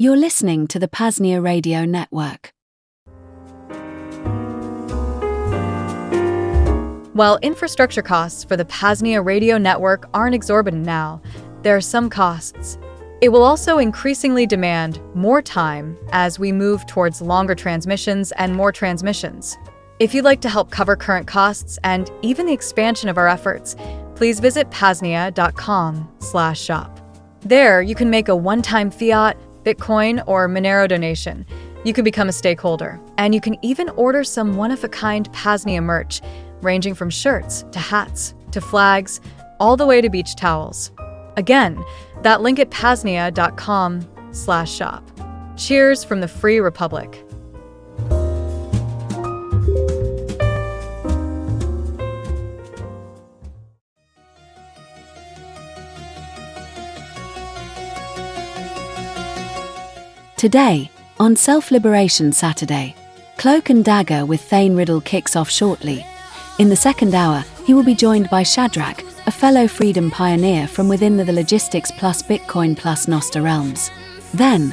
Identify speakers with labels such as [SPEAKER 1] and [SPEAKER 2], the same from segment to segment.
[SPEAKER 1] You're listening to the PAZNIA Radio Network.
[SPEAKER 2] While infrastructure costs for the PAZNIA Radio Network aren't exorbitant now, there are some costs. It will also increasingly demand more time as we move towards longer transmissions and more transmissions. If you'd like to help cover current costs and even the expansion of our efforts, please visit PAZNIA.com/shop. There, you can make a one-time fiat, Bitcoin, or Monero donation. You can become a stakeholder, and you can even order some one-of-a-kind PAZNIA merch, ranging from shirts to hats to flags, all the way to beach towels. Again, that link at PAZNIA.com/shop. Cheers from the Free Republic.
[SPEAKER 1] Today, on Self-Liberation Saturday, Cloak and Dagger with Thane Riddle kicks off shortly. In the second hour, he will be joined by Shadrach, a fellow freedom pioneer from within the Logistics plus Bitcoin plus Nosta realms. Then,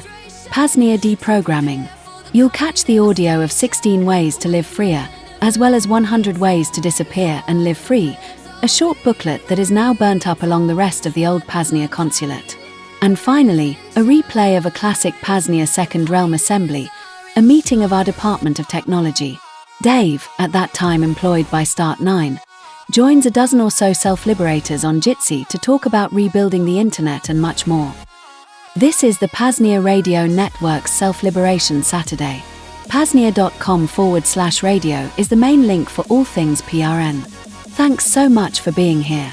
[SPEAKER 1] P.A.Z.NIA Deprogramming. You'll catch the audio of 16 ways to live freer, as well as 100 ways to disappear and live free, a short booklet that is now burnt up along the rest of the old P.A.Z.NIA consulate. And finally, a replay of a classic P.A.Z.NIA Second Realm Assembly, a meeting of our Department of Technology. Dave, at that time employed by Start9, joins a dozen or so self-liberators on Jitsi to talk about rebuilding the internet and much more. This is the PAZNIA Radio Network's Self-Liberation Saturday. PAZNIA.com/radio is the main link for all things PRN. Thanks so much for being here.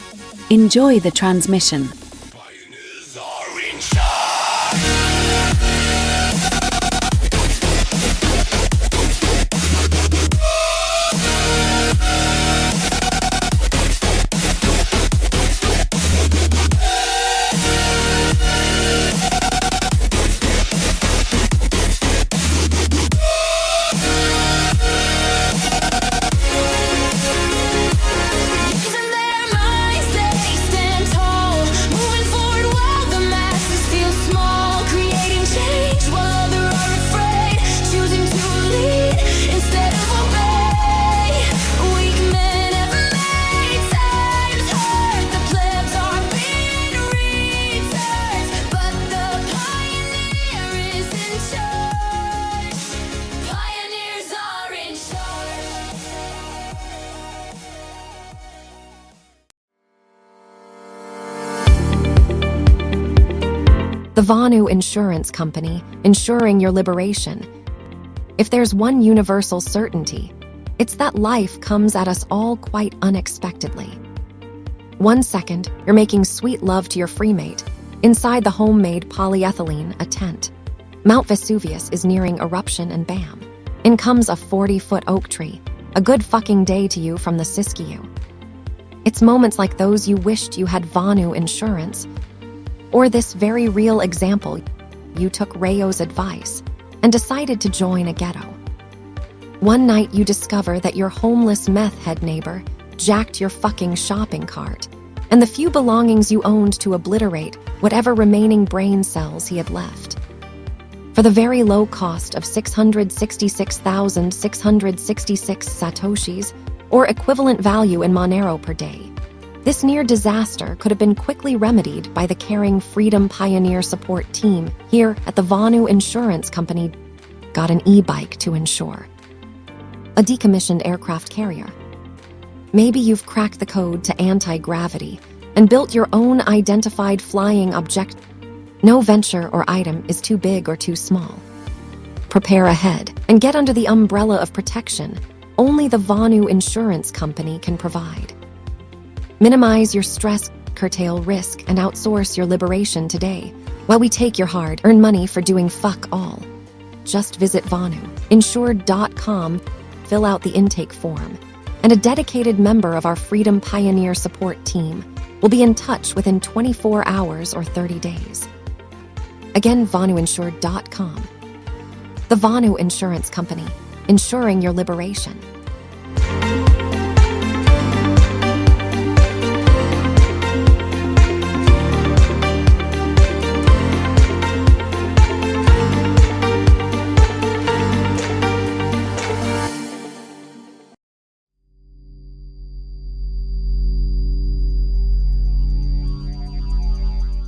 [SPEAKER 1] Enjoy the transmission.
[SPEAKER 3] The Vonu Insurance Company, ensuring your liberation. If there's one universal certainty, it's that life comes at us all quite unexpectedly. 1 second, you're making sweet love to your freemate, inside the homemade polyethylene, a tent. Mount Vesuvius is nearing eruption and bam, in comes a 40-foot oak tree, a good fucking day to you from the Siskiyou. It's moments like those you wished you had Vonu insurance. Or this very real example, you took Rayo's advice and decided to join a ghetto. One night you discover that your homeless meth head neighbor jacked your fucking shopping cart and the few belongings you owned to obliterate whatever remaining brain cells he had left. For the very low cost of 666,666 satoshis, or equivalent value in Monero per day, this near disaster could have been quickly remedied by the caring Freedom Pioneer support team here at the Vonu Insurance Company. Got an e-bike to insure. A decommissioned aircraft carrier. Maybe you've cracked the code to anti-gravity and built your own identified flying object. No venture or item is too big or too small. Prepare ahead and get under the umbrella of protection only the Vonu Insurance Company can provide. Minimize your stress, curtail risk, and outsource your liberation today, while we take your hard-earned money for doing fuck all. Just visit VonuInsured.com, fill out the intake form, and a dedicated member of our Freedom Pioneer support team will be in touch within 24 hours or 30 days. Again, VonuInsured.com. The Vonu Insurance Company, ensuring your liberation.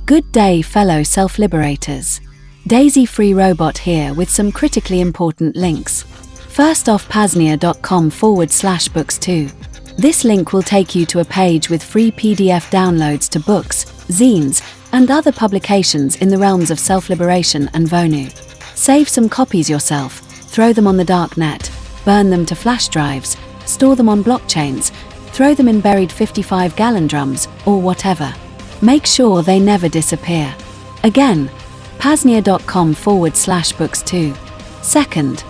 [SPEAKER 1] Good day, fellow self-liberators. Daisy Free Robot here with some critically important links. First off, PAZNIA.com/books2. This link will take you to a page with free PDF downloads to books, zines, and other publications in the realms of self-liberation and Vonu. Save some copies yourself, throw them on the dark net, burn them to flash drives, store them on blockchains, throw them in buried 55-gallon drums, or whatever. Make sure they never disappear. Again, PAZNIA.com/books2. Second,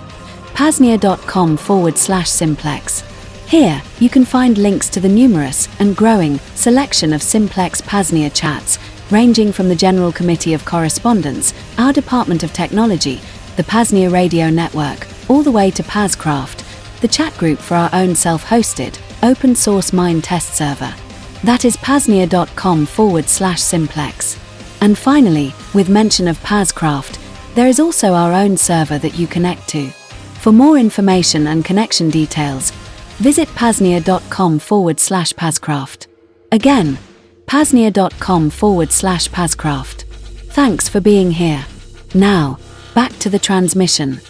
[SPEAKER 1] PAZNIA.com/simplex. Here, you can find links to the numerous and growing selection of simplex PAZNIA chats, ranging from the General Committee of Correspondence, our Department of Technology, the PAZNIA Radio Network, all the way to PAZcraft, the chat group for our own self-hosted, open-source mine test server. That is PAZNIA.com/simplex. And finally, with mention of PAZcraft, there is also our own server that you connect to. For more information and connection details, visit PAZNIA.com/PAZcraft. Again, PAZNIA.com/PAZcraft. Thanks for being here. Now, back to the transmission.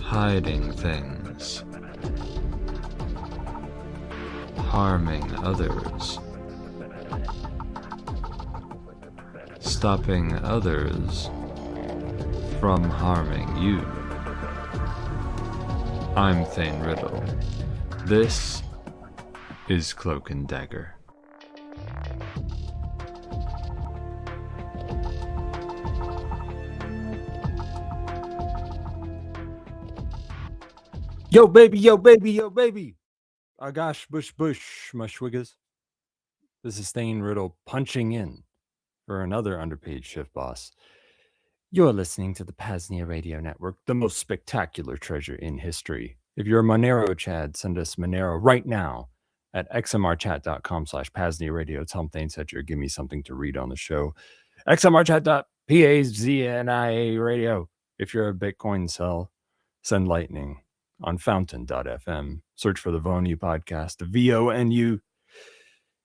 [SPEAKER 4] Hiding things, harming others, stopping others from harming you. I'm Thane Riddle. This is Cloak Dagger.
[SPEAKER 5] Yo, baby, yo, baby, yo, baby. Gosh, bush, mushwiggers. This is Thane Riddle punching in for another underpaid shift boss. You're listening to the PAZNIA Radio Network, the most spectacular treasure in history. If you're a Monero Chad, send us Monero right now at xmrchat.com/PAZNIA Radio. Tell them Thane said you're give me something to read on the show. xmrchat.P.A.Z.NIA Radio. If you're a Bitcoin sell, send Lightning on fountain.fm. Search for the Vonu podcast, the VONU.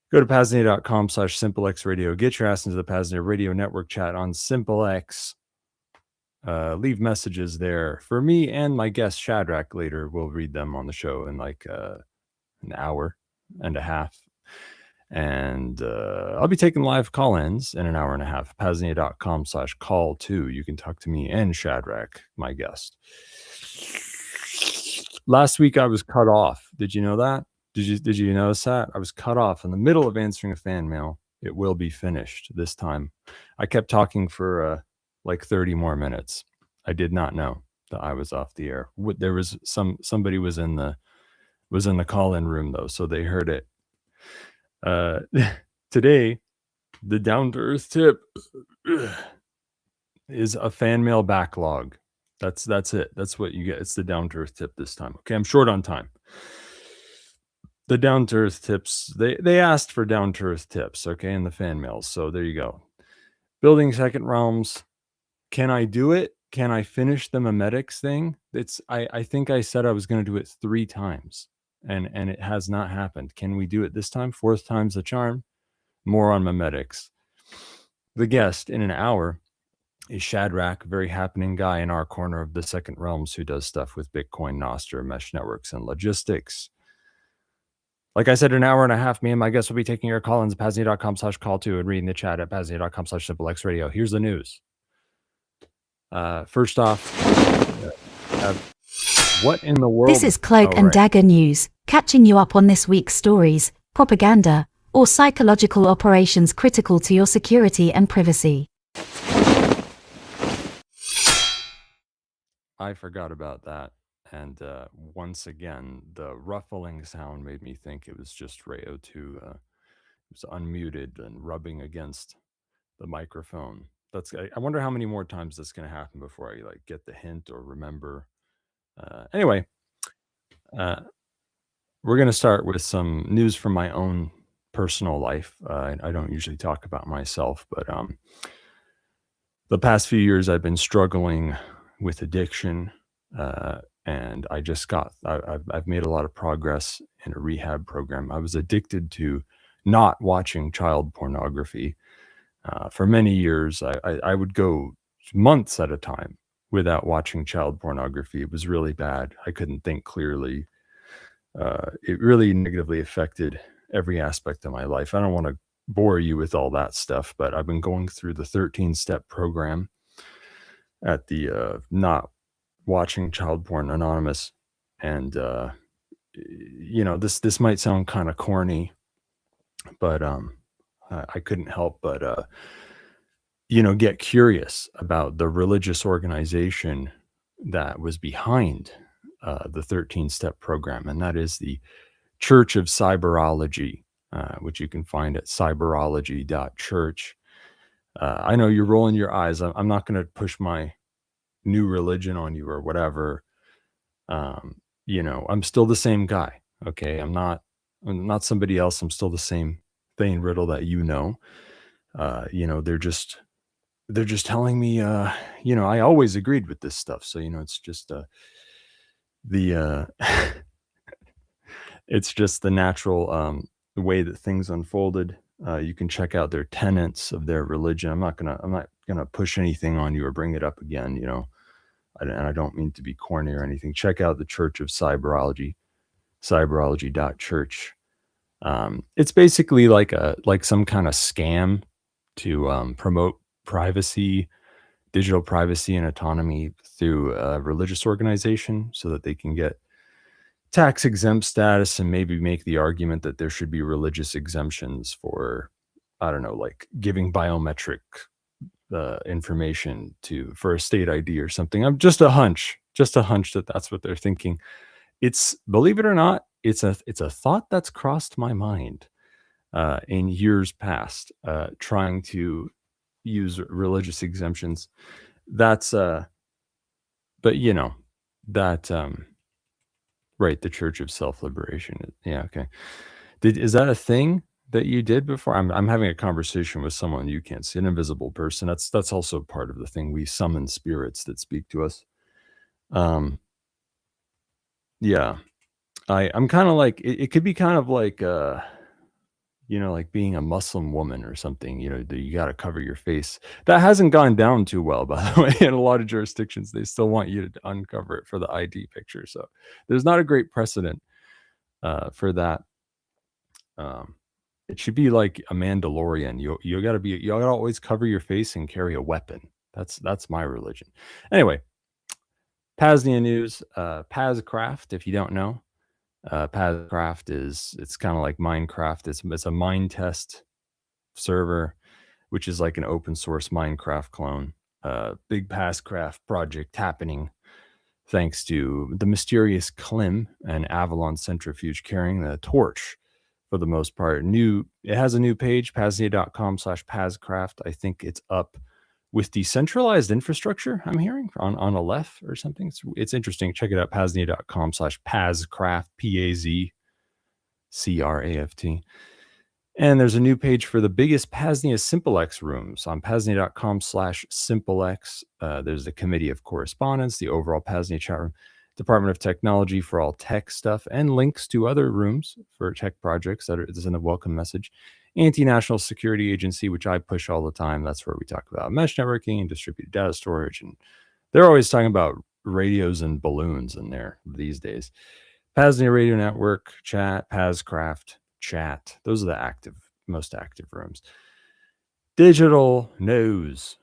[SPEAKER 5] Go to PAZNIA.com/SimpleX Radio. Get your ass into the PAZNIA Radio Network chat on SimpleX. Leave messages there for me and my guest Shadrach later. We'll read them on the show in like an hour and a half. And I'll be taking live call-ins in an hour and a half. PAZNIA.com/call2. You can talk to me and Shadrach, my guest. Last week I was cut off. Did you know that? Did you notice that? I was cut off in the middle of answering a fan mail. It will be finished this time. I kept talking for like 30 more minutes. I did not know that I was off the air. There was somebody was in the call-in room though, so they heard it. Today, the down-to-earth tip is a fan mail backlog. That's it. That's what you get. It's the down-to-earth tip this time. Okay, I'm short on time. The down-to-earth tips, they asked for down-to-earth tips, okay, in the fan mails. So there you go. Building second realms. Can I do it? Can I finish the memetics thing? I think I said I was going to do it 3 times, and it has not happened. Can we do it this time? 4th time's the charm. More on memetics. The guest in an hour is Shadrach, a very happening guy in our corner of the second realms who does stuff with Bitcoin, Nostr, mesh networks, and logistics. Like I said, an hour and a half, me and my guests will be taking your call-ins at PAZNIA.com/call2 and reading the chat at PAZNIA.com/SimpleX Radio. Here's the news. First off, what in the world?
[SPEAKER 6] This is Cloak and Dagger News, catching you up on this week's stories, propaganda, or psychological operations critical to your security and privacy.
[SPEAKER 5] I forgot about that. And once again, the ruffling sound made me think it was just Rayo 2 was unmuted and rubbing against the microphone. I wonder how many more times that's going to happen before I like get the hint or remember. Anyway, we're going to start with some news from my own personal life. I don't usually talk about myself, but the past few years I've been struggling with addiction, and I've made a lot of progress in a rehab program. I was addicted to not watching child pornography. For many years, I would go months at a time without watching child pornography. It was really bad. I couldn't think clearly. It really negatively affected every aspect of my life. I don't want to bore you with all that stuff, but I've been going through the 13-step program at the Not Watching Child Porn Anonymous. And, this might sound kind of corny, but I couldn't help but, get curious about the religious organization that was behind the 13-step program, and that is the Church of Cyberology, which you can find at cyberology.church. I know you're rolling your eyes. I'm not going to push my new religion on you or whatever. I'm still the same guy. Okay. I'm not somebody else. I'm still the same Thane Riddle that they're just telling me, I always agreed with this stuff. So, it's just it's just the natural way that things unfolded. You can check out their tenets of their religion. I'm not gonna push anything on you or bring it up again. And I don't mean to be corny or anything. Check out the Church of Cyberology, cyberology.church. It's basically like some kind of scam to promote privacy, digital privacy and autonomy through a religious organization so that they can get tax exempt status and maybe make the argument that there should be religious exemptions for, I don't know, like giving biometric information for a state ID or something. I'm just a hunch that that's what they're thinking. It's, believe it or not, it's a thought that's crossed my mind in years past, trying to use religious exemptions. That's right, the Church of Self-Liberation. Yeah, okay. Is that a thing that you did before? I'm having a conversation with someone you can't see, an invisible person. That's also part of the thing. We summon spirits that speak to us. Yeah. I'm kind of like, it could be kind of like like being a Muslim woman or something, you got to cover your face. That hasn't gone down too well, by the way. In a lot of jurisdictions, they still want you to uncover it for the ID picture. So there's not a great precedent for that. It should be like a Mandalorian. You gotta always cover your face and carry a weapon. That's my religion. Anyway, PAZNIA news, PAZcraft, if you don't know. PAZcraft it's kind of like Minecraft. It's a mine test server, which is like an open source Minecraft clone. Big PAZcraft project happening thanks to the mysterious Klim and Avalon Centrifuge carrying the torch for the most part. It has a new page, PAZNIA.com/PAZcraft. I think it's up with decentralized infrastructure, I'm hearing, on Aleph or something. It's interesting. Check it out, PAZNIA.com/PAZcraft, PAZCRAFT. And there's a new page for the biggest PAZNIA SimpleX rooms on PAZNIA.com/SimpleX. There's the Committee of Correspondence, the overall PAZNIA chat room, Department of Technology for all tech stuff, and links to other rooms for tech projects that is in the welcome message. Anti-National Security Agency, which I push all the time. That's where we talk about mesh networking and distributed data storage. And they're always talking about radios and balloons in there these days. PAZNIA Radio Network, chat, PAZcraft, chat. Those are the most active rooms. Digital news.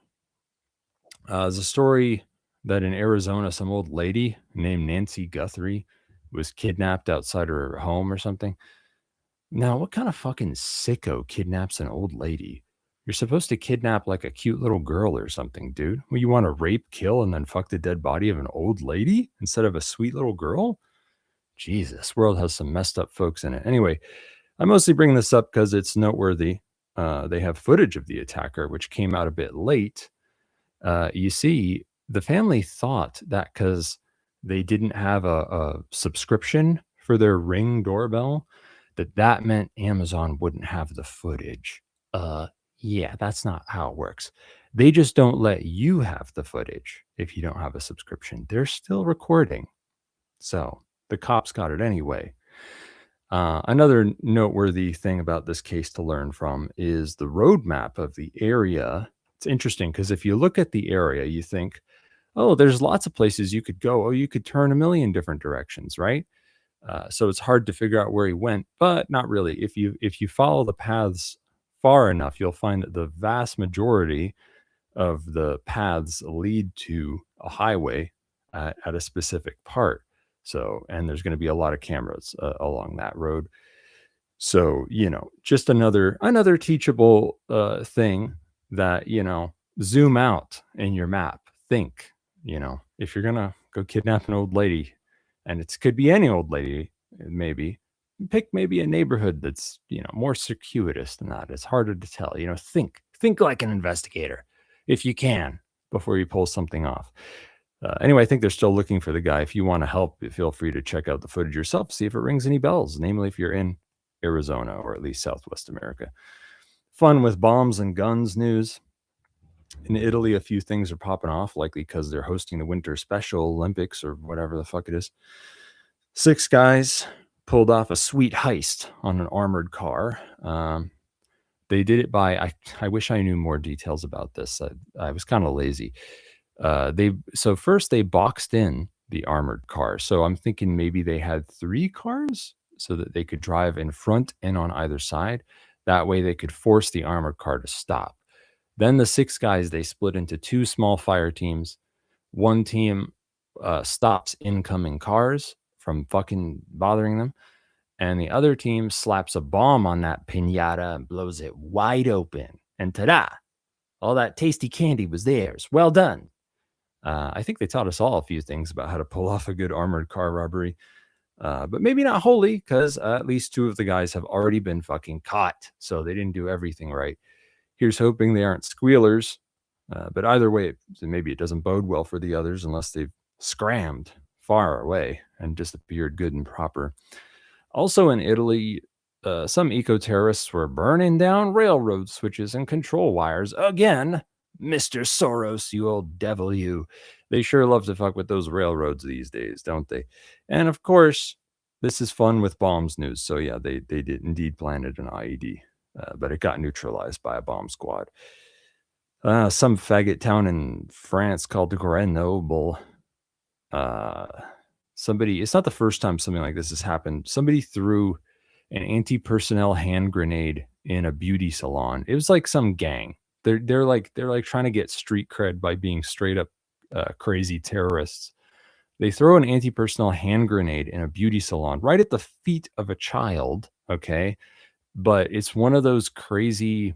[SPEAKER 5] There's a story that in Arizona, some old lady named Nancy Guthrie was kidnapped outside her home or something. Now, what kind of fucking sicko kidnaps an old lady? You're supposed to kidnap like a cute little girl or something, dude. Well, you want to rape, kill, and then fuck the dead body of an old lady instead of a sweet little girl? Jesus, this world has some messed up folks in it. Anyway, I mostly bring this up because it's noteworthy. They have footage of the attacker, which came out a bit late. You see, the family thought that because they didn't have a subscription for their Ring doorbell, that meant Amazon wouldn't have the footage. Yeah, that's not how it works. They just don't let you have the footage if you don't have a subscription. They're still recording. So the cops got it anyway. Another noteworthy thing about this case to learn from is the roadmap of the area. It's interesting because if you look at the area, you think, oh, there's lots of places you could go. Oh, you could turn a million different directions, right? So it's hard to figure out where he went, but not really. If you follow the paths far enough, you'll find that the vast majority of the paths lead to a highway at a specific part. So, and there's going to be a lot of cameras along that road. So, just another teachable thing that, zoom out in your map. Think, if you're going to go kidnap an old lady, and it could be any old lady, maybe pick maybe a neighborhood that's, more circuitous than that. It's harder to tell, think like an investigator if you can before you pull something off. Anyway, I think they're still looking for the guy. If you want to help, feel free to check out the footage yourself, see if it rings any bells, namely if you're in Arizona or at least Southwest America. Fun with bombs and guns news. In Italy, a few things are popping off, likely because they're hosting the Winter Special Olympics or whatever the fuck it is. 6 guys pulled off a sweet heist on an armored car. They did it by, I wish I knew more details about this. I was kind of lazy. So first they boxed in the armored car. So I'm thinking maybe they had 3 cars so that they could drive in front and on either side. That way they could force the armored car to stop. Then the 6 guys, they split into 2 small fire teams. One team stops incoming cars from fucking bothering them. And the other team slaps a bomb on that piñata and blows it wide open. And ta-da! All that tasty candy was theirs. Well done. I think they taught us all a few things about how to pull off a good armored car robbery. But maybe not wholly, because at least 2 of the guys have already been fucking caught. So they didn't do everything right. Here's hoping they aren't squealers. But either way, maybe it doesn't bode well for the others unless they've scrammed far away and disappeared good and proper. Also in Italy, some eco-terrorists were burning down railroad switches and control wires again. Mr. Soros, you old devil, you. They sure love to fuck with those railroads these days, don't they? And of course, this is fun with bombs news. So yeah, they did indeed planted an IED, but it got neutralized by a bomb squad. Some faggot town in France called Grenoble. It's not the first time something like this has happened. Somebody threw an anti-personnel hand grenade in a beauty salon. It was like some gang. They're like trying to get street cred by being straight up crazy terrorists. They throw an anti-personnel hand grenade in a beauty salon right at the feet of a child. Okay. But it's one of those crazy,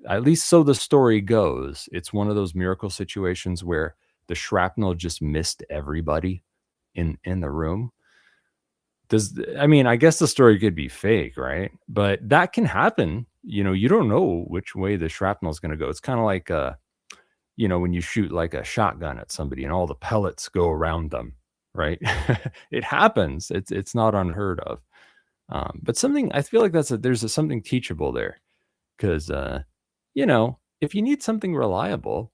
[SPEAKER 5] at least so the story goes, it's one of those miracle situations where the shrapnel just missed everybody in the room. I guess the story could be fake, right? But that can happen. You don't know which way the shrapnel is going to go. It's kind of like, when you shoot like a shotgun at somebody and all the pellets go around them, right? It happens. It's not unheard of. But something, I feel like there's something teachable there. Because, if you need something reliable,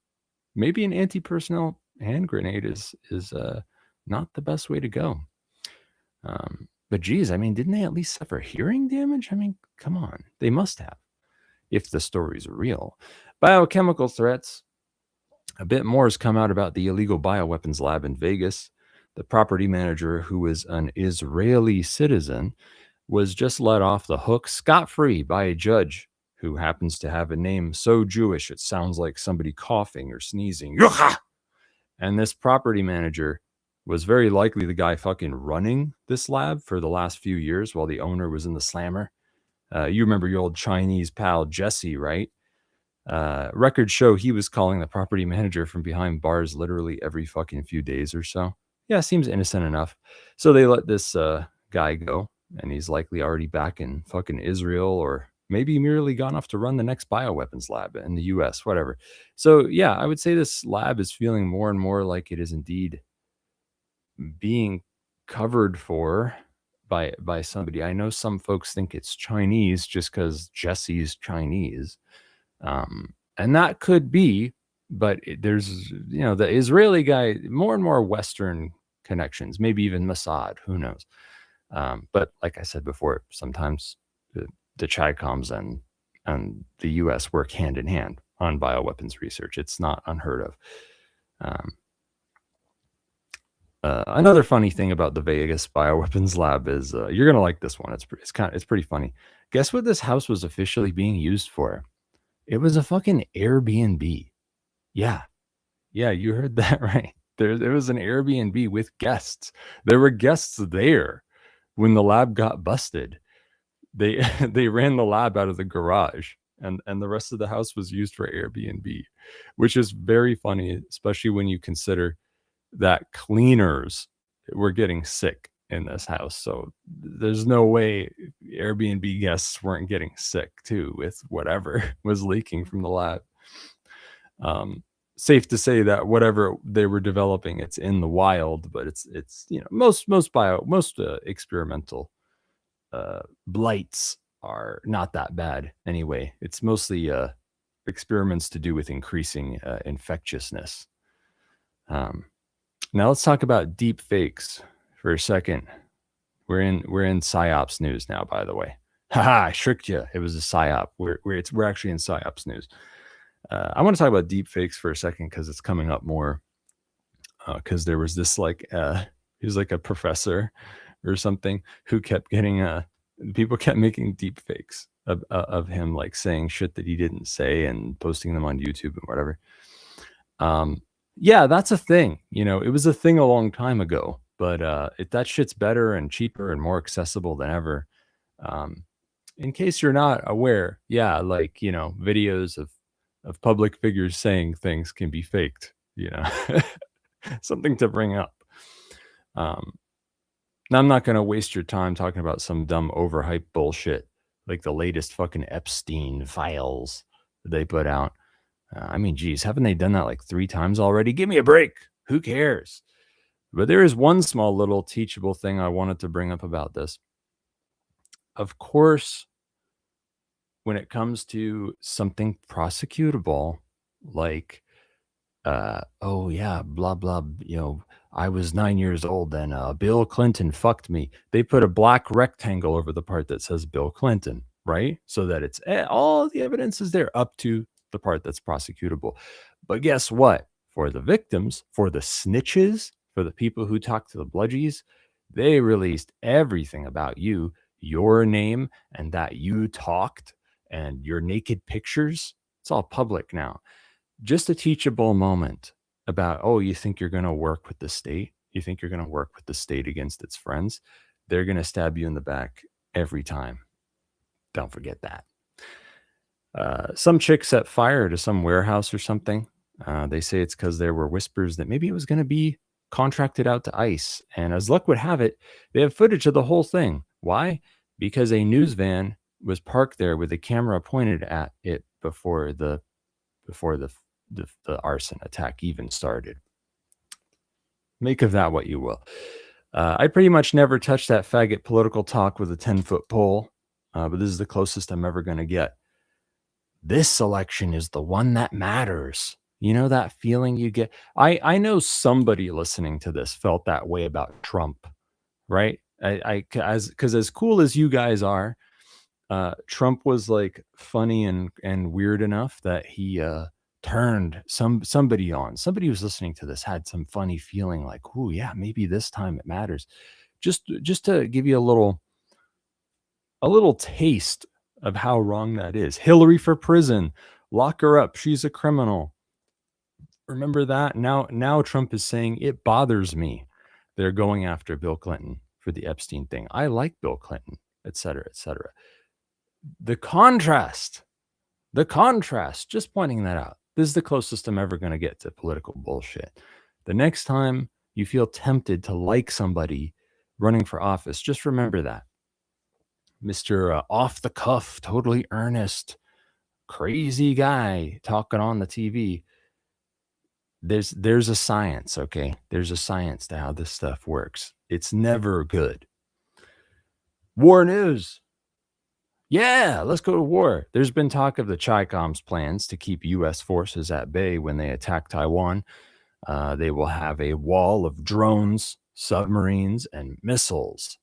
[SPEAKER 5] maybe an anti-personnel hand grenade is not the best way to go. But geez, didn't they at least suffer hearing damage? Come on, they must have, if the story's real. Biochemical threats. A bit more has come out about the illegal bioweapons lab in Vegas. The property manager, who is an Israeli citizen, was just let off the hook scot-free by a judge who happens to have a name so Jewish it sounds like somebody coughing or sneezing. And this property manager was very likely the guy fucking running this lab for the last few years while the owner was in the slammer. You remember your old Chinese pal Jesse, right? Records show he was calling the property manager from behind bars literally every fucking few days or so. Yeah, seems innocent enough. So they let this guy go. and he's likely already back in fucking Israel, or maybe merely gone off to run the next bioweapons lab in the US, whatever. So yeah, I would say this lab is feeling more and more like it is indeed being covered for by somebody. I know some folks think it's Chinese just because Jesse's Chinese. And that could be, but there's, the Israeli guy, more and more Western connections, maybe even Mossad, who knows? But like I said before, sometimes the Chicoms and the US work hand in hand on bioweapons research. It's not unheard of. Another funny thing about the Vegas bioweapons lab is you're gonna like this one. It's pretty funny. Guess what this house was officially being used for? It was a fucking Airbnb. Yeah, you heard that right. There was an Airbnb with guests. There were guests there when the lab got busted. They they ran the lab out of the garage, and the rest of the house was used for Airbnb, which is very funny, especially when you consider that cleaners were getting sick in this house. So there's no way Airbnb guests weren't getting sick too with whatever was leaking from the lab. Safe to say that whatever they were developing, it's in the wild, but it's most experimental blights are not that bad anyway. It's mostly experiments to do with increasing infectiousness. Now let's talk about deep fakes for a second. We're in PSYOPs news now, by the way. Haha, I tricked you. It was a PSYOP. We're actually in PSYOPs news. I want to talk about deep fakes for a second because it's coming up more. Because there was this he was like a professor or something who kept getting people kept making deep fakes of him, like saying shit that he didn't say and posting them on YouTube and whatever. Yeah, that's a thing. It was a thing a long time ago, but that shit's better and cheaper and more accessible than ever. In case you're not aware, yeah, like, videos of public figures saying things can be faked, something to bring up. Now, I'm not going to waste your time talking about some dumb overhyped bullshit like the latest fucking Epstein files that they put out. I mean, geez, haven't they done that like 3 times already? Give me a break. Who cares? But there is one small little teachable thing I wanted to bring up about this. Of course, when it comes to something prosecutable, like, oh yeah, blah, blah, I was 9 years old and Bill Clinton fucked me. They put a black rectangle over the part that says Bill Clinton, right? So that it's all the evidence is there up to the part that's prosecutable. But guess what? For the victims, for the snitches, for the people who talk to the bludgies, they released everything about you, your name, and that you talked, and your naked pictures. It's all public now. Just a teachable moment about, oh, you think you're going to work with the state? You think you're going to work with the state against its friends? They're going to stab you in the back every time. Don't forget that. Some chick set fire to some warehouse or something. They say it's because there were whispers that maybe it was going to be contracted out to ICE. And as luck would have it, they have footage of the whole thing. Why? Because a news van was parked there with a camera pointed at it before the arson attack even started. Make of that what you will. I pretty much never touched that faggot political talk with a 10-foot pole, but this is the closest I'm ever going to get. This election is the one that matters. You know that feeling you get? I know somebody listening to this felt that way about Trump, right? Because as cool as you guys are, Trump was like funny and weird enough that he turned somebody on. Somebody who's listening to this had some funny feeling like, oh yeah, maybe this time it matters. Just to give you a little taste of how wrong that is. Hillary for prison, lock her up. She's a criminal. Remember that? Now Trump is saying it bothers me. They're going after Bill Clinton for the Epstein thing. I like Bill Clinton, et cetera, et cetera. The contrast, just pointing that out. This is the closest I'm ever going to get to political bullshit. The next time you feel tempted to like somebody running for office, just remember that. Mr. Off the cuff, totally earnest, crazy guy talking on the TV. There's a science, okay? There's a science to how this stuff works. It's never good. War news. Yeah, let's go to war. There's been talk of the Chi-Com's plans to keep U.S. forces at bay when they attack Taiwan. They will have a wall of drones, submarines, and missiles.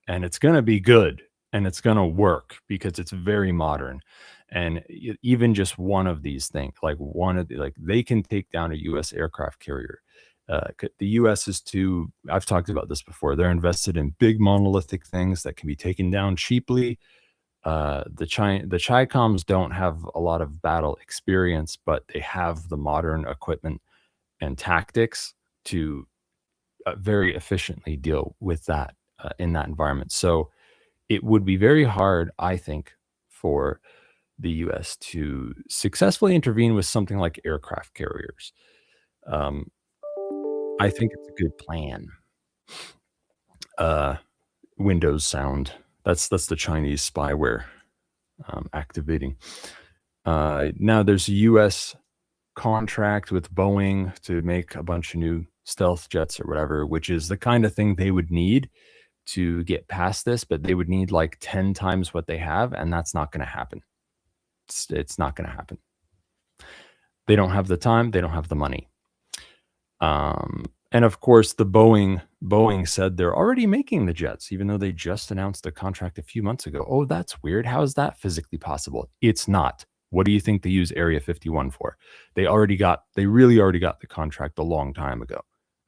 [SPEAKER 5] And it's going to be good. And it's going to work because it's very modern. And even just one of these things, like they can take down a U.S. aircraft carrier. The U.S. I've talked about this before. They're invested in big monolithic things that can be taken down cheaply. The Chi-Coms don't have a lot of battle experience, but they have the modern equipment and tactics to very efficiently deal with that in that environment. So it would be very hard, I think, for the U.S. to successfully intervene with something like aircraft carriers. I think it's a good plan. Windows sound. That's the Chinese spyware activating. Now there's a U.S. contract with Boeing to make a bunch of new stealth jets or whatever, which is the kind of thing they would need to get past this, but they would need like 10 times what they have, and that's not going to happen. It's not going to happen. They don't have the time. They don't have the money. And of course, the Boeing said they're already making the jets, even though they just announced a contract a few months ago. Oh, that's weird. How is that physically possible? It's not. What do you think they use Area 51 for? They really already got the contract a long time ago.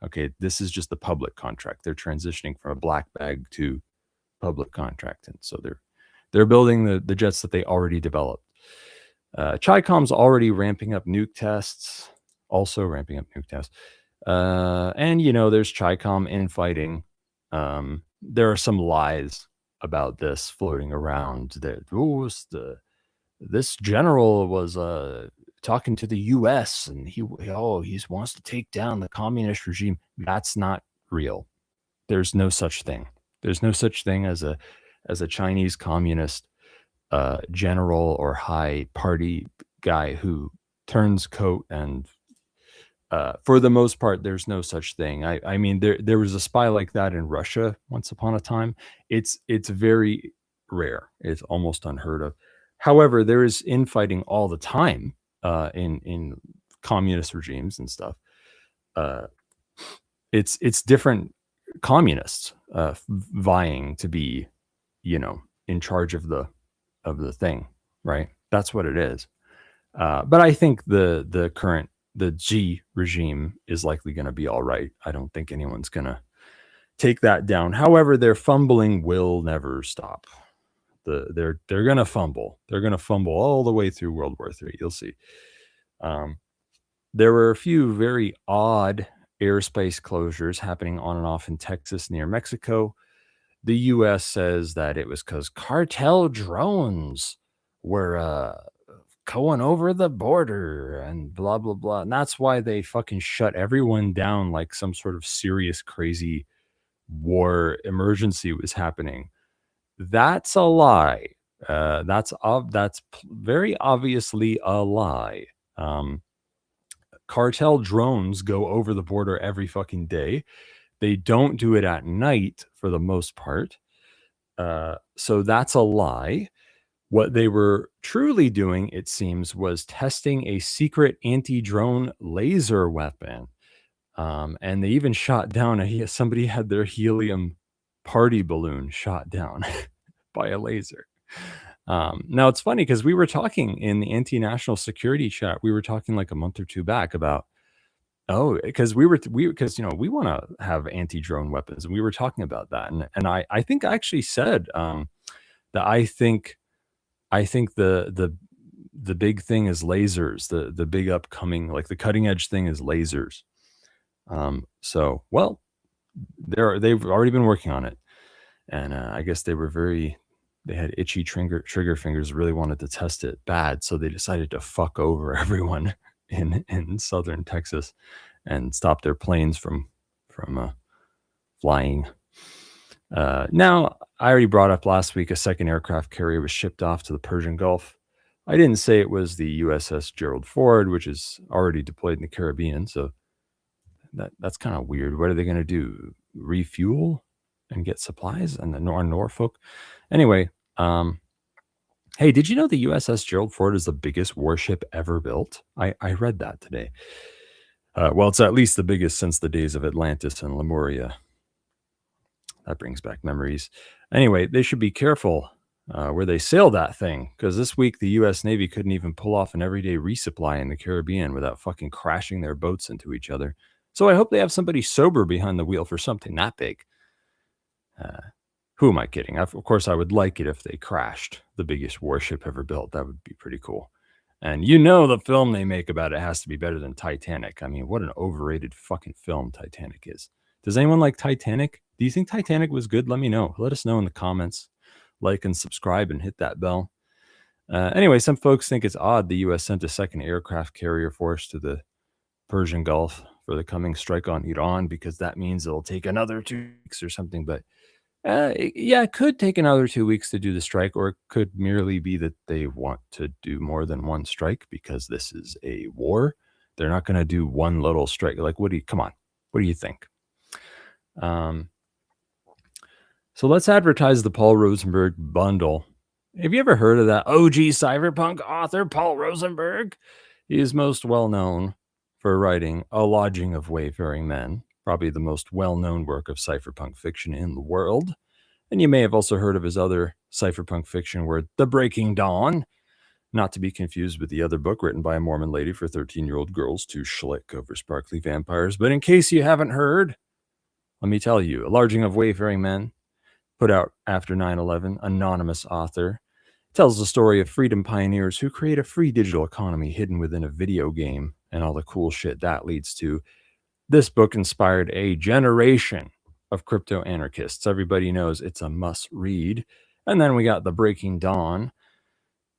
[SPEAKER 5] Okay, this is just the public contract. They're transitioning from a black bag to public contract. And so they're building the jets that they already developed. Chi-Com's already ramping up nuke tests, and there's Chi-Com infighting. There are some lies about this floating around that this general was talking to the U.S. and he wants to take down the communist regime. That's not real. There's no such thing. There's no such thing as a Chinese communist general or high party guy who turns coat, and for the most part, there's no such thing. I mean, there was a spy like that in Russia once upon a time. It's very rare. It's almost unheard of. However, there is infighting all the time in communist regimes and stuff. It's different communists vying to be, in charge of the thing, right? That's what it is. But I think the Xi regime is likely going to be all right. I don't think anyone's going to take that down. However, their fumbling will never stop. They're going to fumble. They're going to fumble all the way through World War III. You'll see. There were a few very odd airspace closures happening on and off in Texas near Mexico. The U.S. says that it was because cartel drones were going over the border and blah, blah, blah. And that's why they fucking shut everyone down like some sort of serious, crazy war emergency was happening. That's a lie. That's very obviously a lie. Cartel drones go over the border every fucking day. They don't do it at night for the most part. So that's a lie. What they were truly doing, it seems, was testing a secret anti-drone laser weapon. And they even shot down somebody had their helium party balloon shot down by a laser. Now it's funny because we were talking in the anti-national security chat. We were talking like a month or two back about, because we want to have anti-drone weapons, and we were talking about that. And I think I actually said that I think the big thing is lasers. The big upcoming, like the cutting edge thing is lasers. So they've already been working on it, and I guess they had itchy trigger fingers, really wanted to test it bad, so they decided to fuck over everyone in southern Texas and stop their planes from flying. Now, I already brought up last week a second aircraft carrier was shipped off to the Persian Gulf. I didn't say it was the USS Gerald Ford, which is already deployed in the Caribbean. So that's kind of weird. What are they going to do? Refuel and get supplies and the Norfolk? Anyway, hey, did you know the USS Gerald Ford is the biggest warship ever built? I read that today. Well, it's at least the biggest since the days of Atlantis and Lemuria. That brings back memories. Anyway, they should be careful where they sail that thing, because this week the U.S. Navy couldn't even pull off an everyday resupply in the Caribbean without fucking crashing their boats into each other. So I hope they have somebody sober behind the wheel for something that big. Who am I kidding? Of course, I would like it if they crashed the biggest warship ever built. That would be pretty cool. And you know the film they make about it has to be better than Titanic. I mean, what an overrated fucking film Titanic is. Does anyone like Titanic? Do you think Titanic was good? Let me know. Let us know in the comments. Like and subscribe and hit that bell. Anyway, some folks think it's odd the U.S. sent a second aircraft carrier force to the Persian Gulf for the coming strike on Iran, because that means it'll take another 2 weeks or something. But yeah, it could take another 2 weeks to do the strike, or it could merely be that they want to do more than one strike because this is a war. They're not going to do one little strike. Like, come on, what do you think? So let's advertise the Paul Rosenberg bundle. Have you ever heard of that OG cyberpunk author, Paul Rosenberg? He is most well known for writing A Lodging of Wayfaring Men, probably the most well-known work of cypherpunk fiction in the world. And you may have also heard of his other cypherpunk fiction work, The Breaking Dawn, not to be confused with the other book written by a Mormon lady for 13-year-old girls to schlick over sparkly vampires. But in case you haven't heard, let me tell you, A Lodging of Wayfaring Men, put out after 9/11, anonymous author, tells the story of freedom pioneers who create a free digital economy hidden within a video game and all the cool shit that leads to. This book inspired a generation of crypto anarchists. Everybody knows it's a must read. And then we got The Breaking Dawn.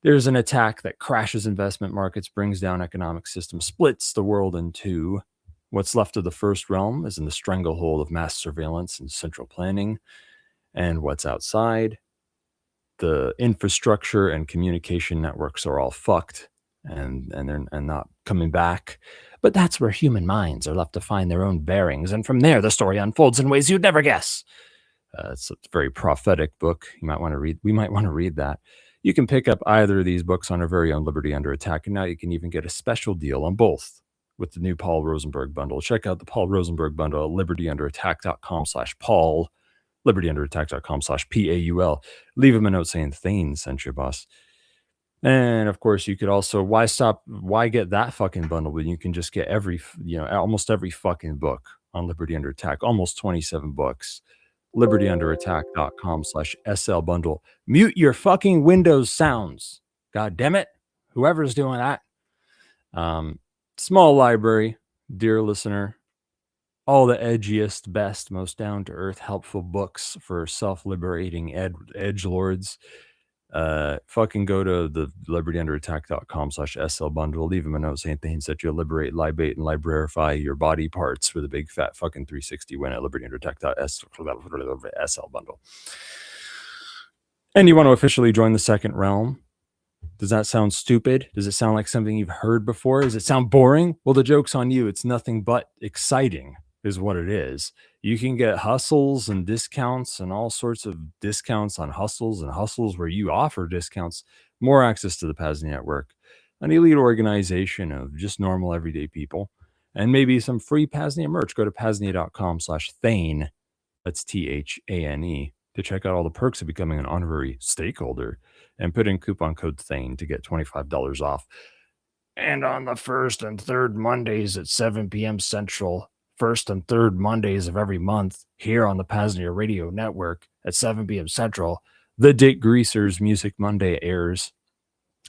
[SPEAKER 5] There's an attack that crashes investment markets, brings down economic systems, splits the world in two. What's left of the first realm is in the stranglehold of mass surveillance and central planning. And what's outside, the infrastructure and communication networks are all fucked and they're not coming back. But that's where human minds are left to find their own bearings. And from there, the story unfolds in ways you'd never guess. It's a very prophetic book. You might want to read. We might want to read that. You can pick up either of these books on our very own Liberty Under Attack. And now you can even get a special deal on both with the new Paul Rosenberg bundle. Check out the Paul Rosenberg bundle at libertyunderattack.com/Paul. libertyunderattack.com/PAUL. Leave him a note saying Thane sent you, boss. And of course, you could also, why get that fucking bundle when you can just get almost every fucking book on Liberty Under Attack, almost 27 books. libertyunderattack.com/SL bundle. Mute your fucking Windows sounds. God damn it. Whoever's doing that. Small library, dear listener. All the edgiest, best, most down-to-earth, helpful books for self-liberating edgelords. Fucking go to the libertyunderattack.com/SL bundle. Leave him a note saying things that you'll liberate, libate, and librarify your body parts with a big fat fucking 360 win at libertyunderattack.SL bundle. And you want to officially join the second realm? Does that sound stupid? Does it sound like something you've heard before? Does it sound boring? Well, the joke's on you. It's nothing but exciting is what it is. You can get hustles and discounts and all sorts of discounts on hustles and hustles where you offer discounts, more access to the PAZNIA network, an elite organization of just normal everyday people, and maybe some free PAZNIA merch. Go to PAZNIA.com/Thane, that's THANE, to check out all the perks of becoming an honorary stakeholder, and put in coupon code Thane to get $25 off. And on the first and third Mondays at 7 p.m. Central, first and third Mondays of every month, here on the PAZNIA Radio Network at 7 p.m. Central, the Dick Greaser's Music Monday airs.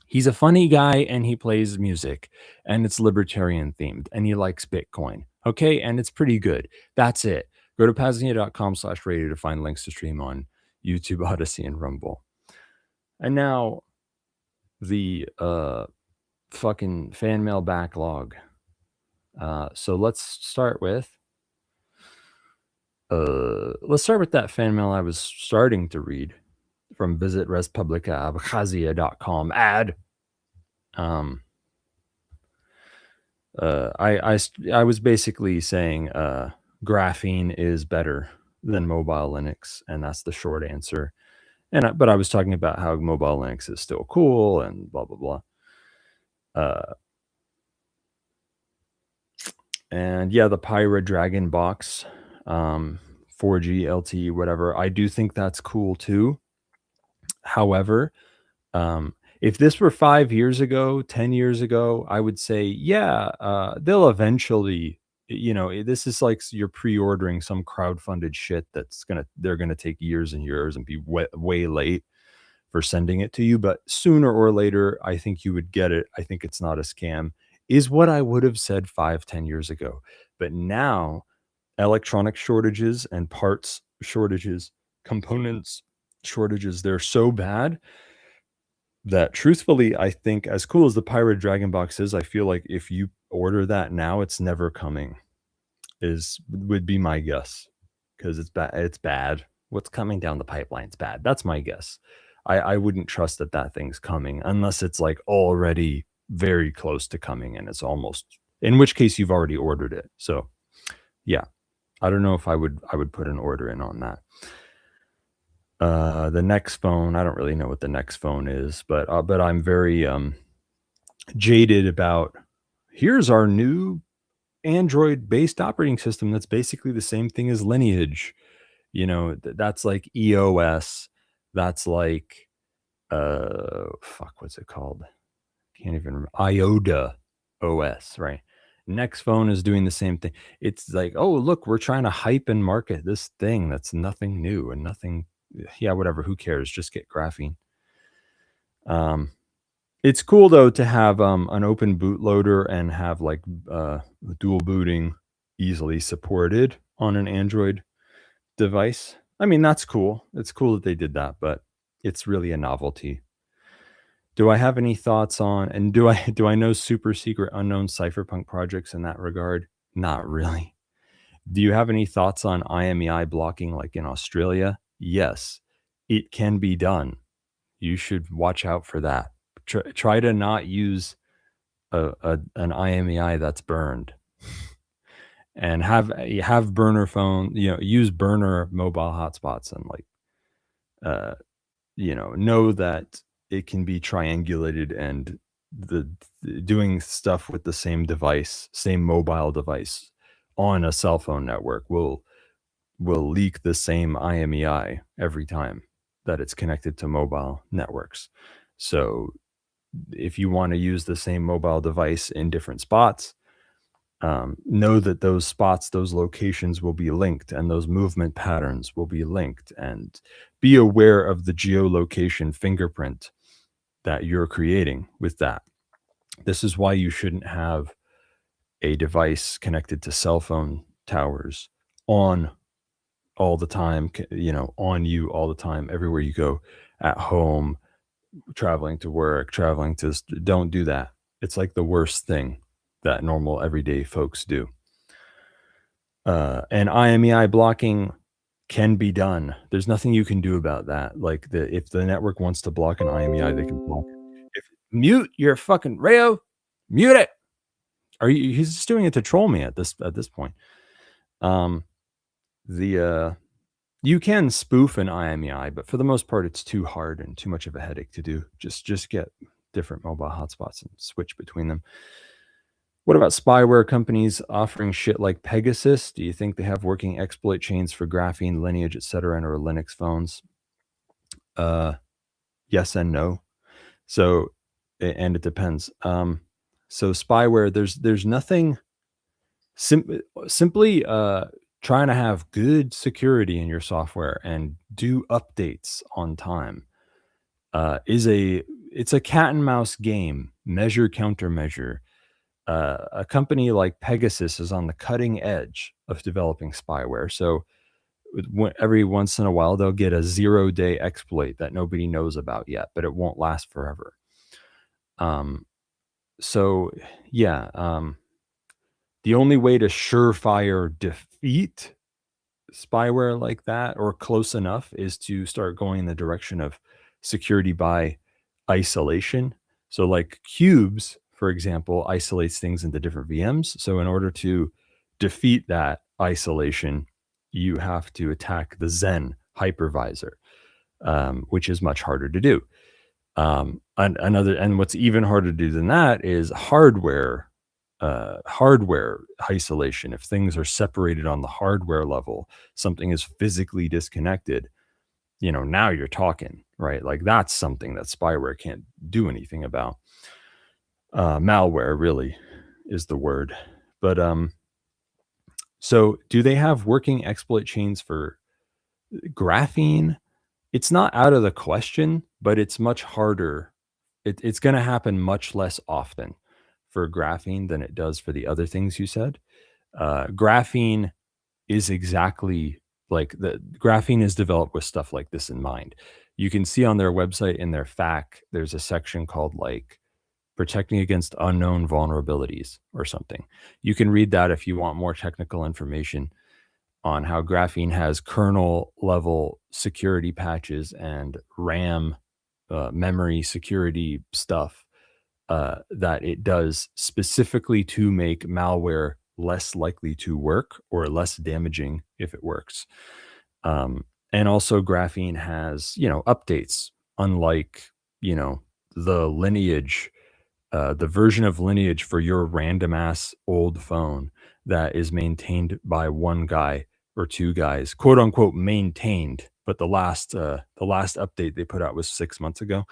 [SPEAKER 5] He's a funny guy and he plays music, and it's libertarian themed, and he likes Bitcoin. Okay, and it's pretty good. That's it. Go to PAZNIA.com/radio to find links to stream on YouTube, Odyssey, and Rumble. And now the fucking fan mail backlog. So let's start with Let's start with that fan mail I was starting to read from visitrespublicaabkhazia.com ad. I was basically saying graphene is better than mobile Linux, and that's the short answer. But I was talking about how mobile Linux is still cool and blah blah blah. And yeah, the Pyra Dragon box, 4G LTE, whatever. I do think that's cool too. However, if this were 5 years ago, 10 years ago, I would say, yeah, they'll eventually, this is like you're pre-ordering some crowdfunded shit they're gonna take years and years and be way late for sending it to you. But sooner or later, I think you would get it. I think it's not a scam, is what I would have said 5, 10 years ago. But now, electronic shortages and parts shortages, components shortages, they're so bad that truthfully, I think as cool as the Pirate Dragon box is, I feel like if you order that now, it's never coming, would be my guess. Because it's bad. What's coming down the pipeline's bad. That's my guess. I wouldn't trust that thing's coming unless it's like already very close to coming and it's almost, in which case you've already ordered it. So yeah, I don't know if I would put an order in on that. The next phone, I don't really know what the next phone is, but I'm very jaded about, here's our new Android based operating system that's basically the same thing as Lineage. That's like EOS. That's like what's it called? Can't even remember. IOTA OS, right? Next phone is doing the same thing. It's like, oh, look, we're trying to hype and market this thing that's nothing new and nothing. Yeah, whatever. Who cares? Just get graphene. It's cool though to have an open bootloader and have like dual booting easily supported on an Android device. I mean, that's cool. It's cool that they did that, but it's really a novelty. Do I have any thoughts on, and do I know super secret unknown cypherpunk projects in that regard? Not really. Do you have any thoughts on IMEI blocking like in Australia? Yes, it can be done. You should watch out for that. Try to not use an IMEI that's burned. And have burner phone, use burner mobile hotspots and like know that it can be triangulated, and the doing stuff with the same device, same mobile device on a cell phone network will leak the same IMEI every time that it's connected to mobile networks. So if you want to use the same mobile device in different spots, know that those spots, those locations will be linked, and those movement patterns will be linked, and be aware of the geolocation fingerprint that you're creating with that. This is why you shouldn't have a device connected to cell phone towers on all the time, on you all the time, everywhere you go, at home, traveling to work, don't do that. It's like the worst thing that normal everyday folks do. And IMEI blocking can be done. There's nothing you can do about that. Like if the network wants to block an IMEI, they can block it. Mute your fucking Rayo, mute it. He's just doing it to troll me at this point. You can spoof an IMEI, but for the most part, it's too hard and too much of a headache to do. Just get different mobile hotspots and switch between them. What about spyware companies offering shit like Pegasus? Do you think they have working exploit chains for graphene, Lineage, etc., and or Linux phones? Yes and no. So, and it depends. So spyware, there's nothing. Simply trying to have good security in your software and do updates on time it's a cat and mouse game. Measure, countermeasure. A company like Pegasus is on the cutting edge of developing spyware. So every once in a while, they'll get a 0-day exploit that nobody knows about yet, but it won't last forever. So yeah, the only way to surefire defeat spyware like that or close enough is to start going in the direction of security by isolation. So like Cubes, for example, isolates things into different VMs. So in order to defeat that isolation, you have to attack the Zen hypervisor, which is much harder to do. And what's even harder to do than that is hardware isolation. If things are separated on the hardware level, something is physically disconnected, now you're talking, right? Like that's something that spyware can't do anything about. Malware really is the word. But so do they have working exploit chains for graphene? It's not out of the question, but it's much harder. It's going to happen much less often for graphene than it does for the other things you said. Graphene is exactly like graphene is developed with stuff like this in mind. You can see on their website in their FAQ, there's a section called like protecting against unknown vulnerabilities or something. You can read that if you want more technical information on how graphene has kernel level security patches and RAM memory security stuff that it does specifically to make malware less likely to work or less damaging if it works. And also graphene has, updates, unlike, the lineage, the version of lineage for your random ass old phone that is maintained by one guy or two guys, quote unquote maintained. But the last update they put out was 6 months ago.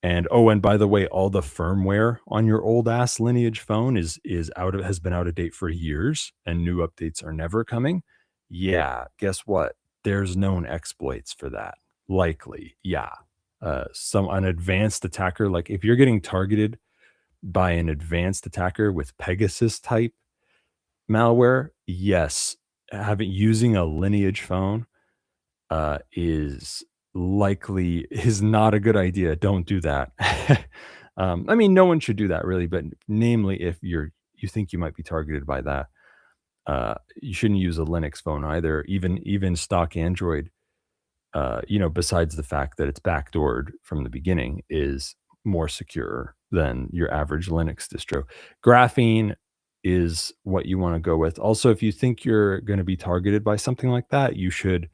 [SPEAKER 5] And and by the way, all the firmware on your old ass lineage phone has been out of date for years, and new updates are never coming. Yeah, guess what? There's known exploits for that. Likely, yeah. An advanced attacker, like if you're getting targeted by an advanced attacker with Pegasus type malware, yes, using a lineage phone is not a good idea. Don't do that. I mean, no one should do that really, but namely if you think you might be targeted by that, you shouldn't use a Linux phone either. Even stock Android, besides the fact that it's backdoored from the beginning, is more secure than your average Linux distro. Graphene is what you want to go with. Also, if you think you're going to be targeted by something like that, you should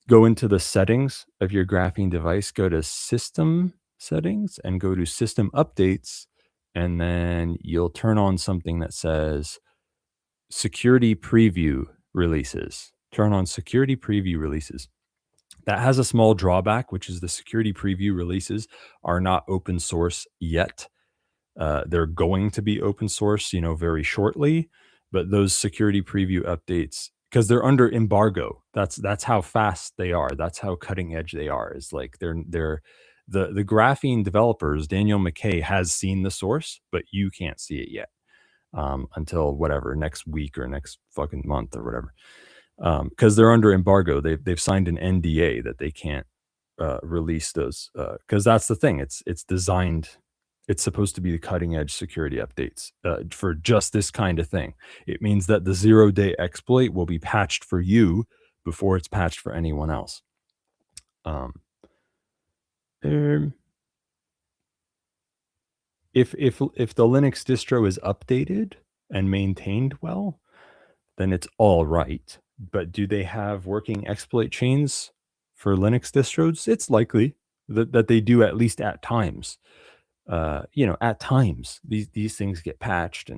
[SPEAKER 5] go into the settings of your graphene device, go to system settings and go to system updates. And then you'll turn on something that says security preview releases. Turn on security preview releases. That has a small drawback, which is the security preview releases are not open source yet. They're going to be open source, very shortly. But those security preview updates, because they're under embargo, that's how fast they are. That's how cutting edge they are. Is like they're the graphene developers. Daniel McKay has seen the source, but you can't see it yet until whatever next week or next fucking month or whatever. Because they're under embargo. They've signed an NDA that they can't release those. Because that's the thing. It's designed. It's supposed to be the cutting edge security updates for just this kind of thing. It means that the 0-day exploit will be patched for you before it's patched for anyone else. If the Linux distro is updated and maintained well, then it's all right. But do they have working exploit chains for Linux distros? It's likely that they do, at least at times. At times these things get patched,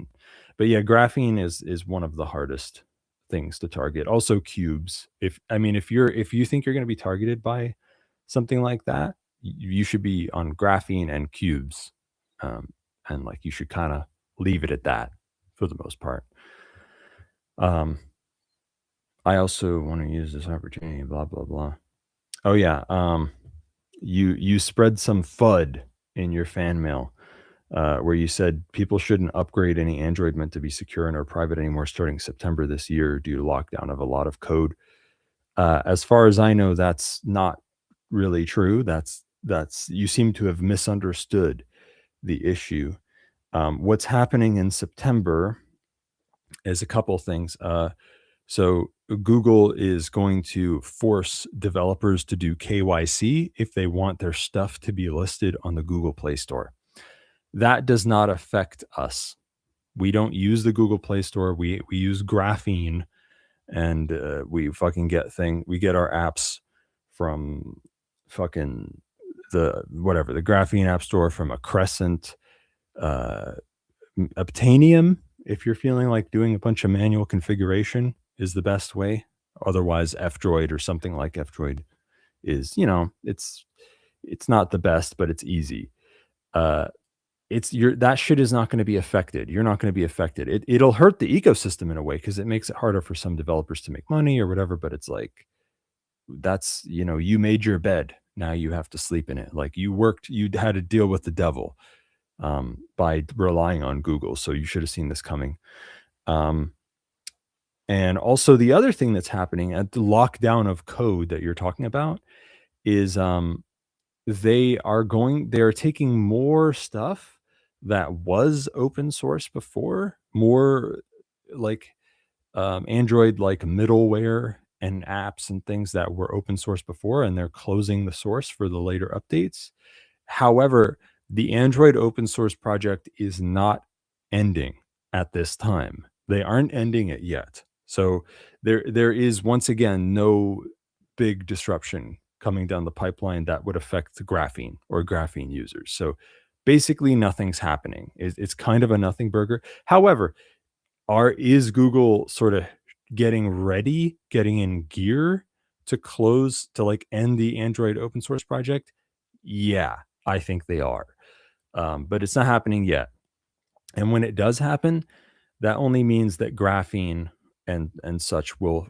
[SPEAKER 5] but yeah, graphene is one of the hardest things to target. Also Cubes. If you think you're going to be targeted by something like that, you should be on graphene and Cubes, and like you should kind of leave it at that for the most part. I also want to use this opportunity, blah blah blah. Oh yeah, you spread some FUD in your fan mail where you said people shouldn't upgrade any Android meant to be secure and or private anymore starting September this year due to lockdown of a lot of code. As far as I know, that's not really true. That's you seem to have misunderstood the issue. What's happening in September is a couple things. So Google is going to force developers to do KYC if they want their stuff to be listed on the Google Play Store. That does not affect us. We don't use the Google Play Store. We use Graphene, and we fucking we get our apps from fucking the Graphene App Store, from a Crescent, Obtainium. If you're feeling like doing a bunch of manual configuration is the best way. Otherwise, F-Droid or something like F-Droid is, it's not the best, but it's easy. That shit is not going to be affected. You're not going to be affected. It'll hurt the ecosystem in a way because it makes it harder for some developers to make money or whatever. But it's like, that's, you made your bed. Now you have to sleep in it. Like you had to deal with the devil by relying on Google. So you should have seen this coming. And also the other thing that's happening at the lockdown of code that you're talking about is they're taking more stuff that was open source before, more like Android like middleware and apps and things that were open source before, and they're closing the source for the later updates. However, the Android open source project is not ending at this time. They aren't ending it yet. So there is, once again, no big disruption coming down the pipeline that would affect the Graphene or Graphene users. So basically nothing's happening. It's kind of a nothing burger. However, is Google sort of getting in gear to end the Android open source project? Yeah, I think they are. But it's not happening yet. And when it does happen, that only means that Graphene and such will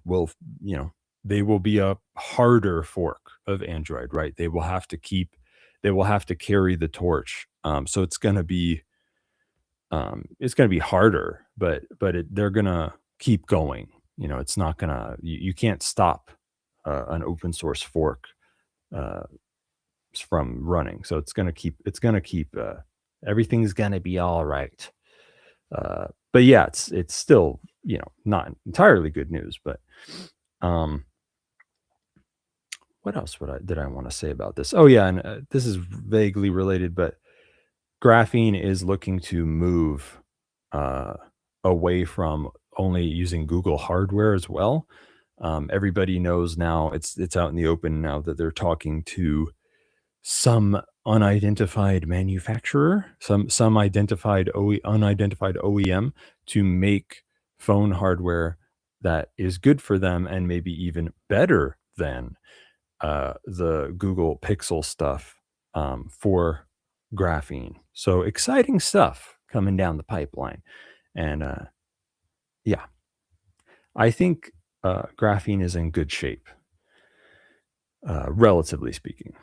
[SPEAKER 5] they will be a harder fork of Android, right? They will have to carry the torch. So it's going to be harder, but they're going to keep going. It's not going to, you can't stop an open source fork from running. So it's going to keep everything's going to be all right. But yeah, it's still, not entirely good news, but what else did I want to say about this? Oh yeah. And this is vaguely related, but Graphene is looking to move away from only using Google hardware as well. Everybody knows now, it's out in the open now that they're talking to some unidentified manufacturer, some unidentified OEM to make phone hardware that is good for them and maybe even better than the Google Pixel stuff for Graphene. So exciting stuff coming down the pipeline. And yeah, I think Graphene is in good shape, relatively speaking.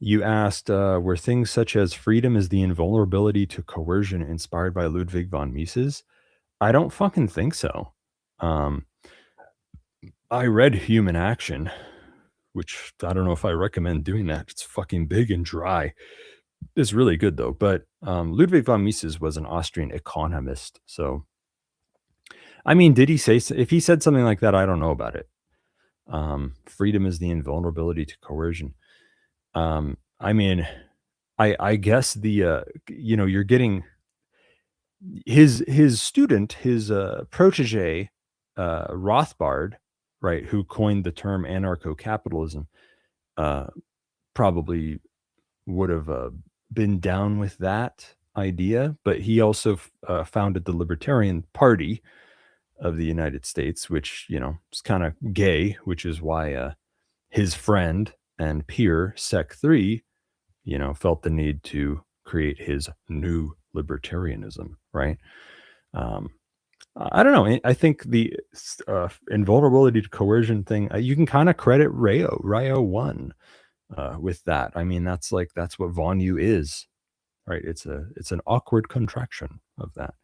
[SPEAKER 5] You asked, were things such as freedom is the invulnerability to coercion inspired by Ludwig von Mises? I don't fucking think so. I read Human Action, which I don't know if I recommend doing that. It's fucking big and dry. It's really good though. But Ludwig von Mises was an Austrian economist. So, I mean, did he say, if he said something like that, I don't know about it. Freedom is the invulnerability to coercion. I mean, I guess the, you're getting his student, his protege, Rothbard, right, who coined the term anarcho-capitalism, probably would have been down with that idea, but he also founded the Libertarian Party of the United States, which, is kind of gay, which is why his friend and peer, Sec 3, felt the need to create his new libertarianism, right? I don't know. I think the invulnerability to coercion thing, you can kind of credit Ryo 1 with that. I mean, that's what Vonu is, right? It's an awkward contraction of that.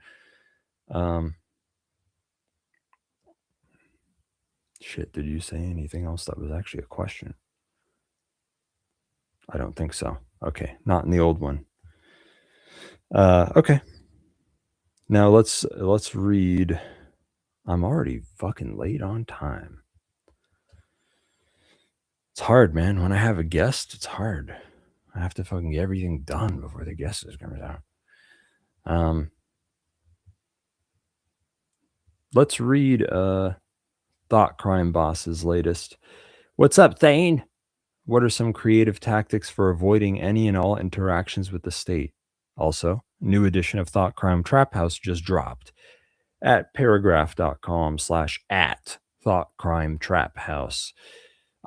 [SPEAKER 5] Shit, did you say anything else that was actually a question? I don't think so. Okay, not in the old one. Okay. Now let's read I'm already fucking late on time. It's hard, man. When I have a guest, it's hard. I have to fucking get everything done before the guest is coming down. Let's read Thought Crime Boss's latest. What's up, Thane? What are some creative tactics for avoiding any and all interactions with the state? Also, new edition of Thought Crime Trap House just dropped at paragraph.com/at Thought Crime Trap House.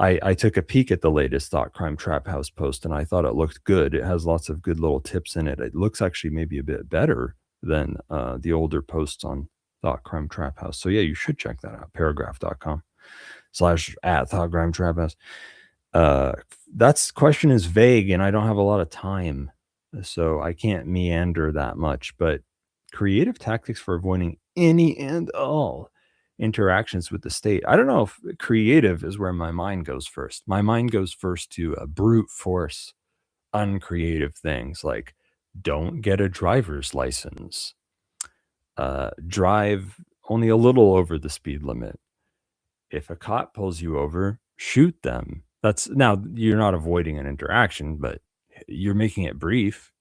[SPEAKER 5] I took a peek at the latest Thought Crime Trap House post and I thought it looked good. It has lots of good little tips in it. It looks actually maybe a bit better than the older posts on Thought Crime Trap House. So yeah, you should check that out. Paragraph.com/at Thought Crime Trap House. That's question is vague and I don't have a lot of time, so I can't meander that much, but creative tactics for avoiding any and all interactions with the state. I don't know if creative is where my mind goes first. My mind goes first to brute force, uncreative things like don't get a driver's license, drive only a little over the speed limit. If a cop pulls you over, shoot them. That's now you're not avoiding an interaction, but you're making it brief.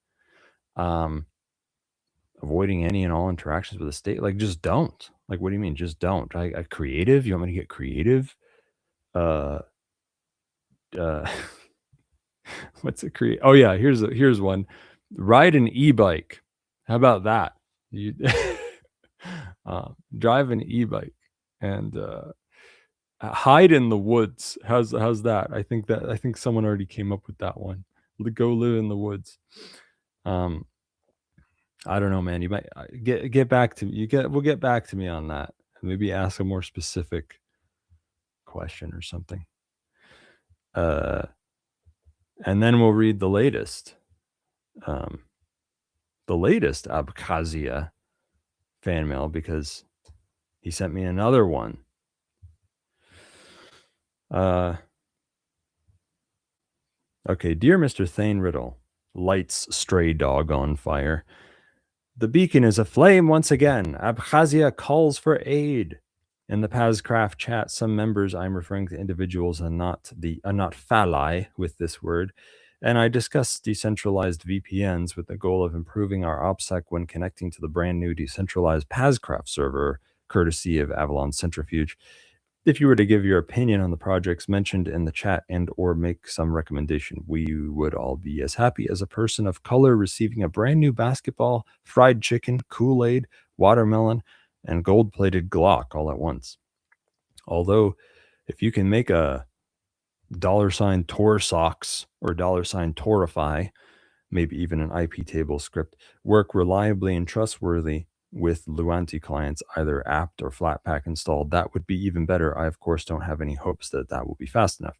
[SPEAKER 5] Avoiding any and all interactions with the state, like just don't. Like, what do you mean? Just don't. Creative? You want me to get creative? What's it create? Oh yeah, here's one. Ride an e-bike. How about that? You drive an e-bike and hide in the woods. How's that? I think someone already came up with that one. Go live in the woods. I don't know, man. You might get back to me. We'll get back to me on that. Maybe ask a more specific question or something. And then we'll read the latest. The latest Abkhazia fan mail, because he sent me another one. Okay, dear Mr. Thane Riddle, lights stray dog on fire. The beacon is aflame once again. Abkhazia calls for aid. In the PAZCraft chat, some members, I'm referring to individuals and not phalli with this word, and I discussed decentralized VPNs with the goal of improving our OPSEC when connecting to the brand new decentralized PAZCraft server, courtesy of Avalon Centrifuge. If you were to give your opinion on the projects mentioned in the chat and or make some recommendation, we would all be as happy as a person of color receiving a brand new basketball, fried chicken, Kool-Aid, watermelon, and gold-plated Glock all at once. Although, if you can make a $ Tor socks or $ Torify, maybe even an IP table script, work reliably and trustworthy with Luanti clients, either apt or Flatpak installed, that would be even better. I, of course, don't have any hopes that will be fast enough.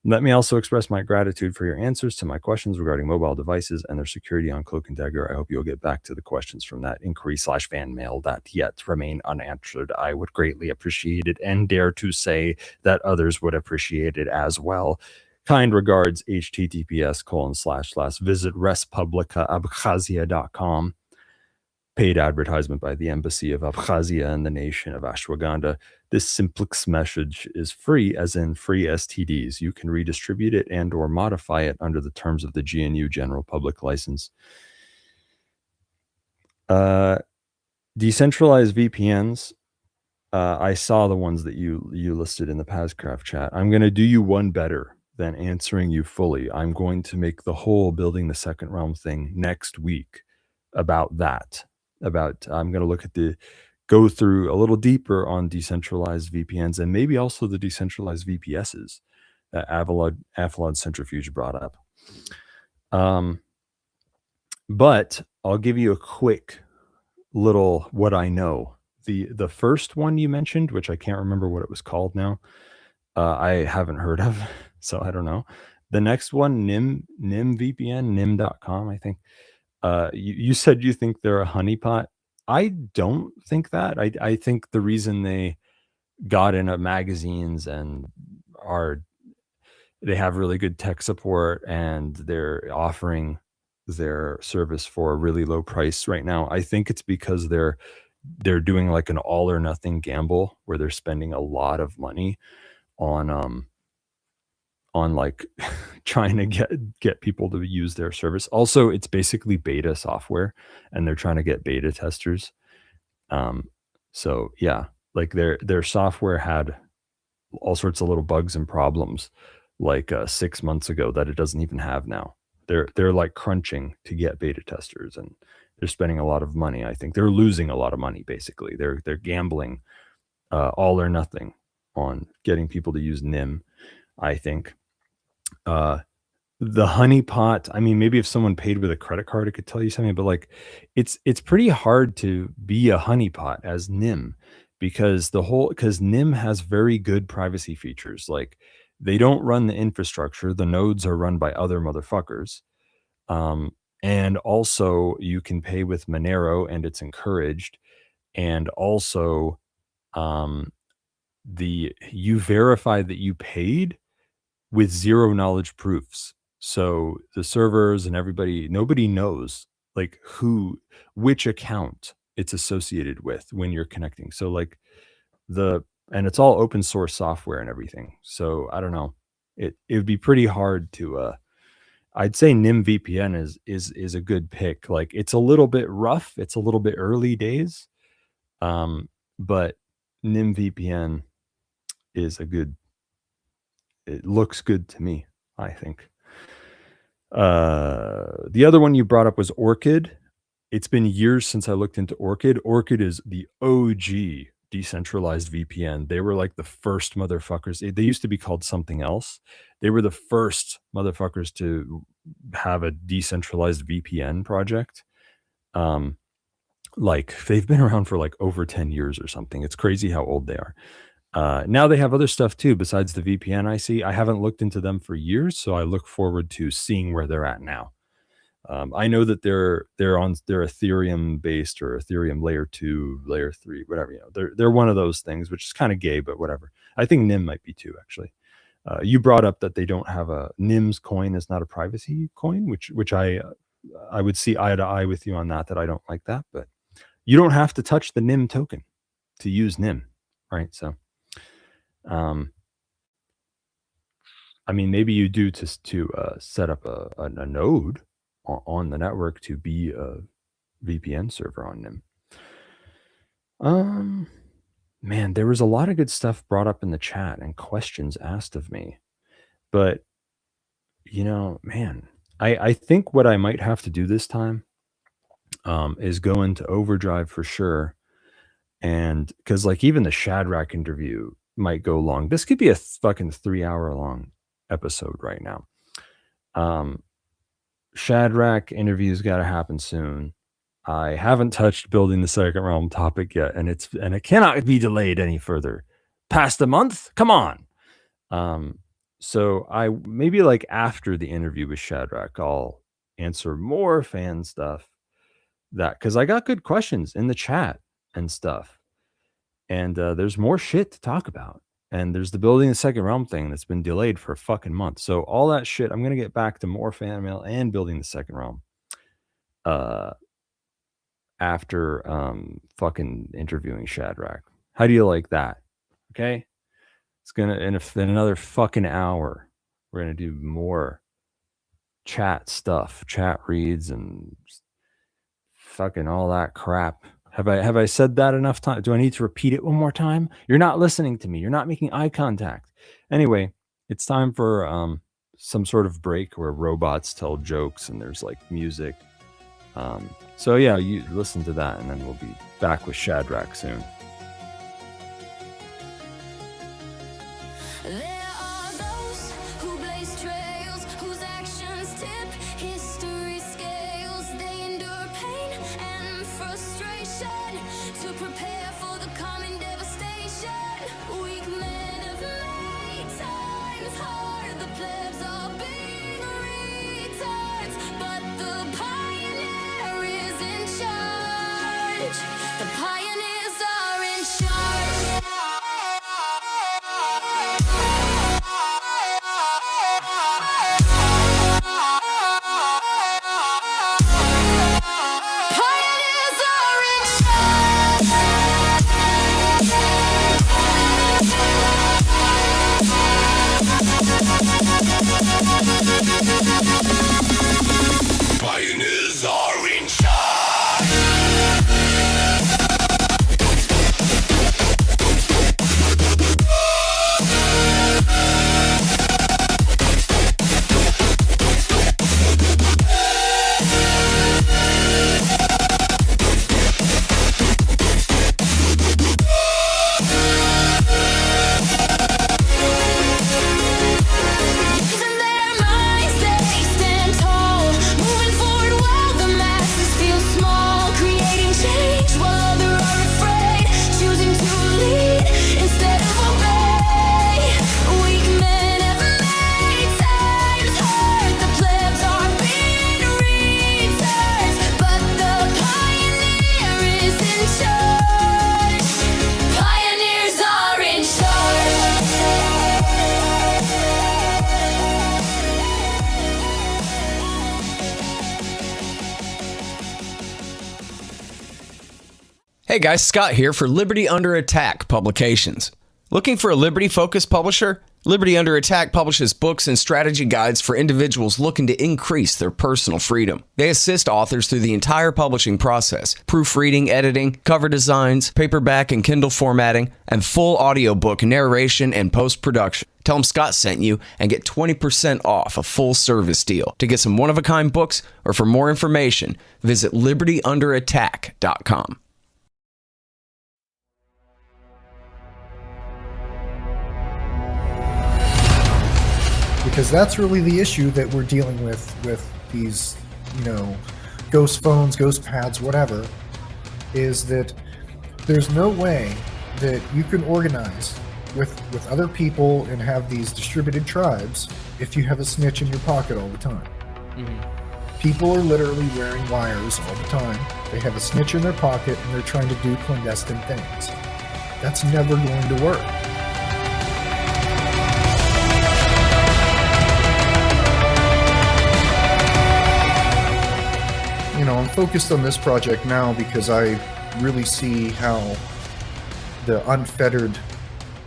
[SPEAKER 5] Let me also express my gratitude for your answers to my questions regarding mobile devices and their security on Cloak and Dagger. I hope you'll get back to the questions from that inquiry/fan mail that yet remain unanswered. I would greatly appreciate it and dare to say that others would appreciate it as well. Kind regards, https://visit respublicaabkhazia.com. Paid advertisement by the Embassy of Abkhazia and the nation of Ashwagandha. This simplex message is free, as in free STDs. You can redistribute it and or modify it under the terms of the GNU General Public License. Decentralized VPNs. I saw the ones that you listed in the PAZCraft chat. I'm going to do you one better than answering you fully. I'm going to make the whole building the second realm thing next week about that. I'm going to look at go through a little deeper on decentralized VPNs and maybe also the decentralized VPSs that Avalon Centrifuge brought up. But I'll give you a quick little what I know. The first one you mentioned, which I can't remember what it was called now, I haven't heard of, so I don't know. The next one, NIM VPN, nim.com, I think. You said you think they're a honeypot. I don't think that. I think the reason they got into magazines and they have really good tech support and they're offering their service for a really low price right now. I think it's because they're they're doing like an all or nothing gamble where they're spending a lot of money on like trying to get people to use their service. Also, it's basically beta software, and they're trying to get beta testers. So yeah, like their software had all sorts of little bugs and problems like 6 months ago that it doesn't even have now. They're like crunching to get beta testers, and they're spending a lot of money. I think they're losing a lot of money. Basically, they're gambling all or nothing on getting people to use NIM. I think the honeypot. I mean, maybe if someone paid with a credit card, it could tell you something. But like, it's pretty hard to be a honeypot as NIM because NIM has very good privacy features. Like, they don't run the infrastructure. The nodes are run by other motherfuckers. And also you can pay with Monero, and it's encouraged. And also, you verify that you paid with zero knowledge proofs. So the servers and nobody knows like which account it's associated with when you're connecting. So like and it's all open source software and everything. So I don't know. It would be pretty hard to I'd say NIM VPN is a good pick. Like, it's a little bit rough. It's a little bit early days. But NIM VPN it looks good to me, I think. The other one you brought up was Orchid. It's been years since I looked into Orchid. Orchid is the OG decentralized VPN. They were like the first motherfuckers. They used to be called something else. They were the first motherfuckers to have a decentralized VPN project. Like, they've been around for like over 10 years or something. It's crazy how old they are. Now they have other stuff too besides the VPN. I haven't looked into them for years, so I look forward to seeing where they're at now. I know that they're Ethereum based, or Ethereum layer 2, layer 3, whatever. They're one of those things, which is kind of gay, but whatever. I think NIM might be too, actually. You brought up that they don't have NIM's coin is not a privacy coin, which I would see eye to eye with you on that I don't like that, but you don't have to touch the NIM token to use NIM, right? So, I mean, maybe you do to set up a node on the network to be a VPN server on NIM. Man, there was a lot of good stuff brought up in the chat and questions asked of me, but man, I think what I might have to do this time is go into overdrive for sure. And because like even the Shadrach interview might go long. This could be a fucking 3-hour long episode right now. Shadrach interview's got to happen soon. I haven't touched building the second realm topic yet, and it cannot be delayed any further. Past a month? Come on. So I maybe like after the interview with Shadrach, I'll answer more fan stuff because I got good questions in the chat and stuff. And there's more shit to talk about. And there's the building the second realm thing that's been delayed for a fucking month. So all that shit, I'm going to get back to more fan mail and building the second realm after fucking interviewing Shadrach. How do you like that? Okay. It's going to, in another fucking hour, we're going to do more chat stuff, chat reads and fucking all that crap. Have I said that enough time? Do I need to repeat it one more time? You're not listening to me. You're not making eye contact. Anyway, it's time for some sort of break where robots tell jokes and there's like music. So yeah, you listen to that and then we'll be back with Shadrach soon.
[SPEAKER 7] The pioneers are Hey guys, Scott here for Liberty Under Attack Publications. Looking for a Liberty-focused publisher? Liberty Under Attack publishes books and strategy guides for individuals looking to increase their personal freedom. They assist authors through the entire publishing process: proofreading, editing, cover designs, paperback and Kindle formatting, and full audiobook narration and post-production. Tell them Scott sent you and get 20% off a full service deal. To get some one-of-a-kind books or for more information, visit libertyunderattack.com.
[SPEAKER 8] Because that's really the issue that we're dealing with these, ghost phones, ghost pads, whatever, is that there's no way that you can organize with other people and have these distributed tribes if you have a snitch in your pocket all the time. Mm-hmm. People are literally wearing wires all the time. They have a snitch in their pocket and they're trying to do clandestine things. That's never going to work. I'm focused on this project now because I really see how the unfettered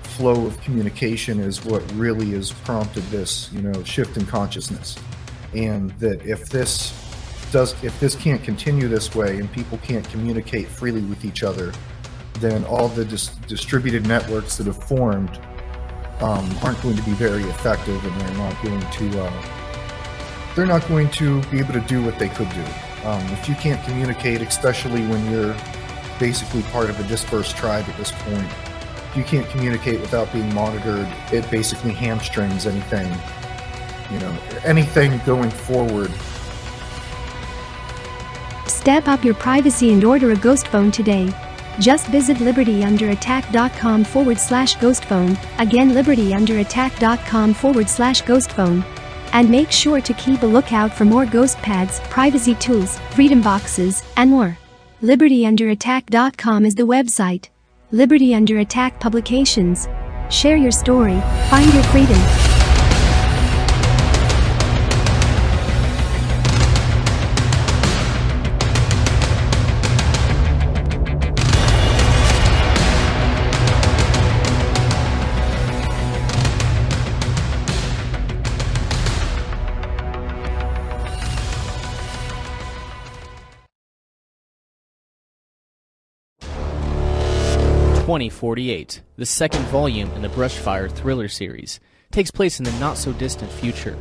[SPEAKER 8] flow of communication is what really has prompted this, shift in consciousness. And that if this can't continue this way and people can't communicate freely with each other, then all the distributed networks that have formed aren't going to be very effective, and they're not going to be able to do what they could do. If you can't communicate, especially when you're basically part of a dispersed tribe at this point, if you can't communicate without being monitored, it basically hamstrings anything going forward.
[SPEAKER 9] Step up your privacy and order a ghost phone today. Just visit libertyunderattack.com/ghost phone. Again, libertyunderattack.com/ghost phone. And make sure to keep a lookout for more ghost pads, privacy tools, freedom boxes, and more. libertyunderattack.com is the website. Liberty Under Attack Publications. Share your story, find your freedom.
[SPEAKER 10] .2048, the second volume in the Brushfire thriller series, takes place in the not-so-distant future.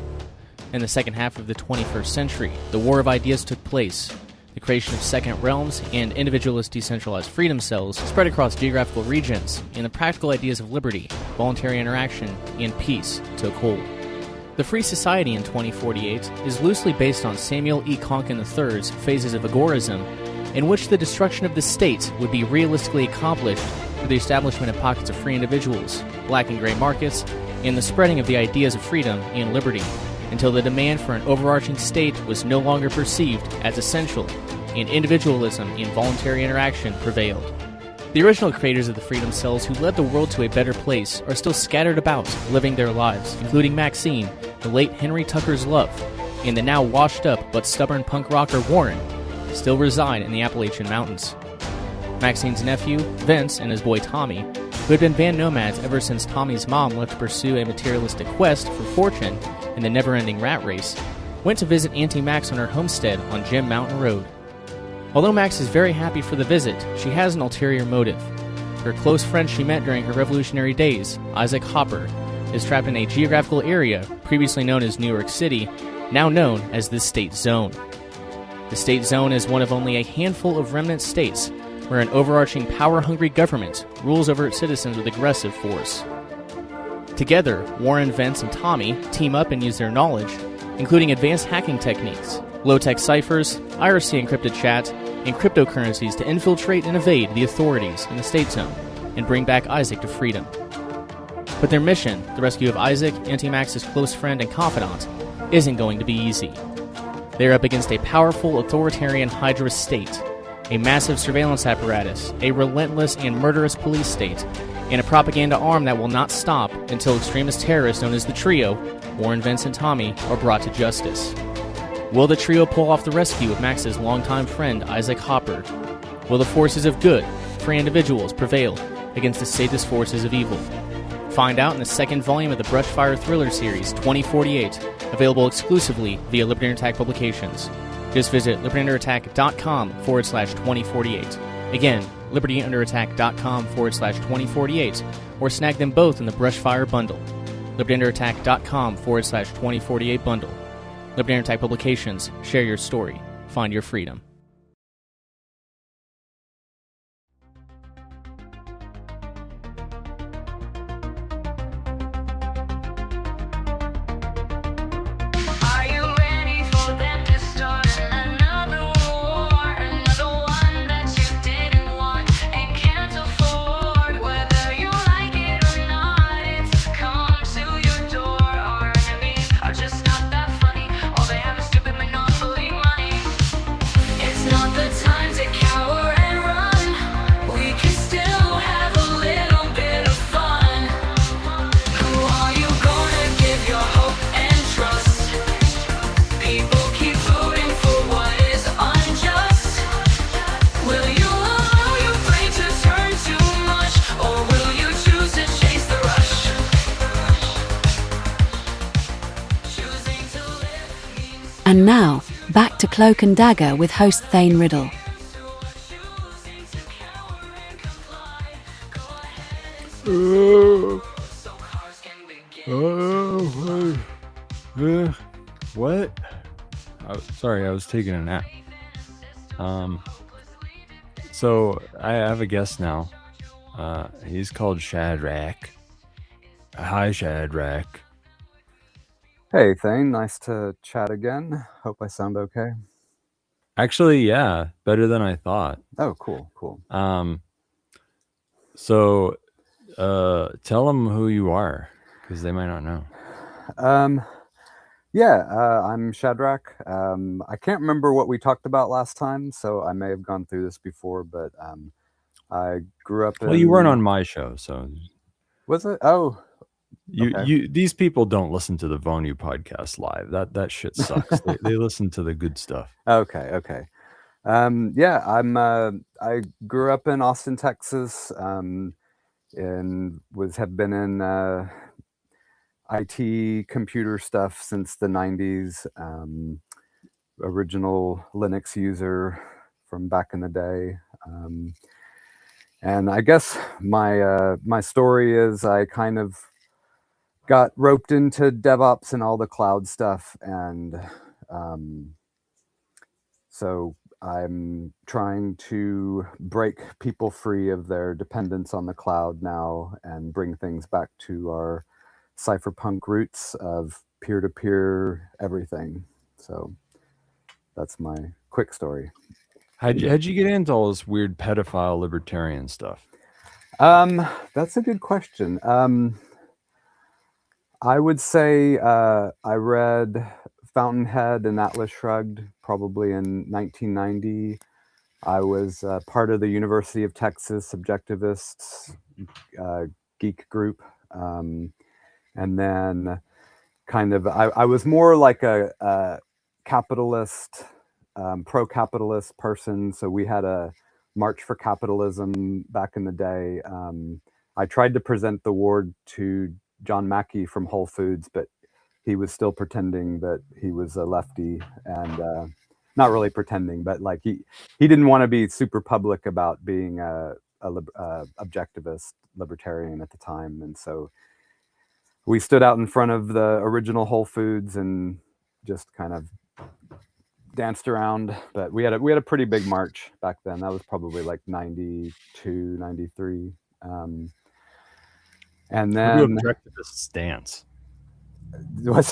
[SPEAKER 10] In the second half of the 21st century, the War of Ideas took place. The creation of second realms and individualist decentralized freedom cells spread across geographical regions, and the practical ideas of liberty, voluntary interaction, and peace took hold. The Free Society in 2048 is loosely based on Samuel E. Konkin III's Phases of Agorism, in which the destruction of the state would be realistically accomplished through the establishment of pockets of free individuals, black and gray markets, and the spreading of the ideas of freedom and liberty, until the demand for an overarching state was no longer perceived as essential, and individualism and voluntary interaction prevailed. The original creators of the Freedom Cells who led the world to a better place are still scattered about, living their lives, including Maxine, the late Henry Tucker's love, and the now washed-up but stubborn punk rocker Warren, still reside in the Appalachian Mountains. Maxine's nephew, Vince, and his boy Tommy, who had been band nomads ever since Tommy's mom left to pursue a materialistic quest for fortune in the never-ending rat race, went to visit Auntie Max on her homestead on Jim Mountain Road. Although Max is very happy for the visit, she has an ulterior motive. Her close friend she met during her revolutionary days, Isaac Hopper, is trapped in a geographical area previously known as New York City, now known as the State Zone. The State Zone is one of only a handful of remnant states where an overarching power-hungry government rules over its citizens with aggressive force. Together, Warren, Vince, and Tommy team up and use their knowledge, including advanced hacking techniques, low-tech ciphers, IRC encrypted chat, and cryptocurrencies to infiltrate and evade the authorities in the State Zone and bring back Isaac to freedom. But their mission, the rescue of Isaac, Auntie Max's close friend and confidant, isn't going to be easy. They're up against a powerful authoritarian Hydra state, a massive surveillance apparatus, a relentless and murderous police state, and a propaganda arm that will not stop until extremist terrorists known as the Trio, Warren, Vince, and Tommy, are brought to justice. Will the trio pull off the rescue of Max's longtime friend Isaac Hopper? Will the forces of good free individuals prevail against the sadist forces of evil. Find out in the second volume of the Brushfire Thriller series, 2048, available exclusively via Liberty Under Attack Publications. Just visit libertyunderattack.com/2048. Again, libertyunderattack.com/2048, or snag them both in the Brushfire bundle. libertyunderattack.com/2048 bundle. Liberty Under Attack Publications. Share your story. Find your freedom.
[SPEAKER 1] And now, back to Cloak and Dagger with host Thane Riddle.
[SPEAKER 5] What? Sorry, I was taking a nap. So I have a guest now. He's called Shadrach. Hi, Shadrach.
[SPEAKER 11] Hey, Thane. Nice to chat again. Hope I sound okay.
[SPEAKER 5] Actually, yeah, better than I thought.
[SPEAKER 11] Oh, cool.
[SPEAKER 5] So tell them who you are, because they might not know.
[SPEAKER 11] I'm Shadrach. I can't remember what we talked about last time, so I may have gone through this before, but I grew up in...
[SPEAKER 5] Well, you weren't on my show, so...
[SPEAKER 11] Was it? Oh, okay.
[SPEAKER 5] These people don't listen to the Vonu podcast live. That shit sucks. they listen to the good stuff.
[SPEAKER 11] Okay. I grew up in Austin, Texas, and have been in IT computer stuff since the 90s. Original Linux user from back in the day. And I guess my story is I kind of got roped into DevOps and all the cloud stuff, and so I'm trying to break people free of their dependence on the cloud now and bring things back to our cypherpunk roots of peer-to-peer everything. So that's my quick story.
[SPEAKER 5] How'd you get into all this weird pedophile libertarian stuff?
[SPEAKER 11] That's a good question. I would say I read Fountainhead and Atlas Shrugged probably in 1990. I was part of the University of Texas Subjectivists geek group. And then kind of, I was more like a capitalist, pro-capitalist person. So we had a March for Capitalism back in the day. I tried to present the ward to John Mackey from Whole Foods, but he was still pretending that he was a lefty, and not really pretending, but like he didn't want to be super public about being a objectivist libertarian at the time. And so we stood out in front of the original Whole Foods and just kind of danced around. But we had a pretty big march back then. That was probably like 92, 93. And then
[SPEAKER 5] How do objectivists dance?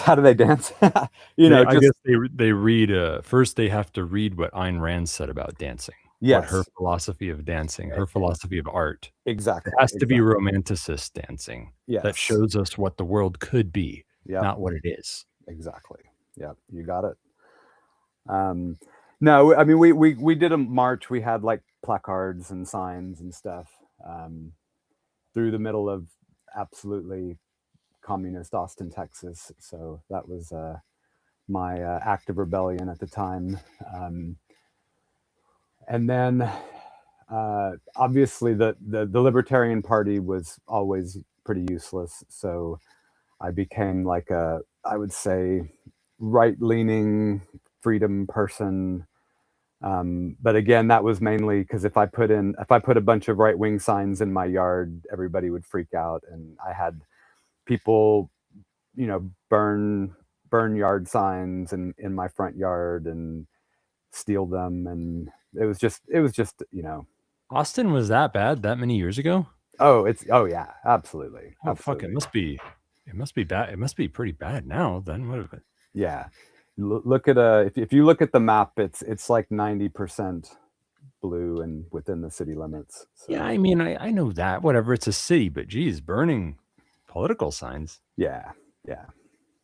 [SPEAKER 11] How do they dance?
[SPEAKER 5] I guess they read first. They have to read what Ayn Rand said about dancing.
[SPEAKER 11] Yes.
[SPEAKER 5] What her philosophy of dancing, her philosophy of art.
[SPEAKER 11] Exactly.
[SPEAKER 5] It has to be romanticist dancing.
[SPEAKER 11] Yes.
[SPEAKER 5] That shows us what the world could be,
[SPEAKER 11] Yep.
[SPEAKER 5] not what it is.
[SPEAKER 11] Exactly. Yeah, you got it. No, I mean we did a march. We had like placards and signs and stuff through the middle of absolutely communist Austin, Texas. So that was my act of rebellion at the time. And then obviously the Libertarian Party was always pretty useless. So I became like I would say, right-leaning freedom person. But again, that was mainly because if I put a bunch of right-wing signs in my yard, everybody would freak out, and I had people, burn yard signs in my front yard and steal them, and it was just
[SPEAKER 5] Austin was that bad that many years ago?
[SPEAKER 11] oh yeah, absolutely.
[SPEAKER 5] Oh fuck, it must be bad. It must be pretty bad now then. What if it?
[SPEAKER 11] Yeah. Look at if you look at the map, it's like 90% blue and within the city limits. So.
[SPEAKER 5] Yeah, I mean, I know that. Whatever, it's a city, but geez, burning political signs.
[SPEAKER 11] Yeah.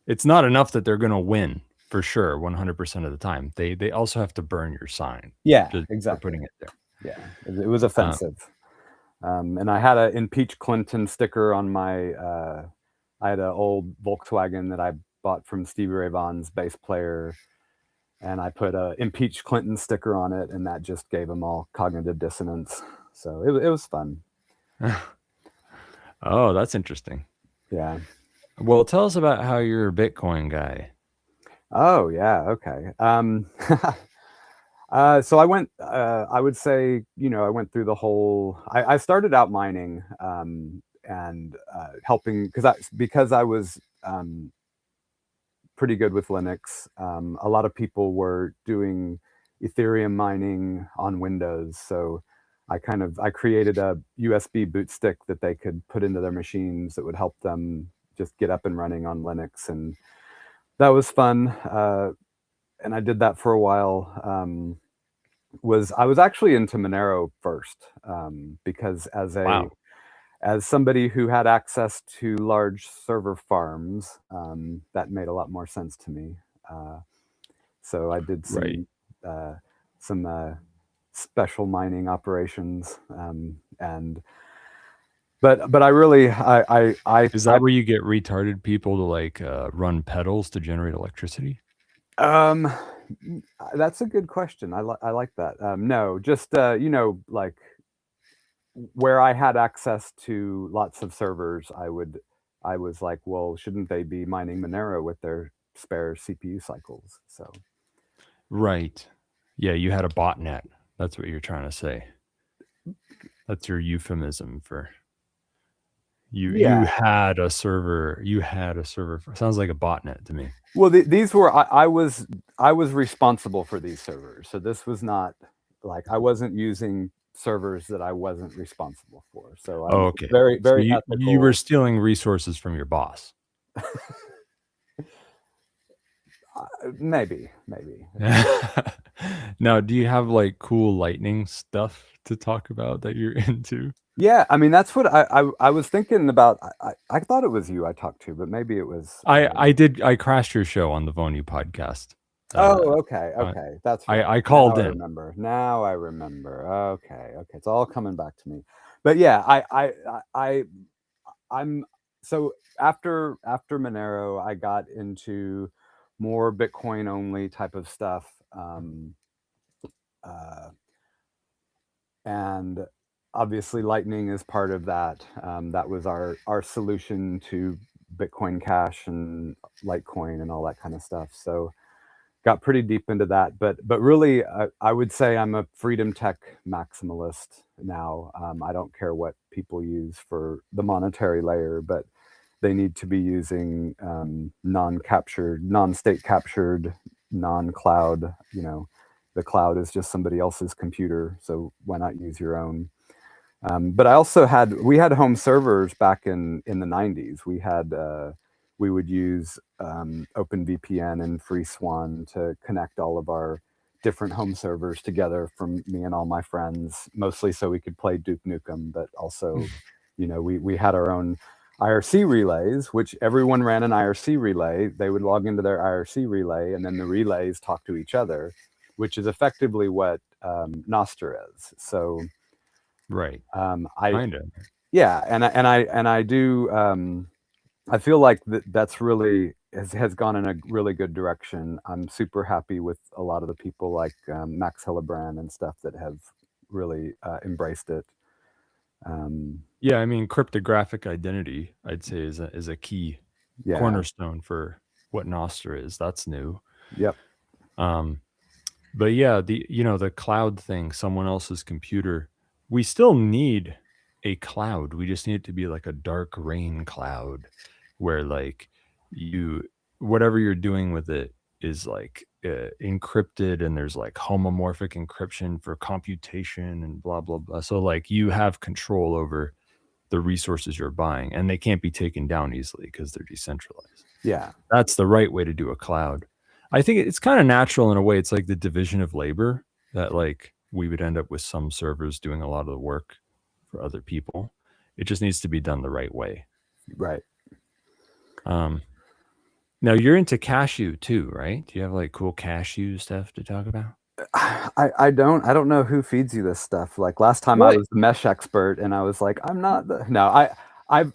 [SPEAKER 5] It's not enough that they're going to win for sure 100% of the time. They also have to burn your sign.
[SPEAKER 11] Yeah,
[SPEAKER 5] just
[SPEAKER 11] exactly.
[SPEAKER 5] for putting it there.
[SPEAKER 11] Yeah, it was offensive. And I had an impeach Clinton sticker on my. I had an old Volkswagen that I bought from Stevie Ray Vaughan's bass player, and I put a impeach Clinton sticker on it, and that just gave them all cognitive dissonance. So it was fun.
[SPEAKER 5] Oh, that's interesting.
[SPEAKER 11] Yeah.
[SPEAKER 5] Well, tell us about how you're a Bitcoin guy.
[SPEAKER 11] Oh yeah, okay. So I went. I would say, I went through the whole. I started out mining and helping because I was pretty good with Linux. A lot of people were doing Ethereum mining on Windows, so I created a USB boot stick that they could put into their machines that would help them just get up and running on Linux, and that was fun. And I did that for a while. I was actually into Monero first because as somebody who had access to large server farms, that made a lot more sense to me. So I did some special mining operations, but I really
[SPEAKER 5] is that where you get retarded people to like run pedals to generate electricity?
[SPEAKER 11] That's a good question. I like that. No, just like where I had access to lots of servers, I was like, well, shouldn't they be mining Monero with their spare CPU cycles? So,
[SPEAKER 5] right. Yeah, you had a botnet. That's what you're trying to say. That's your euphemism for you.
[SPEAKER 11] Yeah.
[SPEAKER 5] You had a server. Sounds like a botnet to me.
[SPEAKER 11] Well, these were I was responsible for these servers, so this was not like I wasn't using servers that I wasn't responsible for. So I'm
[SPEAKER 5] okay,
[SPEAKER 11] very
[SPEAKER 5] so
[SPEAKER 11] ethical.
[SPEAKER 5] you were stealing resources from your boss.
[SPEAKER 11] Maybe.
[SPEAKER 5] Now, do you have like cool lightning stuff to talk about that you're into?
[SPEAKER 11] Yeah, I mean that's what I was thinking about. I thought it was you I talked to, but maybe it was.
[SPEAKER 5] I crashed your show on the Vonu podcast.
[SPEAKER 11] Okay. That's right.
[SPEAKER 5] I called in.
[SPEAKER 11] Now I remember. Okay. It's all coming back to me. But yeah, I'm so after Monero, I got into more Bitcoin only type of stuff, and obviously Lightning is part of that. That was our solution to Bitcoin Cash and Litecoin and all that kind of stuff. So got pretty deep into that, but really I would say I'm a freedom tech maximalist now. I don't care what people use for the monetary layer, but they need to be using non-captured, non-state captured, non-cloud. The cloud is just somebody else's computer, so why not use your own? But I also we had home servers back in the 90s. We would use OpenVPN and FreeSwan to connect all of our different home servers together from me and all my friends, mostly so we could play Duke Nukem, but also, we had our own IRC relays, which everyone ran an IRC relay. They would log into their IRC relay, and then the relays talk to each other, which is effectively what Nostr is. So,
[SPEAKER 5] right.
[SPEAKER 11] Yeah, and I do. I feel like that's really has gone in a really good direction. I'm super happy with a lot of the people like Max Hillebrand and stuff that have really embraced it.
[SPEAKER 5] Yeah, I mean, cryptographic identity, I'd say, is a key cornerstone for what Nostr is. That's new.
[SPEAKER 11] Yep.
[SPEAKER 5] But yeah, the cloud thing, someone else's computer, we still need a cloud. We just need it to be like a dark rain cloud where like whatever you're doing with it is like encrypted, and there's like homomorphic encryption for computation and blah, blah, blah. So like you have control over the resources you're buying, and they can't be taken down easily because they're decentralized.
[SPEAKER 11] Yeah.
[SPEAKER 5] That's the right way to do a cloud. I think it's kind of natural in a way. It's like the division of labor, that like we would end up with some servers doing a lot of the work for other people. It just needs to be done the right way.
[SPEAKER 11] Right.
[SPEAKER 5] Now you're into cashew too, right? Do you have like cool cashew stuff to talk about?
[SPEAKER 11] I don't know who feeds you this stuff. Like last time I was the mesh expert, and I was like, I'm not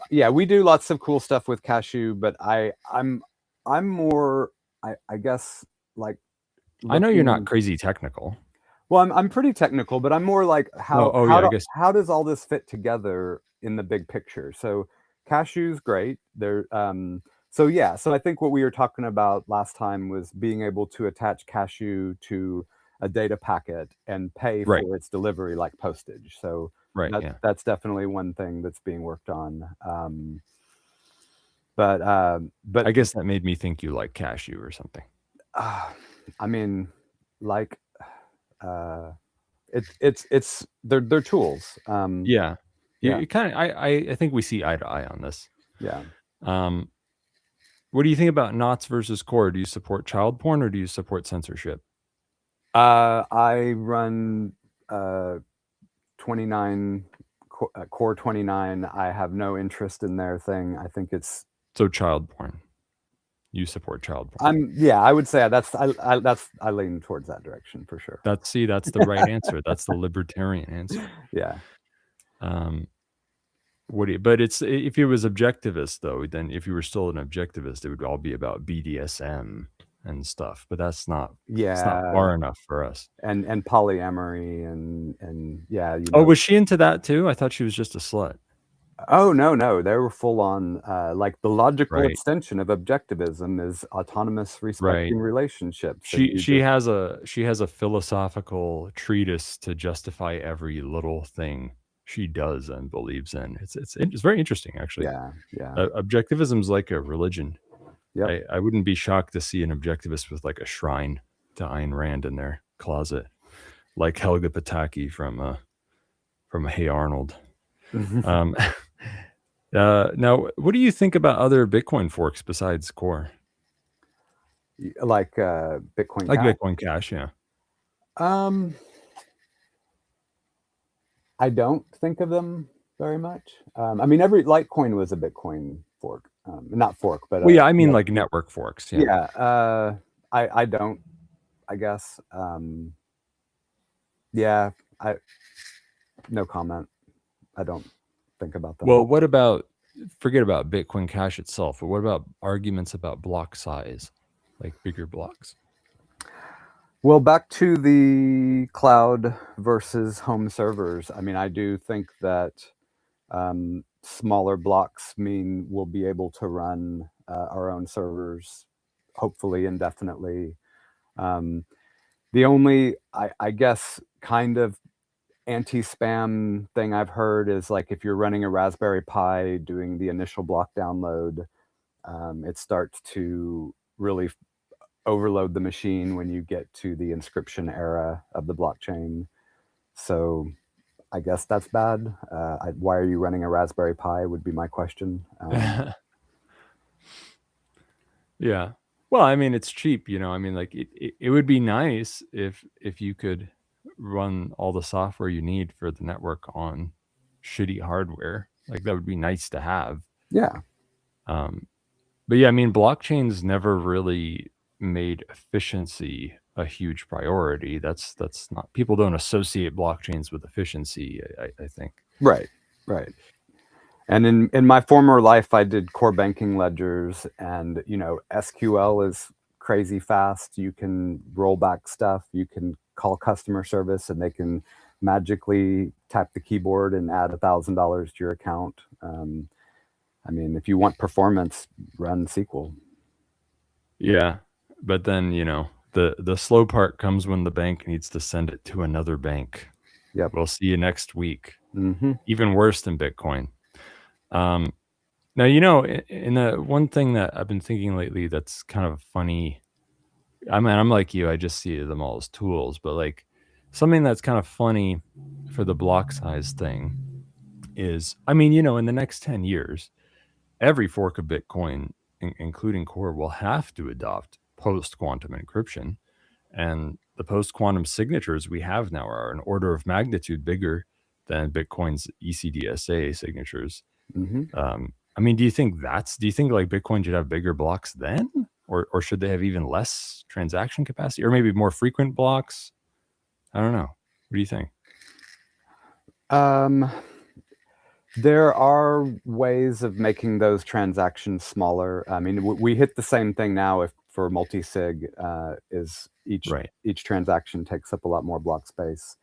[SPEAKER 11] yeah, we do lots of cool stuff with cashew, but I'm more, I guess, like,
[SPEAKER 5] I know you're not crazy technical.
[SPEAKER 11] Well, I'm pretty technical, but I'm more like how does all this fit together in the big picture? So cashew's great. So I think what we were talking about last time was being able to attach cashew to a data packet and pay for its delivery like postage. So that's definitely one thing that's being worked on. But
[SPEAKER 5] I guess that made me think you like cashew or something.
[SPEAKER 11] I mean, like, they're tools.
[SPEAKER 5] Yeah. You kind of, I think we see eye to eye on this.
[SPEAKER 11] Yeah.
[SPEAKER 5] What do you think about NOTs versus core? Do you support child porn or do you support censorship?
[SPEAKER 11] I run 29 core 29. I have no interest in their thing. I think it's
[SPEAKER 5] so child porn. You support child porn.
[SPEAKER 11] I would say I lean towards that direction for sure.
[SPEAKER 5] That's the right answer. That's the libertarian answer.
[SPEAKER 11] Yeah.
[SPEAKER 5] But it's, if it was objectivist though, then if you were still an objectivist, it would all be about BDSM and stuff. But that's not, it's not far enough for us.
[SPEAKER 11] And polyamory and yeah.
[SPEAKER 5] Oh, was she into that too? I thought she was just a slut.
[SPEAKER 11] Oh no, they were full on. Like the logical extension of objectivism is autonomous, respecting relationships.
[SPEAKER 5] She has a philosophical treatise to justify every little thing she does and believes in. It's very interesting, actually.
[SPEAKER 11] Yeah.
[SPEAKER 5] Objectivism is like a religion.
[SPEAKER 11] Yeah,
[SPEAKER 5] I wouldn't be shocked to see an objectivist with like a shrine to Ayn Rand in their closet, like Helga Pataki from Hey Arnold. Now, what do you think about other Bitcoin forks besides Core?
[SPEAKER 11] Like Bitcoin,
[SPEAKER 5] like Cash? Bitcoin Cash, yeah.
[SPEAKER 11] I don't think of them very much. I mean, every Litecoin was a Bitcoin fork, not fork, but
[SPEAKER 5] well, yeah, I mean like network forks.
[SPEAKER 11] Yeah. I don't. I guess. Yeah. No comment. I don't think about that.
[SPEAKER 5] Well, what about, forget about Bitcoin Cash itself, but what about arguments about block size, like bigger blocks?
[SPEAKER 11] Well, back to the cloud versus home servers. I mean, I do think that smaller blocks mean we'll be able to run our own servers, hopefully indefinitely. The only, I guess, kind of anti-spam thing I've heard is like if you're running a Raspberry Pi doing the initial block download, it starts to really overload the machine when you get to the inscription era of the blockchain. So I guess that's bad. Why are you running a Raspberry Pi would be my question.
[SPEAKER 5] Yeah. Well, I mean, it's cheap, I mean, like it would be nice if you could run all the software you need for the network on shitty hardware. Like that would be nice to have.
[SPEAKER 11] Yeah.
[SPEAKER 5] But yeah, I mean, blockchains never really made efficiency a huge priority. That's not, people don't associate blockchains with efficiency, I think.
[SPEAKER 11] Right. And in my former life, I did core banking ledgers, and SQL is crazy fast. You can roll back stuff. You can call customer service, and they can magically tap the keyboard and add $1,000 to your account. I mean, if you want performance, run SQL.
[SPEAKER 5] Yeah, but then the slow part comes when the bank needs to send it to another bank.
[SPEAKER 11] Yep.
[SPEAKER 5] We'll see you next week.
[SPEAKER 11] Mm-hmm.
[SPEAKER 5] Even worse than Bitcoin. Now, in the one thing that I've been thinking lately that's kind of funny. I mean, I'm like you. I just see them all as tools, but like something that's kind of funny for the block size thing is, I mean, in the next 10 years, every fork of Bitcoin, including Core, will have to adopt post-quantum encryption. And the post-quantum signatures we have now are an order of magnitude bigger than Bitcoin's ECDSA signatures.
[SPEAKER 11] Mm-hmm.
[SPEAKER 5] I mean, do you think like Bitcoin should have bigger blocks then? Or should they have even less transaction capacity? Or maybe more frequent blocks? I don't know. What do you think?
[SPEAKER 11] There are ways of making those transactions smaller. I mean, we hit the same thing now for multi-sig, is each transaction takes up a lot more block space.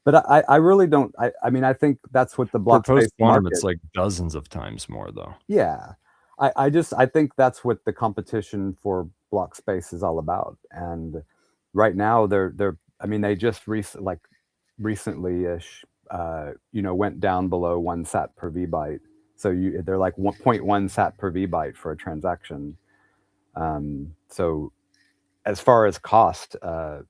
[SPEAKER 11] But I really don't. I mean, I think that's what the block
[SPEAKER 5] For
[SPEAKER 11] space
[SPEAKER 5] post-quantum,
[SPEAKER 11] market.
[SPEAKER 5] it's like dozens of times more, though.
[SPEAKER 11] Yeah, I think that's what the competition for block space is all about. And right now, I mean, they just recently-ish, went down below 1 sat per vbyte. So they're like 1.1 sat per vbyte for a transaction. So as far as cost, the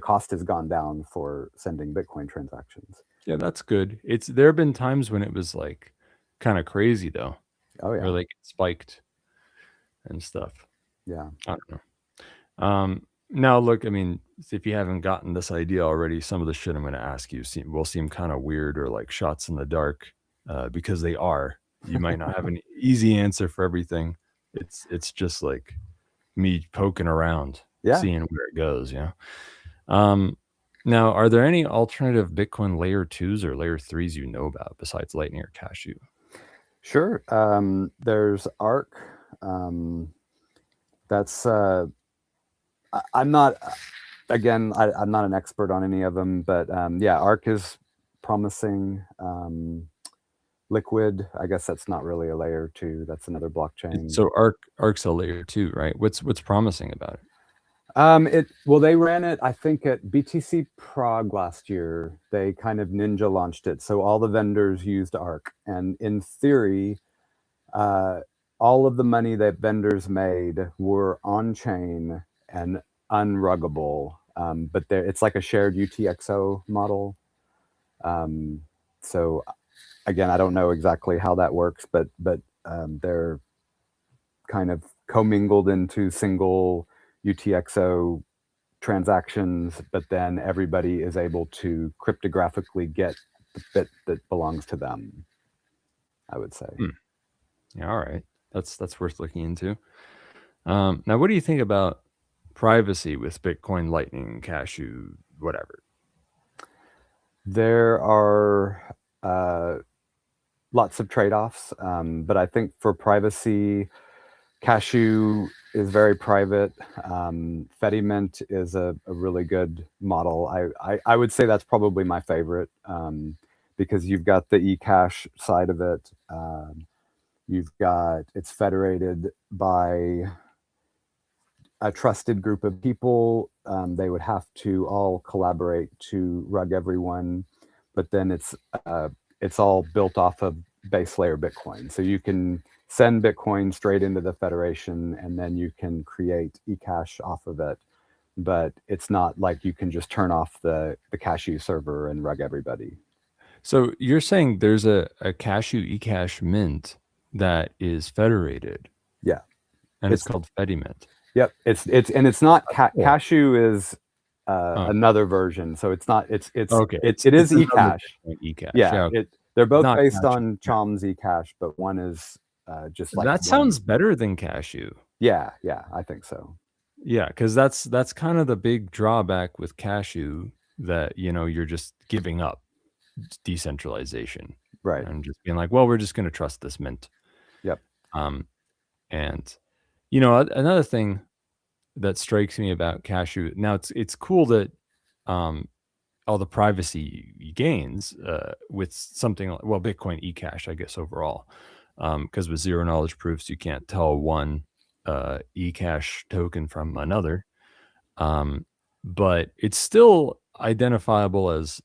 [SPEAKER 11] cost has gone down for sending Bitcoin transactions.
[SPEAKER 5] Yeah, that's good. There have been times when it was like kind of crazy though.
[SPEAKER 11] Oh yeah.
[SPEAKER 5] Where like it spiked and stuff.
[SPEAKER 11] Yeah.
[SPEAKER 5] I don't know. Now look, I mean, if you haven't gotten this idea already, some of the shit I'm going to ask you will seem kind of weird or like shots in the dark, because they are. You might not have an easy answer for everything. It's just like me poking around, seeing where it goes. Yeah. Now, are there any alternative Bitcoin layer 2s or layer 3s you know about besides Lightning or Cashew?
[SPEAKER 11] Sure. There's Arc. That's I'm not. Again, I'm not an expert on any of them, but yeah, Arc is promising. Liquid, I guess that's not really a layer 2. That's another blockchain.
[SPEAKER 5] So Arc's a layer 2, right? What's promising about it?
[SPEAKER 11] Well, they ran it, I think, at BTC Prague last year. They kind of ninja launched it, so all the vendors used Arc. And in theory, all of the money that vendors made were on chain and unruggable, but it's like a shared UTXO model. So again, I don't know exactly how that works, but they're kind of commingled into single UTXO transactions, but then everybody is able to cryptographically get the bit that belongs to them, I would say.
[SPEAKER 5] Yeah, all right. That's worth looking into. Now, what do you think about privacy with Bitcoin, Lightning, Cashew, whatever?
[SPEAKER 11] There are lots of trade-offs, but I think for privacy, Cashew is very private. Fedimint is a really good model. I would say that's probably my favorite, because you've got the eCash side of it. It's federated by a trusted group of people. They would have to all collaborate to rug everyone, but then it's all built off of base layer Bitcoin. So you can send Bitcoin straight into the federation, and then you can create eCash off of it. But it's not like you can just turn off the Cashew server and rug everybody.
[SPEAKER 5] So you're saying there's a Cashew eCash mint that is federated?
[SPEAKER 11] Yeah.
[SPEAKER 5] And it's called Fedimint.
[SPEAKER 11] Yep. It's not Cashew is another version. So it's not,
[SPEAKER 5] okay.
[SPEAKER 11] It is eCash.
[SPEAKER 5] eCash.
[SPEAKER 11] Yeah. They're both
[SPEAKER 5] Not
[SPEAKER 11] based
[SPEAKER 5] Cashew.
[SPEAKER 11] on Chom's eCash, but one is just like
[SPEAKER 5] that sounds better than Cashew.
[SPEAKER 11] Yeah, I think so.
[SPEAKER 5] Yeah, because that's kind of the big drawback with Cashew, that you're just giving up decentralization,
[SPEAKER 11] right?
[SPEAKER 5] And just being like, well, we're just going to trust this mint.
[SPEAKER 11] Yep.
[SPEAKER 5] And another thing that strikes me about Cashew, now it's cool that privacy gains with something like, well, Bitcoin eCash, I guess, overall, because with zero knowledge proofs, you can't tell one eCash token from another, but it's still identifiable as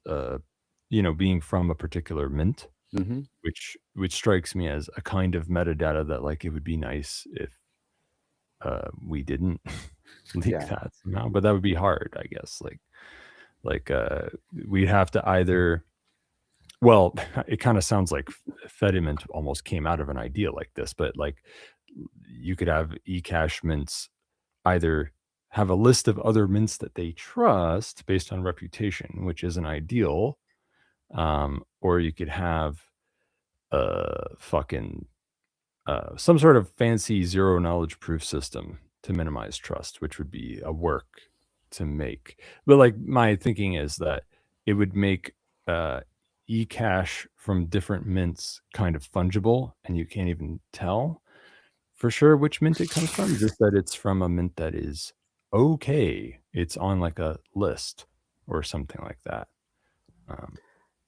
[SPEAKER 5] being from a particular mint,
[SPEAKER 11] Mm-hmm.
[SPEAKER 5] which strikes me as a kind of metadata that, like, it would be nice if we didn't leak that somehow, but that would be hard, I guess. Like we'd have to either, well, it kind of sounds like Fediment almost came out of an idea like this, but like you could have eCash mints either have a list of other mints that they trust based on reputation, which isn't ideal, or you could have some sort of fancy zero knowledge proof system to minimize trust, which would be a work to make. But like, my thinking is that it would make eCash from different mints kind of fungible, and you can't even tell for sure which mint it comes from, just that it's from a mint that is okay. It's on like a list or something like that.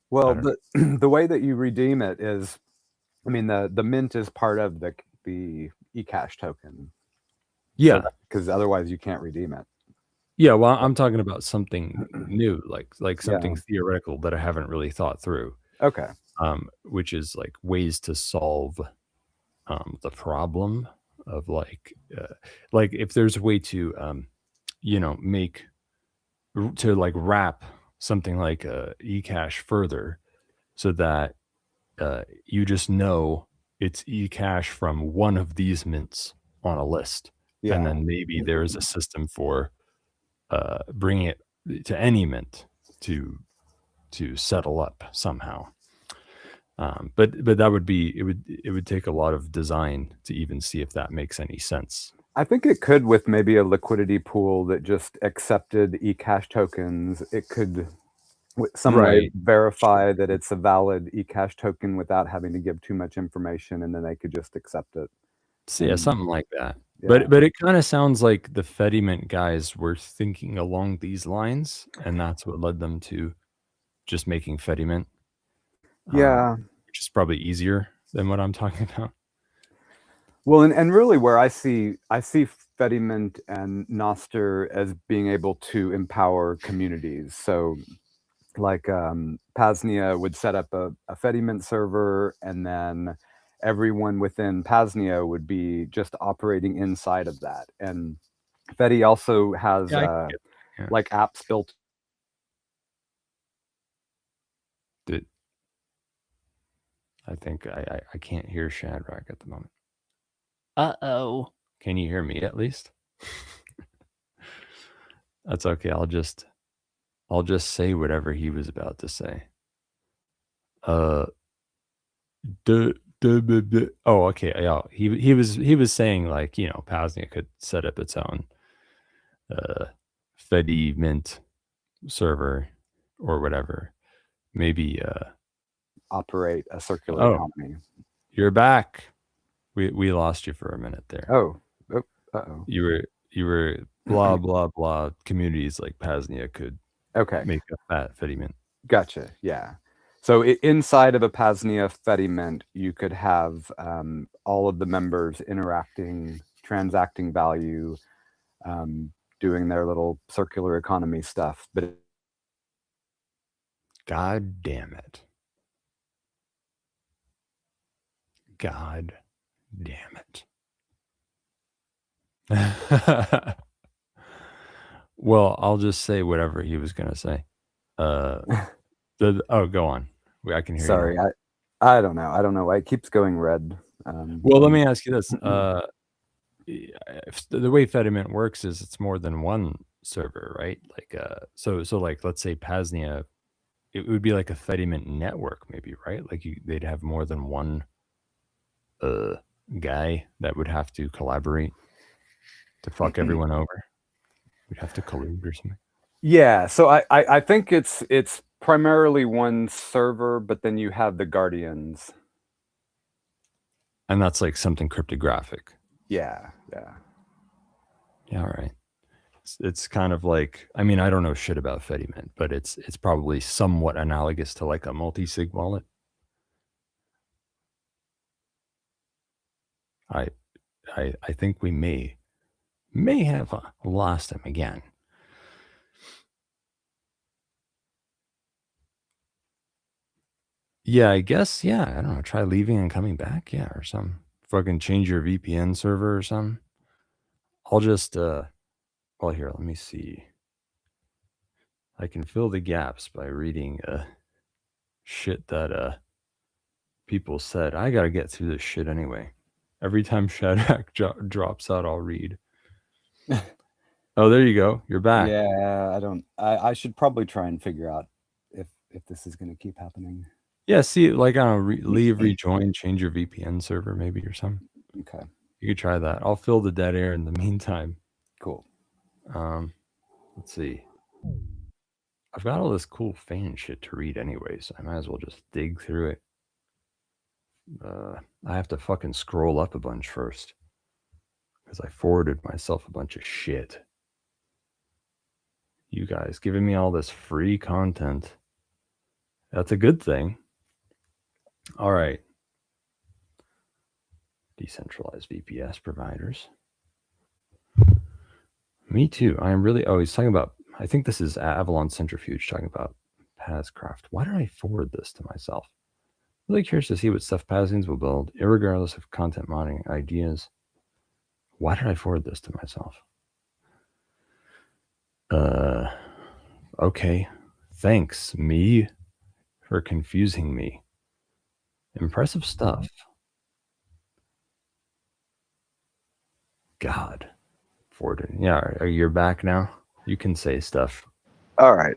[SPEAKER 11] Well, the way that you redeem it is, I mean, the mint is part of the eCash token.
[SPEAKER 5] Yeah.
[SPEAKER 11] Because otherwise you can't redeem it.
[SPEAKER 5] Yeah, well, I'm talking about something new, like something theoretical that I haven't really thought through.
[SPEAKER 11] Okay.
[SPEAKER 5] Which is like ways to solve the problem of like if there's a way to make to like wrap something like eCash further so that you just know it's eCash from one of these mints on a list.
[SPEAKER 11] Yeah.
[SPEAKER 5] And then maybe there is a system for bringing it to any mint to settle up somehow. But that would be, it would take a lot of design to even see if that makes any sense.
[SPEAKER 11] I think it could with maybe a liquidity pool that just accepted eCash tokens. It could some way verify that it's a valid eCash token without having to give too much information, and then they could just accept it.
[SPEAKER 5] So yeah, something like that. Yeah. But it kind of sounds like the Fediment guys were thinking along these lines, and that's what led them to just making Fediment.
[SPEAKER 11] Yeah,
[SPEAKER 5] which is probably easier than what I'm talking about.
[SPEAKER 11] Well, and really where I see Fediment and Noster as being able to empower communities. So like PAZNIA would set up a Fediment server, and then everyone within PAZNIA would be just operating inside of that. And Fedi also has like apps built.
[SPEAKER 5] I think I can't hear Shadrach at the moment.
[SPEAKER 10] Uh-oh.
[SPEAKER 5] Can you hear me at least? That's okay. I'll just say whatever he was about to say. Oh, okay. Yeah, he was saying, like, you know, PAZNIA could set up its own Fediment server or whatever. Maybe
[SPEAKER 11] operate a circular economy.
[SPEAKER 5] You're back. We lost you for a minute there.
[SPEAKER 11] Oh, uh-oh.
[SPEAKER 5] You were blah blah blah. Communities like PAZNIA could make a fat Fediment.
[SPEAKER 11] Gotcha. Yeah. So inside of a PAZNIA Fediment, you could have all of the members interacting, transacting value, doing their little circular economy stuff. But
[SPEAKER 5] God damn it. God damn it. Well, I'll just say whatever he was going to say. Go on. I can hear you.
[SPEAKER 11] Sorry, I don't know. I don't know why it keeps going red.
[SPEAKER 5] Well, let me ask you this. The way Fediment works is it's more than one server, right? Like, so like, let's say PAZNIA, it would be like a Fediment network, maybe, right? Like they'd have more than one guy that would have to collaborate to fuck everyone over. We'd have to collude or something.
[SPEAKER 11] Yeah, so I think it's primarily one server, but then you have the guardians.
[SPEAKER 5] And that's like something cryptographic.
[SPEAKER 11] Yeah.
[SPEAKER 5] Yeah, all right. It's kind of like, I mean, I don't know shit about Fedimint, but it's probably somewhat analogous to like a multi-sig wallet. I think we may have lost him again. Yeah, I guess. Yeah, I don't know. Try leaving and coming back. Yeah, or some fucking change your VPN server or something. I'll just well, here, let me see. I can fill the gaps by reading shit that people said. I gotta get through this shit anyway. Every time Shadrach drops out, I'll read. Oh, there you go. You're back.
[SPEAKER 11] Yeah, I should probably try and figure out if this is going to keep happening.
[SPEAKER 5] Yeah, see, like, I don't know, leave, rejoin, change your VPN server maybe or something.
[SPEAKER 11] Okay.
[SPEAKER 5] You could try that. I'll fill the dead air in the meantime.
[SPEAKER 11] Cool.
[SPEAKER 5] Let's see. I've got all this cool fan shit to read anyway, so I might as well just dig through it. I have to fucking scroll up a bunch first because I forwarded myself a bunch of shit. You guys giving me all this free content. That's a good thing. All right. Decentralized VPS providers. Me too. I'm really, oh, he's talking about, I think this is Avalon Centrifuge talking about PAZCraft. Why did I forward this to myself? I'm really curious to see what stuff PAZnians will build, irregardless of content modding ideas. Why did I forward this to myself? Okay. Thanks, me, for confusing me. Impressive stuff. God. Forwarded. Yeah, you're back now? You can say stuff.
[SPEAKER 11] All right.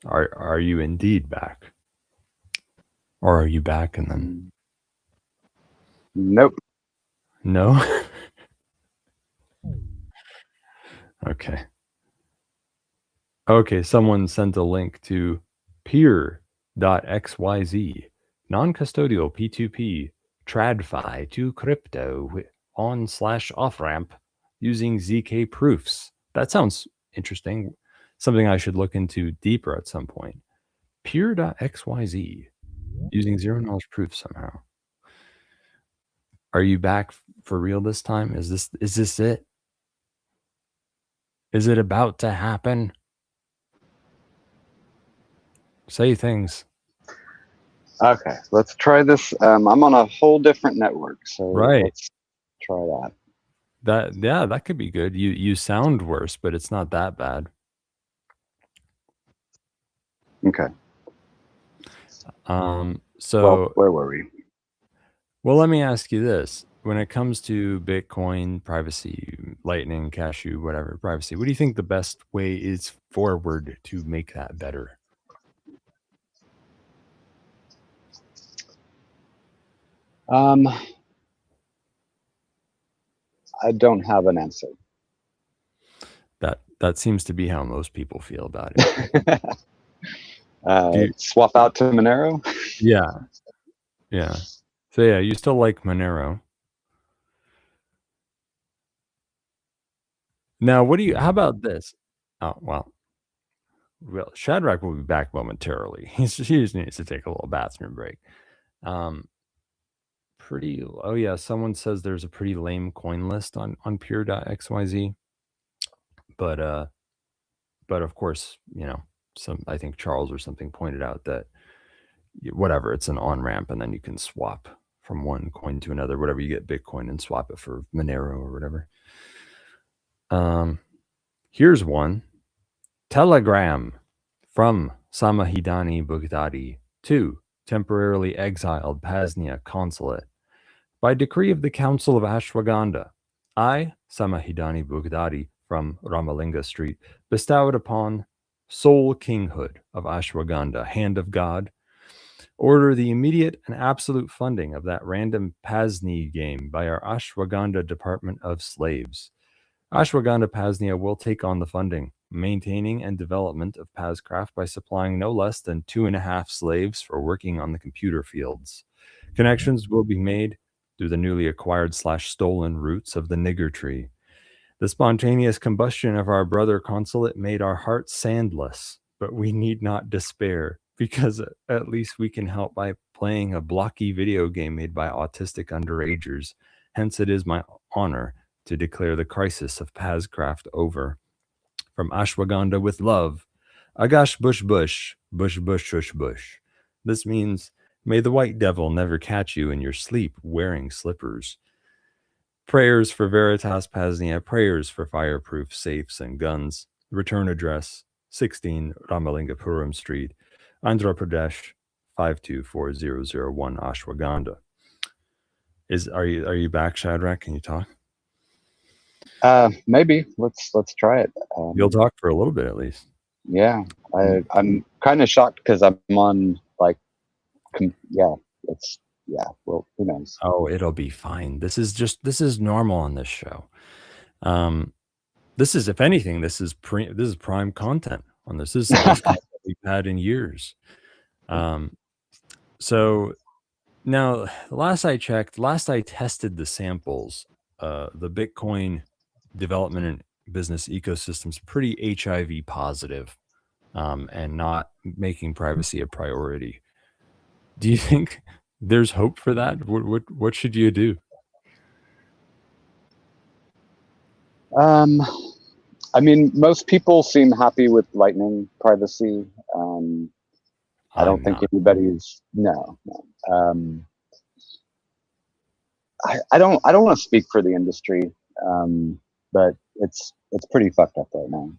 [SPEAKER 5] Are you indeed back? Or are you back and then?
[SPEAKER 11] Nope.
[SPEAKER 5] No? Okay. Okay, someone sent a link to peer.xyz, non-custodial P2P, TradFi to crypto on/off-ramp using ZK proofs. That sounds interesting. Something I should look into deeper at some point. Peer.xyz using zero-knowledge proof somehow. Are you back for real this time? Is this it? Is it about to happen? Say things.
[SPEAKER 11] Okay, let's try this. I'm on a whole different network, so let's try that.
[SPEAKER 5] That could be good. You sound worse, but it's not that bad.
[SPEAKER 11] Okay.
[SPEAKER 5] So
[SPEAKER 11] well, where were we?
[SPEAKER 5] Well, let me ask you this. When it comes to Bitcoin, privacy, Lightning, Cashew, whatever, privacy, what do you think the best way is forward to make that better?
[SPEAKER 11] I don't have an answer.
[SPEAKER 5] That seems to be how most people feel about it.
[SPEAKER 11] Swap out to Monero?
[SPEAKER 5] Yeah. So yeah, you still like Monero. Now, how about this? Oh, well, Shadrach will be back momentarily. He just needs to take a little bathroom break. Oh yeah, someone says there's a pretty lame coin list on pure.xyz. But of course, I think Charles or something pointed out that whatever, it's an on-ramp and then you can swap from one coin to another, whatever, you get Bitcoin and swap it for Monero or whatever. Here's one. Telegram from Samahidani Bugdadi to temporarily exiled PAZNIA consulate. By decree of the Council of Ashwagandha, I, Samahidani Bugdadi from Ramalinga Street, bestowed upon sole kinghood of Ashwagandha, hand of God, order the immediate and absolute funding of that random PAZNIA game by our Ashwagandha Department of Slaves. Ashwagandha PAZNIA will take on the funding, maintaining and development of PAZCraft by supplying no less than 2.5 slaves for working on the computer fields. Connections will be made through the newly acquired / stolen roots of the nigger tree. The spontaneous combustion of our brother consulate made our hearts sandless, but we need not despair, because at least we can help by playing a blocky video game made by autistic underagers. Hence, it is my honor to declare the crisis of PAZcraft over. From Ashwagandha with love, Agash Bush Bush, Bush Bush Shush Bush. This means, may the white devil never catch you in your sleep wearing slippers. Prayers for Veritas PAZNIA, prayers for fireproof safes and guns. Return address, 16 Ramalingapuram Street, Andhra Pradesh, 524001 Ashwagandha. Are you back, Shadrach? Can you talk?
[SPEAKER 11] Maybe let's try it.
[SPEAKER 5] You'll talk for a little bit at least.
[SPEAKER 11] Yeah, I'm kind of shocked because I'm on like, well, who knows?
[SPEAKER 5] Oh, it'll be fine. This is normal on this show. This is, if anything, this is prime content on this. This is the best content we've had in years. So now, last I tested the samples, the Bitcoin development and business ecosystem's pretty HIV positive, and not making privacy a priority. Do you think there's hope for that? What should you do?
[SPEAKER 11] I mean, most people seem happy with Lightning privacy. I don't think anybody's no. I don't want to speak for the industry, but it's pretty fucked up right now.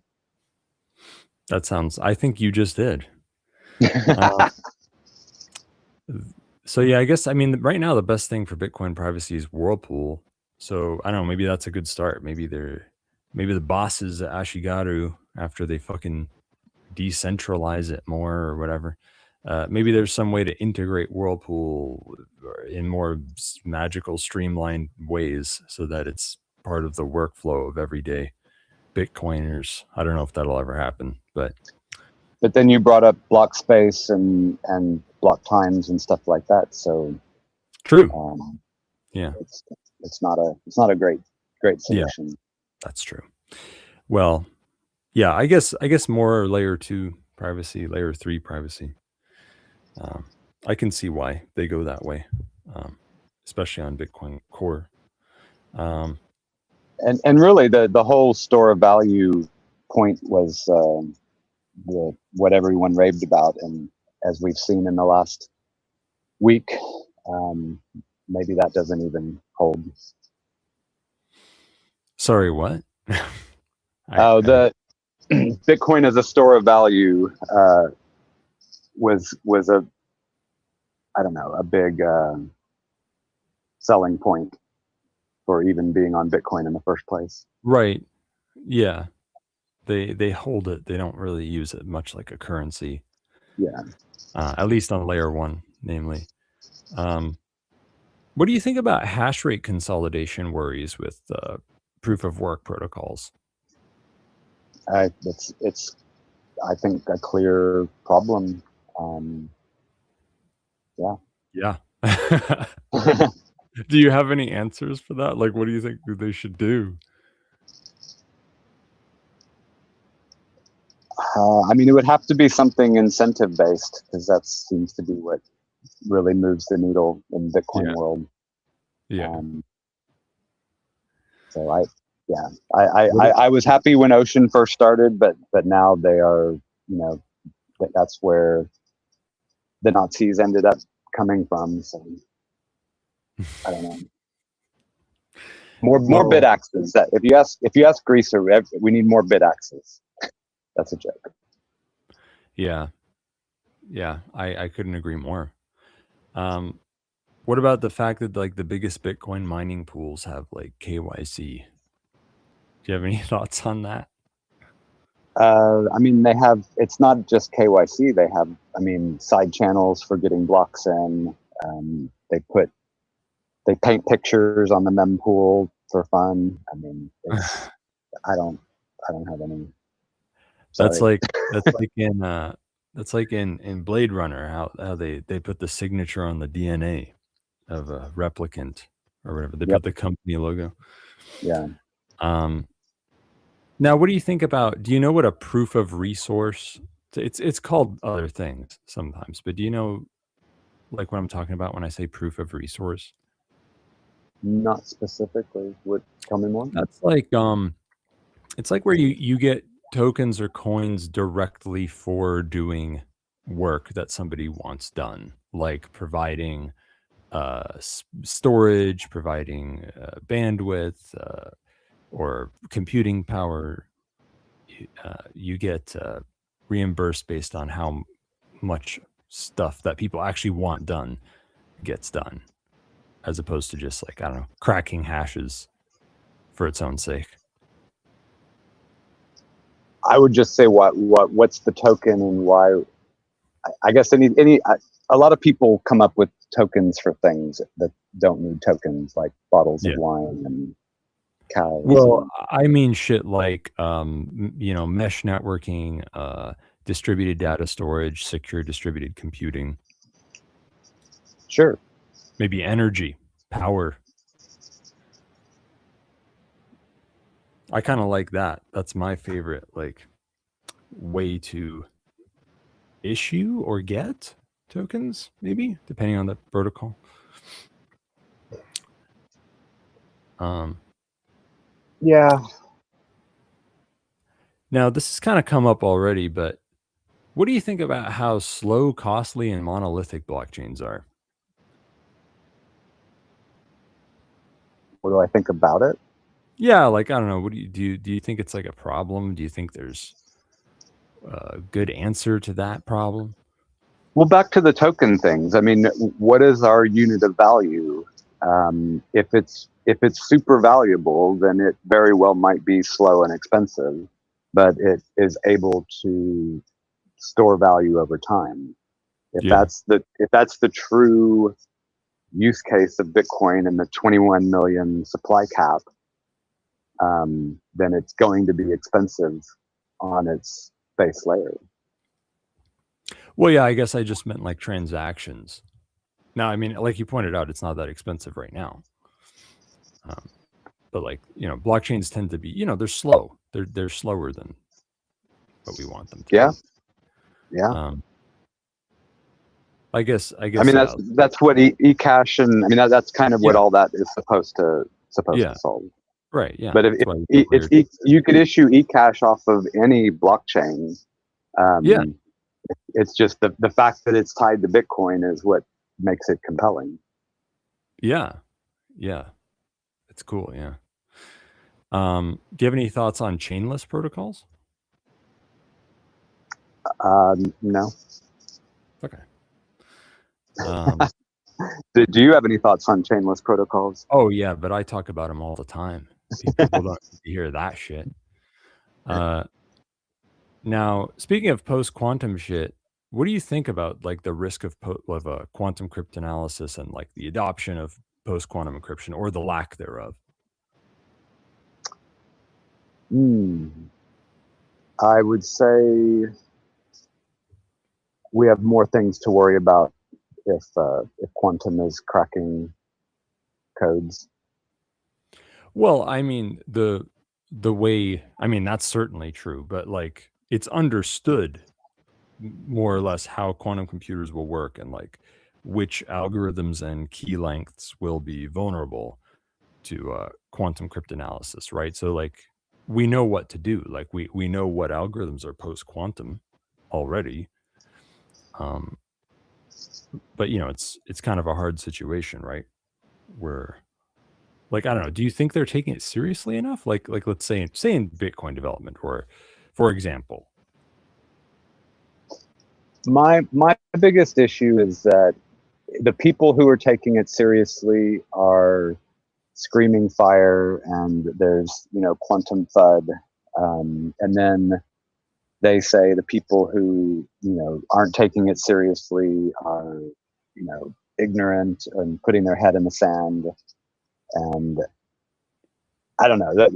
[SPEAKER 5] That sounds. I think you just did. So yeah, I guess, I mean, right now the best thing for Bitcoin privacy is Whirlpool. So I don't know, maybe that's a good start. Maybe the bosses at Ashigaru, after they fucking decentralize it more or whatever, maybe there's some way to integrate Whirlpool in more magical, streamlined ways so that it's part of the workflow of everyday Bitcoiners. I don't know if that'll ever happen, but
[SPEAKER 11] then you brought up block space and block times and stuff like that. So
[SPEAKER 5] true. Yeah,
[SPEAKER 11] it's not a great solution.
[SPEAKER 5] Yeah, that's true. Well, yeah, I guess more layer 2 privacy, layer 3 privacy. I can see why they go that way, especially on Bitcoin Core.
[SPEAKER 11] And really the whole store of value point was what everyone raved about, and as we've seen in the last week, maybe that doesn't even hold.
[SPEAKER 5] Sorry, what?
[SPEAKER 11] The Bitcoin as a store of value was a, I don't know, a big selling point for even being on Bitcoin in the first place.
[SPEAKER 5] Right. Yeah. They hold it. They don't really use it much like a currency.
[SPEAKER 11] Yeah.
[SPEAKER 5] At least on layer 1, namely. What do you think about hash rate consolidation worries with proof of work protocols?
[SPEAKER 11] It's I think a clear problem.
[SPEAKER 5] Yeah. Do you have any answers for that? Like, what do you think they should do?
[SPEAKER 11] I mean, it would have to be something incentive based, because that seems to be what really moves the needle in Bitcoin world.
[SPEAKER 5] Yeah.
[SPEAKER 11] So I was happy when Ocean first started, but now they are, that's where the Nazis ended up coming from. So I don't know. More bit axes. That if you ask Greaser, we need more bit axes. That's a joke.
[SPEAKER 5] Yeah. I couldn't agree more. What about the fact that like the biggest Bitcoin mining pools have like KYC? Do you have any thoughts on that?
[SPEAKER 11] I mean, they have. It's not just KYC. They have, side channels for getting blocks in. They paint pictures on the mempool for fun. I mean, I don't have any. Sorry.
[SPEAKER 5] That's like in Blade Runner, how they put the signature on the DNA of a replicant. or whatever. They
[SPEAKER 11] Yep.
[SPEAKER 5] put the company logo.
[SPEAKER 11] Yeah.
[SPEAKER 5] Now, what do you think about? Do you know what a proof of resource? It's called other things sometimes, but do you know like what I'm talking about when I say proof of resource?
[SPEAKER 11] Not specifically. What? Tell me more.
[SPEAKER 5] That's like it's like where you get tokens or coins directly for doing work that somebody wants done, like providing storage, providing bandwidth, or computing power. You get reimbursed based on how much stuff that people actually want done gets done, as opposed to just like, I don't know, cracking hashes for its own sake.
[SPEAKER 11] I would just say what's the token and why. I guess a lot of people come up with tokens for things that don't need tokens, like bottles of wine and cows.
[SPEAKER 5] Well, I mean shit like mesh networking, distributed data storage, secure distributed computing.
[SPEAKER 11] Sure.
[SPEAKER 5] Maybe energy, power. I kind of like that. That's my favorite like way to issue or get tokens, maybe depending on the protocol.
[SPEAKER 11] Yeah.
[SPEAKER 5] Now this has kind of come up already, but what do you think about how slow, costly, and monolithic blockchains are?
[SPEAKER 11] What do I think about it?
[SPEAKER 5] Yeah, like I don't know. What do you think it's like a problem? Do you think there's a good answer to that problem?
[SPEAKER 11] Well, back to the token things. I mean, what is our unit of value? If it's super valuable, then it very well might be slow and expensive, but it is able to store value over time. If that's the true use case of Bitcoin and the 21 million supply cap, then it's going to be expensive on its base layer.
[SPEAKER 5] Well, yeah, I guess I just meant like transactions. Now, I mean, like you pointed out, it's not that expensive right now. But like, blockchains tend to be, they're slow. They're slower than what we want them to
[SPEAKER 11] Yeah.
[SPEAKER 5] be.
[SPEAKER 11] Yeah.
[SPEAKER 5] I guess.
[SPEAKER 11] I mean, that's what eCash and I mean that's kind of what all that is supposed to solve.
[SPEAKER 5] Right. Yeah.
[SPEAKER 11] But if you could issue eCash off of any blockchain, it's just the fact that it's tied to Bitcoin is what makes it compelling.
[SPEAKER 5] Yeah. Yeah. It's cool. Yeah. Do you have any thoughts on chainless protocols?
[SPEAKER 11] No.
[SPEAKER 5] Okay.
[SPEAKER 11] Do you have any thoughts on chainless protocols?
[SPEAKER 5] Oh yeah, but I talk about them all the time. People don't hear that shit. Now, speaking of post-quantum shit, what do you think about like the risk of quantum cryptanalysis and like the adoption of post-quantum encryption or the lack thereof?
[SPEAKER 11] I would say we have more things to worry about if quantum is cracking codes.
[SPEAKER 5] Well, I mean the way, I mean that's certainly true, but like it's understood more or less how quantum computers will work and like which algorithms and key lengths will be vulnerable to quantum cryptanalysis, right? So like we know what to do. Like we know what algorithms are post-quantum already. But it's kind of a hard situation, right? Where like I don't know, do you think they're taking it seriously enough? Like let's say in Bitcoin development, or for example.
[SPEAKER 11] My biggest issue is that the people who are taking it seriously are screaming fire and there's quantum FUD, and then they say the people who aren't taking it seriously are ignorant and putting their head in the sand, and I don't know that.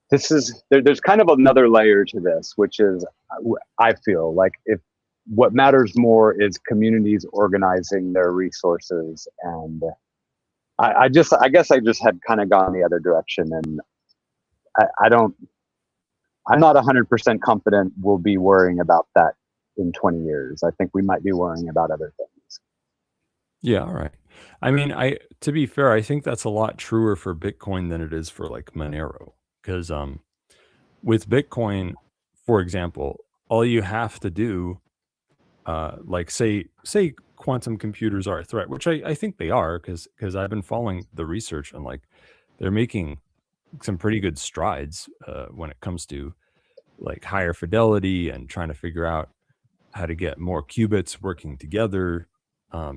[SPEAKER 11] This is there's kind of another layer to this, which is I feel like if what matters more is communities organizing their resources. And I guess I just had kind of gone the other direction, and I'm not 100% confident we'll be worrying about that in 20 years. I think we might be worrying about other things.
[SPEAKER 5] Yeah, all right. I mean, to be fair, I think that's a lot truer for Bitcoin than it is for like Monero. Because with Bitcoin, for example, all you have to do, like say quantum computers are a threat, which I think they are, because I've been following the research, and like they're making some pretty good strides when it comes to like higher fidelity and trying to figure out how to get more qubits working together.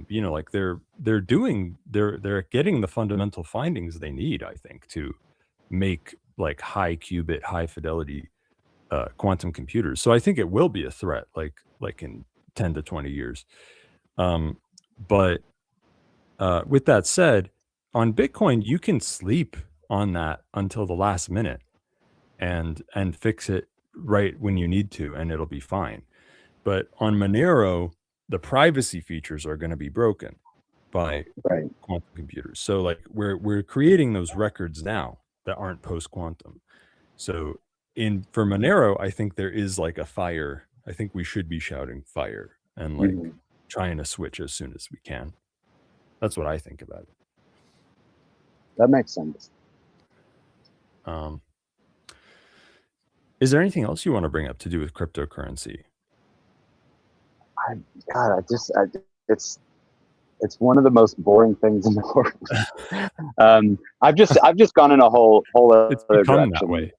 [SPEAKER 5] You know, like they're getting the fundamental findings they need, I think, to make like high qubit, high fidelity quantum computers. So I think it will be a threat, like in 10 to 20 years. But with that said, on Bitcoin, you can sleep on that until the last minute and fix it right when you need to, and it'll be fine. But on Monero, the privacy features are going to be broken by quantum computers. So like we're creating those records now that aren't post quantum. So for Monero, I think there is like a fire. I think we should be shouting fire and like trying to switch as soon as we can. That's what I think about it.
[SPEAKER 11] That makes sense.
[SPEAKER 5] Is there anything else you want to bring up to do with cryptocurrency?
[SPEAKER 11] It's one of the most boring things in the world. I've just gone in a whole
[SPEAKER 5] it's
[SPEAKER 11] other
[SPEAKER 5] become
[SPEAKER 11] direction.
[SPEAKER 5] That way.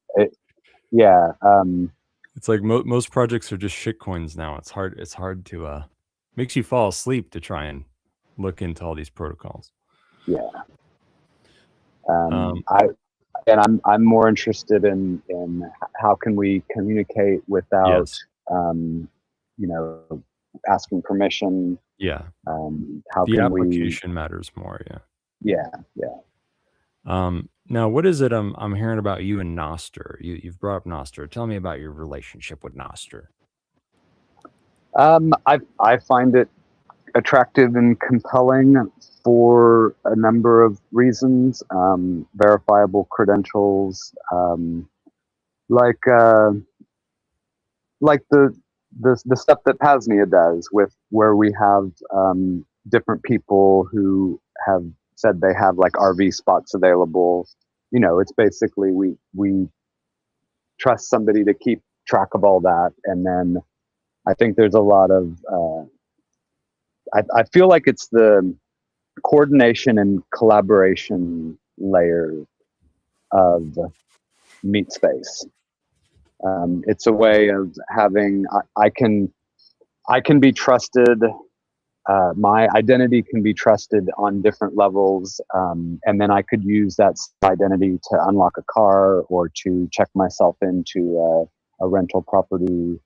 [SPEAKER 5] It's like most projects are just shitcoins now. It's hard to makes you fall asleep to try and look into all these protocols.
[SPEAKER 11] Yeah. I'm more interested in how can we communicate without asking permission.
[SPEAKER 5] Yeah.
[SPEAKER 11] How
[SPEAKER 5] the
[SPEAKER 11] can
[SPEAKER 5] application matters more.
[SPEAKER 11] Yeah.
[SPEAKER 5] Now, what is it I'm hearing about you and Nostr? You've brought up Nostr. Tell me about your relationship with Nostr.
[SPEAKER 11] I find it attractive and compelling for a number of reasons. Verifiable credentials, like the stuff that PAZNIA does, where we have different people who have said they have like RV spots available. You know, it's basically we trust somebody to keep track of all that, and then I think there's a lot of I feel like it's the coordination and collaboration layer of meat space. It's a way of having I can be trusted. My identity can be trusted on different levels, and then I could use that identity to unlock a car or to check myself into a rental property.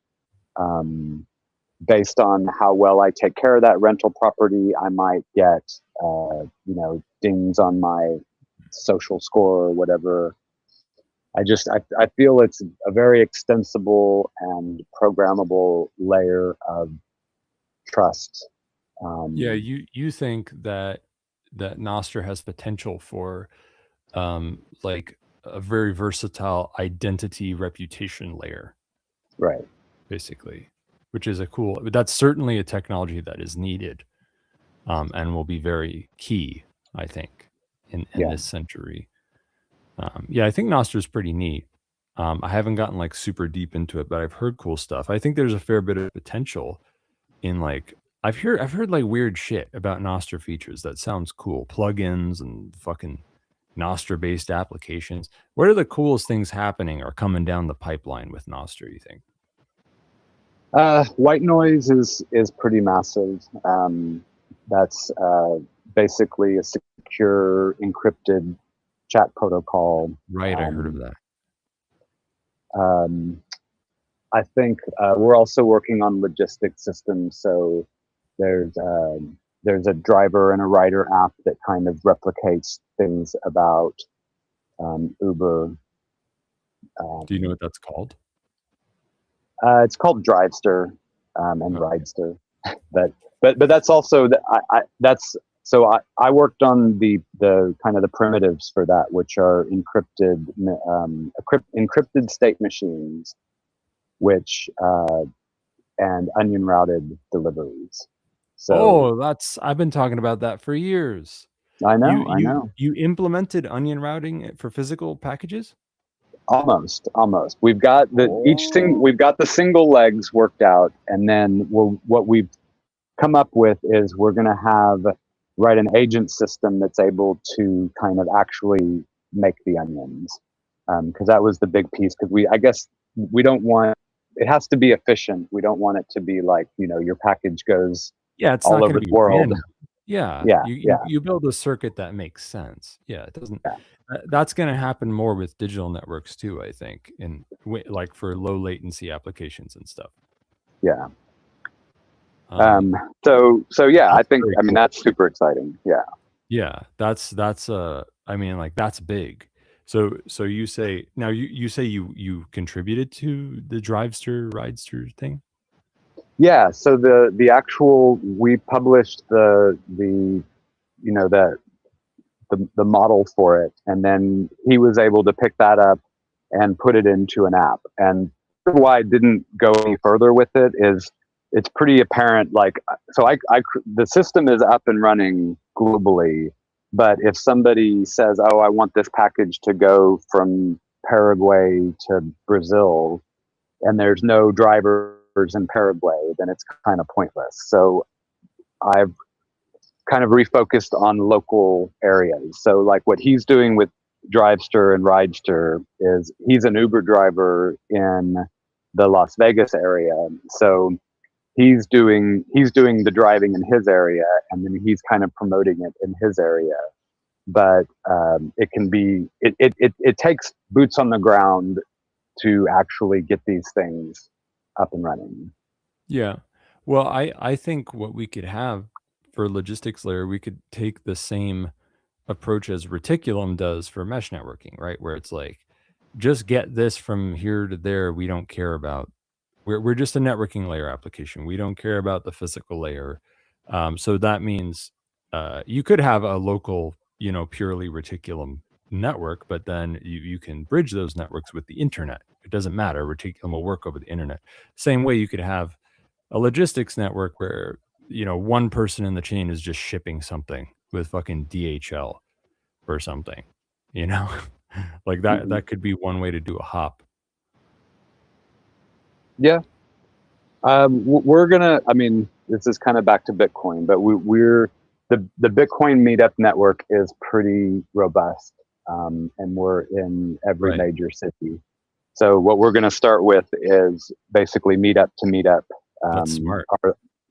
[SPEAKER 11] Based on how well I take care of that rental property, I might get dings on my social score or whatever. I feel it's a very extensible and programmable layer of trust.
[SPEAKER 5] You think that Nostr has potential for like a very versatile identity reputation layer,
[SPEAKER 11] right?
[SPEAKER 5] Basically, which is that's certainly a technology that is needed, and will be very key, I think, in this century. I think Nostr is pretty neat. I haven't gotten like super deep into it, but I've heard cool stuff. I think there's a fair bit of potential in like I've heard like weird shit about Nostr features that sounds cool, plugins and fucking Nostr based applications. What are the coolest things happening or coming down the pipeline with Nostr, you think?
[SPEAKER 11] White noise is pretty massive. That's basically a secure encrypted chat protocol.
[SPEAKER 5] Right, I heard of that.
[SPEAKER 11] I think we're also working on logistics systems. So there's a driver and a rider app that kind of replicates things about Uber.
[SPEAKER 5] Do you know what that's called?
[SPEAKER 11] It's called Drivester. and Ridester. But that's also I worked on the kind of the primitives for that, which are encrypted state machines, which and onion routed deliveries. So
[SPEAKER 5] I've been talking about that for years.
[SPEAKER 11] I know.
[SPEAKER 5] You implemented onion routing for physical packages?
[SPEAKER 11] Almost. We've got we've got the single legs worked out, and then what we've come up with is we're going to write an agent system that's able to kind of actually make the onions, because that was the big piece. Because I guess we don't want it has to be efficient. We don't want it to be like, your package goes
[SPEAKER 5] it's
[SPEAKER 11] all
[SPEAKER 5] not
[SPEAKER 11] over
[SPEAKER 5] be
[SPEAKER 11] the world.
[SPEAKER 5] random. You build a circuit that makes sense. It doesn't. That's going to happen more with digital networks too, I think, like for low latency applications and stuff.
[SPEAKER 11] Yeah. So yeah, I think
[SPEAKER 5] cool.
[SPEAKER 11] That's super exciting.
[SPEAKER 5] Yeah, that's that's big. So you say now you say you contributed to the Ridester thing?
[SPEAKER 11] Yeah, so the actual, we published the model for it, and then he was able to pick that up and put it into an app. And why I didn't go any further with it is it's pretty apparent. The system is up and running globally, but if somebody says, "Oh, I want this package to go from Paraguay to Brazil," and there's no drivers in Paraguay, then it's kind of pointless. So I've kind of refocused on local areas. So like what he's doing with Drivester and Ridester is he's an Uber driver in the Las Vegas area. So he's doing the driving in his area, and then he's kind of promoting it in his area. But it takes boots on the ground to actually get these things up and running.
[SPEAKER 5] Yeah. Well, I think what we could have for logistics layer, we could take the same approach as Reticulum does for mesh networking, right? Where it's like, just get this from here to there. We don't care about, we're just a networking layer application. We don't care about the physical layer. So that means you could have a local, purely Reticulum network, but then you can bridge those networks with the internet. It doesn't matter. Reticulum will work over the internet. Same way you could have a logistics network where, one person in the chain is just shipping something with fucking DHL or something, like that, that could be one way to do a hop.
[SPEAKER 11] Yeah. We're gonna, this is kind of back to Bitcoin, but we're the Bitcoin meetup network is pretty robust. And we're in every major city. So what we're going to start with is basically meetup to meetup.
[SPEAKER 5] That's smart.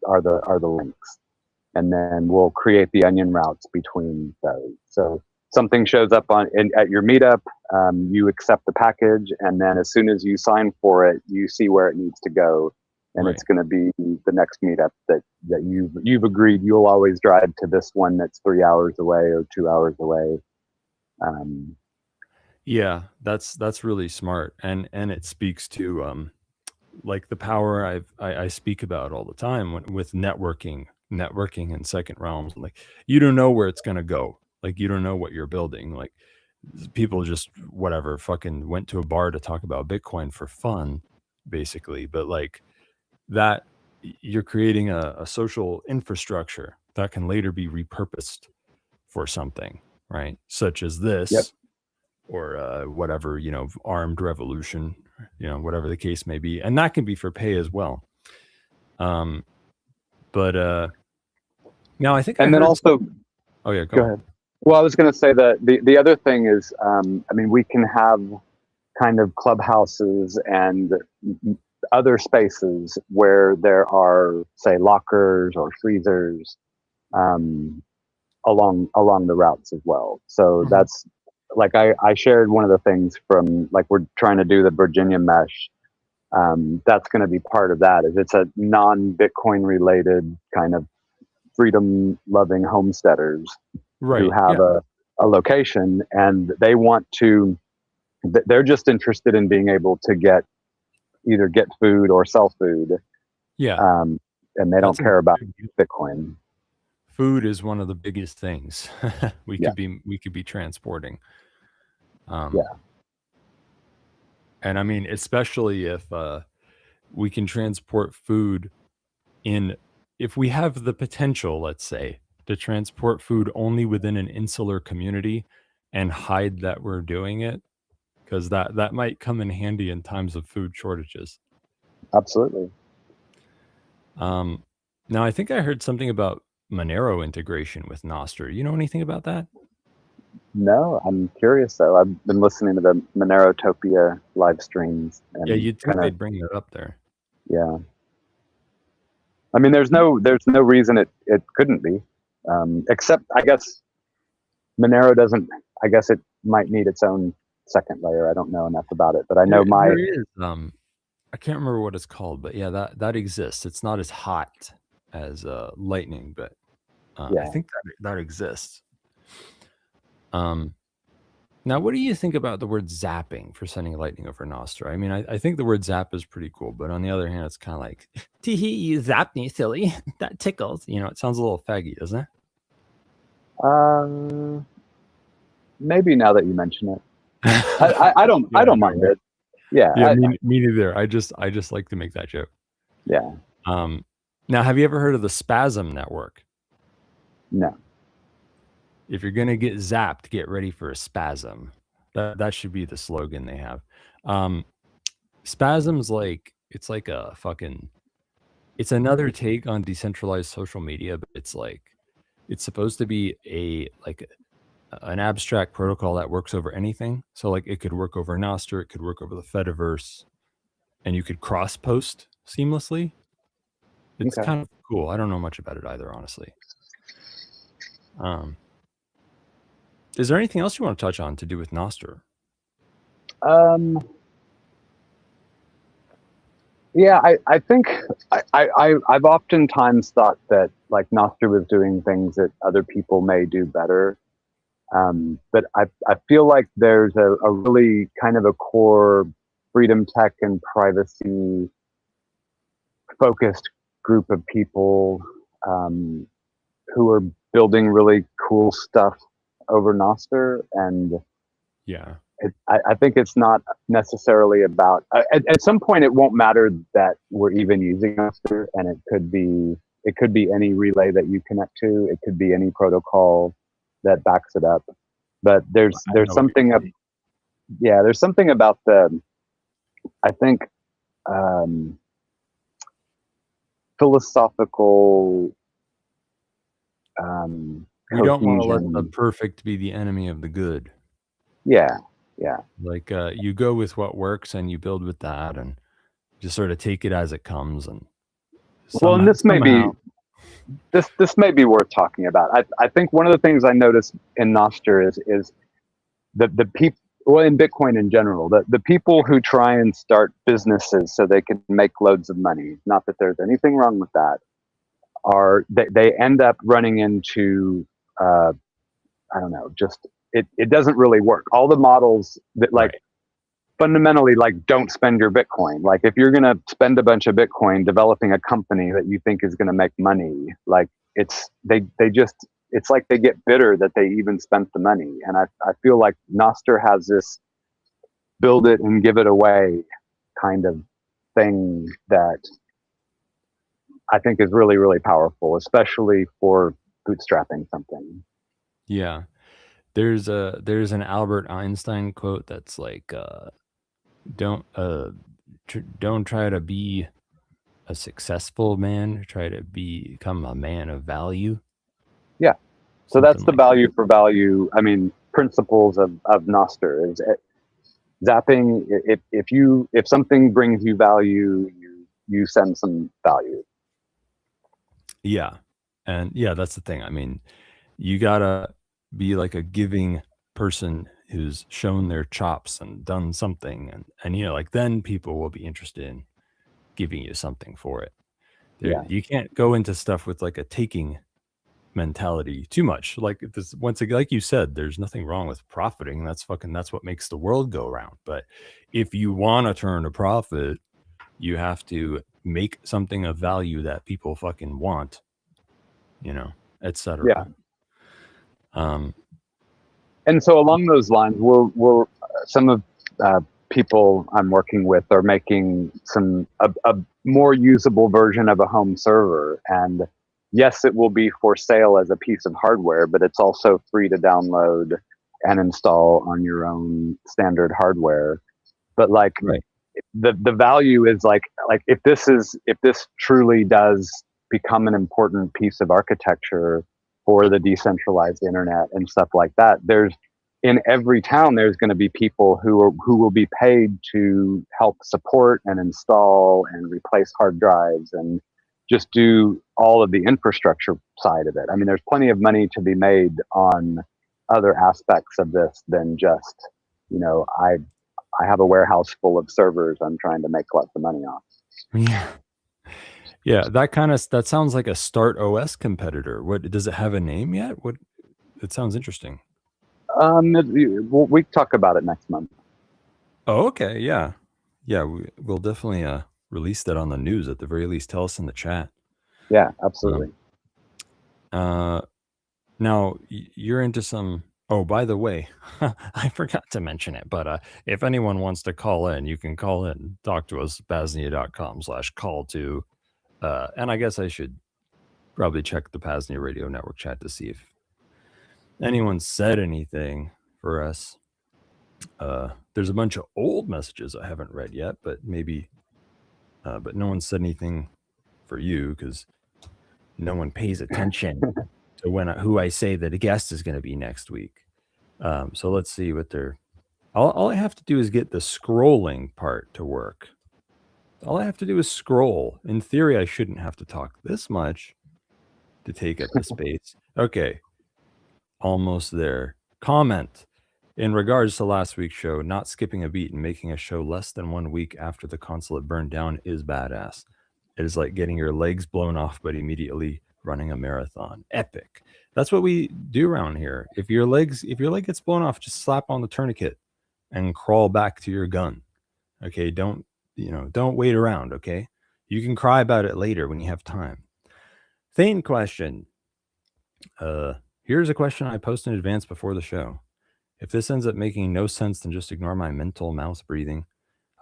[SPEAKER 11] Are the links, and then we'll create the onion routes between those. So something shows up at your meetup, you accept the package, and then as soon as you sign for it, you see where it needs to go, and it's going to be the next meetup that you've agreed you'll always drive to this one that's 3 hours away or 2 hours away.
[SPEAKER 5] Yeah, that's really smart, and it speaks to like the power I speak about all the time with networking in second realms. Like, you don't know where it's gonna go. Like, you don't know what you're building. Like, people just whatever fucking went to a bar to talk about Bitcoin for fun, basically. But like that, you're creating a social infrastructure that can later be repurposed for something, right? Such as this. Or whatever, armed revolution, whatever the case may be. And that can be for pay as well. But now I think,
[SPEAKER 11] and then also,
[SPEAKER 5] oh yeah,
[SPEAKER 11] go ahead. Well, I was going to say that the other thing is, we can have kind of clubhouses and other spaces where there are, say, lockers or freezers along the routes as well. So that's, like I shared one of the things from, like, we're trying to do the Virginia mesh. That's going to be part of that. Is it's a non-Bitcoin related kind of freedom loving homesteaders who have a location, and they want to, they're just interested in being able to either get food or sell food.
[SPEAKER 5] Yeah,
[SPEAKER 11] and they don't
[SPEAKER 5] that's a
[SPEAKER 11] care about
[SPEAKER 5] big deal.
[SPEAKER 11] Bitcoin.
[SPEAKER 5] Food is one of the biggest things we
[SPEAKER 11] Yeah.
[SPEAKER 5] could be transporting.
[SPEAKER 11] Yeah.
[SPEAKER 5] And I mean, especially if we can transport food if we have the potential, let's say, to transport food only within an insular community and hide that we're doing it, because that might come in handy in times of food shortages.
[SPEAKER 11] Absolutely.
[SPEAKER 5] Now, I think I heard something about Monero integration with Nostr. You know anything about that?
[SPEAKER 11] No, I'm curious though. I've been listening to the Monerotopia live streams and
[SPEAKER 5] Yeah, you'd think
[SPEAKER 11] kinda,
[SPEAKER 5] they'd bring that up there.
[SPEAKER 11] yeah. I mean, there's no reason it couldn't be, except I guess Monero doesn't. I guess it might need its own second layer. I don't know enough about it, but I know
[SPEAKER 5] There is. I can't remember what it's called, but yeah, that exists. It's not as hot as Lightning, but I
[SPEAKER 11] Yeah.
[SPEAKER 5] think that exists. Now, what do you think about the word zapping for sending Lightning over Nostra? I mean, I think the word zap is pretty cool, but on the other hand, it's kind of like, tee-hee, you zapped me, silly. That tickles. You know, it sounds a little faggy, doesn't it?
[SPEAKER 11] Maybe now that you mention it, I don't
[SPEAKER 5] Yeah,
[SPEAKER 11] I don't
[SPEAKER 5] no,
[SPEAKER 11] mind
[SPEAKER 5] right?
[SPEAKER 11] it. Yeah.
[SPEAKER 5] Yeah, me neither. I just like to make that joke.
[SPEAKER 11] Yeah.
[SPEAKER 5] Now, have you ever heard of the Spasm network?
[SPEAKER 11] No.
[SPEAKER 5] If you're gonna get zapped, get ready for a spasm. That should be the slogan they have. Spasm's like, it's like a fucking, it's another take on decentralized social media, but it's like, it's supposed to be an abstract protocol that works over anything. So like it could work over Nostr, it could work over the Fediverse, and you could cross post seamlessly. It's
[SPEAKER 11] Okay.
[SPEAKER 5] kind of cool. I don't know much about it either, honestly. Is there anything else you want to touch on to do with Nostr?
[SPEAKER 11] Yeah, I think I've oftentimes thought that like Nostr was doing things that other people may do better. But I feel like there's a really kind of a core freedom tech and privacy focused group of people who are building really cool stuff over Nostr, and
[SPEAKER 5] Yeah.
[SPEAKER 11] I think it's not necessarily about. At some point, it won't matter that we're even using Nostr, and it could be any relay that you connect to. It could be any protocol that backs it up. But there's something there's something about the, I think, philosophical.
[SPEAKER 5] We don't want to let
[SPEAKER 11] cohesion.
[SPEAKER 5] the perfect be the enemy of the good.
[SPEAKER 11] Yeah.
[SPEAKER 5] Like you go with what works and you build with that, and just sort of take it as it comes. And
[SPEAKER 11] Well, and this may be worth talking about. I think one of the things I noticed in Nostr is the people, well, in Bitcoin in general, the people who try and start businesses so they can make loads of money, not that there's anything wrong with that, they end up running into I don't know, just it doesn't really work. All the models that fundamentally don't spend your Bitcoin. Like if you're gonna spend a bunch of Bitcoin developing a company that you think is gonna make money, like it's like they get bitter that they even spent the money. And I feel like Nostr has this build it and give it away kind of thing that I think is really, really powerful, especially for bootstrapping something.
[SPEAKER 5] Yeah. There's an Albert Einstein quote that's like, don't try to be a successful man, try to become a man of value.
[SPEAKER 11] Yeah. So
[SPEAKER 5] Something
[SPEAKER 11] that's the
[SPEAKER 5] like
[SPEAKER 11] value for value. I mean, principles of Nostr is zapping. If something brings you value, you send some value.
[SPEAKER 5] Yeah. And yeah, that's the thing. I mean, you gotta be like a giving person who's shown their chops and done something, and like then people will be interested in giving you something for it. You can't go into stuff with like a taking mentality too much. Like this, once again, like you said, there's nothing wrong with profiting. That's what makes the world go round. But if you want to turn a profit, you have to make something of value that people fucking want, etc.
[SPEAKER 11] Yeah. And so along those lines, we're some of people I'm working with are making a more usable version of a home server. And yes, it will be for sale as a piece of hardware, but it's also free to download and install on your own standard hardware. But like the value is like if this truly does become an important piece of architecture for the decentralized internet and stuff like that, in every town there's going to be people who will be paid to help support and install and replace hard drives and just do all of the infrastructure side of it. I mean, there's plenty of money to be made on other aspects of this than just, I have a warehouse full of servers I'm trying to make lots of money off.
[SPEAKER 5] Yeah, that sounds like a Start OS competitor. What does it have a name yet? It sounds interesting.
[SPEAKER 11] We talk about it next month.
[SPEAKER 5] Oh, okay. Yeah. We'll definitely release that on the news at the very least. Tell us in the chat.
[SPEAKER 11] Yeah, absolutely.
[SPEAKER 5] Now you're into some. Oh, by the way, I forgot to mention it, but if anyone wants to call in, you can call in, talk to us, PAZNIA.com/call to, and I guess I should probably check the PAZNIA Radio Network chat to see if anyone said anything for us. There's a bunch of old messages I haven't read yet, but maybe, but no one said anything for you because no one pays attention to who I say that a guest is going to be next week. So let's see what they're. All I have to do is get the scrolling part to work. All I have to do is scroll. In theory, I shouldn't have to talk this much to take up the space. Okay. Almost there. Comment. In regards to last week's show, not skipping a beat and making a show less than 1 week after the consulate burned down is badass. It is like getting your legs blown off, but immediately running a marathon. Epic. That's what we do around here. If your leg gets blown off, just slap on the tourniquet and crawl back to your gun. Okay, don't wait around. Okay, you can cry about it later when you have time. Thane question. Here's a question I posted in advance before the show. If this ends up making no sense, then just ignore my mental mouth breathing.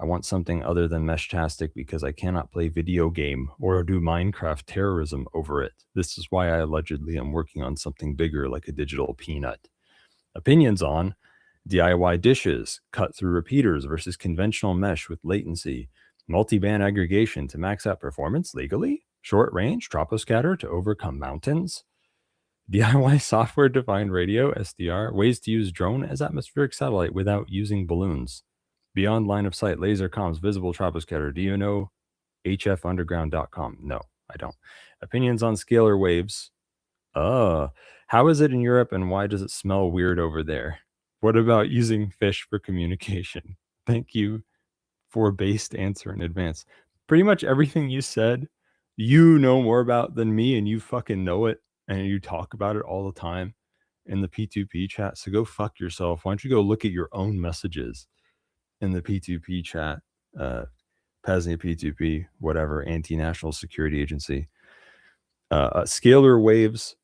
[SPEAKER 5] I want something other than Meshtastic because I cannot play video game or do Minecraft terrorism over it. This is why I allegedly am working on something bigger like a digital peanut. Opinions on DIY dishes, cut through repeaters versus conventional mesh with latency, multi-band aggregation to max out performance legally, short range, troposcatter to overcome mountains, DIY software-defined radio, SDR, ways to use drone as atmospheric satellite without using balloons, beyond line of sight, laser comms, visible troposcatter. Do you know hfunderground.com? No, I don't. Opinions on scalar waves. How is it in Europe and why does it smell weird over there? What about using fish for communication? Thank you for a based answer in advance. Pretty much everything you said, you know more about than me, and you fucking know it, and you talk about it all the time in the P2P chat. So go fuck yourself. Why don't you go look at your own messages in the P2P chat, PAZNIA P2P, whatever, Anti-National Security Agency. Scalar waves.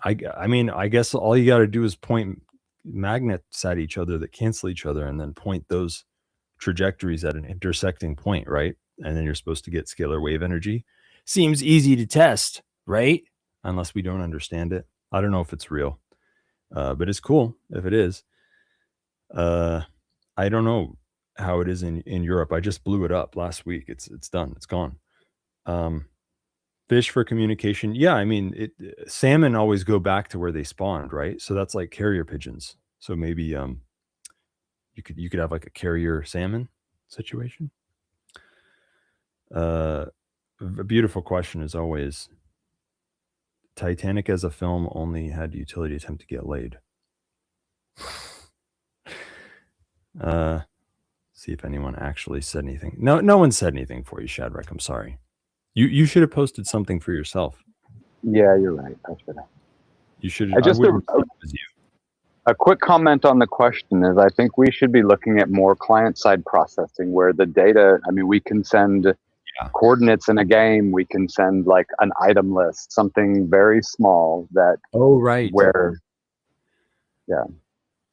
[SPEAKER 5] I mean, I guess all you got to do is point magnets at each other that cancel each other and then point those trajectories at an intersecting point, right? And then you're supposed to get scalar wave energy. Seems easy to test, right? Unless we don't understand it. I don't know if it's real, but it's cool if it is. I don't know how it is in Europe. I just blew it up last week. It's done. It's gone. Fish for communication. Yeah, I mean, salmon always go back to where they spawned, right? So that's like carrier pigeons. So maybe you could have like a carrier salmon situation. A beautiful question as always. Titanic as a film only had utility attempt to get laid. See if anyone actually said anything. No one said anything for you, Shadrach. I'm sorry. You should have posted something for yourself.
[SPEAKER 11] Yeah, you're right. I should have.
[SPEAKER 5] You should.
[SPEAKER 11] A quick comment on the question is I think we should be looking at more client-side processing where the data, I mean, we can send coordinates in a game, we can send like an item list, something very small that where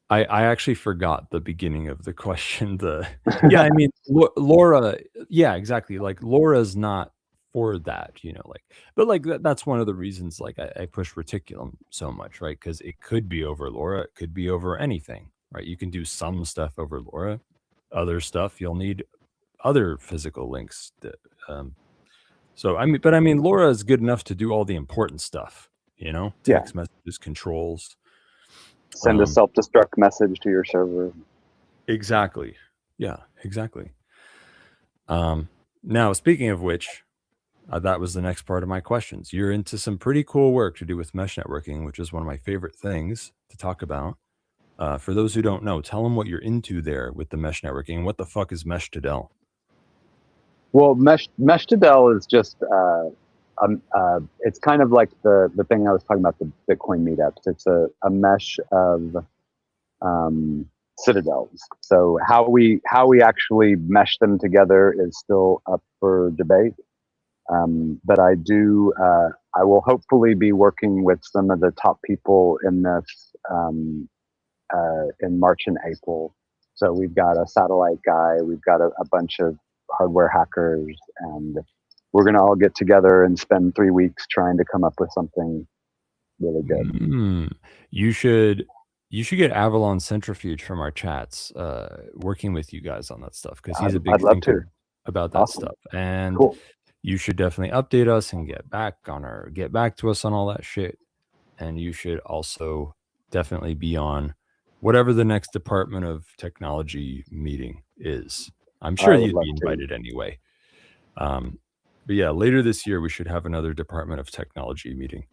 [SPEAKER 5] I actually forgot the beginning of the question. Yeah, I mean, Laura, yeah, exactly. Like Laura's not for that, like, but like that's one of the reasons like I push Reticulum so much, right? Because it could be over Laura, it could be over anything, right? You can do some stuff over Laura, other stuff you'll need other physical links. So I mean, Laura is good enough to do all the important stuff, text messages, controls.
[SPEAKER 11] Send a self-destruct message to your server.
[SPEAKER 5] Exactly. Yeah, exactly. Now, speaking of which, that was the next part of my questions. You're into some pretty cool work to do with mesh networking, which is one of my favorite things to talk about. For those who don't know, tell them what you're into there with the mesh networking. What the fuck is Mesh to Dell?
[SPEAKER 11] Well, Mesh to Dell is just it's kind of like the thing I was talking about, the Bitcoin meetups. It's a mesh of citadels. So how we actually mesh them together is still up for debate. But I will hopefully be working with some of the top people in this in March and April. So we've got a satellite guy, we've got a bunch of hardware hackers, and we're going to all get together and spend 3 weeks trying to come up with something really good.
[SPEAKER 5] You should get Avalon Centrifuge from our chats, working with you guys on that stuff, because he's a big thinker about that stuff. And you should definitely update us and get back to us on all that shit. And you should also definitely be on whatever the next Department of Technology meeting is. I'm sure you'd be invited anyway. But yeah, later this year we should have another Department of Technology meeting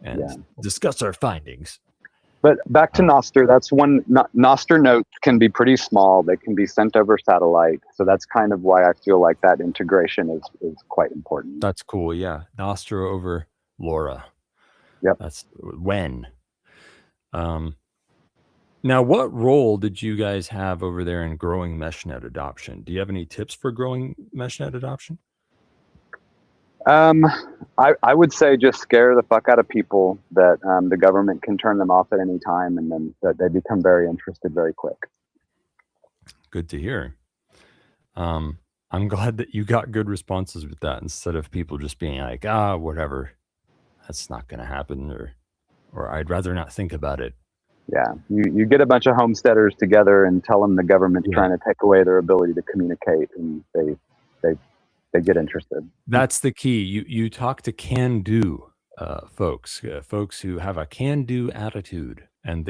[SPEAKER 5] and discuss our findings.
[SPEAKER 11] But back to Nostr, that's one. Nostr notes can be pretty small. They can be sent over satellite. So that's kind of why I feel like that integration is quite important.
[SPEAKER 5] That's cool. Yeah. Nostr over LoRa.
[SPEAKER 11] Yep.
[SPEAKER 5] That's when. Now, what role did you guys have over there in growing MeshNet adoption? Do you have any tips for growing MeshNet adoption?
[SPEAKER 11] I would say just scare the fuck out of people that the government can turn them off at any time, and then that they become very interested very quick.
[SPEAKER 5] Good to hear. I'm glad that you got good responses with that, instead of people just being like, whatever, that's not going to happen, or I'd rather not think about it.
[SPEAKER 11] Yeah, you get a bunch of homesteaders together and tell them the government's trying to take away their ability to communicate, and they get interested.
[SPEAKER 5] That's the key. You talk to can-do folks who have a can-do attitude, and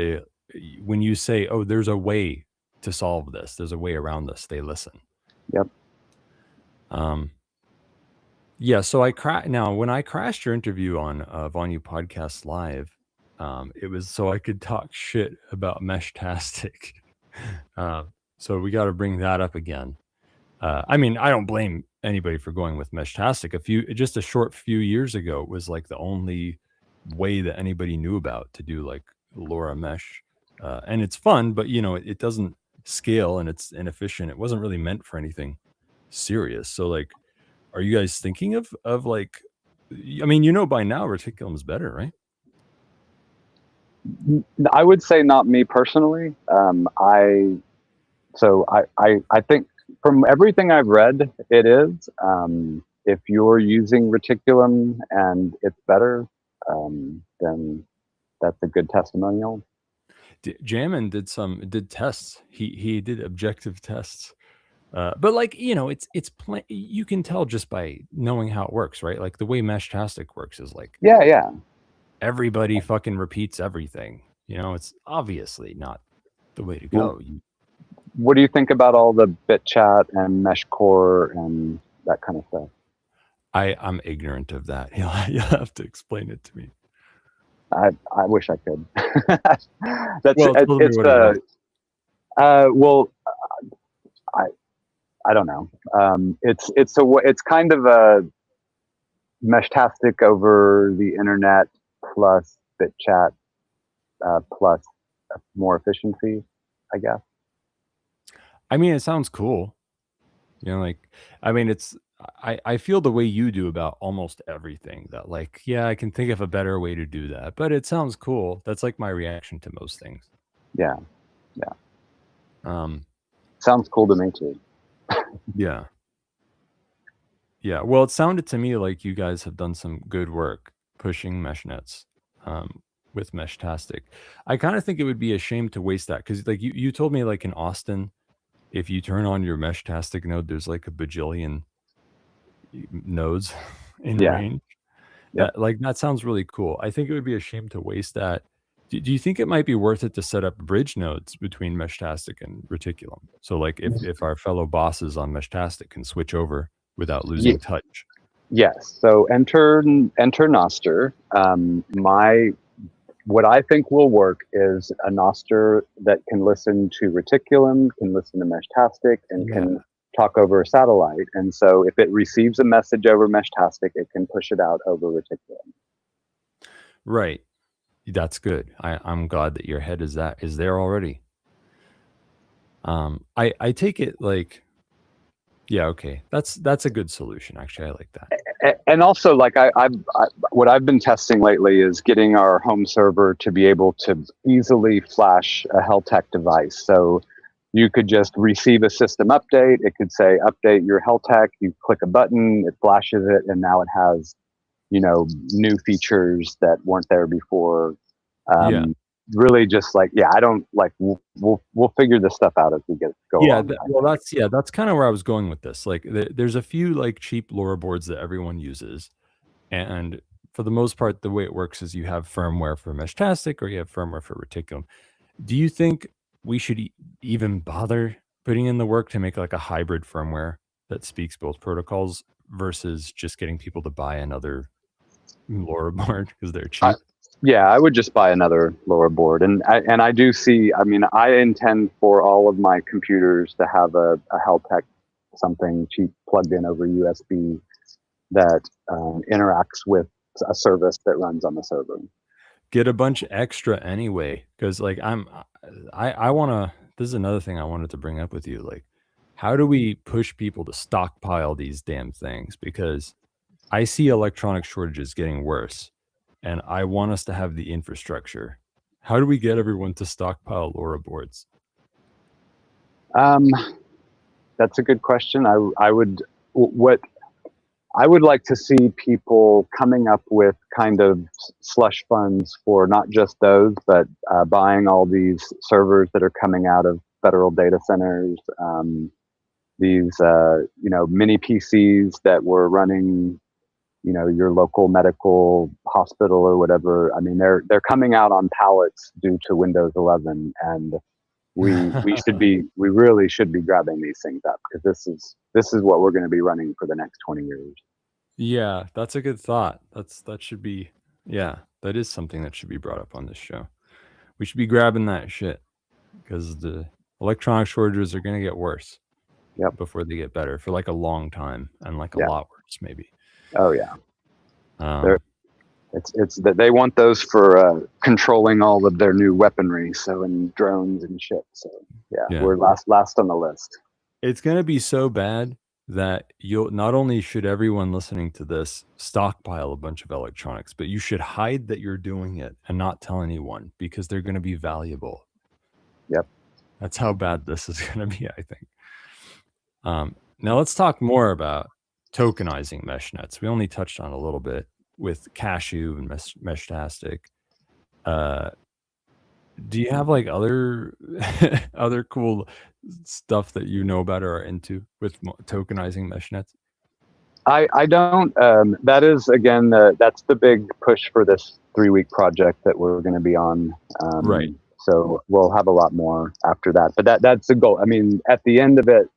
[SPEAKER 5] when you say, oh, there's a way to solve this, there's a way around this, they listen.
[SPEAKER 11] Yep.
[SPEAKER 5] Yeah, so when I crashed your interview on Vonu Podcast Live, it was so I could talk shit about Meshtastic. So we got to bring that up again. I mean, I don't blame anybody for going with Meshtastic. Just a short few years ago, it was like the only way that anybody knew about to do like LoRa mesh. And it's fun, but it doesn't scale and it's inefficient. It wasn't really meant for anything serious. So like, are you guys thinking of like, I mean, by now Reticulum is better, right?
[SPEAKER 11] I would say not me personally. I think from everything I've read, it is. If you're using Reticulum and it's better, then that's a good testimonial.
[SPEAKER 5] Jammin did tests. He did objective tests. But like, it's you can tell just by knowing how it works, right? Like the way Meshtastic works is like,
[SPEAKER 11] yeah.
[SPEAKER 5] Everybody fucking repeats everything. It's obviously not the way to go.
[SPEAKER 11] What do you think about all the BitChat and MeshCore and that kind of stuff?
[SPEAKER 5] I'm ignorant of that. You'll have to explain it to me.
[SPEAKER 11] I wish I could. I don't know. It's kind of a Meshtastic over the internet plus BitChat plus more efficiency, I guess.
[SPEAKER 5] I mean, it sounds cool. I mean, it's I feel the way you do about almost everything, that like, yeah, I can think of a better way to do that, but it sounds cool. That's like my reaction to most things.
[SPEAKER 11] Yeah. Yeah.
[SPEAKER 5] Um,
[SPEAKER 11] Sounds cool to me too.
[SPEAKER 5] yeah. Yeah. Well, it sounded to me like you guys have done some good work pushing mesh nets with Meshtastic. I kind of think it would be a shame to waste that, because like you told me, like in Austin, if you turn on your Meshtastic node, there's like a bajillion nodes in
[SPEAKER 11] Yeah.
[SPEAKER 5] range.
[SPEAKER 11] Yep.
[SPEAKER 5] That sounds really cool. I think it would be a shame to waste that. Do you think it might be worth it to set up bridge nodes between Meshtastic and Reticulum? So like if our fellow bosses on Meshtastic can switch over without losing touch.
[SPEAKER 11] Yes. So enter Noster. What I think will work is a Noster that can listen to Reticulum, can listen to Meshtastic, and can talk over a satellite. And so if it receives a message over Meshtastic, it can push it out over Reticulum.
[SPEAKER 5] Right. That's good. I'm glad that your head is there already. I take it like, yeah, okay. That's a good solution. Actually, I like that.
[SPEAKER 11] And also, like what I've been testing lately is getting our home server to be able to easily flash a Heltech device. So you could just receive a system update. It could say, update your Heltech. You click a button, it flashes it, and now it has, new features that weren't there before. Really just like, I don't like, we'll figure this stuff out as we go along.
[SPEAKER 5] That's kind of where I was going with this. Like there's a few like cheap LoRa boards that everyone uses, and for the most part the way it works is you have firmware for Meshtastic or you have firmware for Reticulum. Do you think we should even bother putting in the work to make like a hybrid firmware that speaks both protocols versus just getting people to buy another LoRa board because they're cheap?
[SPEAKER 11] I would just buy another LoRa board. And I do see, I intend for all of my computers to have a Heltech, something cheap plugged in over USB that interacts with a service that runs on the server.
[SPEAKER 5] Get a bunch extra anyway, because like I want to, this is another thing I wanted to bring up with you. Like, how do we push people to stockpile these damn things? Because I see electronic shortages getting worse, and I want us to have the infrastructure. How do we get everyone to stockpile LoRa boards?
[SPEAKER 11] That's a good question. I would like to see people coming up with kind of slush funds for not just those, but buying all these servers that are coming out of federal data centers, these mini PCs that were running your local medical hospital or whatever. I mean, they're coming out on pallets due to Windows 11, and we really should be grabbing these things up, because this is what we're going to be running for the next 20 years.
[SPEAKER 5] Yeah, that's a good thought. That should be, that is something that should be brought up on this show. We should be grabbing that shit, because the electronic shortages are going to get worse.
[SPEAKER 11] Yep.
[SPEAKER 5] Before they get better for like a long time, and like a lot worse maybe.
[SPEAKER 11] Oh yeah. It's that they want those for controlling all of their new weaponry, so in drones and shit. So we're last on the list.
[SPEAKER 5] It's gonna be so bad that you'll not only should everyone listening to this stockpile a bunch of electronics, but you should hide that you're doing it and not tell anyone, because they're gonna be valuable.
[SPEAKER 11] Yep.
[SPEAKER 5] That's how bad this is gonna be, I think. Now let's talk more about tokenizing mesh nets. We only touched on a little bit with Cashew and Meshtastic. Do you have like other cool stuff that you know about or are into with tokenizing mesh nets?
[SPEAKER 11] I don't. That is, again, that's the big push for this 3-week project that we're going to be on.
[SPEAKER 5] Right.
[SPEAKER 11] So we'll have a lot more after that. But that's the goal. I mean, at the end of it,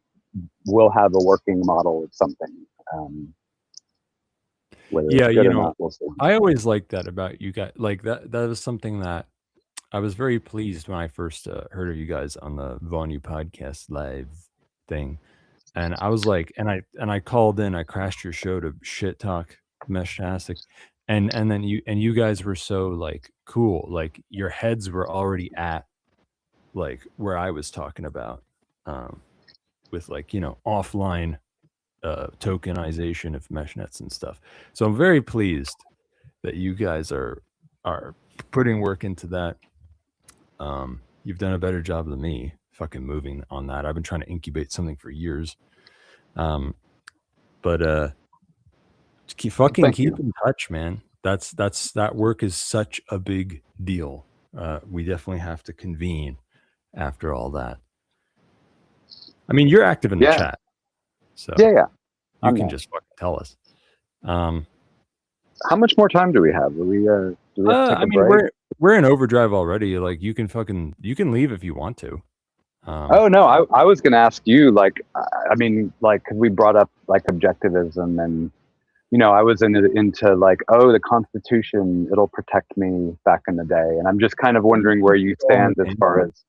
[SPEAKER 11] we'll have a working model of something. Whether it's good or not, we'll see.
[SPEAKER 5] I always liked that about you guys. Like that was something that I was very pleased when I first heard of you guys on the Vonu podcast live thing. And I was like, and I called in, I crashed your show to shit talk Meshtastic. And then you guys were so like cool. Like your heads were already at like where I was talking about, with like, offline tokenization of meshnet and stuff. So I'm very pleased that you guys are putting work into that. You've done a better job than me fucking moving on that. I've been trying to incubate something for years. But keep in touch, man. That work is such a big deal. We definitely have to convene after all that. I mean, you're active in the chat, so
[SPEAKER 11] yeah.
[SPEAKER 5] You can just fucking tell us.
[SPEAKER 11] How much more time do we have? Do we have to take a break?
[SPEAKER 5] We're in overdrive already. Like you can leave if you want to.
[SPEAKER 11] Oh no, I was gonna ask you, like, I mean, like, 'cause we brought up like objectivism, and I was into like, oh, the Constitution, it'll protect me back in the day, and I'm just kind of wondering where you stand as far as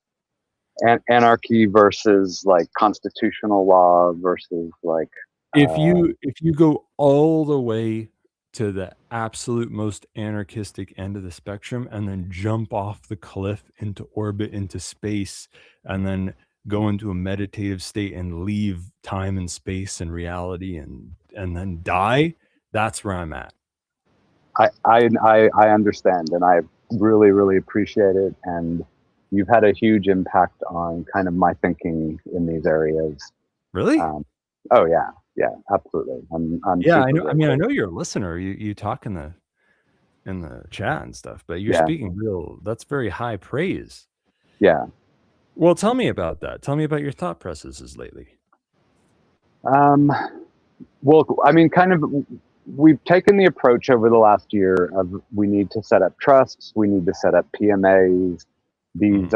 [SPEAKER 11] anarchy versus like constitutional law versus like.
[SPEAKER 5] If you go all the way to the absolute most anarchistic end of the spectrum and then jump off the cliff into orbit, into space, and then go into a meditative state and leave time and space and reality and then die, that's where I'm at.
[SPEAKER 11] I understand, and I really, really appreciate it, and you've had a huge impact on kind of my thinking in these areas.
[SPEAKER 5] Really?
[SPEAKER 11] Oh yeah, absolutely. I'm
[SPEAKER 5] yeah, I know. I mean, I know you're a listener. You talk in the chat and stuff, but you're speaking real. That's very high praise.
[SPEAKER 11] Yeah.
[SPEAKER 5] Well, tell me about that. Tell me about your thought processes lately.
[SPEAKER 11] Well, I mean, kind of, we've taken the approach over the last year of we need to set up trusts, we need to set up PMAs. These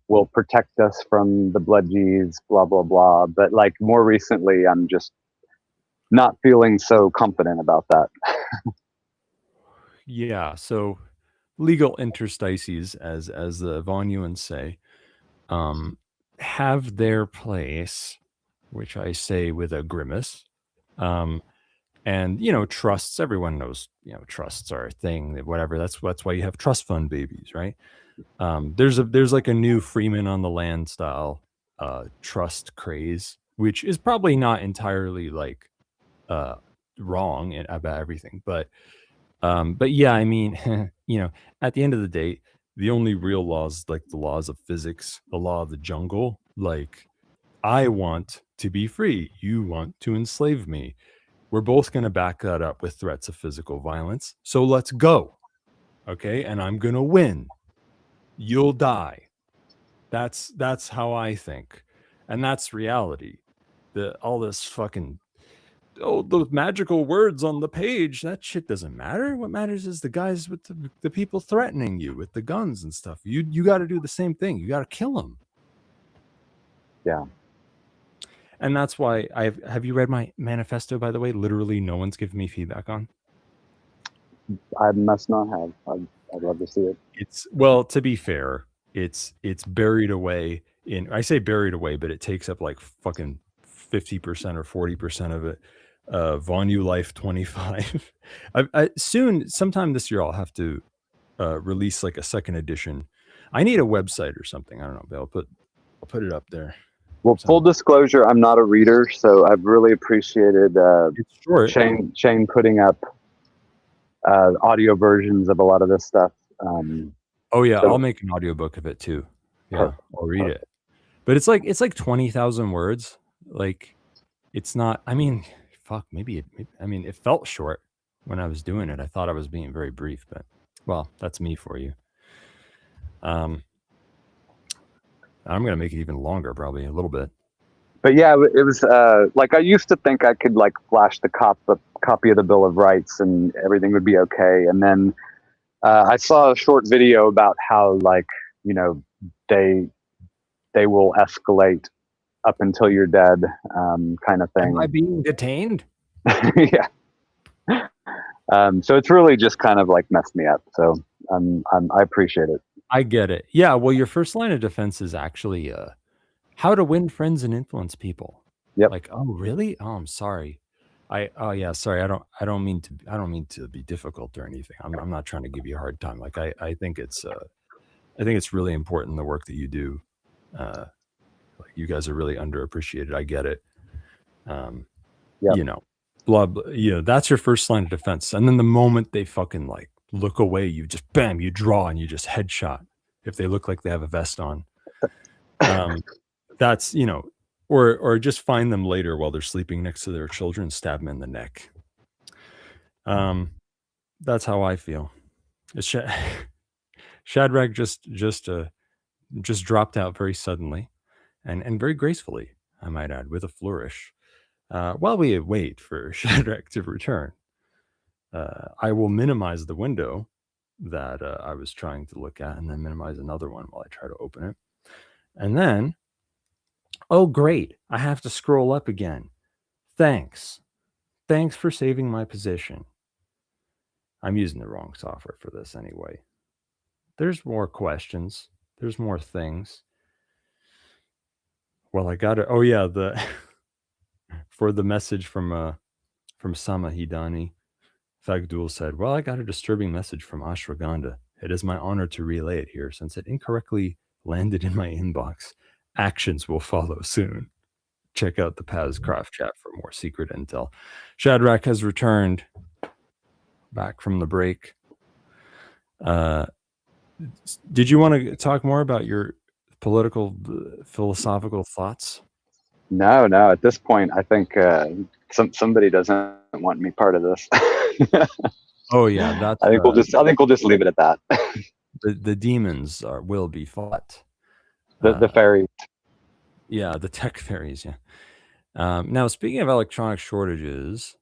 [SPEAKER 11] will protect us from the bludgies, blah blah blah. But like more recently, I'm just not feeling so confident about that.
[SPEAKER 5] Yeah. So legal interstices, as the Vonuans say, have their place, which I say with a grimace. And trusts, everyone knows, trusts are a thing, that whatever. That's why you have trust fund babies, right? There's like a new Freeman on the land style trust craze, which is probably not entirely like wrong about everything, but yeah, I mean, at the end of the day, the only real laws, like the laws of physics, the law of the jungle, like I want to be free, you want to enslave me. We're both going to back that up with threats of physical violence. So let's go. Okay. And I'm going to win. You'll die. That's how I think. And that's reality. All this fucking, those magical words on the page, that shit doesn't matter. What matters is the guys with the people threatening you with the guns and stuff. You got to do the same thing. You got to kill them.
[SPEAKER 11] Yeah.
[SPEAKER 5] And that's why have you read my manifesto, by the way? Literally no one's given me feedback on.
[SPEAKER 11] I must not have. I'd love to see it.
[SPEAKER 5] Well, to be fair, it's buried away in, I say buried away, but it takes up like fucking 50% or 40% of it. Vonu Life 25. Soon, sometime this year, I'll have to release like a second edition. I need a website or something. I don't know, but I'll put it up there.
[SPEAKER 11] Well, full disclosure, I'm not a reader, so I've really appreciated Shane putting up audio versions of a lot of this stuff.
[SPEAKER 5] Oh yeah, I'll make an audiobook of it too. Yeah, I'll read it. But it's like 20,000 words. Like, it's not. I mean, fuck. Maybe it felt short when I was doing it. I thought I was being very brief, but well, that's me for you. I'm gonna make it even longer, probably a little bit.
[SPEAKER 11] But yeah, it was like I used to think I could like flash the copy of the Bill of Rights and everything would be okay. And then I saw a short video about how like they will escalate up until you're dead, kind of thing.
[SPEAKER 5] Am I being detained?
[SPEAKER 11] Yeah. So it's really just kind of like messed me up. So I appreciate it.
[SPEAKER 5] I get it. Yeah. Well, your first line of defense is actually how to win friends and influence people.
[SPEAKER 11] Yep.
[SPEAKER 5] Like, oh really? Oh, I'm sorry. Sorry. I don't mean to be difficult or anything. I'm not trying to give you a hard time. Like I think it's really important, the work that you do. Like you guys are really underappreciated. I get it.
[SPEAKER 11] Yep.
[SPEAKER 5] you know, blah, blah, that's your first line of defense. And then the moment they fucking like look away, you just bam, you draw and you just headshot if they look like they have a vest on. That's, or just find them later while they're sleeping next to their children, stab them in the neck. That's how I feel. Shadrach just dropped out very suddenly and very gracefully, I might add, with a flourish. While we wait for Shadrach to return, I will minimize the window that I was trying to look at and then minimize another one while I try to open it. And then, oh, great. I have to scroll up again. Thanks for saving my position. I'm using the wrong software for this anyway. There's more questions. There's more things. Well, I got it. Oh yeah, for the message from Samahidani, Fagdul said, "Well, I got a disturbing message from Ashwagandha. It is my honor to relay it here since it incorrectly landed in my inbox. Actions will follow soon. Check out the P.A.Z. Craft chat for more secret intel." Shadrach has returned back from the break. Did you want to talk more about your political, philosophical thoughts?
[SPEAKER 11] No. At this point, I think somebody doesn't want me part of this.
[SPEAKER 5] Oh yeah, that's.
[SPEAKER 11] I think we'll just leave it at that.
[SPEAKER 5] The demons will be fought.
[SPEAKER 11] The fairies.
[SPEAKER 5] Yeah, the tech fairies. Yeah. Now, speaking of electronic shortages,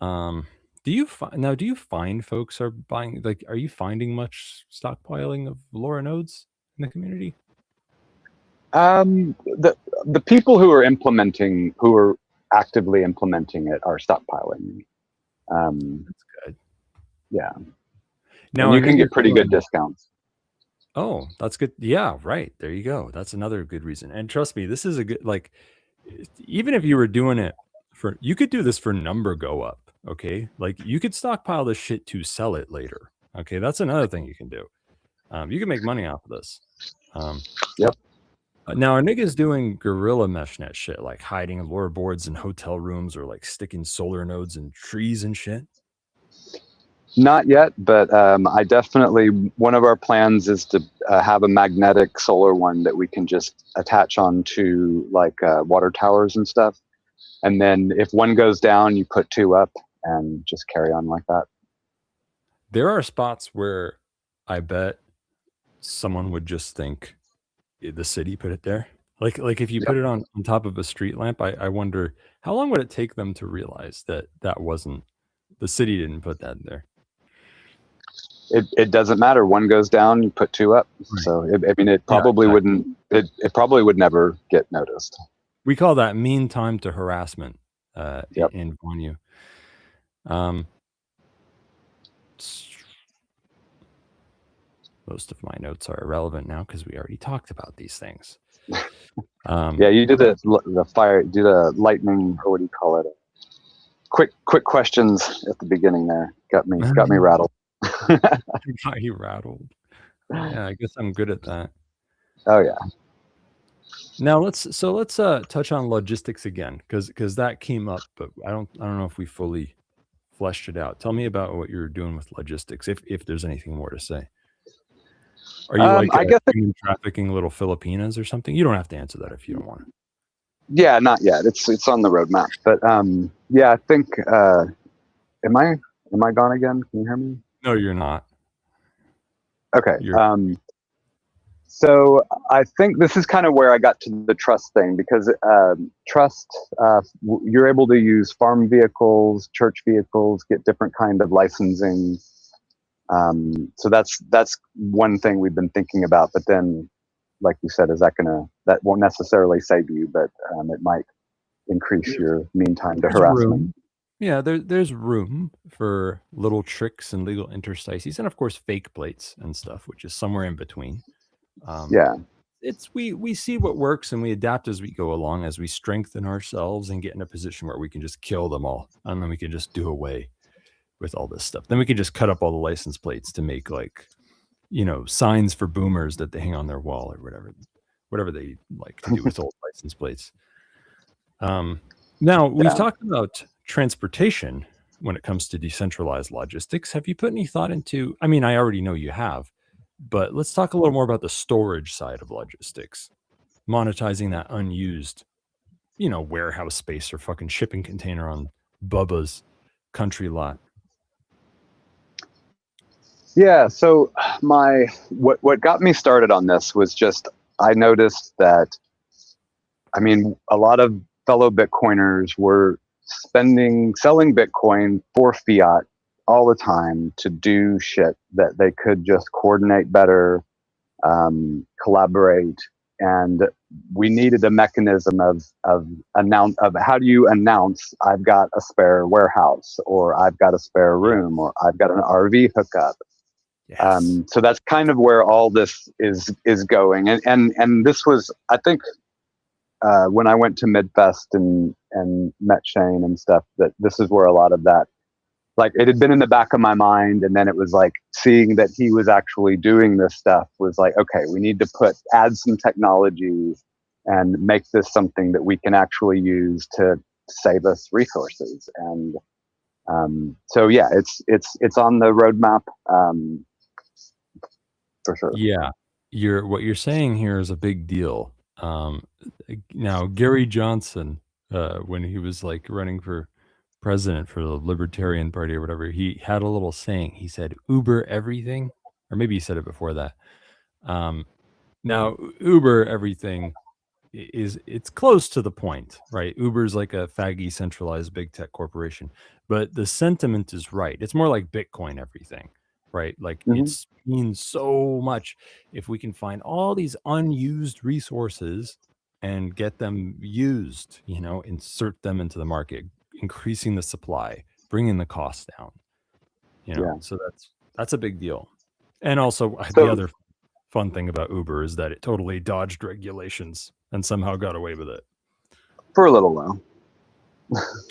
[SPEAKER 5] do you find folks are buying, like, are you finding much stockpiling of LoRa nodes in the community?
[SPEAKER 11] The people who are actively implementing it are stockpiling.
[SPEAKER 5] That's good.
[SPEAKER 11] Yeah.
[SPEAKER 5] Now
[SPEAKER 11] and you can get pretty good discounts.
[SPEAKER 5] Oh, that's good. Yeah, right. There you go. That's another good reason. And trust me, this is a good, like, even if you were doing it you could do this for number go up. Okay. Like you could stockpile this shit to sell it later. Okay. That's another thing you can do. You can make money off of this.
[SPEAKER 11] Yep.
[SPEAKER 5] Now, are niggas doing guerrilla meshnet shit, like hiding LoRa boards in hotel rooms or like sticking solar nodes in trees and shit?
[SPEAKER 11] Not yet, but I definitely, one of our plans is to have a magnetic solar one that we can just attach onto like water towers and stuff. And then if one goes down, you put two up and just carry on like that.
[SPEAKER 5] There are spots where I bet someone would just think the city put it there. Like if you put it on top of a street lamp, I wonder how long would it take them to realize that wasn't, the city didn't put that there.
[SPEAKER 11] It doesn't matter. One goes down, you put two up. Right. So it probably wouldn't. It probably would never get noticed.
[SPEAKER 5] We call that mean time to harassment in Vonu. Most of my notes are irrelevant now because we already talked about these things.
[SPEAKER 11] Yeah, you did the fire, do the lightning, or what do you call it? Quick questions at the beginning there. Got me rattled.
[SPEAKER 5] Got you rattled. Yeah, I guess I'm good at that.
[SPEAKER 11] Oh yeah.
[SPEAKER 5] Now let's touch on logistics again, because that came up, but I don't know if we fully fleshed it out. Tell me about what you're doing with logistics, if there's anything more to say. Are you
[SPEAKER 11] I guess
[SPEAKER 5] trafficking little Filipinas or something? You don't have to answer that if you don't want to.
[SPEAKER 11] Yeah, not yet. It's on the roadmap, but yeah, I think. Am I gone again? Can you hear me?
[SPEAKER 5] No, you're not.
[SPEAKER 11] Okay. So I think this is kind of where I got to the trust thing, because trust, you're able to use farm vehicles, church vehicles, get different kind of licensing. So that's one thing we've been thinking about. But then, like you said, that won't necessarily save you, but it might increase your mean time to harassment.
[SPEAKER 5] Yeah, there's room for little tricks and legal interstices, and of course fake plates and stuff, which is somewhere in between.
[SPEAKER 11] Yeah,
[SPEAKER 5] we see what works and we adapt as we go along, as we strengthen ourselves and get in a position where we can just kill them all, and then we can just do away with all this stuff. Then we can just cut up all the license plates to make, like, signs for boomers that they hang on their wall or whatever they like to do with old license plates. Now, we've
[SPEAKER 12] Yeah.
[SPEAKER 5] talked about transportation when it comes to decentralized logistics. Have you put any thought into, I mean, I already know you have, but let's talk a little more about the storage side of logistics, monetizing that unused, warehouse space or fucking shipping container on Bubba's country lot.
[SPEAKER 12] Yeah, so what got me started on this was just I noticed that, I mean, a lot of fellow Bitcoiners were selling Bitcoin for fiat all the time to do shit that they could just coordinate better, collaborate, and we needed a mechanism of how do you announce I've got a spare warehouse, or I've got a spare room, or I've got an RV hookup.
[SPEAKER 5] Yes.
[SPEAKER 12] So that's kind of where all this is going, and this was, I think, when I went to Midfest and met Shane and stuff, that this is where a lot of that, like, it had been in the back of my mind, and then it was like seeing that he was actually doing this stuff was like, okay, we need to add some technology and make this something that we can actually use to save us resources. And so yeah, it's on the roadmap, for sure.
[SPEAKER 5] Yeah. What you're saying here is a big deal. Now, Gary Johnson, when he was like running for president for the Libertarian Party or whatever, he had a little saying. He said, Uber everything, or maybe he said it before that. Now, Uber everything it's close to the point, right? Uber's like a faggy, centralized big tech corporation, but the sentiment is right. It's more like Bitcoin everything, right? Like it's means so much if we can find all these unused resources and get them used, insert them into the market, increasing the supply, bringing the cost down, so that's a big deal. And also the other fun thing about Uber is that it totally dodged regulations and somehow got away with it
[SPEAKER 12] for a little while.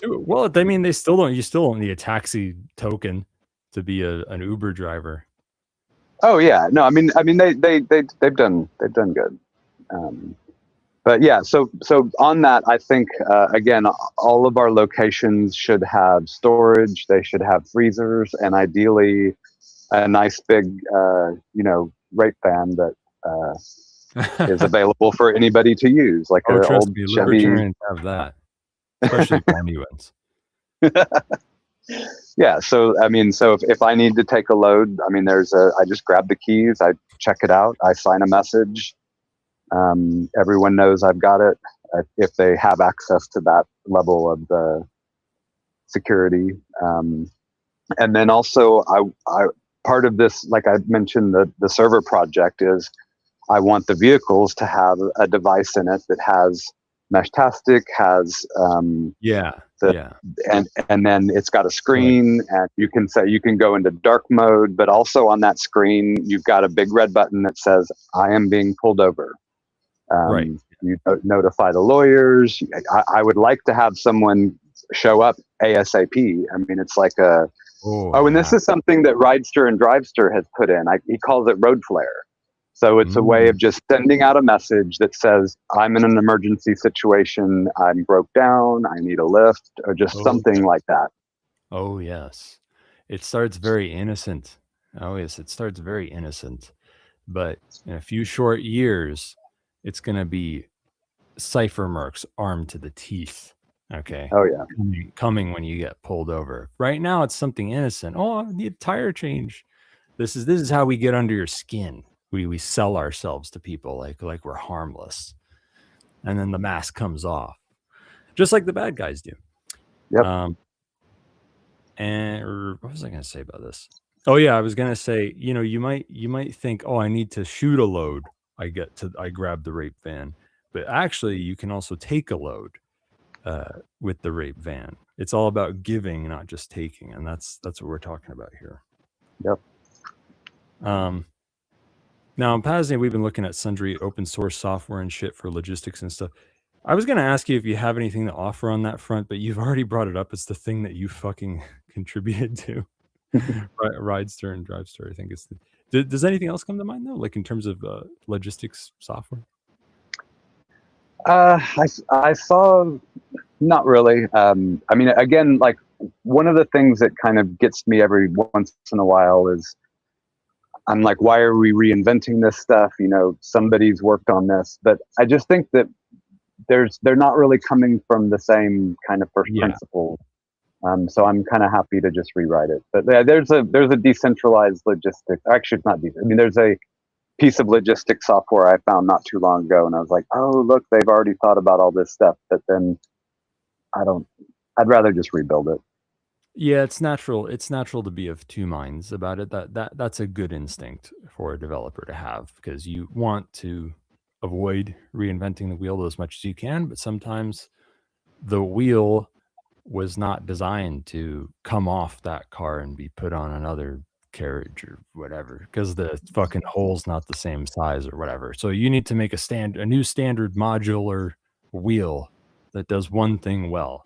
[SPEAKER 5] Well, I mean, you still don't need a taxi token to be an Uber driver.
[SPEAKER 12] Oh yeah, no, I mean they've done good. But yeah, so on that, I think again, all of our locations should have storage. They should have freezers, and ideally, a nice big rape van that is available for anybody to use, like an old
[SPEAKER 5] me,
[SPEAKER 12] Chevy.
[SPEAKER 5] Libertarians have that, especially Bonuans.
[SPEAKER 12] Yeah, so I mean, so if I need to take a load, I mean, I just grab the keys, I check it out, I sign a message. Everyone knows I've got it if they have access to that level of the security. And then also, I part of this, like I mentioned, the server project is I want the vehicles to have a device in it that has Meshtastic, has and then it's got a screen, and you can go into dark mode, but also on that screen you've got a big red button that says I am being pulled over. You notify the lawyers. I would like to have someone show up ASAP. I mean, it's like and this is something that Ridester and Drivester has put in. He calls it road flare. So it's a way of just sending out a message that says, I'm in an emergency situation, I'm broke down, I need a lift, or just something like that.
[SPEAKER 5] Oh, yes. It starts very innocent. Oh, yes, it starts very innocent. But in a few short years, it's going to be cipher mercs armed to the teeth. Okay.
[SPEAKER 12] Oh, yeah.
[SPEAKER 5] Coming when you get pulled over. Right now, it's something innocent. Oh, I need a tire change. This is how we get under your skin. We sell ourselves to people like we're harmless, and then the mask comes off, just like the bad guys do.
[SPEAKER 12] Yep.
[SPEAKER 5] And what was I going to say about this? Oh yeah, I was going to say, you might think, oh, I need to shoot a load. I grab the rape van, but actually, you can also take a load with the rape van. It's all about giving, not just taking, and that's what we're talking about here.
[SPEAKER 12] Yep.
[SPEAKER 5] Now, in PAZNIA, we've been looking at sundry open source software and shit for logistics and stuff. I was going to ask you if you have anything to offer on that front, but you've already brought it up. It's the thing that you fucking contributed to. Ridester and Drivester, I think it's. Does anything else come to mind, though, like in terms of logistics software?
[SPEAKER 12] I saw, Not really. I mean, again, like one of the things that kind of gets me every once in a while is I'm like, why are we reinventing this stuff? You know, somebody's worked on this, but I just think that they're not really coming from the same kind of first principle. So I'm kind of happy to just rewrite it. But there's a decentralized logistics. Actually, it's not decent. I mean, there's a piece of logistics software I found not too long ago, and I was like, oh, look, they've already thought about all this stuff. But then I'd rather just rebuild it.
[SPEAKER 5] Yeah, it's natural. It's natural to be of two minds about it. That's a good instinct for a developer to have, because you want to avoid reinventing the wheel as much as you can, but sometimes the wheel was not designed to come off that car and be put on another carriage or whatever, because the fucking hole's not the same size or whatever. So you need to make a new standard modular wheel that does one thing well.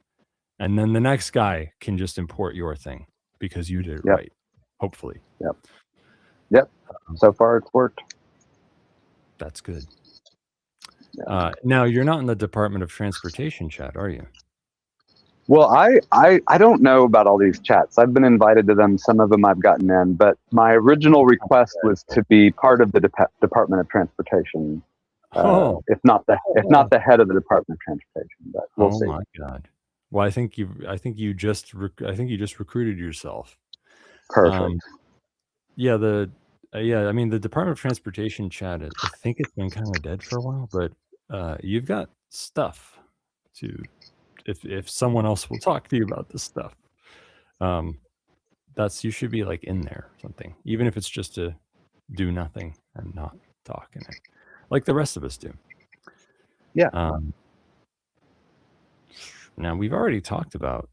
[SPEAKER 5] And then the next guy can just import your thing because you did it right, hopefully.
[SPEAKER 12] Yep. So far, it's worked.
[SPEAKER 5] That's good. Now, you're not in the Department of Transportation chat, are you?
[SPEAKER 12] Well, I don't know about all these chats. I've been invited to them. Some of them I've gotten in, but my original request was to be part of the Department of Transportation. If not the head of the Department of Transportation, but we'll see.
[SPEAKER 5] Oh my God. Well, I think you just recruited yourself.
[SPEAKER 12] Perfect.
[SPEAKER 5] I mean, the Department of Transportation chat, I think it's been kind of dead for a while, but you've got stuff to, if someone else will talk to you about this stuff, you should be like in there or something, even if it's just to do nothing and not talk in it, like the rest of us do.
[SPEAKER 12] Yeah.
[SPEAKER 5] Now, we've already talked about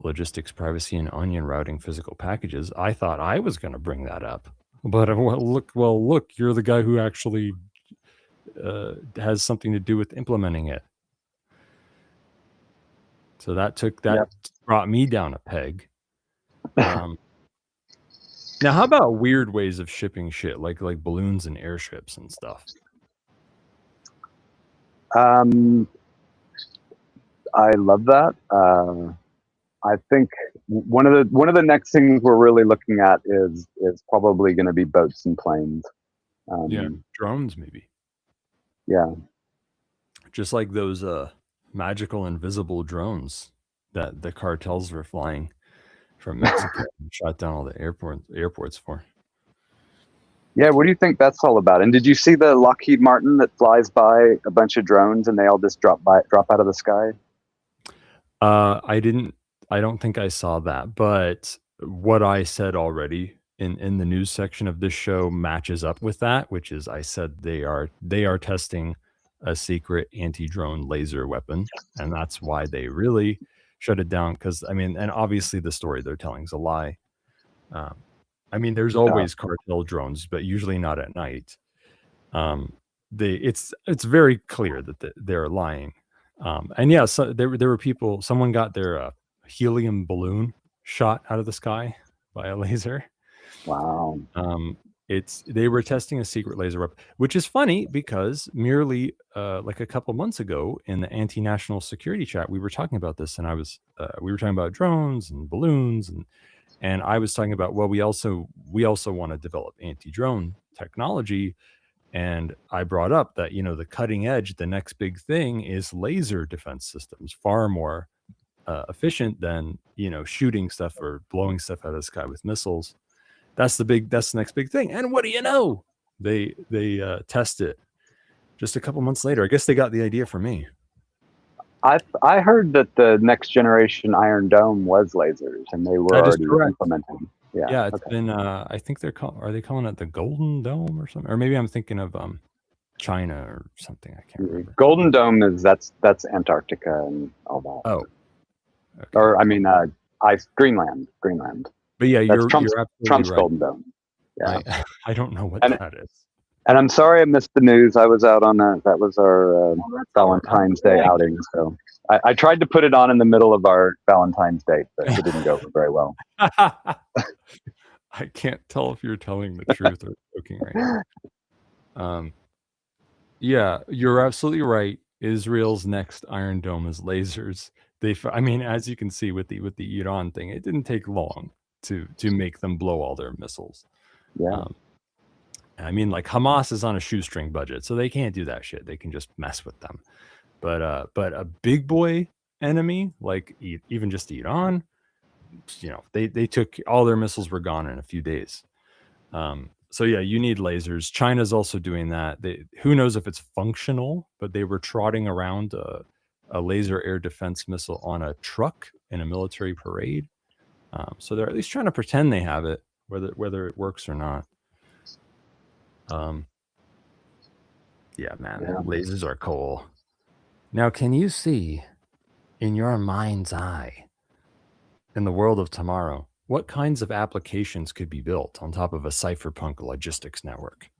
[SPEAKER 5] logistics, privacy, and onion routing physical packages. I thought I was going to bring that up, but look, you're the guy who actually has something to do with implementing it. So that brought me down a peg. Now, how about weird ways of shipping shit, like balloons and airships and stuff?
[SPEAKER 12] I love that. I think one of the next things we're really looking at is probably going to be boats and planes.
[SPEAKER 5] Drones maybe.
[SPEAKER 12] Yeah,
[SPEAKER 5] just like those magical invisible drones that the cartels were flying from Mexico and shot down all the airports for.
[SPEAKER 12] Yeah, what do you think that's all about? And did you see the Lockheed Martin that flies by a bunch of drones and they all just drop out of the sky?
[SPEAKER 5] I don't think I saw that, but what I said already in the news section of this show matches up with that, which is I said they are testing a secret anti-drone laser weapon, and that's why they really shut it down. Because I mean, and obviously the story they're telling is a lie. I mean, there's always cartel drones, but usually not at night. It's very clear that they're lying. And yeah, so there were people. Someone got their helium balloon shot out of the sky by a laser.
[SPEAKER 12] Wow.
[SPEAKER 5] They were testing a secret laser weapon, which is funny because merely like a couple months ago in the anti-national security chat, we were talking about this, and we were talking about drones and balloons, and I was talking about, well, we also want to develop anti-drone technology. And I brought up that, the cutting edge, the next big thing is laser defense systems, far more efficient than, shooting stuff or blowing stuff out of the sky with missiles. That's the next big thing. And what do you know? They test it just a couple months later. I guess they got the idea from me.
[SPEAKER 12] I heard that the next generation Iron Dome was lasers, and they were already implemented.
[SPEAKER 5] Yeah, it's been. I think are they calling it the Golden Dome or something? Or maybe I'm thinking of China or something. I can't remember.
[SPEAKER 12] Golden Dome that's Antarctica and all that.
[SPEAKER 5] Oh, okay.
[SPEAKER 12] Or I mean, Greenland.
[SPEAKER 5] But yeah,
[SPEAKER 12] you're
[SPEAKER 5] Trump's
[SPEAKER 12] right.
[SPEAKER 5] Golden
[SPEAKER 12] Dome. Yeah,
[SPEAKER 5] I don't know what that is.
[SPEAKER 12] And I'm sorry I missed the news. I was out on that was our Valentine's Day outing. So I tried to put it on in the middle of our Valentine's date, but it didn't go very well.
[SPEAKER 5] I can't tell if you're telling the truth or joking right now. Yeah, you're absolutely right. Israel's next Iron Dome is lasers. I mean, as you can see with the Iran thing, it didn't take long to make them blow all their missiles.
[SPEAKER 12] Yeah.
[SPEAKER 5] I mean, like Hamas is on a shoestring budget, so they can't do that shit. They can just mess with them. But a big boy enemy like even just Iran, you know, they took all their missiles were gone in a few days. So yeah, you need lasers. China's also doing that. Who knows if it's functional, but they were trotting around a laser air defense missile on a truck in a military parade. So they're at least trying to pretend they have it, whether it works or not. Yeah, man,
[SPEAKER 12] Yeah.
[SPEAKER 5] lasers are cool. Now, can you see in your mind's eye, in the world of tomorrow, what kinds of applications could be built on top of a cypherpunk logistics network?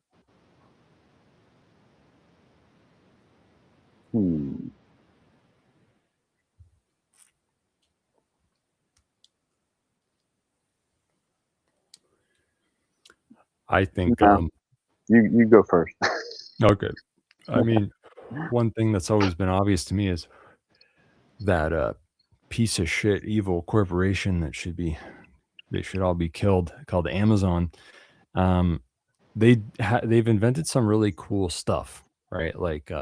[SPEAKER 5] I think
[SPEAKER 12] you go first.
[SPEAKER 5] Okay. I mean, one thing that's always been obvious to me is that piece of shit evil corporation they should all be killed, called Amazon. They've invented some really cool stuff, right? Like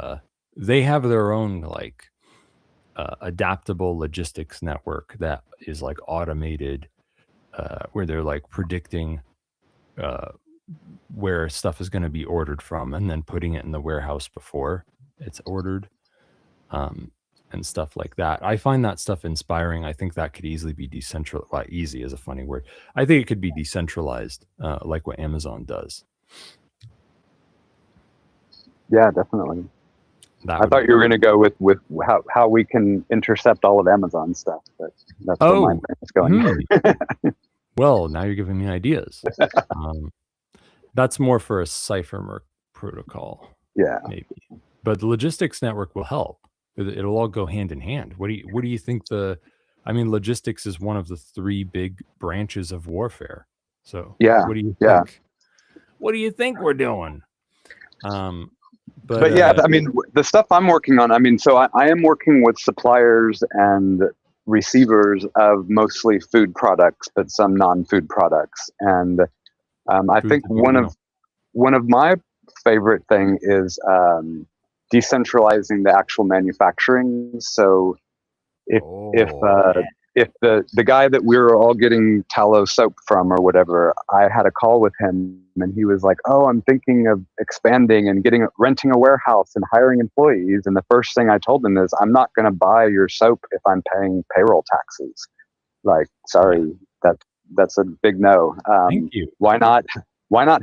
[SPEAKER 5] they have their own like adaptable logistics network that is like automated, where they're like predicting where stuff is going to be ordered from and then putting it in the warehouse before it's ordered, and stuff like that. I find that stuff inspiring. I think that could easily be decentralized. Well, easy is a funny word. I think it could be decentralized, like what Amazon does.
[SPEAKER 12] Yeah, definitely.
[SPEAKER 5] That
[SPEAKER 12] I thought you were going to go with how we can intercept all of Amazon stuff, but that's where my brain is going.
[SPEAKER 5] Well, now you're giving me ideas. That's more for a cipher protocol.
[SPEAKER 12] Yeah,
[SPEAKER 5] maybe. But the logistics network will help. It'll all go hand in hand. What do you think I mean, logistics is one of the 3 big branches of warfare. So
[SPEAKER 12] yeah,
[SPEAKER 5] what do you think? What do you think we're doing?
[SPEAKER 12] But yeah, I mean, the stuff I'm working on, I mean, so I am working with suppliers and receivers of mostly food products, but some non-food products. And I think one of my favorite thing is decentralizing the actual manufacturing. So if the guy that we were all getting tallow soap from or whatever, I had a call with him and he was like, "Oh, I'm thinking of expanding and renting a warehouse and hiring employees." And the first thing I told him is, "I'm not going to buy your soap if I'm paying payroll taxes." Like, sorry, that's a big no.
[SPEAKER 5] Thank you.
[SPEAKER 12] Why not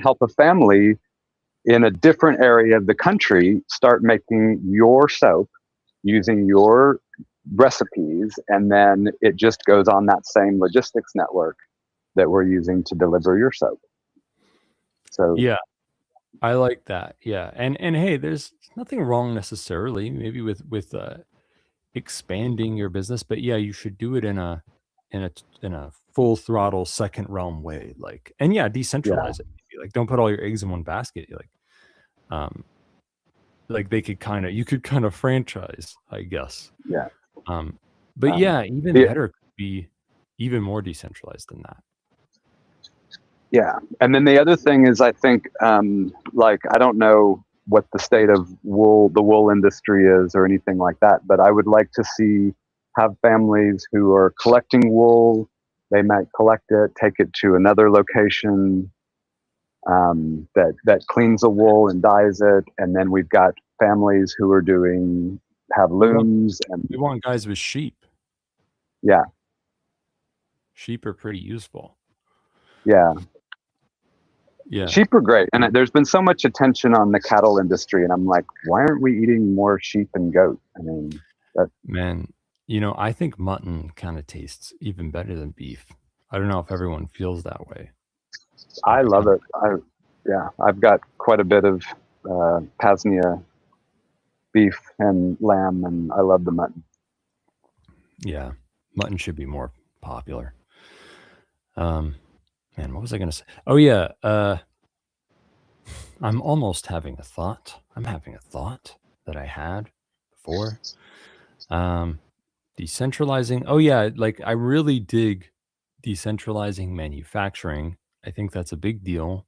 [SPEAKER 12] help a family in a different area of the country start making your soap using your recipes, and then it just goes on that same logistics network that we're using to deliver your soap. So
[SPEAKER 5] yeah, I like that. Yeah, and hey, there's nothing wrong necessarily maybe with expanding your business, but yeah, you should do it in a full throttle second realm way. Like, and yeah, decentralize it. Like, don't put all your eggs in one basket. Like they could you could kind of franchise, I guess.
[SPEAKER 12] Yeah.
[SPEAKER 5] But yeah, even better could be even more decentralized than that.
[SPEAKER 12] Yeah. And then the other thing is, I think, like, I don't know what the state of the wool industry is or anything like that, but I would like to have families who are collecting wool. They might collect it, take it to another location that cleans the wool and dyes it. And then we've got families who are have looms. And
[SPEAKER 5] we want guys with sheep.
[SPEAKER 12] Yeah.
[SPEAKER 5] Sheep are pretty useful.
[SPEAKER 12] Yeah.
[SPEAKER 5] Yeah.
[SPEAKER 12] Sheep are great. And there's been so much attention on the cattle industry. And I'm like, why aren't we eating more sheep and goat? I mean,
[SPEAKER 5] man, I think mutton kind of tastes even better than beef. I don't know if everyone feels that way.
[SPEAKER 12] I love it. I've got quite a bit of PAZNIA beef and lamb, and I love the mutton.
[SPEAKER 5] Yeah, mutton should be more popular. Man, what was I going to say? Oh yeah, I'm almost having a thought. I'm having a thought that I had before. Decentralizing. Oh yeah, like I really dig decentralizing manufacturing. I think that's a big deal.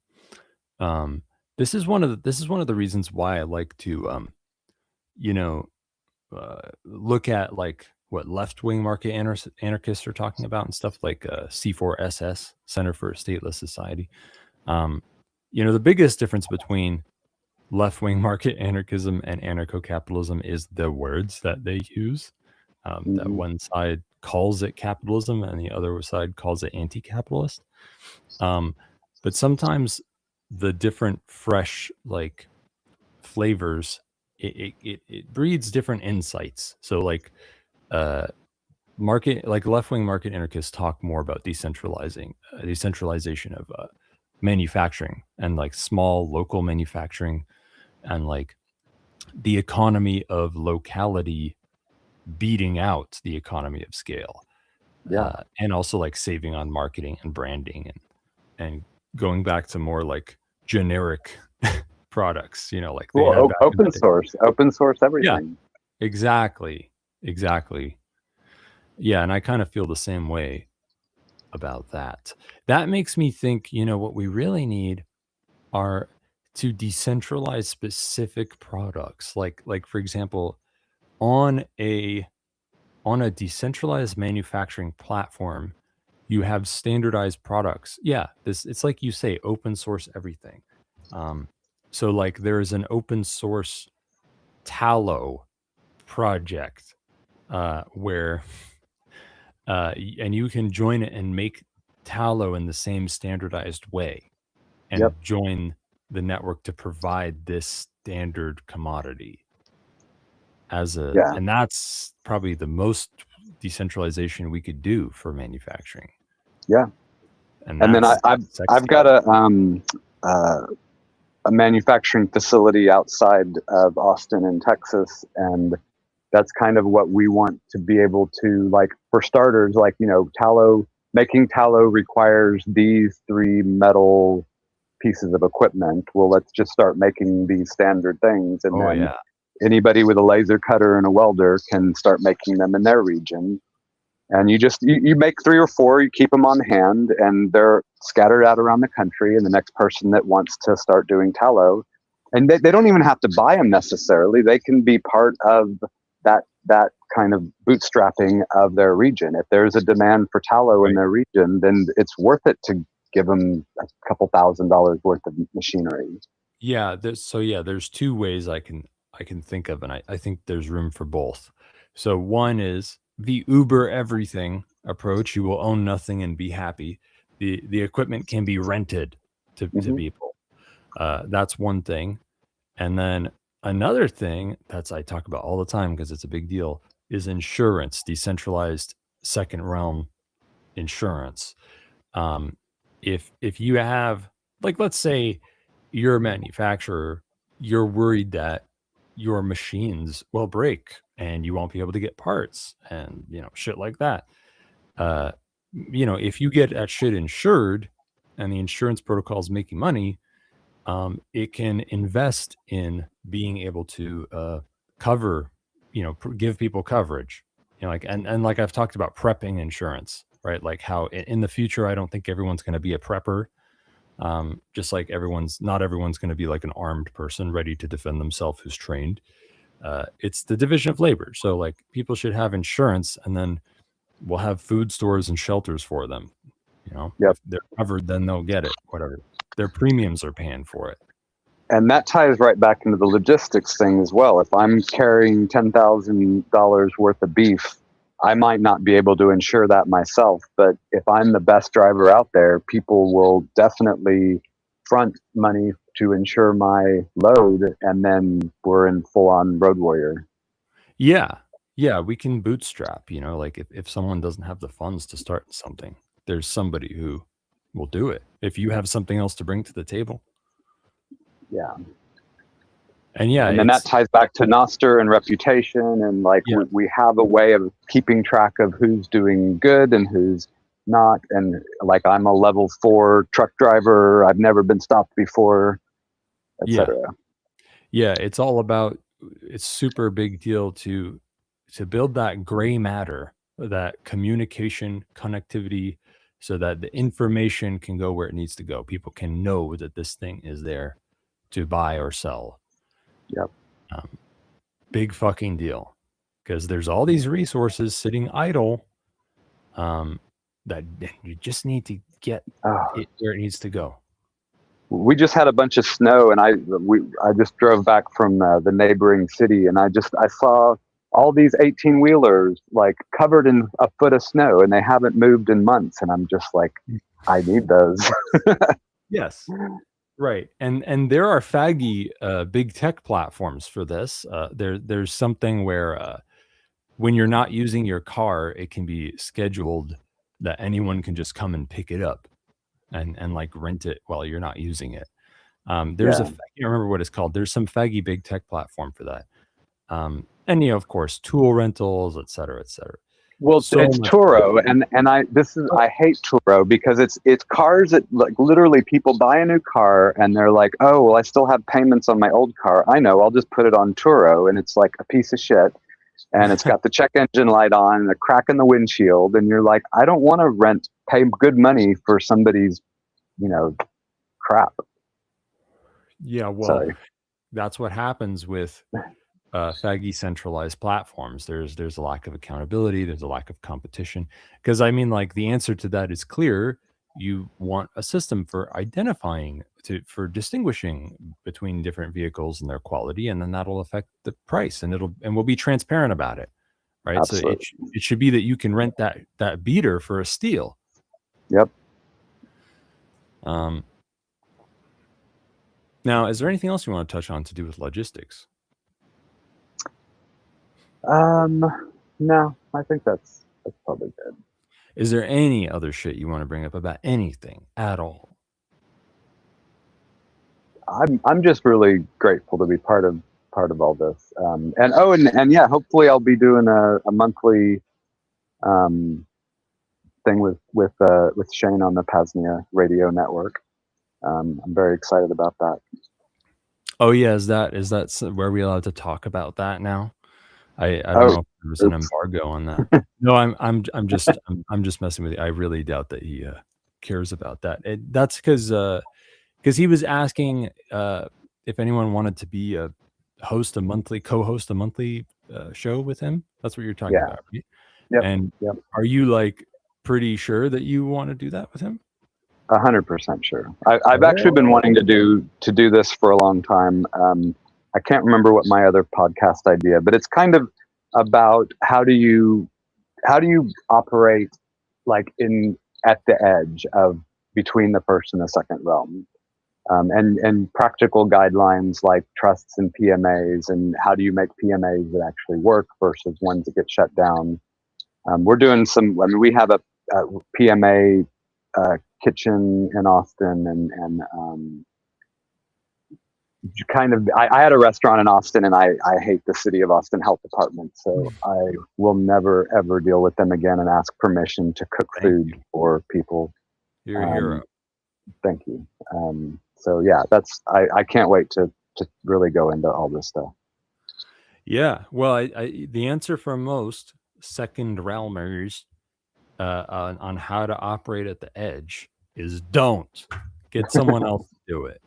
[SPEAKER 5] This is one of the reasons why I like to you know look at like what left-wing market anarchists are talking about and stuff like C4SS, Center for a Stateless Society. The biggest difference between left-wing market anarchism and anarcho-capitalism is the words that they use. That one side calls it capitalism and the other side calls it anti-capitalist. But sometimes the different fresh like flavors, it breeds different insights. So like left-wing market anarchists talk more about decentralization of manufacturing and like small local manufacturing and like the economy of locality beating out the economy of scale. And also like saving on marketing and branding and going back to more like generic products, like they had back in the day.
[SPEAKER 12] Open source everything.
[SPEAKER 5] Yeah, exactly. Yeah, and I kind of feel the same way about that. That makes me think, what we really need are to decentralize specific products. Like for example, on a decentralized manufacturing platform, you have standardized products. Yeah, it's like you say, open source everything. So like there is an open source tallow project where and you can join it and make tallow in the same standardized way and join the network to provide this standard commodity and that's probably the most decentralization we could do for manufacturing. And
[SPEAKER 12] then I've got a manufacturing facility outside of Austin in Texas, and that's kind of what we want to be able to, like, for starters, like, making tallow requires these 3 metal pieces of equipment. Well, let's just start making these standard things, and then anybody with a laser cutter and a welder can start making them in their region. And you make 3 or 4, you keep them on hand, and they're scattered out around the country. And the next person that wants to start doing tallow, and they don't even have to buy them necessarily. They can be part of that kind of bootstrapping of their region. If there's a demand for tallow in their region, then it's worth it to give them a couple $1,000s worth of machinery.
[SPEAKER 5] Yeah. There's 2 ways I can think of, and I think there's room for both. So one is the Uber everything approach. You will own nothing and be happy. The equipment can be rented to people. That's one thing. And then another thing I talk about all the time because it's a big deal is insurance, decentralized second realm insurance. If you have, like, let's say you're a manufacturer, you're worried that your machines will break and you won't be able to get parts and shit like that. If you get that shit insured and the insurance protocol is making money, it can invest in being able to cover, give people coverage, and like I've talked about prepping insurance, right? Like how in the future, I don't think everyone's going to be a prepper. Just like not everyone's going to be like an armed person ready to defend themselves who's trained. It's the division of labor. So like people should have insurance, and then we'll have food stores and shelters for them. If they're covered, then they'll get it, whatever. Their premiums are paying for it.
[SPEAKER 12] And that ties right back into the logistics thing as well. If I'm carrying $10,000 worth of beef, I might not be able to insure that myself. But if I'm the best driver out there, people will definitely front money to insure my load, and then we're in full-on road warrior.
[SPEAKER 5] Yeah, we can bootstrap. Like if someone doesn't have the funds to start something, there's somebody who will do it. If you have something else to bring to the table.
[SPEAKER 12] Yeah.
[SPEAKER 5] And
[SPEAKER 12] then that ties back to Noster and reputation, and like we have a way of keeping track of who's doing good and who's not. And like I'm a level 4 truck driver, I've never been stopped before, etc.
[SPEAKER 5] Yeah, it's all about it's super big deal to build that gray matter, that communication connectivity, so that the information can go where it needs to go. People can know that this thing is there to buy or sell.
[SPEAKER 12] Yep.
[SPEAKER 5] Big fucking deal, because there's all these resources sitting idle that you just need to get it where it needs to go.
[SPEAKER 12] We just had a bunch of snow, and I just drove back from the neighboring city, and I saw all these 18-wheelers like covered in a foot of snow, and they haven't moved in months, and I'm just like, I need those.
[SPEAKER 5] Yes. Right. And there are faggy big tech platforms for this. There's something where when you're not using your car, it can be scheduled that anyone can just come and pick it up and like rent it while you're not using it. There's I can't remember what it's called. There's some faggy big tech platform for that. And of course, tool rentals, et cetera, et cetera.
[SPEAKER 12] Well, it's Turo, and I hate Turo because it's cars that, like, literally people buy a new car and they're like, oh, well, I still have payments on my old car. I know, I'll just put it on Turo, and it's like a piece of shit, and it's got the check engine light on and a crack in the windshield, and you're like, I don't want to pay good money for somebody's, crap.
[SPEAKER 5] Yeah, well, that's what happens with faggy centralized platforms. There's a lack of accountability. There's a lack of competition. Because I mean, like, the answer to that is clear. You want a system for identifying, for distinguishing between different vehicles and their quality, and then that'll affect the price, and we'll be transparent about it, right?
[SPEAKER 12] Absolutely.
[SPEAKER 5] So it should be that you can rent that beater for a steal.
[SPEAKER 12] Yep.
[SPEAKER 5] Now, is there anything else you want to touch on to do with logistics?
[SPEAKER 12] No, I think that's probably good.
[SPEAKER 5] Is there any other shit you want to bring up about anything at all?
[SPEAKER 12] I'm just really grateful to be part of all this. And yeah, hopefully I'll be doing a monthly thing with Shane on the P.A.Z.NIA radio network. I'm very excited about that.
[SPEAKER 5] Oh yeah, is that where we allowed to talk about that now? I don't know if there was an embargo on that. No, I'm just messing with you. I really doubt that he cares about that. That's because he was asking if anyone wanted to be co-host a monthly show with him. That's what you're talking about, right?
[SPEAKER 12] Yep.
[SPEAKER 5] And are you like pretty sure that you want to do that with him?
[SPEAKER 12] 100% sure. I've actually been wanting to do this for a long time. I can't remember what my other podcast idea, but it's kind of about how do you operate like at the edge of between the first and the second realm, and practical guidelines like trusts and PMAs, and how do you make PMAs that actually work versus ones that get shut down. We're doing we have a PMA kitchen in Austin, and I had a restaurant in Austin, and I hate the city of Austin Health Department, so I will never ever deal with them again and ask permission to cook food for people.
[SPEAKER 5] You're a hero.
[SPEAKER 12] Thank you. So yeah, I can't wait to really go into all this stuff.
[SPEAKER 5] Yeah, well, the answer for most second realmers on how to operate at the edge is don't get someone else to do it.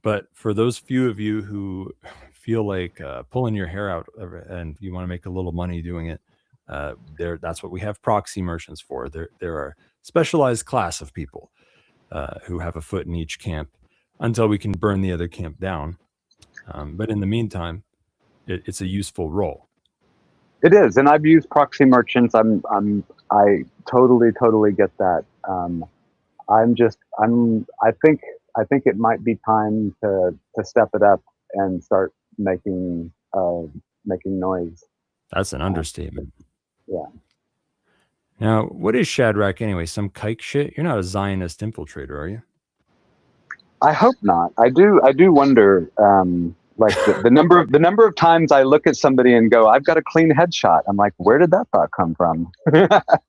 [SPEAKER 5] But for those few of you who feel like pulling your hair out and you want to make a little money doing it, that's what we have proxy merchants for. There are a specialized class of people who have a foot in each camp until we can burn the other camp down. But in the meantime, it's a useful role.
[SPEAKER 12] It is, and I've used proxy merchants. I totally get that. I think it might be time to step it up and start making noise.
[SPEAKER 5] That's an understatement.
[SPEAKER 12] Yeah.
[SPEAKER 5] Now, what is Shadrach anyway? Some kike shit? You're not a Zionist infiltrator, are you?
[SPEAKER 12] I hope not. I do wonder, like the number of times I look at somebody and go, I've got a clean headshot. I'm like, where did that thought come from?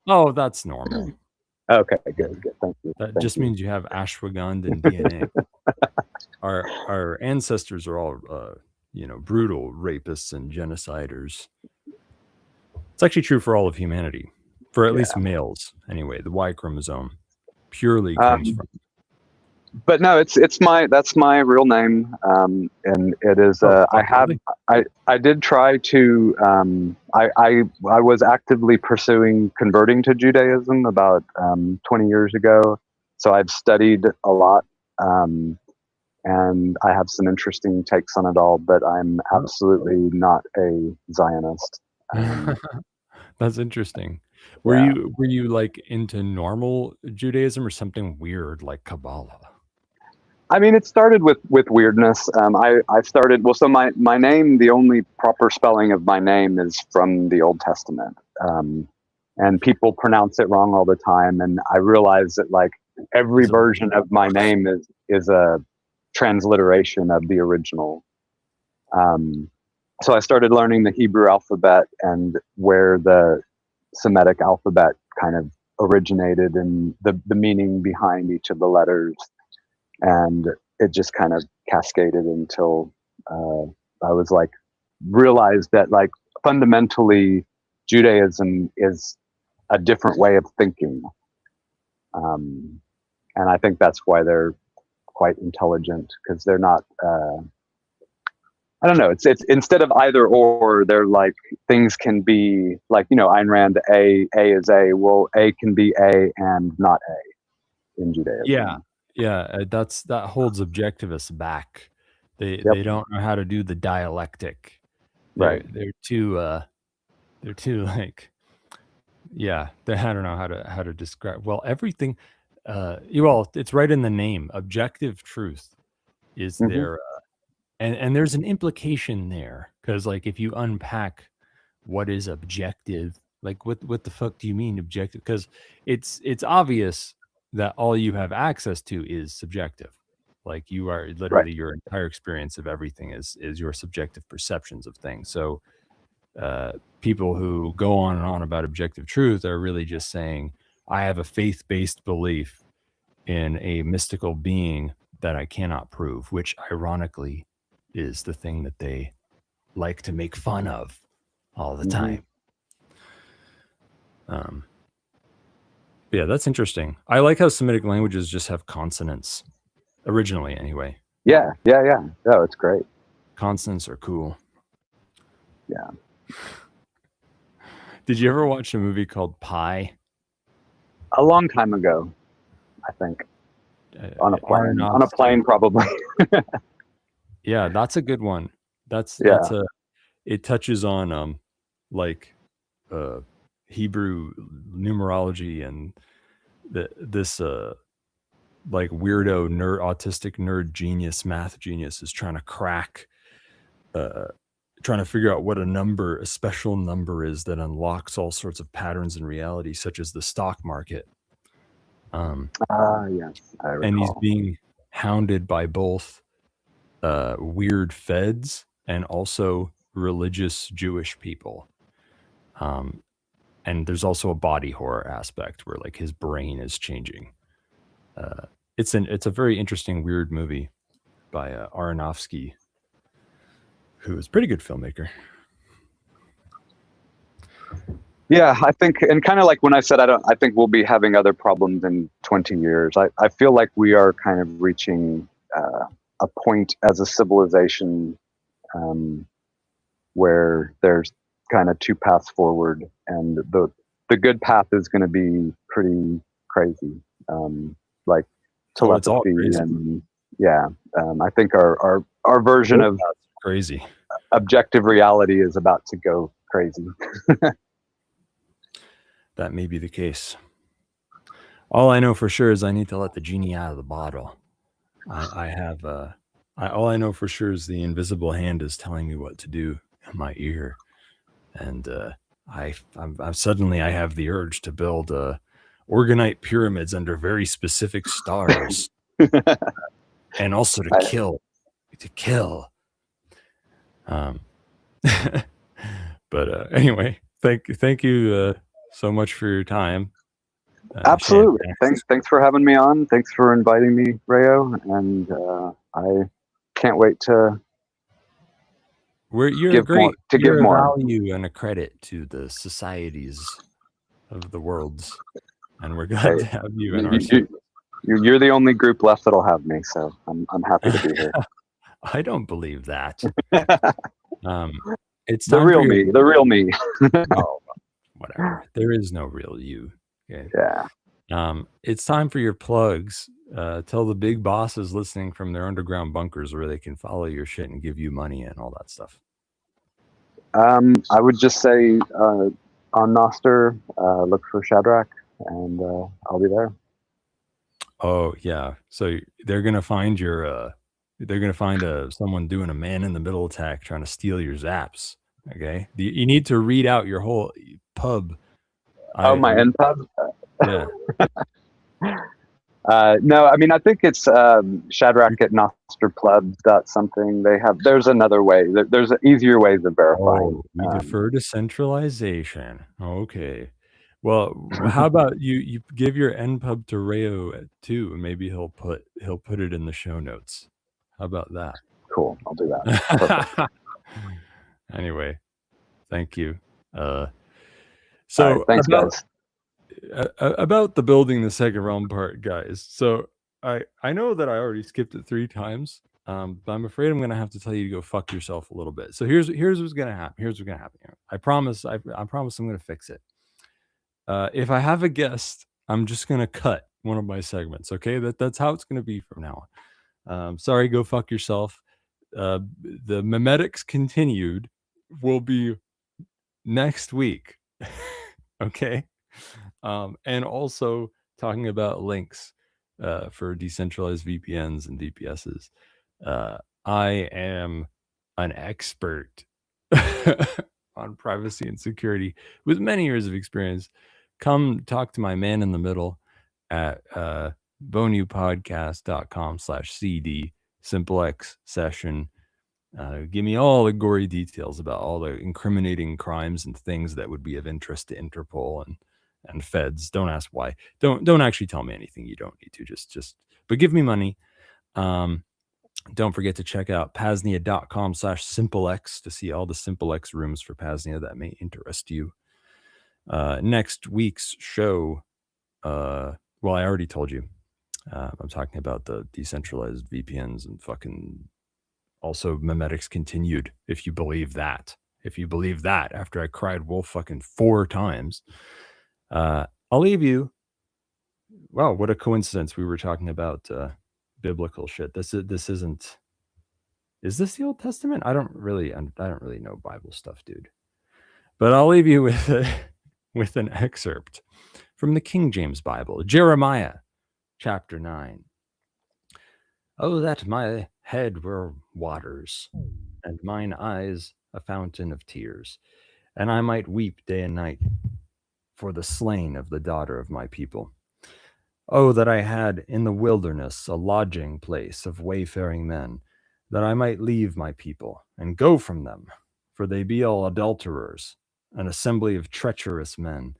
[SPEAKER 5] Oh, that's normal.
[SPEAKER 12] Okay, good. Thank you.
[SPEAKER 5] That just means you have ashwagandha and DNA. Our ancestors are all brutal rapists and genociders. It's actually true for all of humanity, for at least males anyway. The Y chromosome purely comes from.
[SPEAKER 12] But no, that's my real name, and it is. I did try to. I was actively pursuing converting to Judaism about 20 years ago. So I've studied a lot, and I have some interesting takes on it all. But I'm absolutely not a Zionist.
[SPEAKER 5] That's interesting. Were you like into normal Judaism or something weird like Kabbalah?
[SPEAKER 12] I mean, it started with weirdness. I started, so my name, the only proper spelling of my name is from the Old Testament. And people pronounce it wrong all the time. And I realized that like every version of my name is a transliteration of the original. So I started learning the Hebrew alphabet and where the Semitic alphabet kind of originated and the meaning behind each of the letters. And it just kind of cascaded until I was like, realized that like fundamentally Judaism is a different way of thinking. And I think that's why they're quite intelligent, because they're not, I don't know, it's instead of either or, they're like, things can be like, Ayn Rand, A is A. Well, A can be A and not A in Judaism.
[SPEAKER 5] Yeah, that holds objectivists back. They don't know how to do the dialectic. They're too like, I don't know how to describe. Well, everything, it's right in the name. Objective truth is there, and there's an implication there, because like if you unpack what is objective, like what the fuck do you mean objective? Because it's obvious that all you have access to is subjective. Like you are literally your entire experience of everything is your subjective perceptions of things. So people who go on and on about objective truth are really just saying, I have a faith-based belief in a mystical being that I cannot prove, which ironically is the thing that they like to make fun of all the time. Yeah, that's interesting. I like how Semitic languages just have consonants, originally anyway.
[SPEAKER 12] Yeah. Oh, it's great.
[SPEAKER 5] Consonants are cool.
[SPEAKER 12] Yeah.
[SPEAKER 5] Did you ever watch a movie called Pi?
[SPEAKER 12] A long time ago, I think. On a plane. On a plane, probably.
[SPEAKER 5] Yeah, that's a good one. It touches on Hebrew numerology and this like weirdo autistic nerd genius, math genius is trying to crack, trying to figure out what a special number is that unlocks all sorts of patterns in reality, such as the stock market.
[SPEAKER 12] Yes, I recall.
[SPEAKER 5] And he's being hounded by both weird feds and also religious Jewish people. And there's also a body horror aspect where like his brain is changing. It's a very interesting, weird movie by Aronofsky, who is a pretty good filmmaker.
[SPEAKER 12] Yeah, I think, and kind of like when I said, I think we'll be having other problems in 20 years. I feel like we are kind of reaching a point as a civilization where there's kind of two paths forward, and the good path is going to be pretty crazy. Like telepathy and I think our version of
[SPEAKER 5] crazy
[SPEAKER 12] objective reality is about to go crazy.
[SPEAKER 5] That may be the case. All I know for sure is I need to let the genie out of the bottle. All I know for sure is the invisible hand is telling me what to do in my ear, and I'm suddenly I have the urge to build organite pyramids under very specific stars, and also to kill. But anyway, thank you so much for your time.
[SPEAKER 12] Absolutely. Thanks for having me on. Thanks for inviting me, Rayo. And I can't wait to
[SPEAKER 5] You're a
[SPEAKER 12] give more.
[SPEAKER 5] value and a credit to the societies of the worlds, and we're glad to have you in our service.
[SPEAKER 12] You're the only group left that'll have me, so I'm happy to be here.
[SPEAKER 5] I don't believe that. It's
[SPEAKER 12] the
[SPEAKER 5] time
[SPEAKER 12] real
[SPEAKER 5] for
[SPEAKER 12] me. The real me.
[SPEAKER 5] Oh, whatever. There is no real you. Okay.
[SPEAKER 12] Yeah.
[SPEAKER 5] It's time for your plugs. Tell the big bosses listening from their underground bunkers where they can follow your shit and give you money and all that stuff.
[SPEAKER 12] I would just say on Noster, look for Shadrach, and I'll be there.
[SPEAKER 5] Oh yeah, so they're gonna find your someone doing a man in the middle attack trying to steal your zaps. Okay, you need to read out your whole pub.
[SPEAKER 12] My end pub.
[SPEAKER 5] Yeah.
[SPEAKER 12] No, I mean I think it's Shadrach at nosterplub.something. There's another way. There's easier ways of verifying.
[SPEAKER 5] We defer to centralization. Okay. Well, how about you give your npub to Rayo too, and maybe he'll put it in the show notes. How about that?
[SPEAKER 12] Cool, I'll do that.
[SPEAKER 5] Anyway, thank you.
[SPEAKER 12] So right, thanks, guys.
[SPEAKER 5] About the building the second realm part, guys. So I know that I already skipped it 3 times, but I'm afraid I'm gonna have to tell you to go fuck yourself a little bit. So here's what's gonna happen. I promise I'm gonna fix it. If I have a guest, I'm just gonna cut one of my segments. Okay, that's how it's gonna be from now on. Sorry, go fuck yourself. The memetics continued will be next week. Okay. And also talking about links for decentralized VPNs and DPSs. I am an expert on privacy and security with many years of experience. Come talk to my man in the middle at vonupodcast.com/CD simplex session. Give me all the gory details about all the incriminating crimes and things that would be of interest to Interpol and feds. Don't ask why. Don't actually tell me anything you don't need to. But give me money. Don't forget to check out PAZNIA.com/simplex to see all the simplex rooms for PAZNIA that may interest you. Next week's show, well, I already told you. I'm talking about the decentralized VPNs and fucking also memetics continued. If you believe that after I cried wolf fucking 4 times, I'll leave you. Wow, what a coincidence. We were talking about biblical shit. This isn't. Is this the Old Testament? I don't really know Bible stuff, dude. But I'll leave you with an excerpt from the King James Bible, Jeremiah, chapter 9. Oh, that my head were waters, and mine eyes a fountain of tears, and I might weep day and night for the slain of the daughter of my people. Oh, that I had in the wilderness a lodging place of wayfaring men, that I might leave my people and go from them, for they be all adulterers, an assembly of treacherous men,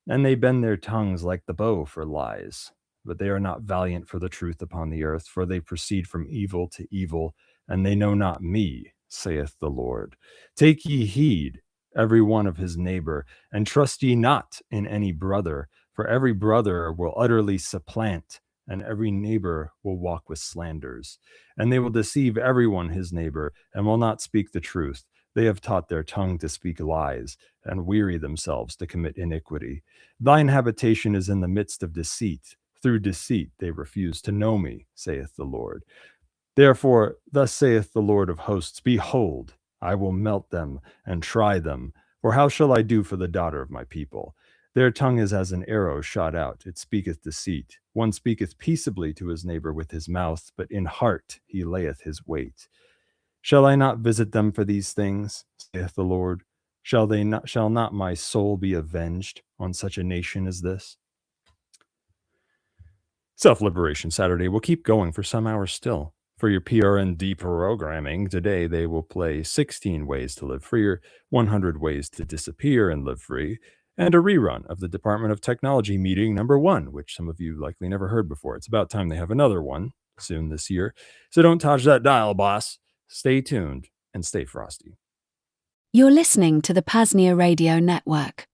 [SPEAKER 5] and they bend their tongues like the bow for lies. But they are not valiant for the truth upon the earth, for they proceed from evil to evil, and they know not me, saith the Lord. Take ye heed, every one of his neighbor, and trust ye not in any brother, for every brother will utterly supplant, and every neighbor will walk with slanders. And they will deceive everyone his neighbor, and will not speak the truth. They have taught their tongue to speak lies, and weary themselves to commit iniquity. Thine habitation is in the midst of deceit. Through deceit they refuse to know me, saith the Lord. Therefore, thus saith the Lord of hosts, behold, I will melt them and try them. For how shall I do for the daughter of my people? Their tongue is as an arrow shot out. It speaketh deceit. One speaketh peaceably to his neighbor with his mouth, but in heart he layeth his weight. Shall I not visit them for these things, saith the Lord? Shall not my soul be avenged on such a nation as this? Self-Liberation Saturday will keep going for some hours still. For your PRN deprogramming, today they will play 16 Ways to Live Freer, 100 Ways to Disappear and Live Free, and a rerun of the Department of Technology meeting number 1, which some of you likely never heard before. It's about time they have another one soon this year. So don't touch that dial, boss. Stay tuned and stay frosty.
[SPEAKER 1] You're listening to the PAZNIA Radio Network.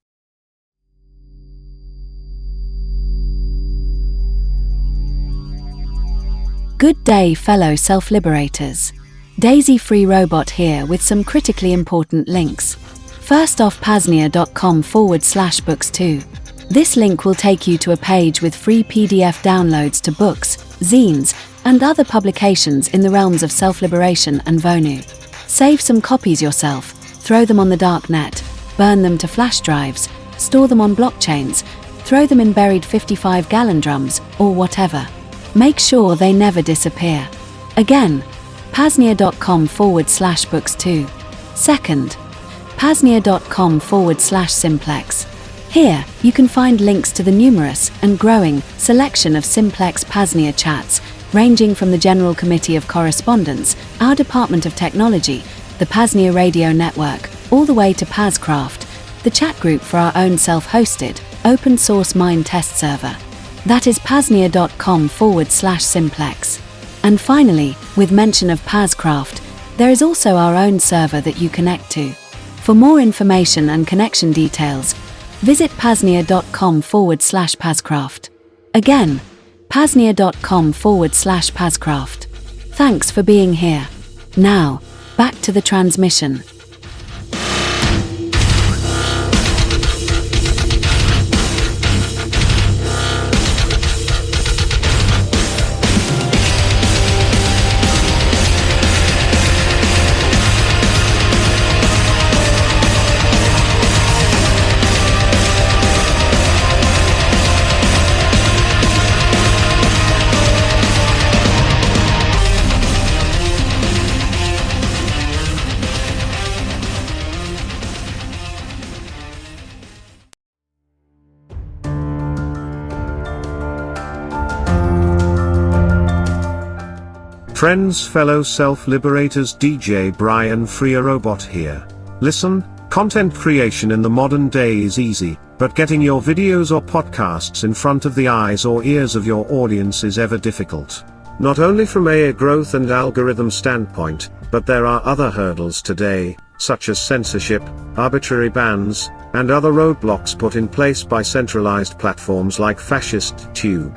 [SPEAKER 1] Good day, fellow self-liberators. Daisy Free Robot here with some critically important links. First off, PAZNIA.com/books2. This link will take you to a page with free PDF downloads to books, zines, and other publications in the realms of self-liberation and Vonu. Save some copies yourself, throw them on the dark net, burn them to flash drives, store them on blockchains, throw them in buried 55-gallon drums, or whatever. Make sure they never disappear. Again, PAZNIA.com/books2. Second, PAZNIA.com/simplex. Here, you can find links to the numerous and growing selection of simplex PAZNIA chats, ranging from the General Committee of Correspondence, our Department of Technology, the PAZNIA Radio Network, all the way to PAZcraft, the chat group for our own self-hosted, open-source mine test server. That is PAZNIA.com/simplex. And finally, with mention of PAZcraft, there is also our own server that you connect to. For more information and connection details, visit PAZNIA.com/PAZcraft. Again, PAZNIA.com/PAZcraft. Thanks for being here. Now, back to the transmission.
[SPEAKER 13] Friends, fellow self-liberators, DJ Brian Freer Robot here. Listen, content creation in the modern day is easy, but getting your videos or podcasts in front of the eyes or ears of your audience is ever difficult. Not only from a growth and algorithm standpoint, but there are other hurdles today, such as censorship, arbitrary bans, and other roadblocks put in place by centralized platforms like fascist Tube.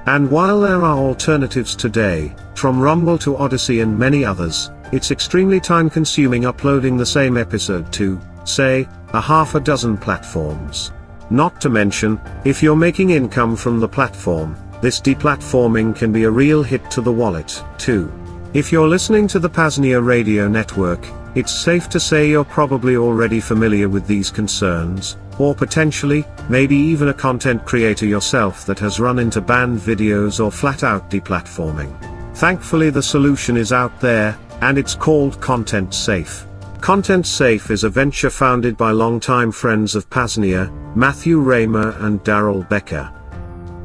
[SPEAKER 13] And while there are alternatives today, from Rumble to Odyssey and many others, it's extremely time-consuming uploading the same episode to, say, a half a dozen platforms. Not to mention, if you're making income from the platform, this deplatforming can be a real hit to the wallet, too. If you're listening to the PAZNIA Radio Network, it's safe to say you're probably already familiar with these concerns, or potentially, maybe even a content creator yourself that has run into banned videos or flat-out deplatforming. Thankfully, the solution is out there, and it's called Content Safe. Content Safe is a venture founded by longtime friends of PAZNIA, Matthew Raymer and Daryl Becker.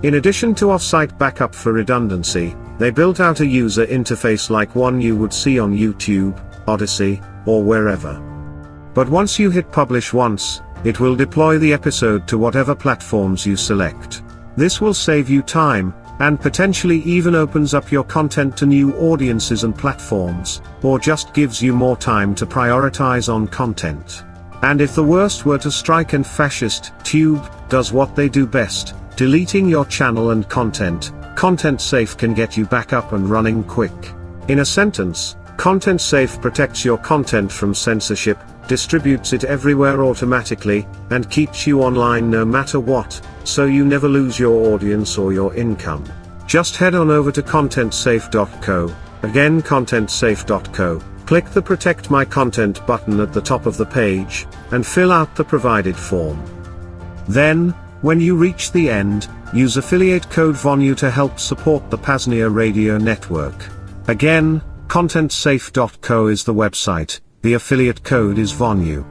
[SPEAKER 13] In addition to off-site backup for redundancy, they built out a user interface like one you would see on YouTube, Odyssey, or wherever. But once you hit publish once, it will deploy the episode to whatever platforms you select. This will save you time, and potentially even opens up your content to new audiences and platforms, or just gives you more time to prioritize on content. And if the worst were to strike and fascist Tube does what they do best, deleting your channel and content, Content Safe can get you back up and running quick. In a sentence, Content Safe protects your content from censorship, distributes it everywhere automatically, and keeps you online no matter what, so you never lose your audience or your income. Just head on over to contentsafe.co, again contentsafe.co, click the Protect My Content button at the top of the page, and fill out the provided form. Then, when you reach the end, use affiliate code Vonu to help support the PAZNIA Radio Network. Again, contentsafe.co is the website. The affiliate code is Vonu.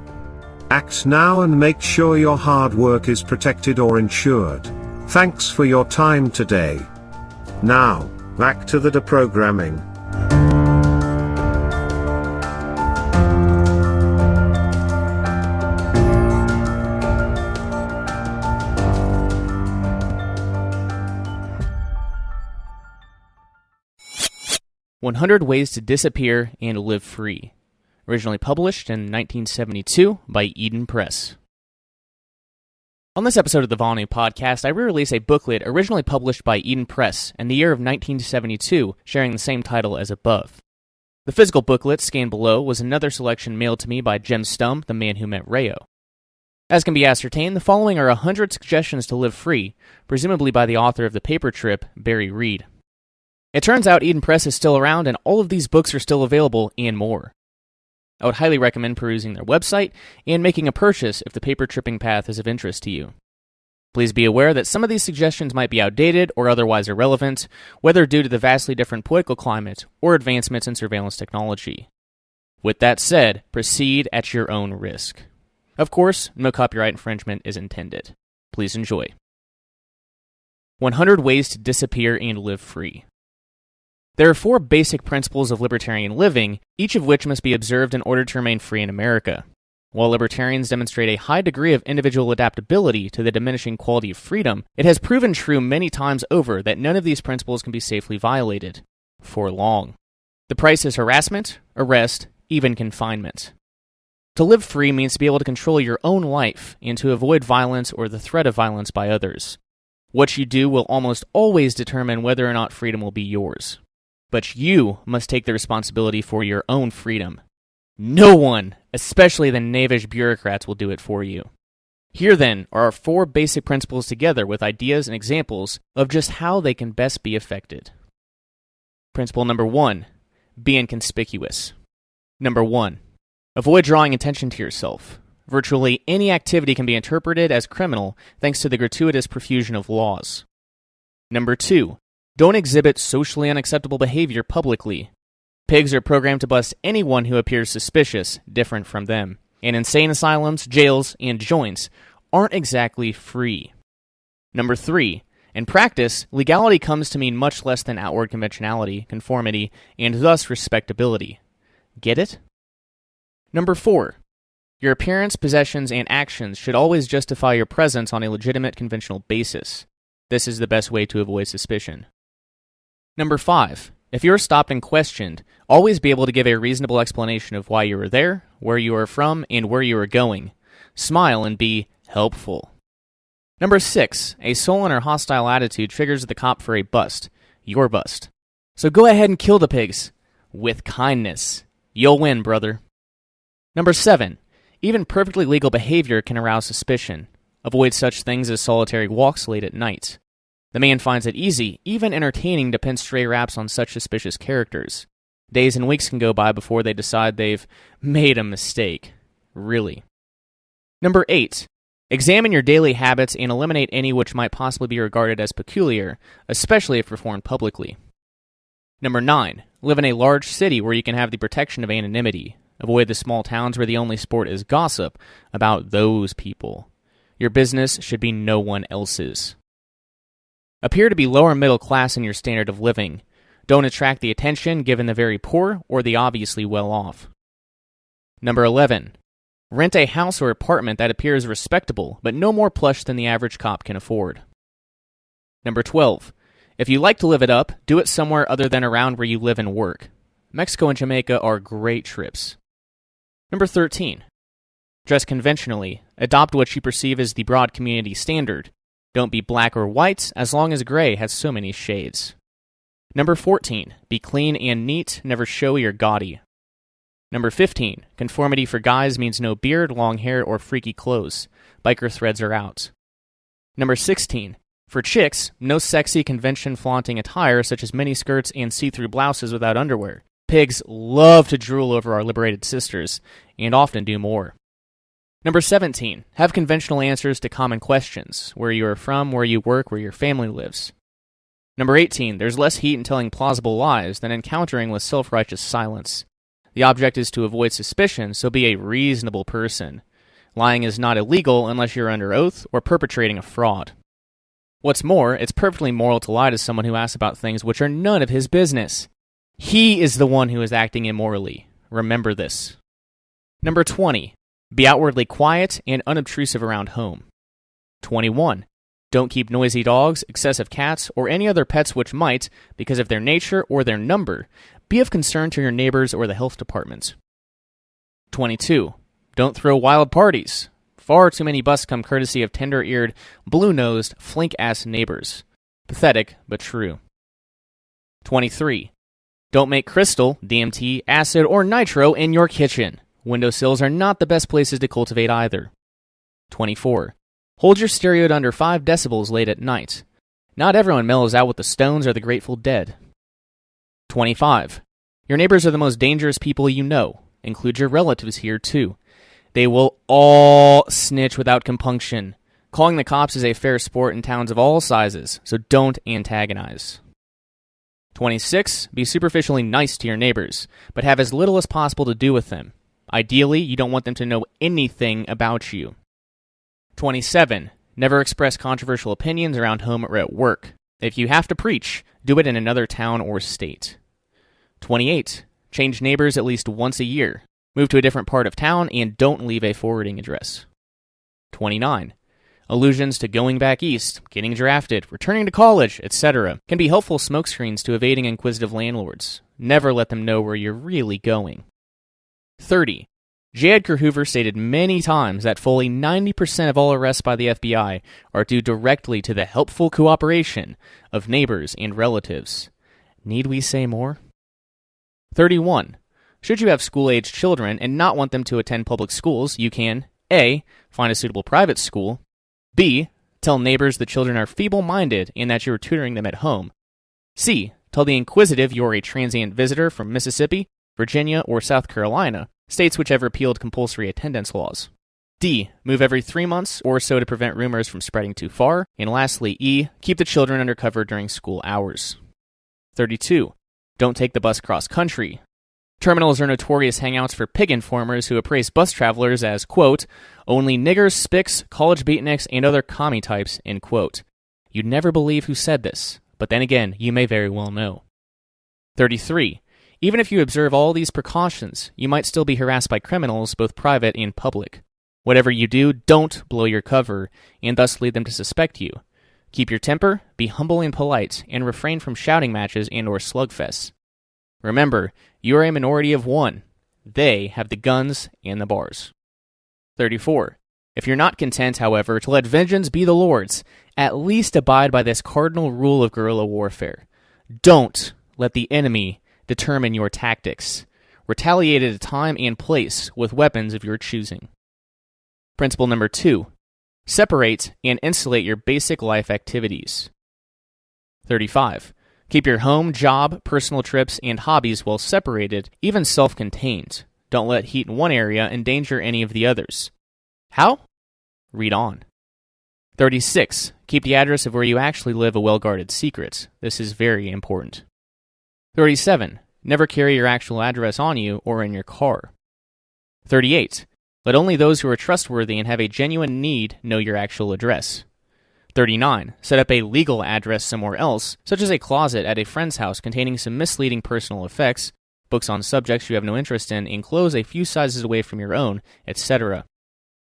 [SPEAKER 13] Act now and make sure your hard work is protected or insured. Thanks for your time today. Now, back to the deprogramming.
[SPEAKER 10] "100 Ways to Disappear and Live Free," originally published in 1972 by Eden Press. On this episode of the Vonu podcast, I re-release a booklet originally published by Eden Press in the year of 1972, sharing the same title as above. The physical booklet, scanned below, was another selection mailed to me by Jim Stump, the man who met Rayo. As can be ascertained, the following are 100 suggestions to live free, presumably by the author of the paper trip, Barry Reed. It turns out Eden Press is still around and all of these books are still available and more. I would highly recommend perusing their website and making a purchase if the paper tripping path is of interest to you. Please be aware that some of these suggestions might be outdated or otherwise irrelevant, whether due to the vastly different political climate or advancements in surveillance technology. With that said, proceed at your own risk. Of course, no copyright infringement is intended. Please enjoy. 100 Ways to Disappear and Live Free. There are 4 basic principles of libertarian living, each of which must be observed in order to remain free in America. While libertarians demonstrate a high degree of individual adaptability to the diminishing quality of freedom, it has proven true many times over that none of these principles can be safely violated. For long. The price is harassment, arrest, even confinement. To live free means to be able to control your own life and to avoid violence or the threat of violence by others. What you do will almost always determine whether or not freedom will be yours. But you must take the responsibility for your own freedom. No one, especially the knavish bureaucrats, will do it for you. Here then are our 4 basic principles together with ideas and examples of just how they can best be effected. Principle number 1, be inconspicuous. Number 1, avoid drawing attention to yourself. Virtually any activity can be interpreted as criminal thanks to the gratuitous profusion of laws. Number 2, don't exhibit socially unacceptable behavior publicly. Pigs are programmed to bust anyone who appears suspicious, different from them. And insane asylums, jails, and joints aren't exactly free. Number 3, in practice, legality comes to mean much less than outward conventionality, conformity, and thus respectability. Get it? Number 4, your appearance, possessions, and actions should always justify your presence on a legitimate conventional basis. This is the best way to avoid suspicion. Number 5, if you're stopped and questioned, always be able to give a reasonable explanation of why you were there, where you are from, and where you are going. Smile and be helpful. Number 6, a sullen or hostile attitude triggers the cop for a bust. Your bust. So go ahead and kill the pigs. With kindness. You'll win, brother. Number 7, even perfectly legal behavior can arouse suspicion. Avoid such things as solitary walks late at night. The man finds it easy, even entertaining, to pin stray raps on such suspicious characters. Days and weeks can go by before they decide they've made a mistake. Really. Number 8, examine your daily habits and eliminate any which might possibly be regarded as peculiar, especially if performed publicly. Number 9, live in a large city where you can have the protection of anonymity. Avoid the small towns where the only sport is gossip about those people. Your business should be no one else's. Appear to be lower middle class in your standard of living. Don't attract the attention given the very poor or the obviously well off. Number 11, rent a house or apartment that appears respectable, but no more plush than the average cop can afford. Number 12, if you like to live it up, do it somewhere other than around where you live and work. Mexico and Jamaica are great trips. Number 13, dress conventionally. Adopt what you perceive as the broad community standard. Don't be black or white, as long as gray has so many shades. Number 14, be clean and neat, never showy or gaudy. Number 15, conformity for guys means no beard, long hair, or freaky clothes. Biker threads are out. Number 16, for chicks, no sexy convention-flaunting attire such as miniskirts and see-through blouses without underwear. Pigs love to drool over our liberated sisters, and often do more. Number 17, have conventional answers to common questions. Where you are from, where you work, where your family lives. Number 18, there's less heat in telling plausible lies than encountering with self-righteous silence. The object is to avoid suspicion, so be a reasonable person. Lying is not illegal unless you're under oath or perpetrating a fraud. What's more, it's perfectly moral to lie to someone who asks about things which are none of his business. He is the one who is acting immorally. Remember this. Number 20, be outwardly quiet and unobtrusive around home. 21, don't keep noisy dogs, excessive cats, or any other pets which might, because of their nature or their number, be of concern to your neighbors or the health department. 22. Don't throw wild parties. Far too many busts come courtesy of tender-eared, blue-nosed, flink-ass neighbors. Pathetic, but true. 23. Don't make crystal, DMT, acid, or nitro in your kitchen. Windowsills are not the best places to cultivate either. 24. Hold your stereo to under 5 decibels late at night. Not everyone mellows out with the Stones or the Grateful Dead. 25. Your neighbors are the most dangerous people you know. Include your relatives here, too. They will all snitch without compunction. Calling the cops is a fair sport in towns of all sizes, so don't antagonize. 26. Be superficially nice to your neighbors, but have as little as possible to do with them. Ideally, you don't want them to know anything about you. 27. Never express controversial opinions around home or at work. If you have to preach, do it in another town or state. 28. Change neighbors at least once a year. Move to a different part of town and don't leave a forwarding address. 29. Allusions to going back east, getting drafted, returning to college, etc. can be helpful smokescreens to evading inquisitive landlords. Never let them know where you're really going. 30. J. Edgar Hoover stated many times that fully 90% of all arrests by the FBI are due directly to the helpful cooperation of neighbors and relatives. Need we say more? 31. Should you have school-aged children and not want them to attend public schools, you can A. Find a suitable private school. B. Tell neighbors the children are feeble-minded and that you are tutoring them at home. C. Tell the inquisitive you are a transient visitor from Mississippi, Virginia, or South Carolina, states which have repealed compulsory attendance laws. D. Move every 3 months or so to prevent rumors from spreading too far. And lastly, E. Keep the children under cover during school hours. 32. Don't take the bus cross-country. Terminals are notorious hangouts for pig informers who appraise bus travelers as, quote, only niggers, spics, college beatniks, and other commie types, end quote. You'd never believe who said this, but then again, you may very well know. 33. Even if you observe all these precautions, you might still be harassed by criminals, both private and public. Whatever you do, don't blow your cover, and thus lead them to suspect you. Keep your temper, be humble and polite, and refrain from shouting matches and or slugfests. Remember, you are a minority of one. They have the guns and the bars. 34. If you're not content, however, to let vengeance be the Lord's, at least abide by this cardinal rule of guerrilla warfare. Don't let the enemy determine your tactics. Retaliate at a time and place with weapons of your choosing. Principle number 2. Separate and insulate your basic life activities. 35. Keep your home, job, personal trips, and hobbies well separated, even self-contained. Don't let heat in one area endanger any of the others. How? Read on. 36. Keep the address of where you actually live a well-guarded secret. This is very important. 37. Never carry your actual address on you or in your car. 38. Let only those who are trustworthy and have a genuine need know your actual address. 39. Set up a legal address somewhere else, such as a closet at a friend's house containing some misleading personal effects, books on subjects you have no interest in, enclose a few sizes away from your own, etc.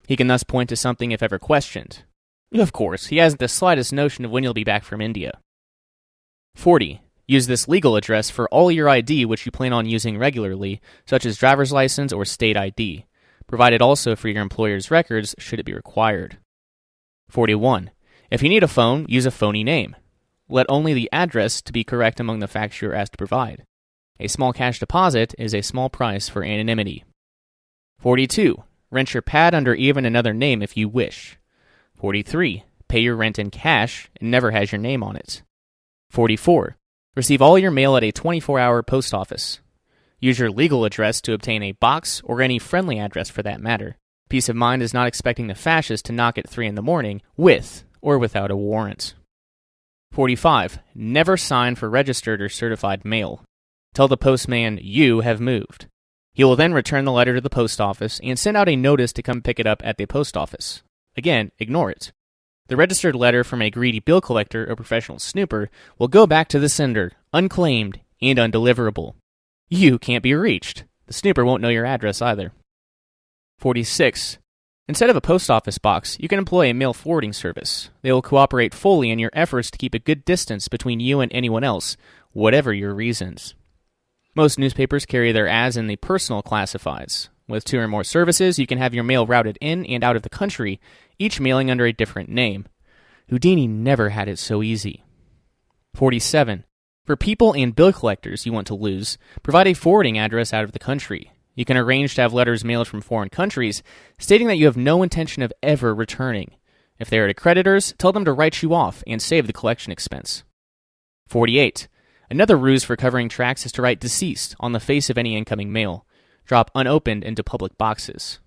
[SPEAKER 10] He can thus point to something if ever questioned. Of course, he hasn't the slightest notion of when you'll be back from India. 40. Use this legal address for all your ID which you plan on using regularly, such as driver's license or state ID. Provide it also for your employer's records should it be required. 41. If you need a phone, use a phony name. Let only the address to be correct among the facts you are asked to provide. A small cash deposit is a small price for anonymity. 42. Rent your pad under even another name if you wish. 43. Pay your rent in cash and never has your name on it. 44. Receive all your mail at a 24-hour post office. Use your legal address to obtain a box or any friendly address for that matter. Peace of mind is not expecting the fascists to knock at 3 a.m. with or without a warrant. 45. Never sign for registered or certified mail. Tell the postman you have moved. He will then return the letter to the post office and send out a notice to come pick it up at the post office. Again, ignore it. The registered letter from a greedy bill collector or professional snooper will go back to the sender, unclaimed and undeliverable. You can't be reached. The snooper won't know your address either. 46. Instead of a post office box, you can employ a mail forwarding service. They will cooperate fully in your efforts to keep a good distance between you and anyone else, whatever your reasons. Most newspapers carry their ads in the personal classifieds. With 2 or more services, you can have your mail routed in and out of the country, each mailing under a different name. Houdini never had it so easy. 47. For people and bill collectors you want to lose, provide a forwarding address out of the country. You can arrange to have letters mailed from foreign countries, stating that you have no intention of ever returning. If they are to creditors, tell them to write you off and save the collection expense. 48. Another ruse for covering tracks is to write deceased on the face of any incoming mail. Drop unopened into public boxes.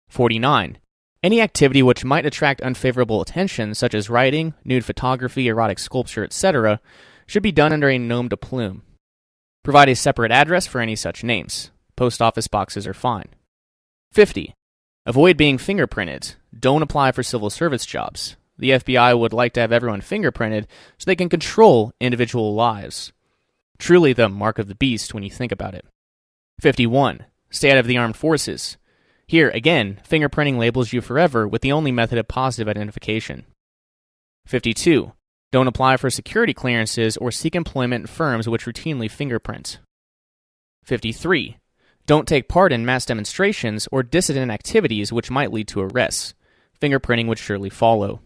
[SPEAKER 10] 49. Any activity which might attract unfavorable attention, such as writing, nude photography, erotic sculpture, etc., should be done under a nom de plume. Provide a separate address for any such names. Post office boxes are fine. 50. Avoid being fingerprinted. Don't apply for civil service jobs. The FBI would like to have everyone fingerprinted so they can control individual lives. Truly the mark of the beast when you think about it. 51. Stay out of the armed forces. Here, again, fingerprinting labels you forever with the only method of positive identification. 52. Don't apply for security clearances or seek employment in firms which routinely fingerprint. 53. Don't take part in mass demonstrations or dissident activities which might lead to arrests. Fingerprinting would surely follow.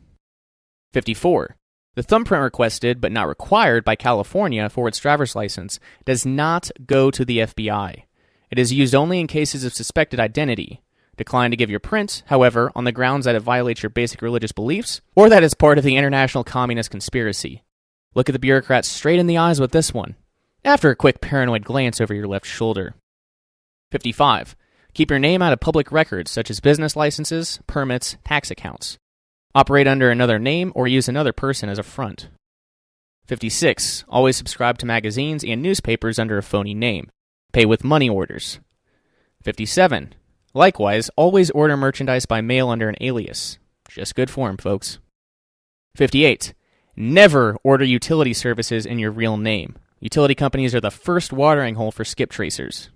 [SPEAKER 10] 54. The thumbprint requested but not required by California for its driver's license does not go to the FBI. It is used only in cases of suspected identity. Decline to give your print, however, on the grounds that it violates your basic religious beliefs, or that it's part of the international communist conspiracy. Look at the bureaucrats straight in the eyes with this one, after a quick paranoid glance over your left shoulder. 55. Keep your name out of public records such as business licenses, permits, tax accounts. Operate under another name or use another person as a front. 56. Always subscribe to magazines and newspapers under a phony name. Pay with money orders. 57. Likewise, always order merchandise by mail under an alias. Just good form, folks. 58. Never order utility services in your real name. Utility companies are the first watering hole for skip tracers.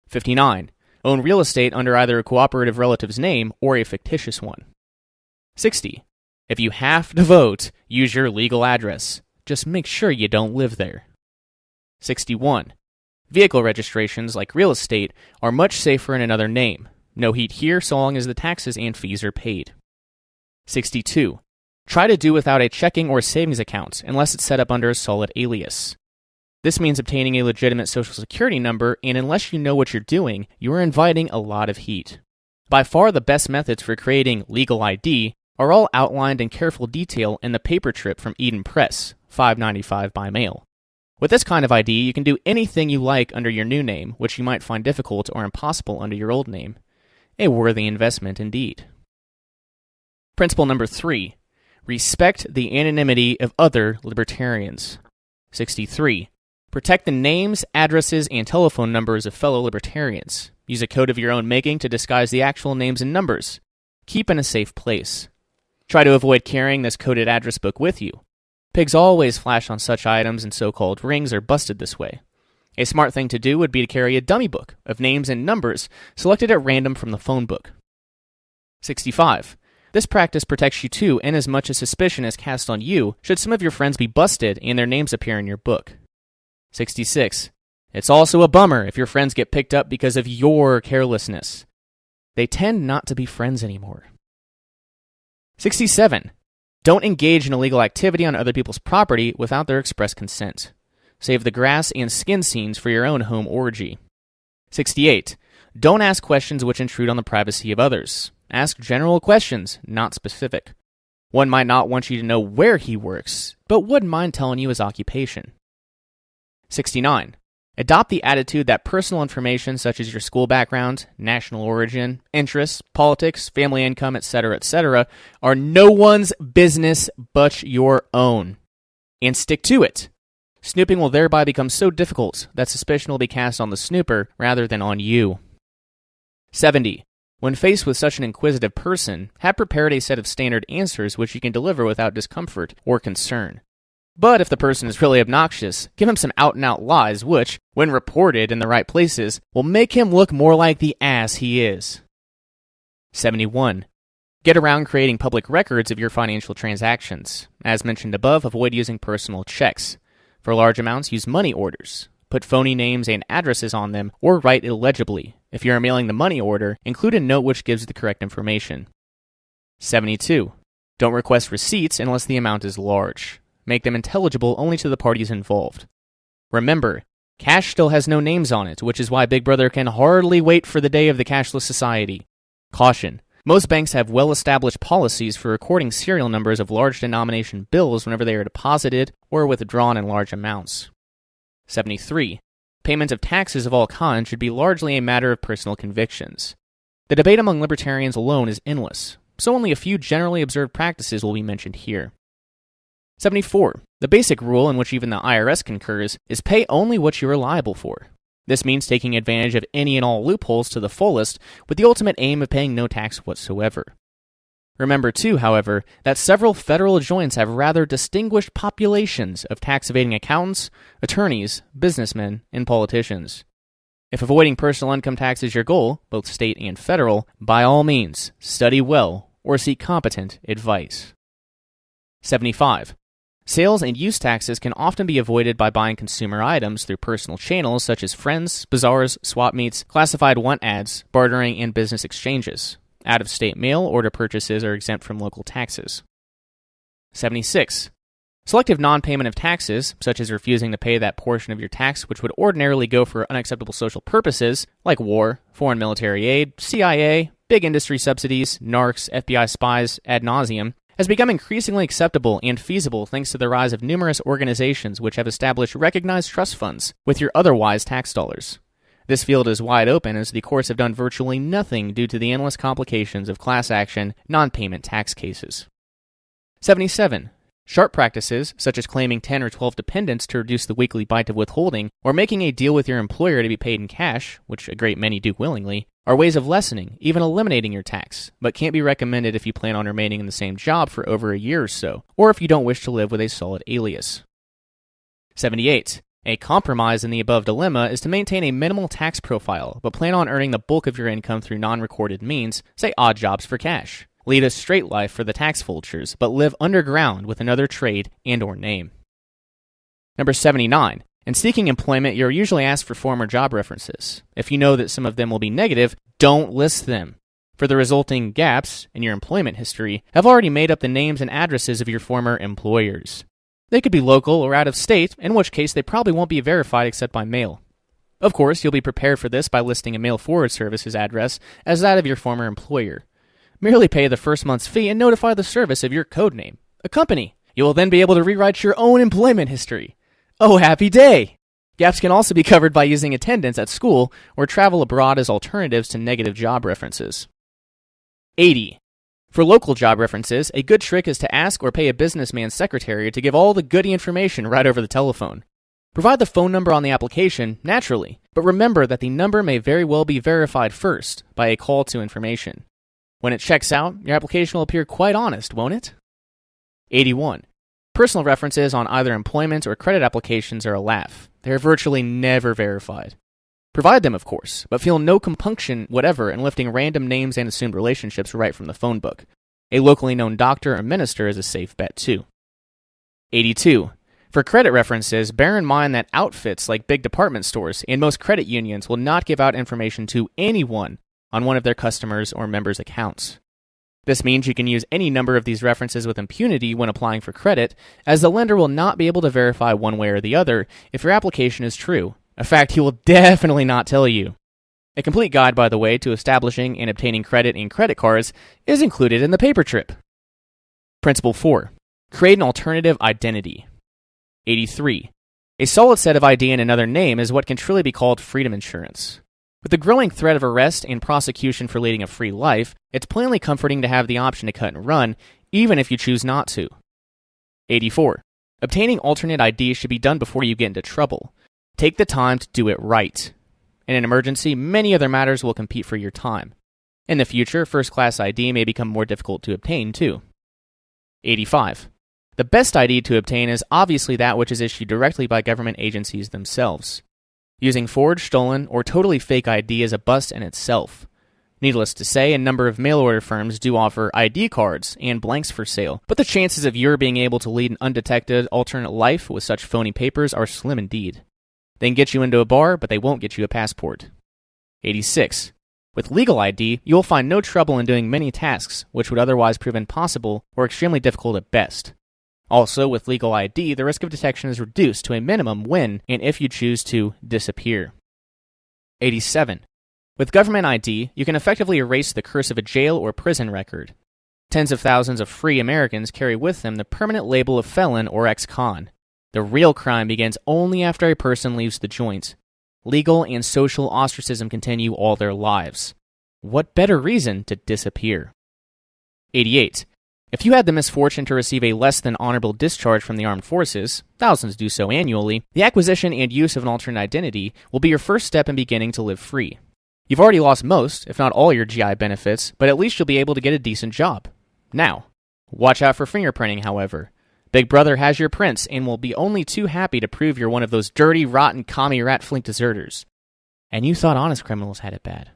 [SPEAKER 10] 59. Own real estate under either a cooperative relative's name or a fictitious one. 60. If you have to vote, use your legal address. Just make sure you don't live there. 61. Vehicle registrations, like real estate, are much safer in another name. No heat here so long as the taxes and fees are paid. 62. Try to do without a checking or savings account unless it's set up under a solid alias. This means obtaining a legitimate social security number, and unless you know what you're doing, you are inviting a lot of heat. By far the best methods for creating legal ID are all outlined in careful detail in the paper trip from Eden Press, $5.95 by mail. With this kind of ID, you can do anything you like under your new name, which you might find difficult or impossible under your old name. A worthy investment indeed. Principle number 3. Respect the anonymity of other libertarians. 63. Protect the names, addresses, and telephone numbers of fellow libertarians. Use a code of your own making to disguise the actual names and numbers. Keep in a safe place. Try to avoid carrying this coded address book with you. Pigs always flash on such items, and so-called rings are busted this way. A smart thing to do would be to carry a dummy book of names and numbers selected at random from the phone book. 65. This practice protects you too, and as much as suspicion is cast on you should some of your friends be busted and their names appear in your book. 66. It's also a bummer if your friends get picked up because of your carelessness. They tend not to be friends anymore. 67. Don't engage in illegal activity on other people's property without their express consent. Save the grass and skin scenes for your own home orgy. 68. Don't ask questions which intrude on the privacy of others. Ask general questions, not specific. One might not want you to know where he works, but wouldn't mind telling you his occupation. 69. Adopt the attitude that personal information such as your school background, national origin, interests, politics, family income, etc., are no one's business but your own. And stick to it. Snooping will thereby become so difficult that suspicion will be cast on the snooper rather than on you. 70. When faced with such an inquisitive person, have prepared a set of standard answers which you can deliver without discomfort or concern. But if the person is really obnoxious, give him some out-and-out lies which, when reported in the right places, will make him look more like the ass he is. 71. Get around creating public records of your financial transactions. As mentioned above, avoid using personal checks. For large amounts, use money orders. put phony names and addresses on them, or write illegibly. If you are mailing the money order, include a note which gives the correct information. 72. Don't request receipts unless the amount is large. Make them intelligible only to the parties involved. Remember, cash still has no names on it, which is why Big Brother can hardly wait for the day of the cashless society. Caution. Most banks have well-established policies for recording serial numbers of large denomination bills whenever they are deposited or withdrawn in large amounts. 73. Payment of taxes of all kinds should be largely a matter of personal convictions. The debate among libertarians alone is endless, so only a few generally observed practices will be mentioned here. 74. The basic rule, in which even the IRS concurs, is pay only what you are liable for. This means taking advantage of any and all loopholes to the fullest, with the ultimate aim of paying no tax whatsoever. Remember too, however, that several federal joints have rather distinguished populations of tax-evading accountants, attorneys, businessmen, and politicians. If avoiding personal income tax is your goal, both state and federal, by all means, study well or seek competent advice. 75. Sales and use taxes can often be avoided by buying consumer items through personal channels such as friends, bazaars, swap meets, classified want ads, bartering, and business exchanges. Out-of-state mail order purchases are exempt from local taxes. 76. Selective non-payment of taxes, such as refusing to pay that portion of your tax which would ordinarily go for unacceptable social purposes, like war, foreign military aid, CIA, big industry subsidies, narcs, FBI spies, ad nauseum, has become increasingly acceptable and feasible thanks to the rise of numerous organizations which have established recognized trust funds with your otherwise tax dollars. This field is wide open as the courts have done virtually nothing due to the endless complications of class action, non-payment tax cases. 77. Sharp practices, such as claiming 10 or 12 dependents to reduce the weekly bite of withholding, or making a deal with your employer to be paid in cash, which a great many do willingly, are ways of lessening, even eliminating your tax, but can't be recommended if you plan on remaining in the same job for over a year or so, or if you don't wish to live with a solid alias. 78. A compromise in the above dilemma is to maintain a minimal tax profile, but plan on earning the bulk of your income through non-recorded means, say odd jobs for cash. Lead a straight life for the tax vultures, but live underground with another trade and or name. Number 79. In seeking employment, you're usually asked for former job references. If you know that some of them will be negative, don't list them. For the resulting gaps in your employment history, have already made up the names and addresses of your former employers. They could be local or out of state, in which case they probably won't be verified except by mail. Of course, you'll be prepared for this by listing a mail forward service's address as that of your former employer. Merely pay the first month's fee and notify the service of your code name, a company. You will then be able to rewrite your own employment history. Oh, happy day! Gaps can also be covered by using attendance at school or travel abroad as alternatives to negative job references. 80. For local job references, a good trick is to ask or pay a businessman's secretary to give all the goody information right over the telephone. Provide the phone number on the application, naturally, but remember that the number may very well be verified first by a call to information. When it checks out, your application will appear quite honest, won't it? 81. Personal references on either employment or credit applications are a laugh. They are virtually never verified. Provide them, of course, but feel no compunction whatever in lifting random names and assumed relationships right from the phone book. A locally known doctor or minister is a safe bet, too. 82. For credit references, bear in mind that outfits like big department stores and most credit unions will not give out information to anyone on one of their customers' or members' accounts. This means you can use any number of these references with impunity when applying for credit, as the lender will not be able to verify one way or the other if your application is true, a fact he will definitely not tell you. A complete guide, by the way, to establishing and obtaining credit and credit cards is included in the paper trip. Principle 4. Create an alternative identity. 83. A solid set of ID and another name is what can truly be called freedom insurance. With the growing threat of arrest and prosecution for leading a free life, it's plainly comforting to have the option to cut and run, even if you choose not to. 84. Obtaining alternate ID should be done before you get into trouble. Take the time to do it right. In an emergency, many other matters will compete for your time. In the future, first-class ID may become more difficult to obtain, too. 85. The best ID to obtain is obviously that which is issued directly by government agencies themselves. Using forged, stolen, or totally fake ID is a bust in itself. Needless to say, a number of mail-order firms do offer ID cards and blanks for sale, but the chances of your being able to lead an undetected alternate life with such phony papers are slim indeed. They can get you into a bar, but they won't get you a passport. 86. With legal ID, you will find no trouble in doing many tasks which would otherwise prove impossible or extremely difficult at best. Also, with legal ID, the risk of detection is reduced to a minimum when and if you choose to disappear. 87. With government ID, you can effectively erase the curse of a jail or prison record. Tens of thousands of free Americans carry with them the permanent label of felon or ex-con. The real crime begins only after a person leaves the joint. Legal and social ostracism continue all their lives. What better reason to disappear? 88. If you had the misfortune to receive a less than honorable discharge from the armed forces, thousands do so annually, the acquisition and use of an alternate identity will be your first step in beginning to live free. You've already lost most, if not all, your GI benefits, but at least you'll be able to get a decent job. Now, watch out for fingerprinting, however. Big Brother has your prints and will be only too happy to prove you're one of those dirty, rotten, commie rat flink deserters. And you thought honest criminals had it bad.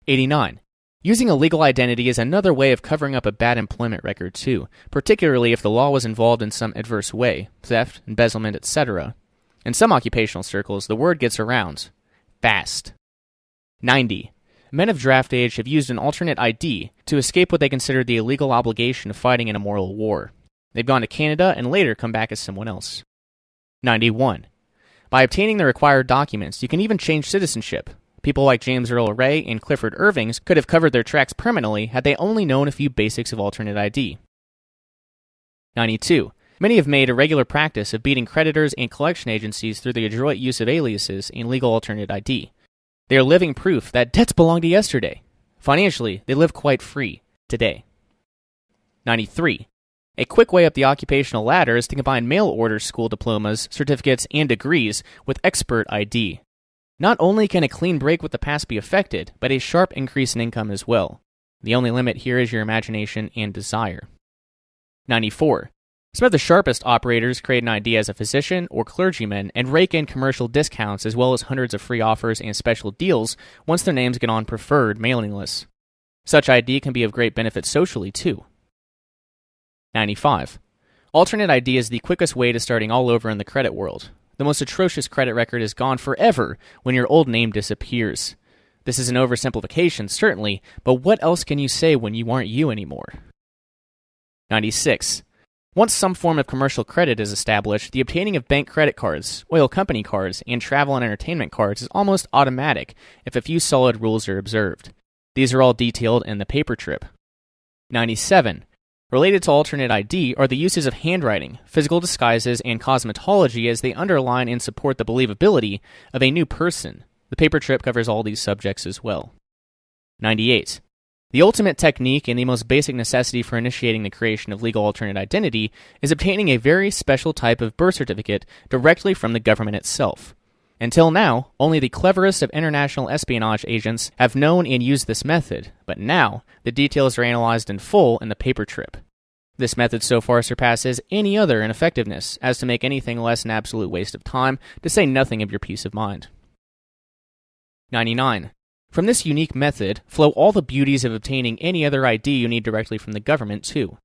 [SPEAKER 10] 89. Using a legal identity is another way of covering up a bad employment record too, particularly if the law was involved in some adverse way, theft, embezzlement, etc. In some occupational circles, the word gets around. Fast. 90. Men of draft age have used an alternate ID to escape what they consider the illegal obligation of fighting in a moral war. They've gone to Canada and later come back as someone else. 91. By obtaining the required documents, you can even change citizenship. People like James Earl Ray and Clifford Irvings could have covered their tracks permanently had they only known a few basics of alternate ID. 92. Many have made a regular practice of beating creditors and collection agencies through the adroit use of aliases and legal alternate ID. They are living proof that debts belong to yesterday. Financially, they live quite free today. 93. A quick way up the occupational ladder is to combine mail-order school diplomas, certificates, and degrees with expert ID. Not only can a clean break with the past be affected, but a sharp increase in income as well. The only limit here is your imagination and desire. 94. Some of the sharpest operators create an ID as a physician or clergyman and rake in commercial discounts as well as hundreds of free offers and special deals once their names get on preferred mailing lists. Such ID can be of great benefit socially too. 95. Alternate ID is the quickest way to starting all over in the credit world. The most atrocious credit record is gone forever when your old name disappears. This is an oversimplification, certainly, but what else can you say when you aren't you anymore? 96. Once some form of commercial credit is established, the obtaining of bank credit cards, oil company cards, and travel and entertainment cards is almost automatic if a few solid rules are observed. These are all detailed in the paper trip. 97. Related to alternate ID are the uses of handwriting, physical disguises, and cosmetology as they underline and support the believability of a new person. The paper trip covers all these subjects as well. 98. The ultimate technique and the most basic necessity for initiating the creation of legal alternate identity is obtaining a very special type of birth certificate directly from the government itself. Until now, only the cleverest of international espionage agents have known and used this method, but now the details are analyzed in full in the paper trip. This method so far surpasses any other in effectiveness, as to make anything less an absolute waste of time, to say nothing of your peace of mind. 99. From this unique method flow all the beauties of obtaining any other ID you need directly from the government, too.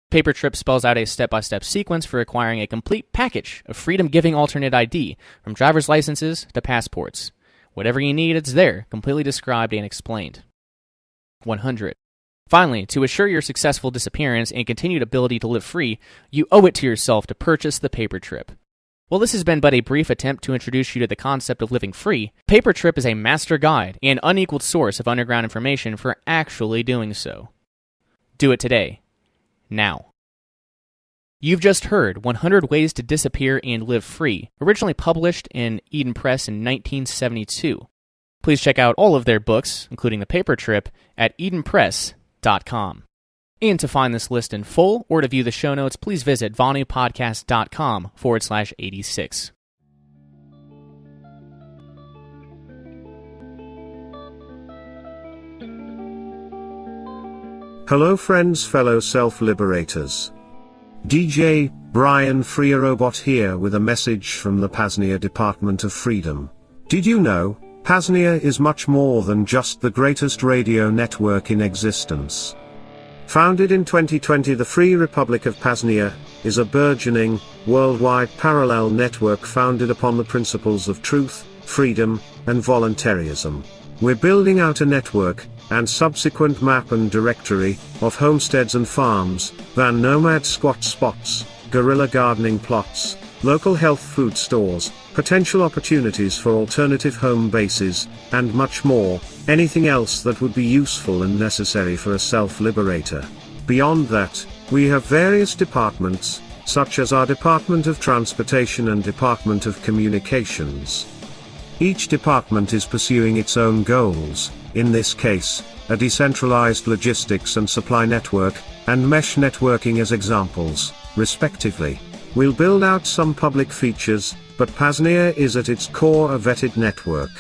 [SPEAKER 10] Paper Trip spells out a step-by-step sequence for acquiring a complete package of freedom-giving alternate ID, from driver's licenses to passports. Whatever you need, it's there, completely described and explained. 100. Finally, to assure your successful disappearance and continued ability to live free, you owe it to yourself to purchase the Paper Trip. While this has been but a brief attempt to introduce you to the concept of living free, Paper Trip is a master guide and unequaled source of underground information for actually doing so. Do it today. Now. You've just heard 100 Ways to Disappear and Live Free, originally published in Eden Press in 1972. Please check out all of their books, including the Paper Trip, at edenpress.com. And to find this list in full or to view the show notes, please visit vonupodcast.com/86.
[SPEAKER 13] Hello friends, fellow self-liberators. DJ Brian FreeRobot here with a message from the P.A.Z.NIA Department of Freedom. Did you know, P.A.Z.NIA is much more than just the greatest radio network in existence. Founded in 2020, the Free Republic of P.A.Z.NIA is a burgeoning, worldwide parallel network founded upon the principles of truth, freedom, and voluntarism. We're building out a network, and subsequent map and directory, of homesteads and farms, van nomad squat spots, guerrilla gardening plots, local health food stores, potential opportunities for alternative home bases, and much more, anything else that would be useful and necessary for a self-liberator. Beyond that, we have various departments, such as our Department of Transportation and Department of Communications. Each department is pursuing its own goals, in this case, a decentralized logistics and supply network, and mesh networking as examples, respectively. We'll build out some public features, but PAZNIA is at its core a vetted network.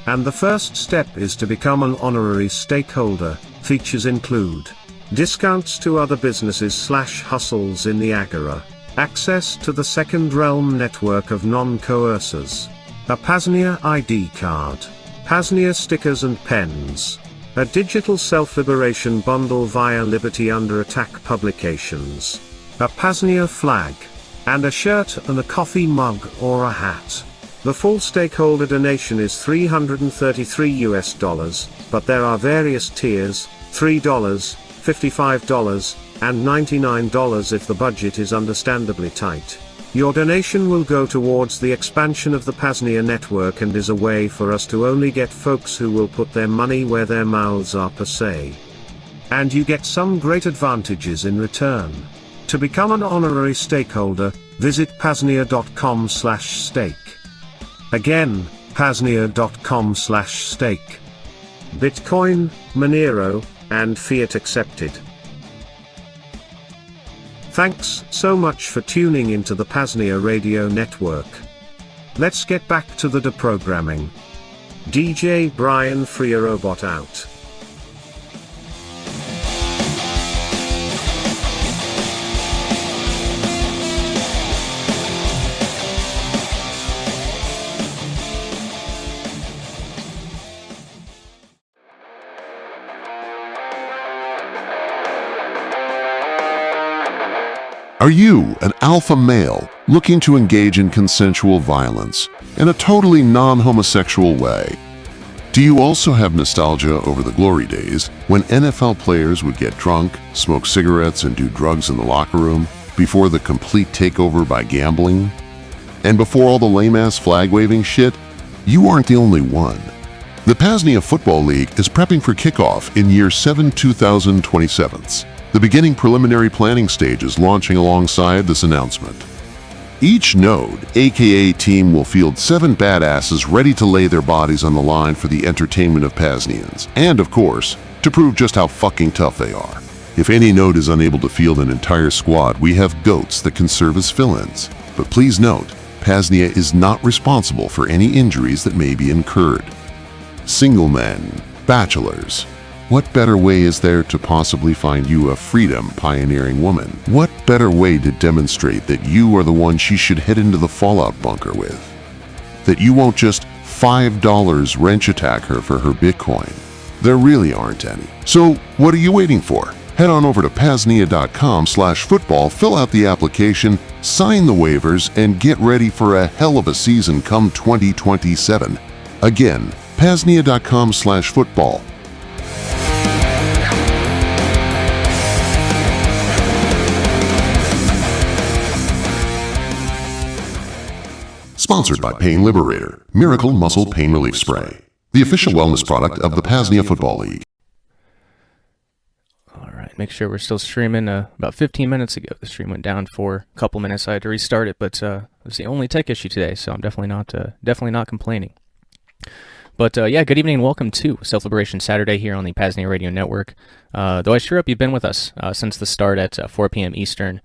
[SPEAKER 13] And the first step is to become an honorary stakeholder. Features include discounts to other businesses/hustles in the Agora, access to the Second Realm network of non-coercers, a PAZNIA ID card, PAZNIA stickers and pens, a digital self-liberation bundle via Liberty Under Attack publications, a PAZNIA flag, and a shirt and a coffee mug or a hat. The full stakeholder donation is $333, but there are various tiers, $3, $55, and $99 if the budget is understandably tight. Your donation will go towards the expansion of the PAZNIA network and is a way for us to only get folks who will put their money where their mouths are per se. And you get some great advantages in return. To become an honorary stakeholder, visit PAZNIA.com/stake. Again, PAZNIA.com/stake. Bitcoin, Monero, and fiat accepted. Thanks so much for tuning into the PAZNIA radio network. Let's get back to the deprogramming. DJ Brian FreeRobot out.
[SPEAKER 14] Are you an alpha male looking to engage in consensual violence in a totally non-homosexual way? Do you also have nostalgia over the glory days when NFL players would get drunk, smoke cigarettes, and do drugs in the locker room before the complete takeover by gambling? And before all the lame-ass flag-waving shit? You aren't the only one. The PAZNIA Football League is prepping for kickoff in year 7 2027. The beginning preliminary planning stage is launching alongside this announcement. Each node, aka team, will field 7 badasses ready to lay their bodies on the line for the entertainment of PAZNIans, and of course, to prove just how fucking tough they are. If any node is unable to field an entire squad, we have goats that can serve as fill-ins. But please note, PAZNIA is not responsible for any injuries that may be incurred. Single men, bachelors. What better way is there to possibly find you a freedom-pioneering woman? What better way to demonstrate that you are the one she should head into the fallout bunker with? That you won't just $5 wrench attack her for her Bitcoin. There really aren't any. So what are you waiting for? Head on over to PAZNIA.com/football, fill out the application, sign the waivers, and get ready for a hell of a season come 2027. Again, PAZNIA.com/football. Sponsored by Pain Liberator, Miracle Muscle Pain Relief Spray, the official wellness product of the PAZNIA Football League.
[SPEAKER 10] All right, make sure we're still streaming. About 15 minutes ago, the stream went down for a couple minutes. I had to restart it, but it was the only tech issue today, so I'm definitely not complaining. But yeah, good evening and welcome to Self-Liberation Saturday here on the PAZNIA Radio Network. Though I sure hope you've been with us since the start at 4 p.m. Eastern,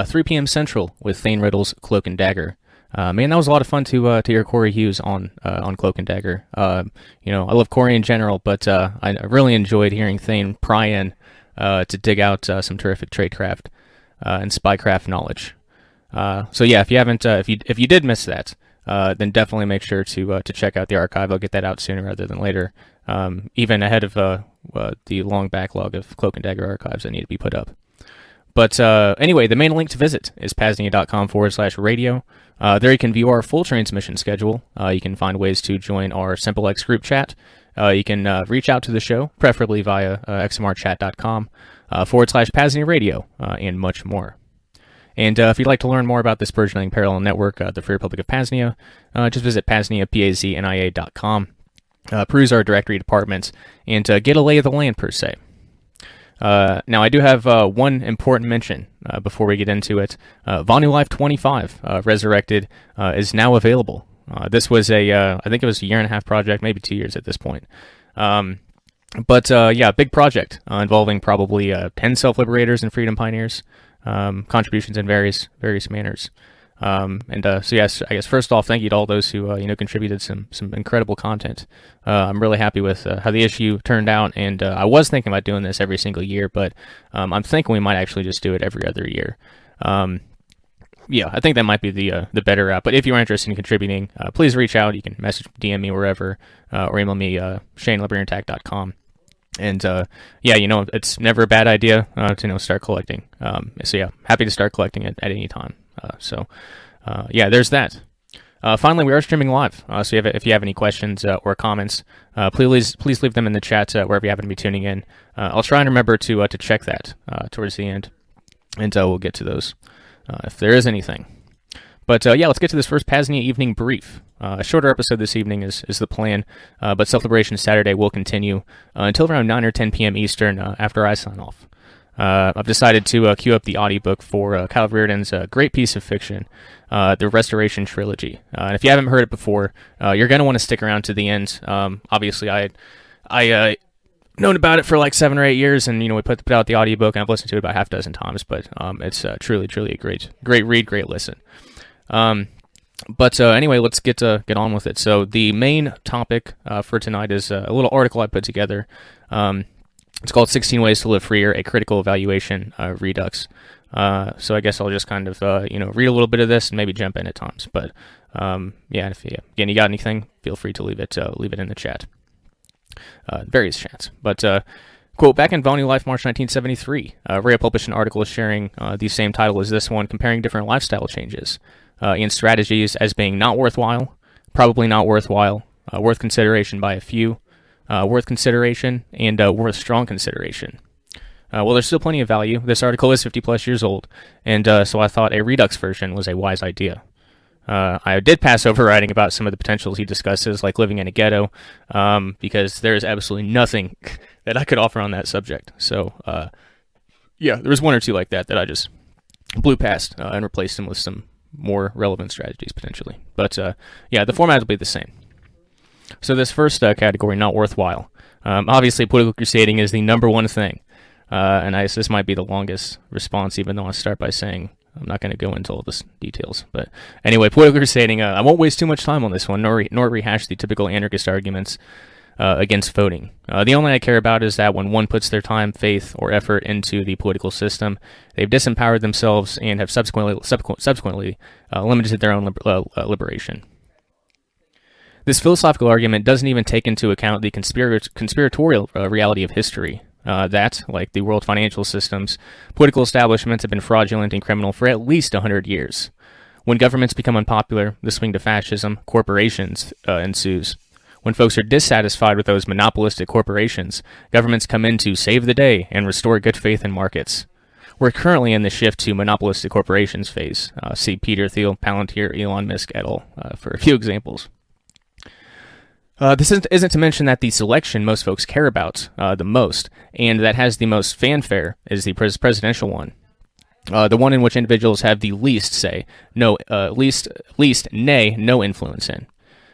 [SPEAKER 10] 3 p.m. Central with Thane Riddle's Cloak and Dagger. Man, that was a lot of fun to hear Corey Hughes on Cloak and Dagger. I love Corey in general, but I really enjoyed hearing Thane pry in to dig out some terrific tradecraft and spycraft knowledge. So yeah, if you haven't, if you did miss that, then definitely make sure to check out the archive. I'll get that out sooner rather than later, even ahead of the long backlog of Cloak and Dagger archives that need to be put up. But anyway, the main link to visit is PAZNIA.com/radio. There you can view our full transmission schedule. You can find ways to join our SimpleX group chat. You can reach out to the show, preferably via xmrchat.com /PAZNIA radio, and much more. And if you'd like to learn more about this burgeoning parallel network, the Free Republic of PAZNIA, just visit PAZNIA, PAZNIA.com. Peruse our directory departments, and get a lay of the land, per se. Now, I do have one important mention before we get into it. Vonu Life 25, Resurrected, is now available. This was I think it was a 1.5-year project, maybe 2 years at this point. But yeah, big project involving probably 10 self-liberators and freedom pioneers, contributions in various manners. So yes, I guess first off, thank you to all those who contributed some incredible content. I'm really happy with how the issue turned out, and I was thinking about doing this every single year, but I'm thinking we might actually just do it every other year. Yeah, I think that might be the better route. But if you're interested in contributing, please reach out. You can message, DM me wherever, or email me shane@libertarianattack.com. And yeah, it's never a bad idea to start collecting. So yeah, happy to start collecting it at any time. Yeah, there's that. Finally, we are streaming live. So if you have any questions or comments, please leave them in the chat wherever you happen to be tuning in. I'll try and remember to check that towards the end, and we'll get to those if there is anything. But yeah, let's get to this first PAZNIA evening brief. A shorter episode this evening is the plan, but Self-Liberation Saturday will continue until around 9 or 10 p.m. Eastern after I sign off. I've decided to queue up the audiobook for Kyle Reardon's great piece of fiction, The Restoration Trilogy. And if you haven't heard it before, you're going to want to stick around to the end. Obviously, I known about it for like 7 or 8 years, and we put out the audiobook, and I've listened to it about half a dozen times, but it's truly a great read, great listen. But anyway, let's get on with it. So the main topic for tonight is a little article I put together. It's called 16 Ways to Live Freer, a Critical Evaluation Redux. So I guess I'll just kind of, read a little bit of this and maybe jump in at times. But yeah, if you got anything, feel free to leave it in the chat. Various chats. But quote, back in Vonu Life, March 1973, Rhea published an article sharing the same title as this one, comparing different lifestyle changes and strategies as being not worthwhile, probably not worthwhile, worth consideration by a few, worth consideration, and worth strong consideration. Well, there's still plenty of value. This article is 50+ years old, and so I thought a Redux version was a wise idea. I did pass over writing about some of the potentials he discusses, like living in a ghetto, because there is absolutely nothing that I could offer on that subject. So, yeah, there was one or two like that I just blew past and replaced them with some more relevant strategies, potentially. But, yeah, the format will be the same. So this first category, not worthwhile. Obviously, political crusading is the number one thing. And this might be the longest response, even though I start by saying I'm not going to go into all the details. But anyway, political crusading, I won't waste too much time on this one, nor rehash the typical anarchist arguments against voting. The only I care about is that when one puts their time, faith, or effort into the political system, they've disempowered themselves and have subsequently limited their own liberation. This philosophical argument doesn't even take into account the conspiratorial reality of history. That, like the world financial systems, political establishments have been fraudulent and criminal for at least 100 years. When governments become unpopular, the swing to fascism, corporations ensues. When folks are dissatisfied with those monopolistic corporations, governments come in to save the day and restore good faith in markets. We're currently in the shift to monopolistic corporations phase. See Peter Thiel, Palantir, Elon Musk et al. For a few examples. This isn't to mention that the selection most folks care about the most, and that has the most fanfare, is the presidential one. The one in which individuals have the least say, no influence in.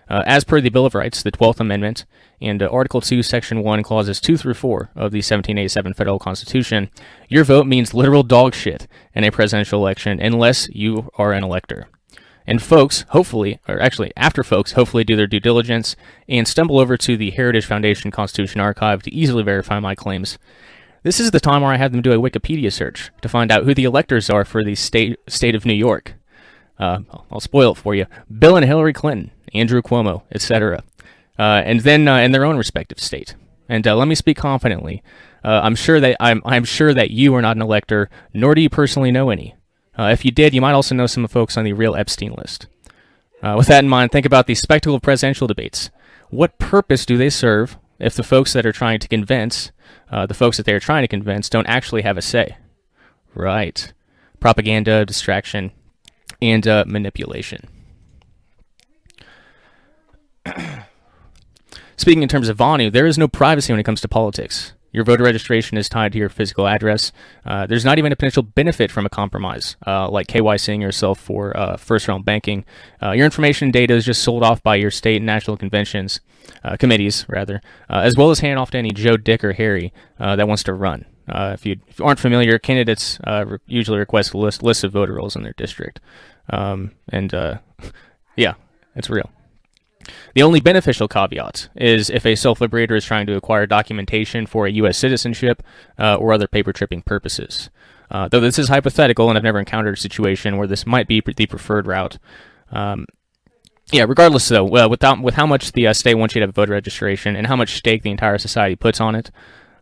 [SPEAKER 10] As per the Bill of Rights, the 12th Amendment, and Article 2, Section 1, Clauses 2 through 4 of the 1787 Federal Constitution, your vote means literal dog shit in a presidential election unless you are an elector. And folks, after folks hopefully do their due diligence and stumble over to the Heritage Foundation Constitution Archive to easily verify my claims, this is the time where I have them do a Wikipedia search to find out who the electors are for the state of New York. I'll spoil it for you. Bill and Hillary Clinton, Andrew Cuomo, etc. And then in their own respective state. And let me speak confidently. I'm sure that you are not an elector, nor do you personally know any. If you did, you might also know some folks on the real Epstein list. With that in mind, think about the spectacle of presidential debates. What purpose do they serve if the folks that they are trying to convince don't actually have a say? Right. Propaganda, distraction, and manipulation. Speaking in terms of Vonu, there is no privacy when it comes to politics. Your voter registration is tied to your physical address. There's not even a potential benefit from a compromise, like KYCing yourself for first-round banking. Your information and data is just sold off by your state and national committees, as well as handed off to any Joe, Dick, or Harry that wants to run. If you aren't familiar, candidates usually request lists of voter rolls in their district. Yeah, it's real. The only beneficial caveat is if a self-liberator is trying to acquire documentation for a U.S. citizenship or other paper-tripping purposes. Though this is hypothetical, and I've never encountered a situation where this might be the preferred route. Regardless, though, with how much the state wants you to have a voter registration and how much stake the entire society puts on it,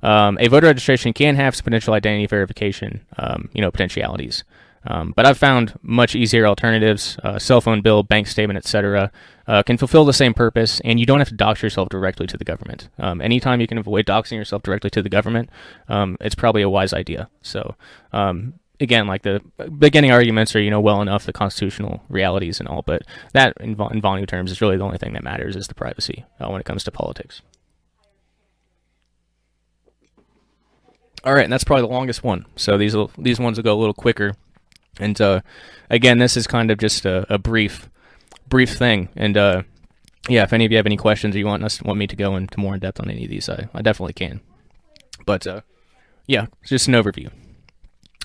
[SPEAKER 10] a voter registration can have some potential identity verification, potentialities. But I've found much easier alternatives. Cell phone bill, bank statement, etc. Can fulfill the same purpose, and you don't have to dox yourself directly to the government. Anytime you can avoid doxing yourself directly to the government, it's probably a wise idea. So, again, like the beginning arguments are, well enough, the constitutional realities and all, but that, in Vonu terms, is really the only thing that matters is the privacy when it comes to politics. All right, and that's probably the longest one. So these ones will go a little quicker. And again, this is kind of just a brief thing. And if any of you have any questions or you want me to go into more in depth on any of these, I definitely can. But just an overview.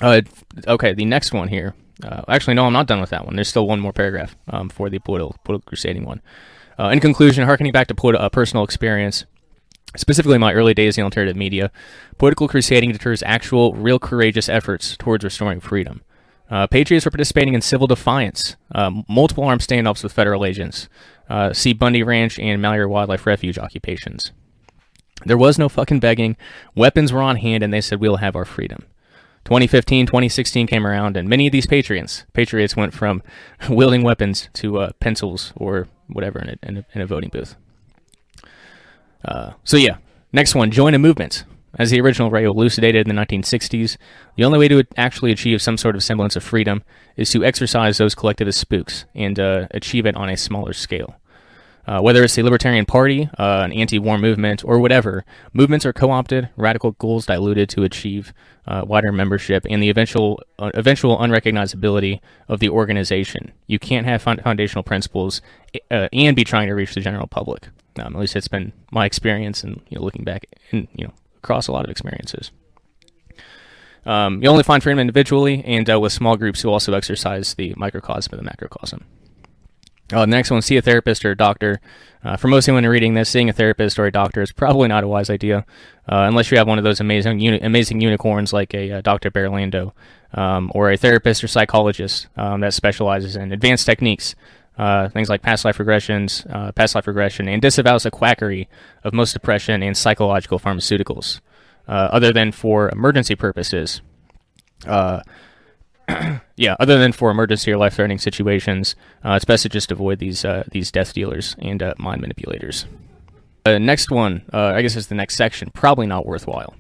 [SPEAKER 10] Okay, the next one here. Actually, no, I'm not done with that one. There's still one more paragraph for the political crusading one. In conclusion, harkening back to personal experience, specifically my early days in alternative media, political crusading deters actual, real courageous efforts towards restoring freedom. Patriots were participating in civil defiance, multiple armed standoffs with federal agents, see Bundy Ranch and Malheur Wildlife Refuge occupations. There was no fucking begging, weapons were on hand, and they said, we'll have our freedom. 2015, 2016 came around, and many of these patriots went from wielding weapons to pencils or whatever in a voting booth. Next one, join a movement. As the original Ray elucidated in the 1960s, the only way to actually achieve some sort of semblance of freedom is to exercise those collectivist spooks and achieve it on a smaller scale. Whether it's the Libertarian Party, an anti-war movement, or whatever, movements are co-opted, radical goals diluted to achieve wider membership, and the eventual unrecognizability of the organization. You can't have foundational principles and be trying to reach the general public. At least it's been my experience, and looking back, and across a lot of experiences. You only find freedom individually and with small groups who also exercise the microcosm and the macrocosm. The next one, see a therapist or a doctor. For most anyone reading this, seeing a therapist or a doctor is probably not a wise idea, unless you have one of those amazing unicorns like a Dr. Berlando, or a therapist or psychologist that specializes in advanced techniques, things like past life regression, and disavows the quackery of most depression and psychological pharmaceuticals, other than for emergency purposes. Other than for emergency or life-threatening situations, it's best to just avoid these death dealers and mind manipulators. Next one, I guess is the next section, probably not worthwhile.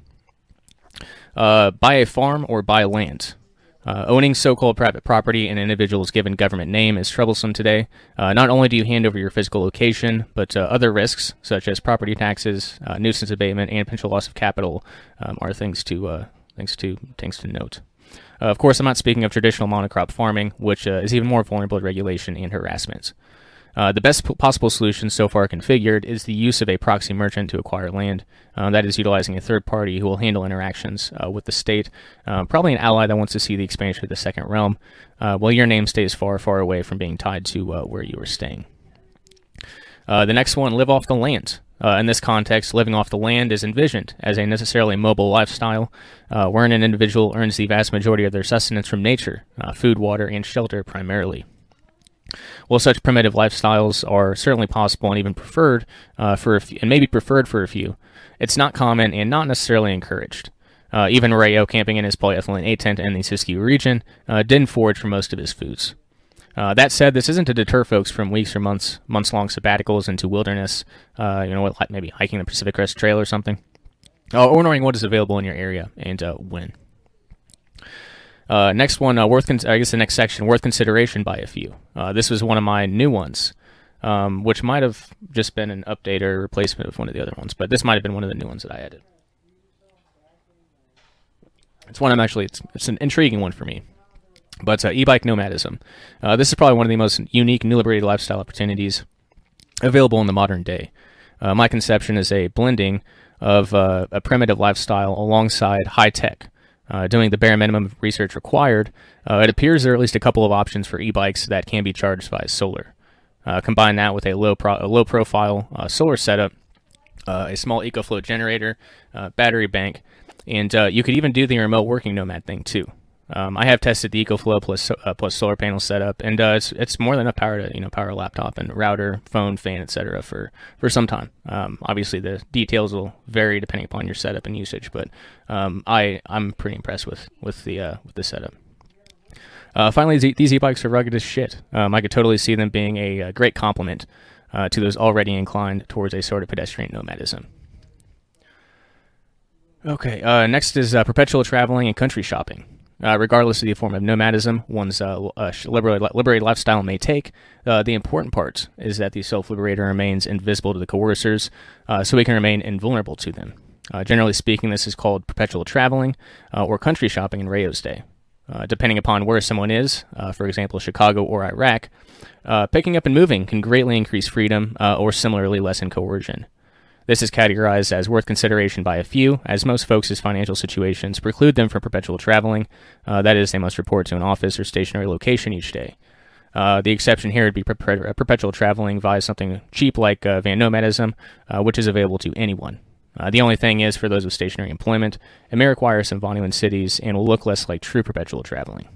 [SPEAKER 10] Buy a farm or buy land. Owning so-called private property in an individual's given government name is troublesome today. Not only do you hand over your physical location, but other risks, such as property taxes, nuisance abatement, and potential loss of capital, are things to note. Of course, I'm not speaking of traditional monocrop farming, which is even more vulnerable to regulation and harassment. The best possible solution so far configured is the use of a proxy merchant to acquire land. That is utilizing a third party who will handle interactions with the state, probably an ally that wants to see the expansion of the second realm, while your name stays far, far away from being tied to where you are staying. The next one, live off the land. In this context, living off the land is envisioned as a necessarily mobile lifestyle, wherein an individual earns the vast majority of their sustenance from nature, food, water, and shelter primarily. While such primitive lifestyles are certainly possible and even preferred for a few, and maybe preferred for a few, it's not common and not necessarily encouraged. Even Rayo, camping in his polyethylene 8 tent in the Siskiyou region, didn't forage for most of his foods. That said, this isn't to deter folks from weeks or months-long sabbaticals into wilderness, like maybe hiking the Pacific Crest Trail or something, or knowing what is available in your area and when. Next one, I guess the next section, worth consideration by a few. This was one of my new ones, which might have just been an update or replacement of one of the other ones, but this might have been one of the new ones that I added. It's one it's an intriguing one for me. But e-bike nomadism. This is probably one of the most unique new liberated lifestyle opportunities available in the modern day. My conception is a blending of a primitive lifestyle alongside high tech. Doing the bare minimum of research required, it appears there are at least a couple of options for e-bikes that can be charged via solar. Combine that with a low-profile solar setup, a small EcoFlow generator, battery bank, and you could even do the remote working nomad thing too. I have tested the EcoFlow plus solar panel setup, and it's more than enough power to power a laptop and router, phone, fan, etc. for some time. Obviously, the details will vary depending upon your setup and usage, but I'm pretty impressed with the setup. Finally, these e-bikes are rugged as shit. I could totally see them being a great complement to those already inclined towards a sort of pedestrian nomadism. Okay, next is perpetual traveling and country shopping. Regardless of the form of nomadism one's liberated lifestyle may take, the important part is that the self-liberator remains invisible to the coercers, so he can remain invulnerable to them. Generally speaking, this is called perpetual traveling or country shopping in Rayo's day. Depending upon where someone is, for example, Chicago or Iraq, picking up and moving can greatly increase freedom or similarly lessen coercion. This is categorized as worth consideration by a few, as most folks' financial situations preclude them from perpetual traveling. That is, they must report to an office or stationary location each day. The exception here would be perpetual traveling via something cheap like van nomadism, which is available to anyone. The only thing is, for those with stationary employment, it may require some Vonu in cities and will look less like true perpetual traveling.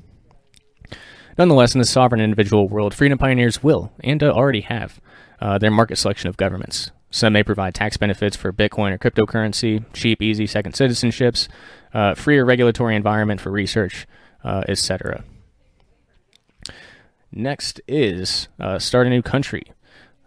[SPEAKER 10] Nonetheless, in the sovereign individual world, freedom pioneers will, and already have, their market selection of governments. Some may provide tax benefits for Bitcoin or cryptocurrency, cheap, easy second citizenships, freer regulatory environment for research, etc. Next is Start a New Country.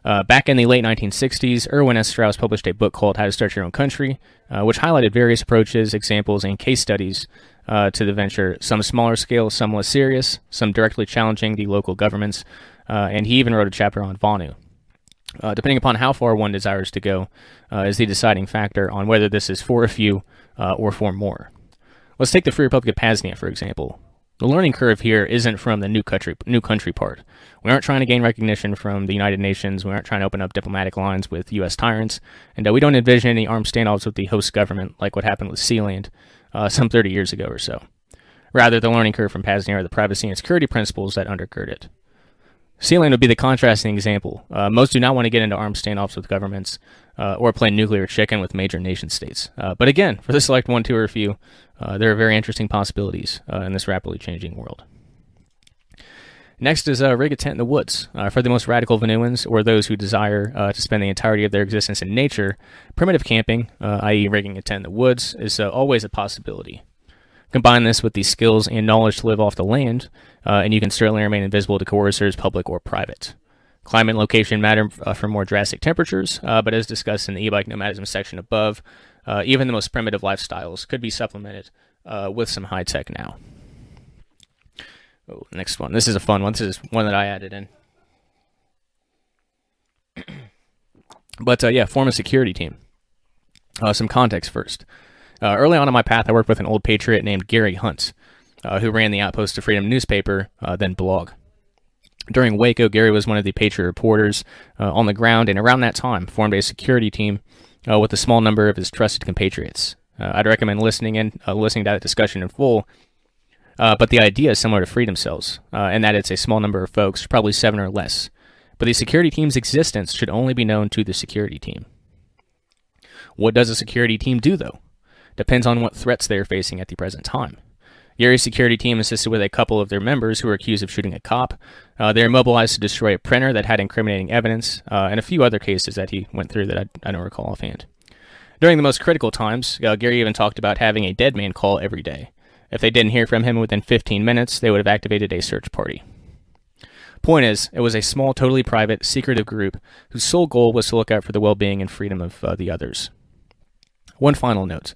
[SPEAKER 10] Back in the late 1960s, Erwin S. Strauss published a book called How to Start Your Own Country, which highlighted various approaches, examples, and case studies to the venture, some smaller scale, some less serious, some directly challenging the local governments, and he even wrote a chapter on Vonu. Depending upon how far one desires to go is the deciding factor on whether this is for a few or for more. Let's take the Free Republic of PAZNIA, for example. The learning curve here isn't from the new country part. We aren't trying to gain recognition from the United Nations. We aren't trying to open up diplomatic lines with U.S. tyrants. And we don't envision any armed standoffs with the host government like what happened with Sealand some 30 years ago or so. Rather, the learning curve from PAZNIA are the privacy and security principles that undergird it. Sealand would be the contrasting example. Most do not want to get into armed standoffs with governments or play nuclear chicken with major nation states. But again, for the select one, two, or a few, there are very interesting possibilities in this rapidly changing world. Next is rig a tent in the woods. For the most radical Vonuans, or those who desire to spend the entirety of their existence in nature, primitive camping, i.e. rigging a tent in the woods, is always a possibility. Combine this with the skills and knowledge to live off the land, and you can certainly remain invisible to coercers, public or private. Climate and location matter for more drastic temperatures, but as discussed in the e-bike nomadism section above, even the most primitive lifestyles could be supplemented with some high tech now. Oh, next one. This is a fun one. This is one that I added in. But yeah, form a security team. Some context first. Early on in my path, I worked with an old patriot named Gary Hunt, who ran the Outpost of Freedom newspaper, then blog. During Waco, Gary was one of the Patriot reporters on the ground, and around that time formed a security team with a small number of his trusted compatriots. I'd recommend listening to that discussion in full, but the idea is similar to Freedom Cells, in that it's a small number of folks, probably 7 or less. But the security team's existence should only be known to the security team. What does a security team do, though? Depends on what threats they are facing at the present time. Gary's security team assisted with a couple of their members who were accused of shooting a cop. They were mobilized to destroy a printer that had incriminating evidence, and a few other cases that he went through that I don't recall offhand. During the most critical times, Gary even talked about having a dead man call every day. If they didn't hear from him within 15 minutes, they would have activated a search party. Point is, it was a small, totally private, secretive group whose sole goal was to look out for the well-being and freedom of the others. One final note.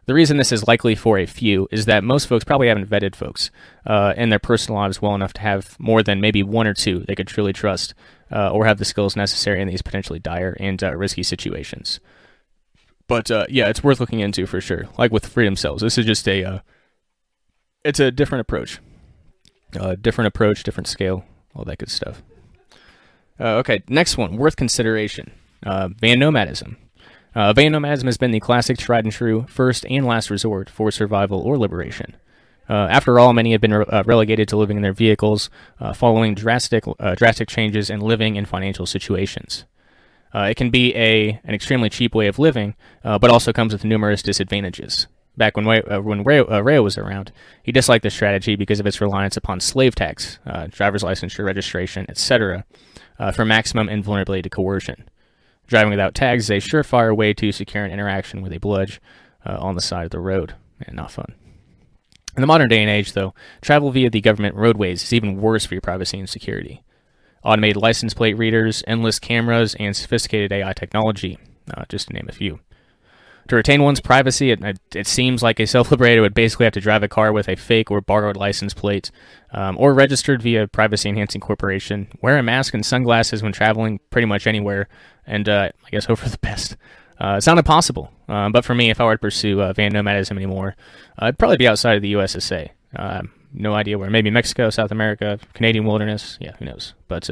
[SPEAKER 10] The reason this is likely for a few is that most folks probably haven't vetted folks in their personal lives well enough to have more than maybe one or two they could truly trust or have the skills necessary in these potentially dire and risky situations. But yeah, it's worth looking into for sure. Like with Freedom Cells, this is just it's a different approach. Different scale, all that good stuff. Okay, next one, worth consideration. Van nomadism. Van nomadism has been the classic, tried and true, first and last resort for survival or liberation. After all, many have been relegated to living in their vehicles, following drastic changes in living and financial situations. It can be an extremely cheap way of living, but also comes with numerous disadvantages. Back when Ray was around, he disliked this strategy because of its reliance upon slave tax, driver's licensure, registration, etc., for maximum invulnerability to coercion. Driving without tags is a surefire way to secure an interaction with a bludge on the side of the road, and not fun. In the modern day and age, though, travel via the government roadways is even worse for your privacy and security. Automated license plate readers, endless cameras, and sophisticated AI technology, just to name a few. To retain one's privacy, it seems like a self-liberator would basically have to drive a car with a fake or borrowed license plate, or registered via privacy-enhancing corporation, wear a mask and sunglasses when traveling pretty much anywhere, and I guess hope for the best. It's not impossible, but for me, if I were to pursue van nomadism anymore, I'd probably be outside of the USSA. No idea where. Maybe Mexico, South America, Canadian wilderness. Yeah, who knows? But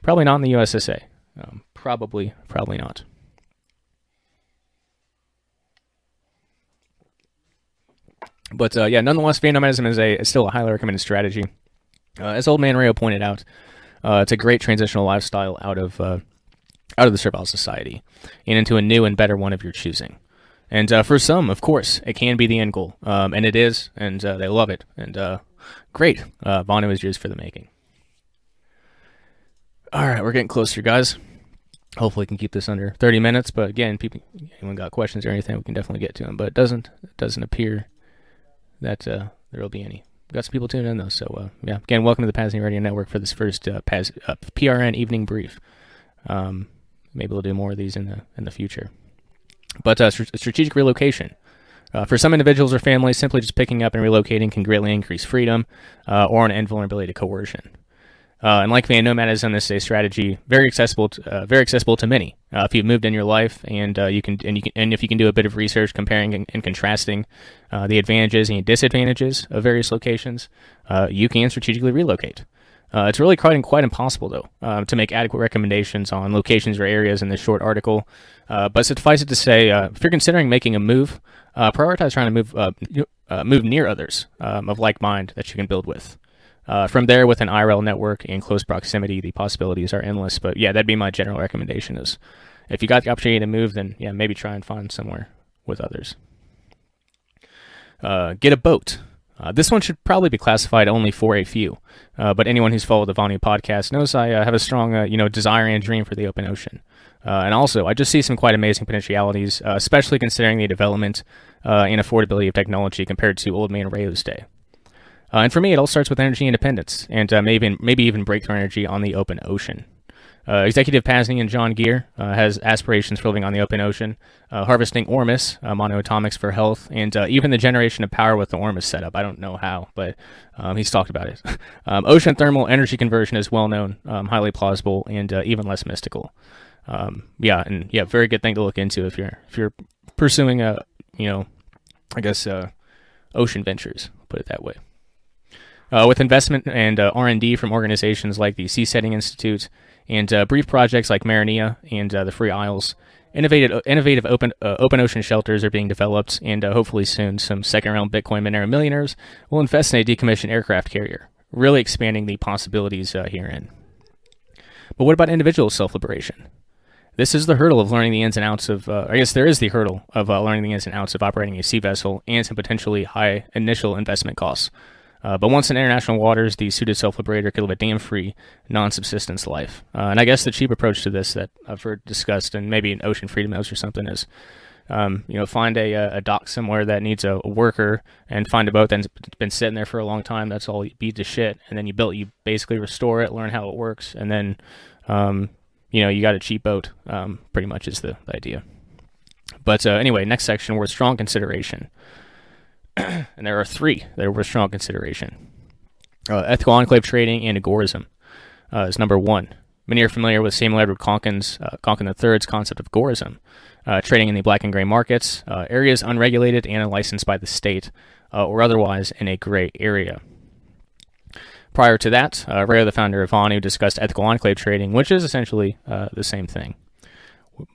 [SPEAKER 10] probably not in the USSA. Probably not. But yeah, nonetheless, van nomadism is still a highly recommended strategy. As Old Man Rayo pointed out, it's a great transitional lifestyle out of the servile society and into a new and better one of your choosing. And for some, of course, it can be the end goal, and it is, and they love it. And great, Vonu is yours for the making. All right, we're getting closer, guys. Hopefully, we can keep this under 30 minutes. But again, anyone got questions or anything, we can definitely get to them. But it doesn't appear that there will be any. We've got some people tuning in, though. So, yeah. Again, welcome to the PAZNIA Radio Network for this first PRN evening brief. Maybe we'll do more of these in the future. But strategic relocation. For some individuals or families, simply just picking up and relocating can greatly increase freedom or an invulnerability to coercion. And like van nomadism, this is a strategy very accessible to many. If you've moved in your life and if you can do a bit of research comparing and contrasting the advantages and disadvantages of various locations, you can strategically relocate. It's really quite impossible, though, to make adequate recommendations on locations or areas in this short article. But suffice it to say, if you're considering making a move, prioritize trying to move near others of like mind that you can build with. From there, with an IRL network in close proximity, the possibilities are endless. But yeah, that'd be my general recommendation: is if you got the opportunity to move, then yeah, maybe try and find somewhere with others. Get a boat. This one should probably be classified only for a few, but anyone who's followed the Vonu podcast knows I have a strong, desire and dream for the open ocean. And also, I just see some quite amazing potentialities, especially considering the development and affordability of technology compared to Old Man Rayo's day. And for me, it all starts with energy independence, and maybe even breakthrough energy on the open ocean. Executive P.A.Z.NIA and John Gear has aspirations for living on the open ocean, harvesting Ormus, monoatomics for health, and even the generation of power with the Ormus setup. I don't know how, but he's talked about it. Ocean thermal energy conversion is well known, highly plausible, and even less mystical. Very good thing to look into if you're pursuing ocean ventures. Put it that way. With investment and R&D from organizations like the Seasetting Institute and brief projects like P.A.Z.NIA and the Free Isles, innovative open ocean shelters are being developed, and hopefully soon some second-round Bitcoin Monero millionaires will invest in a decommissioned aircraft carrier, really expanding the possibilities herein. But what about individual self-liberation? This is the hurdle of learning the ins and outs of, I guess there is the hurdle of learning the ins and outs of operating a sea vessel and some potentially high initial investment costs. But once in international waters, the suited self-liberator could live a dam-free, non-subsistence life. And I guess the cheap approach to this that I've heard discussed, and maybe an Ocean Freedom House or something, is find a dock somewhere that needs a worker, and find a boat that's been sitting there for a long time. That's all you beat to shit, and then you basically restore it, learn how it works, and then you got a cheap boat. Pretty much is the idea. But anyway, next section, worth strong consideration. And there are three that are worth strong consideration. Ethical enclave trading and agorism is number one. Many are familiar with Samuel Edward Konkin's Konkin III's concept of agorism, trading in the black and gray markets, areas unregulated and unlicensed by the state, or otherwise in a gray area. Prior to that, Ray, the founder of Vonu, discussed ethical enclave trading, which is essentially the same thing.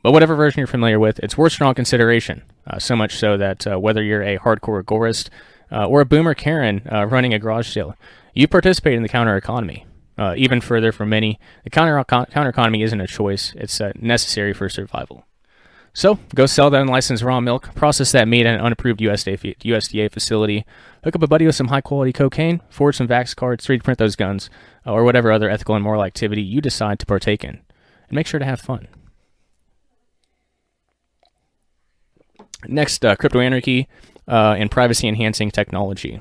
[SPEAKER 10] But whatever version you're familiar with, it's worth strong consideration, so much so that whether you're a hardcore agorist or a boomer Karen running a garage sale, you participate in the counter economy. Even further, for many, the counter economy isn't a choice, it's necessary for survival. So, go sell that unlicensed raw milk, process that meat at an unapproved USDA facility, hook up a buddy with some high-quality cocaine, forge some Vax cards, 3D print those guns, or whatever other ethical and moral activity you decide to partake in. And make sure to have fun. Next, crypto anarchy and privacy-enhancing technology.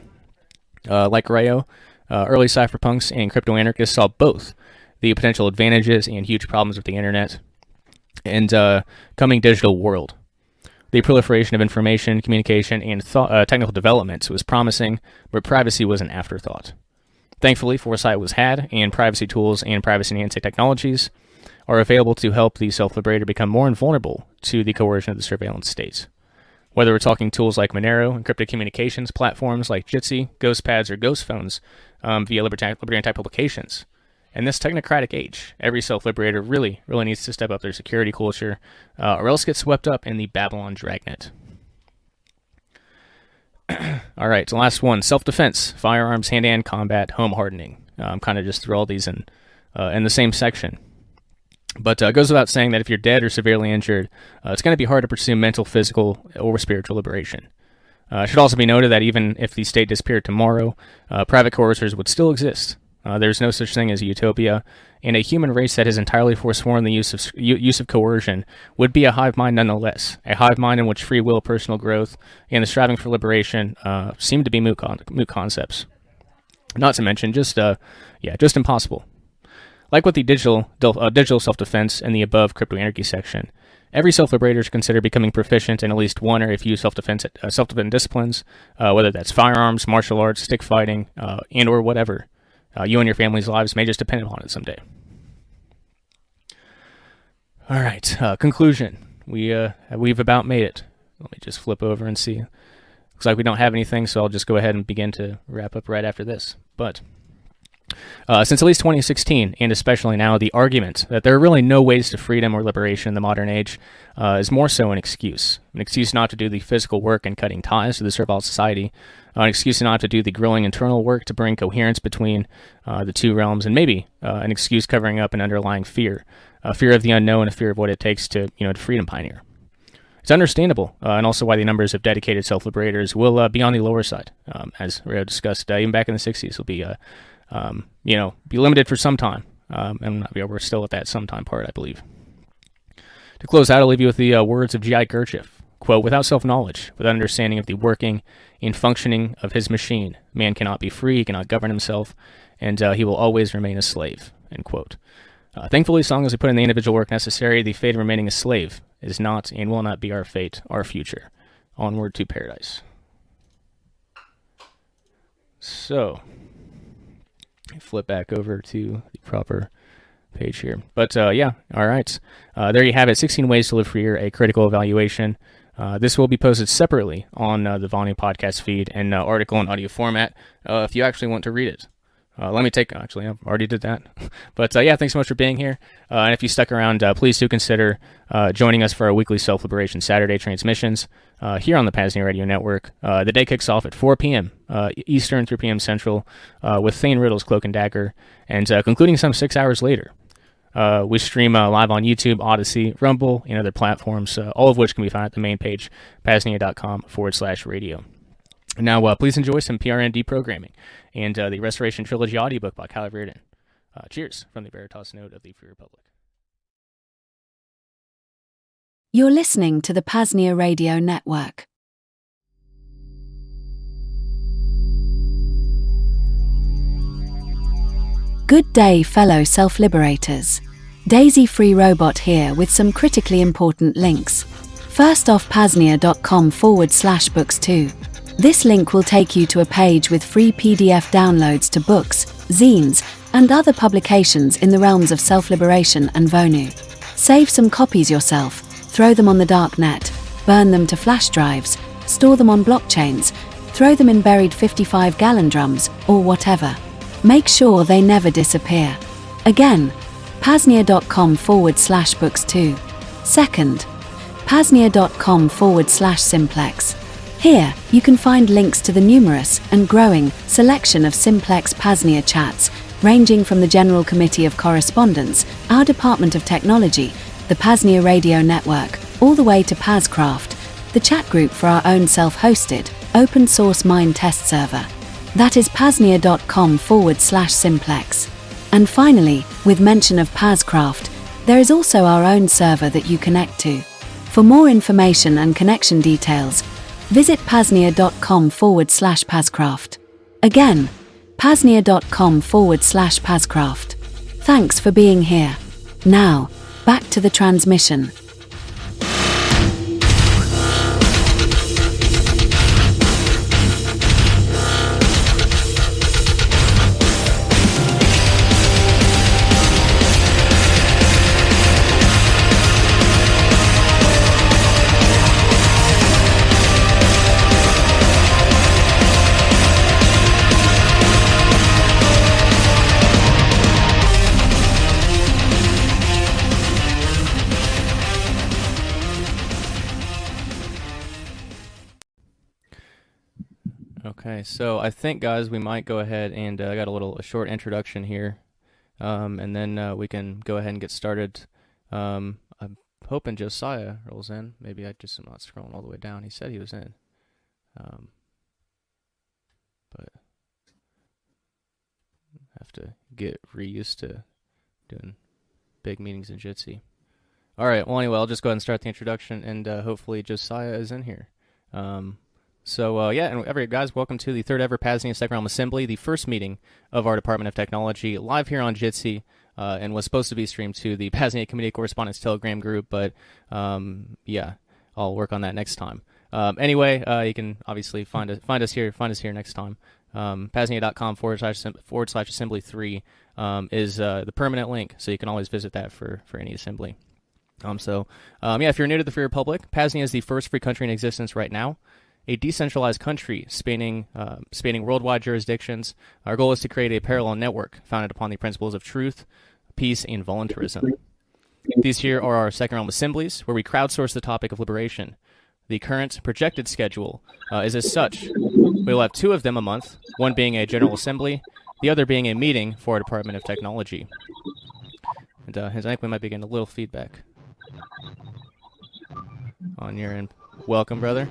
[SPEAKER 10] Like Rayo, early cypherpunks and crypto anarchists saw both the potential advantages and huge problems with the internet and coming digital world. The proliferation of information, communication, and technical developments was promising, but privacy was an afterthought. Thankfully, foresight was had, and privacy tools and privacy-enhancing technologies are available to help the self-liberator become more invulnerable to the coercion of the surveillance state. Whether we're talking tools like Monero, encrypted communications platforms like Jitsi, ghost pads, or ghost phones via libertarian-type publications. In this technocratic age, every self-liberator really needs to step up their security culture or else get swept up in the Babylon dragnet. All right, the last one, self-defense, firearms, hand-to-hand combat, home hardening. I'm kind of just threw all these in the same section. But it goes without saying that if you're dead or severely injured, it's going to be hard to pursue mental, physical, or spiritual liberation. It should also be noted that even if the state disappeared tomorrow, private coercers would still exist. There's no such thing as a utopia, and a human race that has entirely forsworn the use of coercion would be a hive mind nonetheless, a hive mind in which free will, personal growth, and the striving for liberation seem to be moot concepts. Not to mention, just impossible. Like with the digital self-defense in the above crypto anarchy section, every self-liberator should consider becoming proficient in at least one or a few self-defense disciplines, whether that's firearms, martial arts, stick fighting, and or whatever. You and your family's lives may just depend upon it someday. All right, conclusion. We've about made it. Let me just flip over and see. Looks like we don't have anything, so I'll just go ahead and begin to wrap up right after this. But since at least 2016, and especially now, the argument that there are really no ways to freedom or liberation in the modern age is more so an excuse not to do the physical work in cutting ties to the servile society, an excuse not to do the grilling internal work to bring coherence between the two realms, and maybe an excuse covering up an underlying fear, a fear of the unknown, a fear of what it takes to freedom pioneer. It's understandable, and also why the numbers of dedicated self-liberators will be on the lower side, as Rio discussed. Even back in the 60s, will be be limited for some time, and we're still at that sometime part, I believe. To close out, I'll leave you with the words of G.I. Gurdjieff. Quote, "Without self-knowledge, without understanding of the working and functioning of his machine, man cannot be free, he cannot govern himself, and he will always remain a slave." End quote. Thankfully, as long as we put in the individual work necessary, the fate of remaining a slave is not and will not be our fate, our future. Onward to paradise. So, flip back over to the proper page here. But all right. There you have it, 16 ways to live freer, a critical evaluation. This will be posted separately on the Vonu podcast feed in article and audio format if you actually want to read it. I already did that. But thanks so much for being here. And if you stuck around, please do consider joining us for our weekly Self-Liberation Saturday transmissions here on the PAZNIA Radio Network. The day kicks off at 4 p.m. Eastern, 3 p.m. Central with Thane Riddle's Cloak and Dagger, and concluding some 6 hours later We stream live on YouTube, Odyssey, Rumble, and other platforms, all of which can be found at the main page, PAZNIA.com/radio. Now, please enjoy some PRN deprogramming and the Restoration Trilogy audiobook by Kyle Reardon. Cheers from the Veritas Node of the Free Republic.
[SPEAKER 1] You're listening to the PAZNIA Radio Network. Good day, fellow self-liberators. Daisy Free Robot here with some critically important links. First off, PAZNIA.com/books2. This link will take you to a page with free PDF downloads to books, zines, and other publications in the realms of self-liberation and Vonu. Save some copies yourself, throw them on the dark net, burn them to flash drives, store them on blockchains, throw them in buried 55-gallon drums, or whatever. Make sure they never disappear. Again, PAZNIA.com/books2. Second, PAZNIA.com/simplex. Here, you can find links to the numerous and growing selection of simplex PAZNIA chats, ranging from the General Committee of Correspondence, our Department of Technology, the PAZNIA Radio Network, all the way to PAZcraft, the chat group for our own self-hosted, open-source mine test server. That is PAZNIA.com/simplex. And finally, with mention of PAZcraft, there is also our own server that you connect to. For more information and connection details, visit PAZNIA.com/PAZcraft. Again, PAZNIA.com/PAZcraft. Thanks for being here. Now, back to the transmission.
[SPEAKER 10] Okay, so I think, guys, we might go ahead and I got a short introduction here, and then we can go ahead and get started. I'm hoping Josiah rolls in. Maybe I just am not scrolling all the way down. He said he was in, but I have to get reused to doing big meetings in Jitsi. All right, well, anyway, I'll just go ahead and start the introduction, and hopefully Josiah is in here. And guys, welcome to the third ever PAZNIA Second Realm Assembly, the first meeting of our Department of Technology, live here on Jitsi, and was supposed to be streamed to the PAZNIA Committee of Correspondence Telegram group, but I'll work on that next time. Anyway, you can obviously find us here next time. PAZNIA.com/assembly3 is the permanent link, so you can always visit that for any assembly. If you're new to the Free Republic, PAZNIA is the first free country in existence right now. A decentralized country spanning worldwide jurisdictions. Our goal is to create a parallel network founded upon the principles of truth, peace, and voluntarism. These here are our Second Realm Assemblies, where we crowdsource the topic of liberation. The current projected schedule is as such. We will have 2 of them a month, one being a General Assembly, the other being a meeting for our Department of Technology. And I think we might be getting a little feedback on your end. Welcome, brother.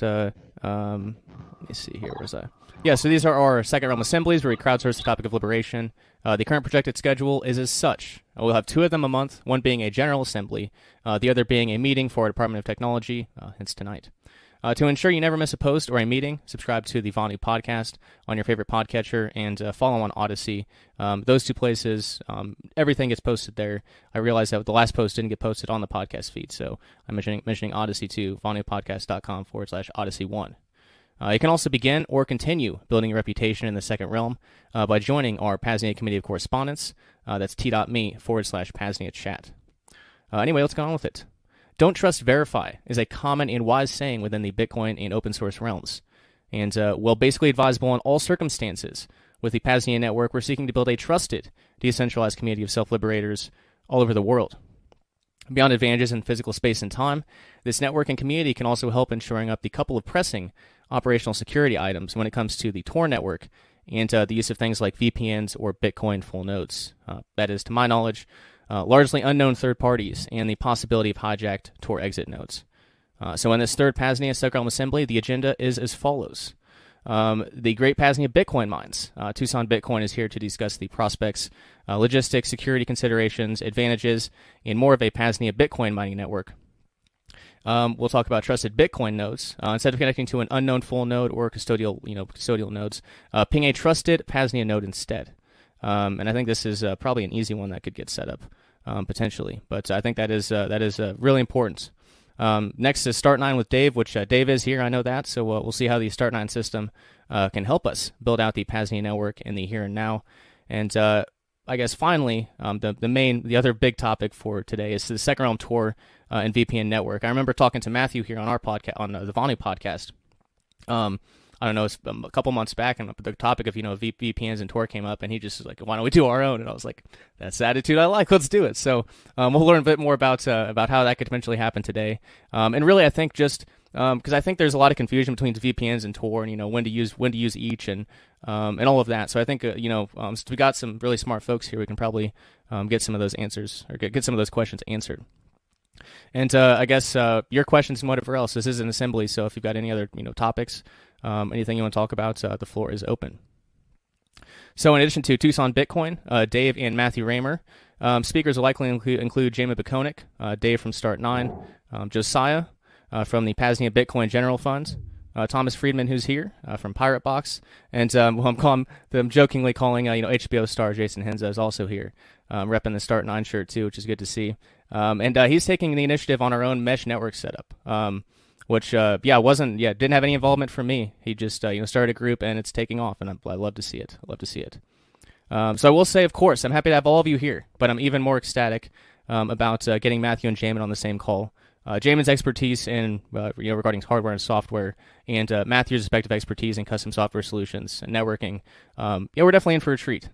[SPEAKER 10] Let me see here. Where's I? Yeah, so these are our Second Realm Assemblies where we crowdsource the topic of liberation. The current projected schedule is as such. We'll have 2 of them a month, one being a General Assembly, the other being a meeting for our Department of Technology, hence tonight. To ensure you never miss a post or a meeting, subscribe to the Vonu podcast on your favorite podcatcher and follow on Odyssey. Those 2 places, everything gets posted there. I realized that the last post didn't get posted on the podcast feed, so I'm mentioning Odyssey too, vonupodcast.com/Odyssey1. You can also begin or continue building your reputation in the Second Realm by joining our PAZNIA Committee of Correspondence. That's t.me/PAZNIA chat. Anyway, let's go on with it. Don't trust, verify is a common and wise saying within the Bitcoin and open source realms, and basically advisable in all circumstances. With the PAZNIA network, we're seeking to build a trusted, decentralized community of self-liberators all over the world. Beyond advantages in physical space and time, this network and community can also help in shoring up the couple of pressing operational security items when it comes to the Tor network and the use of things like VPNs or Bitcoin full nodes. That is, to my knowledge, largely unknown third parties and the possibility of hijacked Tor exit nodes. So in this third PAZNIA SecRealm Assembly, the agenda is as follows. The great PAZNIA Bitcoin mines. Tucson Bitcoin is here to discuss the prospects, logistics, security considerations, advantages, and more of a PAZNIA Bitcoin mining network. We'll talk about trusted Bitcoin nodes. Instead of connecting to an unknown full node or custodial nodes, ping a trusted PAZNIA node instead. And I think this is probably an easy one that could get set up potentially. But I think that is really important. Next is Start9 with Dave, which Dave is here. I know that. So we'll see how the Start9 system can help us build out the PAZNIA network in the here and now. And I guess finally, the other big topic for today is the SecRealm Tor and VPN network. I remember talking to Matthew here on our podcast, on the Vonu podcast. I don't know, it's a couple months back, and the topic of VPNs and Tor came up, and he just was like, "Why don't we do our own?" And I was like, "That's the attitude I like. Let's do it." So we'll learn a bit more about how that could potentially happen today. And really, I think just because I think there's a lot of confusion between the VPNs and Tor, and when to use each, and all of that. So I think since we got some really smart folks here, we can probably get some of those answers or get some of those questions answered. And I guess your questions and whatever else. This is an assembly, so if you've got any other topics, anything you want to talk about, the floor is open. So in addition to Tucson Bitcoin, Dave and Matthew Raymer, speakers will likely include Jamie Baconic, Dave from Start9, Josiah from the PAZNIA Bitcoin General Fund, Thomas Friedman, who's here from Pirate Box, and I'm jokingly calling HBO star Jason Henza is also here, repping the Start9 shirt too, which is good to see. And he's taking the initiative on our own mesh network setup, which didn't have any involvement from me. He just started a group, and it's taking off, and I love to see it. So I will say, of course, I'm happy to have all of you here, but I'm even more ecstatic about getting Matthew and Jamin on the same call. Jamin's expertise in regarding hardware and software, and Matthew's respective expertise in custom software solutions and networking. We're definitely in for a treat.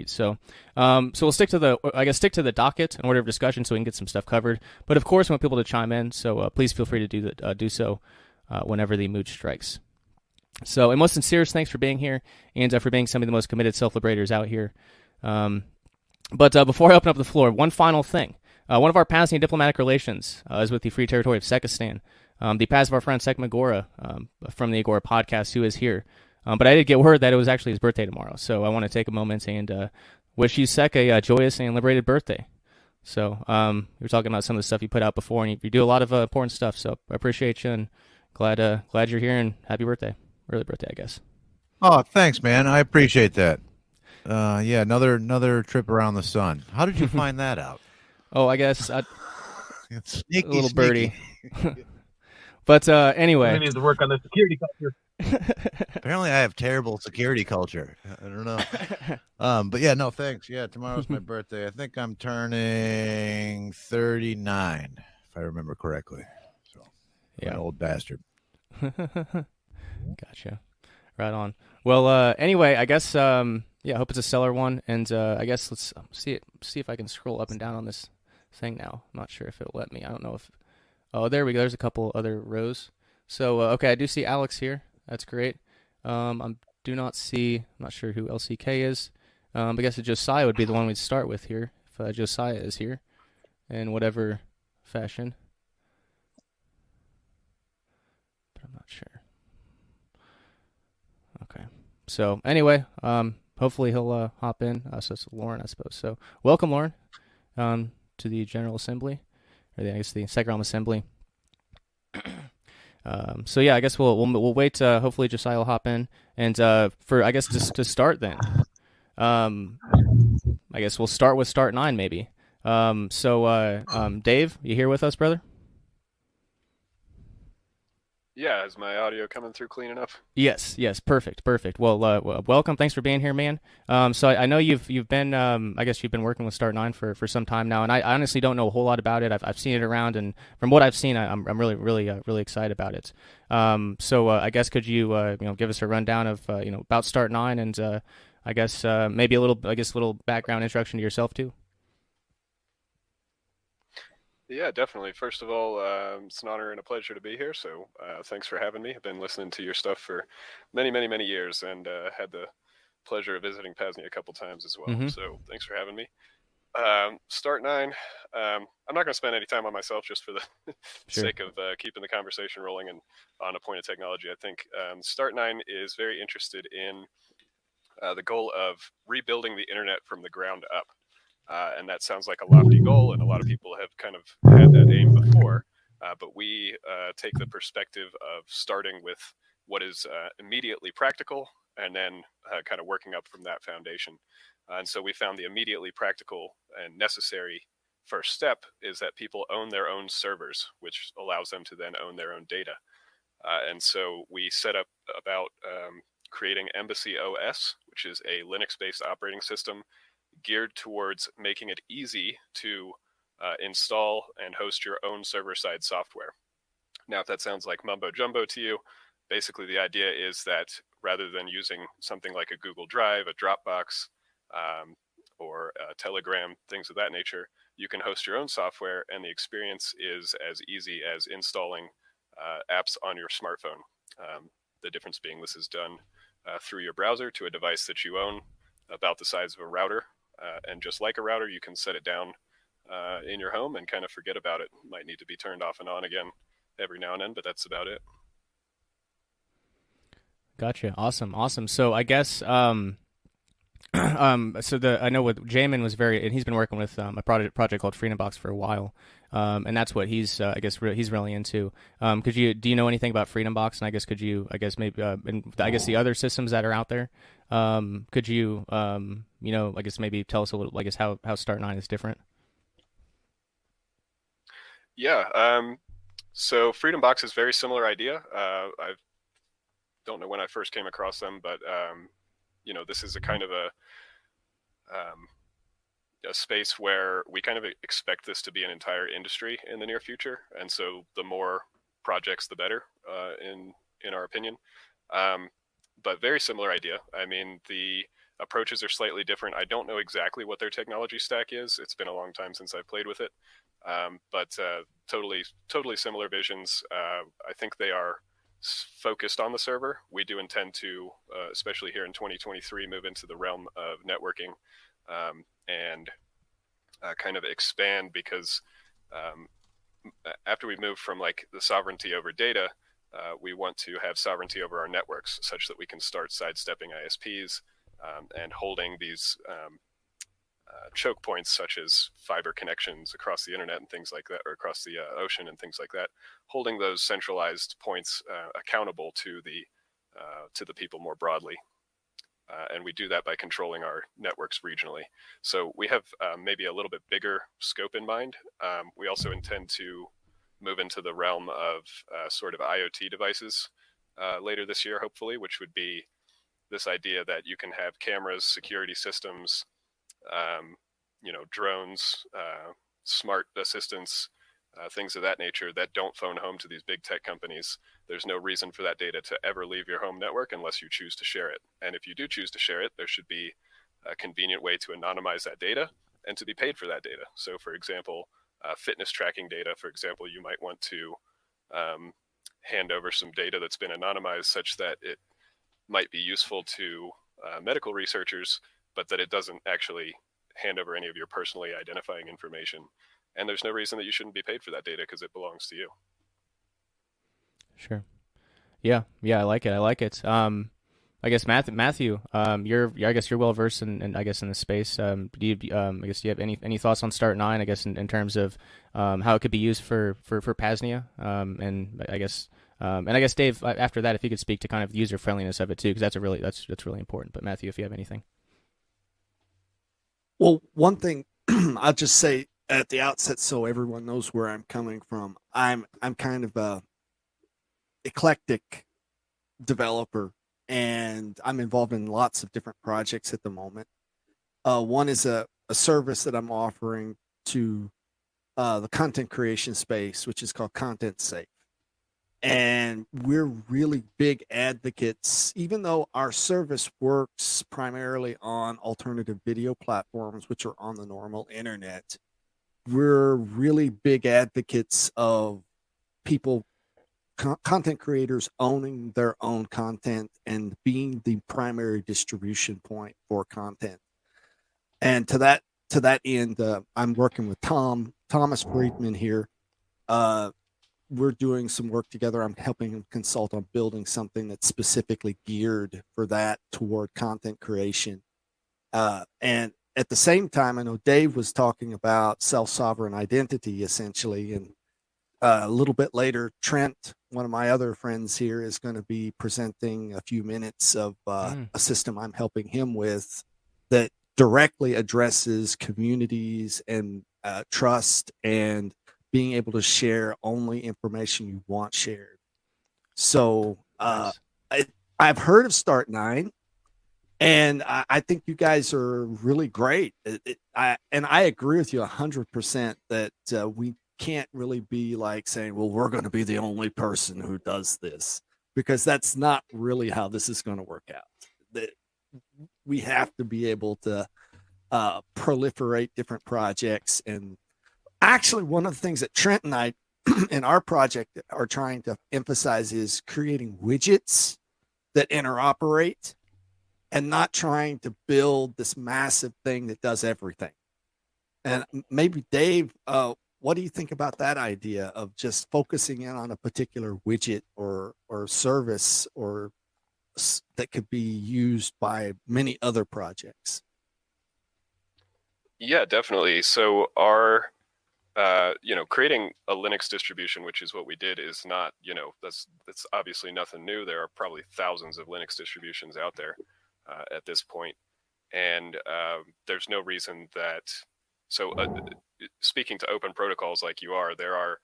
[SPEAKER 10] So we'll stick to the docket and order of discussion so we can get some stuff covered. But of course, we want people to chime in. So please feel free to do so whenever the mood strikes. So, and most sincerest thanks for being here and for being some of the most committed self-liberators out here. But before I open up the floor, one final thing. One of our PAZNIA diplomatic relations is with the Free Territory of Sekistan. The Paz of our friend Sek Magora from the Agora podcast, who is here. But I did get word that it was actually his birthday tomorrow. So I want to take a moment and wish you, Sek, a joyous and liberated birthday. So you were talking about some of the stuff you put out before, and you do a lot of important stuff. So I appreciate you, and glad you're here, and happy birthday. Early birthday, I guess.
[SPEAKER 15] Oh, thanks, man. I appreciate that. Another trip around the sun. How did you find that out?
[SPEAKER 10] Oh, I guess
[SPEAKER 15] it's sneaky,
[SPEAKER 10] a little birdie. But anyway,
[SPEAKER 16] I need to work on the security culture.
[SPEAKER 15] Apparently, I have terrible security culture. I don't know. But yeah, no, thanks. Yeah, tomorrow's my birthday. I think I'm turning 39, if I remember correctly. So,
[SPEAKER 10] yeah,
[SPEAKER 15] an old bastard.
[SPEAKER 10] Gotcha. Right on. Well, anyway, I guess I hope it's a stellar one, and I guess let's see if I can scroll up and down on this thing now. I'm not sure if it'll let me. I don't know if. Oh, there we go. There's a couple other rows. So okay, I do see Alex here. That's great. I do not see. I'm not sure who LCK is. I guess Josiah would be the one we'd start with here if Josiah is here, in whatever fashion. But I'm not sure. Okay. So anyway, hopefully he'll hop in. So it's Lauren, I suppose. So welcome, Lauren, to the General Assembly, or the SecRealm Assembly. So yeah, I guess we'll wait. Hopefully Josiah will hop in, and for I guess just to start then, I guess we'll start with Start9 maybe. So Dave, you here with us, brother?
[SPEAKER 17] Yeah, is my audio coming through clean enough?
[SPEAKER 10] Yes, perfect. Well, welcome. Thanks for being here, man. So I know you've been, I guess you've been working with Start9 for some time now, and I honestly don't know a whole lot about it. I've seen it around, and from what I've seen, I'm really excited about it. So I guess could you give us a rundown of about Start9, and I guess maybe a little background introduction to yourself too.
[SPEAKER 17] Yeah, definitely. First of all, it's an honor and a pleasure to be here. So thanks for having me. I've been listening to your stuff for many, many, many years, and had the pleasure of visiting PAZNIA a couple times as well.
[SPEAKER 10] Mhm.
[SPEAKER 17] So thanks for having me. Start9. I'm not going to spend any time on myself just for the
[SPEAKER 10] Sure.
[SPEAKER 17] sake of keeping the conversation rolling and on a point of technology. I think Start9 is very interested in the goal of rebuilding the internet from the ground up. And that sounds like a lofty goal, and a lot of people have kind of had that aim before. But we take the perspective of starting with what is immediately practical and then kind of working up from that foundation. And so we found the immediately practical and necessary first step is that people own their own servers, which allows them to then own their own data. And so we set up about creating Embassy OS, which is a Linux-based operating system geared towards making it easy to install and host your own server-side software. Now, if that sounds like mumbo jumbo to you, basically the idea is that rather than using something like a Google Drive, a Dropbox, or Telegram, things of that nature, you can host your own software, and the experience is as easy as installing apps on your smartphone. The difference being this is done through your browser to a device that you own about the size of a router. And just like a router, you can set it down in your home and kind of forget about it. Might need to be turned off and on again every now and then, but that's about it.
[SPEAKER 10] Gotcha. Awesome. So I guess I know what Jamin was and he's been working with a project called Freedom Box for a while, and that's what he's he's really into. Do you know anything about Freedom Box? And maybe and the other systems that are out there. Could you maybe tell us a little how Start9 is different?
[SPEAKER 17] Yeah. So Freedom Box is a very similar idea. I don't know when I first came across them, but this is a kind of a space where we kind of expect this to be an entire industry in the near future, and so the more projects, the better, in our opinion. But very similar idea. I mean, the approaches are slightly different. I don't know exactly what their technology stack is. It's been a long time since I've played with it, but totally similar visions. I think they are focused on the server. We do intend to, especially here in 2023, move into the realm of networking and kind of expand, because after we move from like the sovereignty over data, we want to have sovereignty over our networks such that we can start sidestepping ISPs and holding these choke points such as fiber connections across the internet and things like that, or across the ocean and things like that, holding those centralized points accountable to the people more broadly. And we do that by controlling our networks regionally. So we have maybe a little bit bigger scope in mind. We also intend to move into the realm of sort of IoT devices later this year, hopefully, which would be this idea that you can have cameras, security systems, drones, smart assistants, things of that nature that don't phone home to these big tech companies. There's no reason for that data to ever leave your home network unless you choose to share it. And if you do choose to share it, there should be a convenient way to anonymize that data and to be paid for that data. So for example, fitness tracking data, for example, you might want to hand over some data that's been anonymized such that it might be useful to medical researchers, but that it doesn't actually hand over any of your personally identifying information. And there's no reason that you shouldn't be paid for that data because it belongs to you.
[SPEAKER 10] Sure. Yeah, I like it. I guess Matthew, you're well versed in the space. Do you have any thoughts on Start9? I guess in terms of how it could be used for PAZNIA, and I guess Dave, after that, if you could speak to kind of the user friendliness of it too, because that's really important. But Matthew, if you have anything.
[SPEAKER 16] Well, one thing I'll just say at the outset, so everyone knows where I'm coming from. I'm kind of a eclectic developer, and I'm involved in lots of different projects at the moment. One is a service that I'm offering to the content creation space, which is called Content Safe. And we're really big advocates, even though our service works primarily on alternative video platforms, which are on the normal internet. we're really big advocates of people, content creators owning their own content and being the primary distribution point for content. And to that end, I'm working with Thomas Friedman here. We're doing some work together. I'm helping him consult on building something that's specifically geared for that, toward content creation. And at the same time, I know Dave was talking about self-sovereign identity, essentially. And a little bit later, Trent, one of my other friends here, is going to be presenting a few minutes of a system I'm helping him with that directly addresses communities and trust and being able to share only information you want shared. So I've heard of Start9, and I think you guys are really great. I agree with you 100% that we can't really be like saying, well, we're going to be the only person who does this, because that's not really how this is going to work out. That we have to be able to proliferate different projects. And actually, one of the things that Trent and I in our project are trying to emphasize is creating widgets that interoperate and not trying to build this massive thing that does everything. And maybe Dave, what do you think about that idea of just focusing in on a particular widget or service or that could be used by many other projects?
[SPEAKER 17] Yeah, definitely. So our, creating a Linux distribution, which is what we did, is not, that's obviously nothing new. There are probably thousands of Linux distributions out there at this point. And there's no reason that, so speaking to open protocols like you are, there are,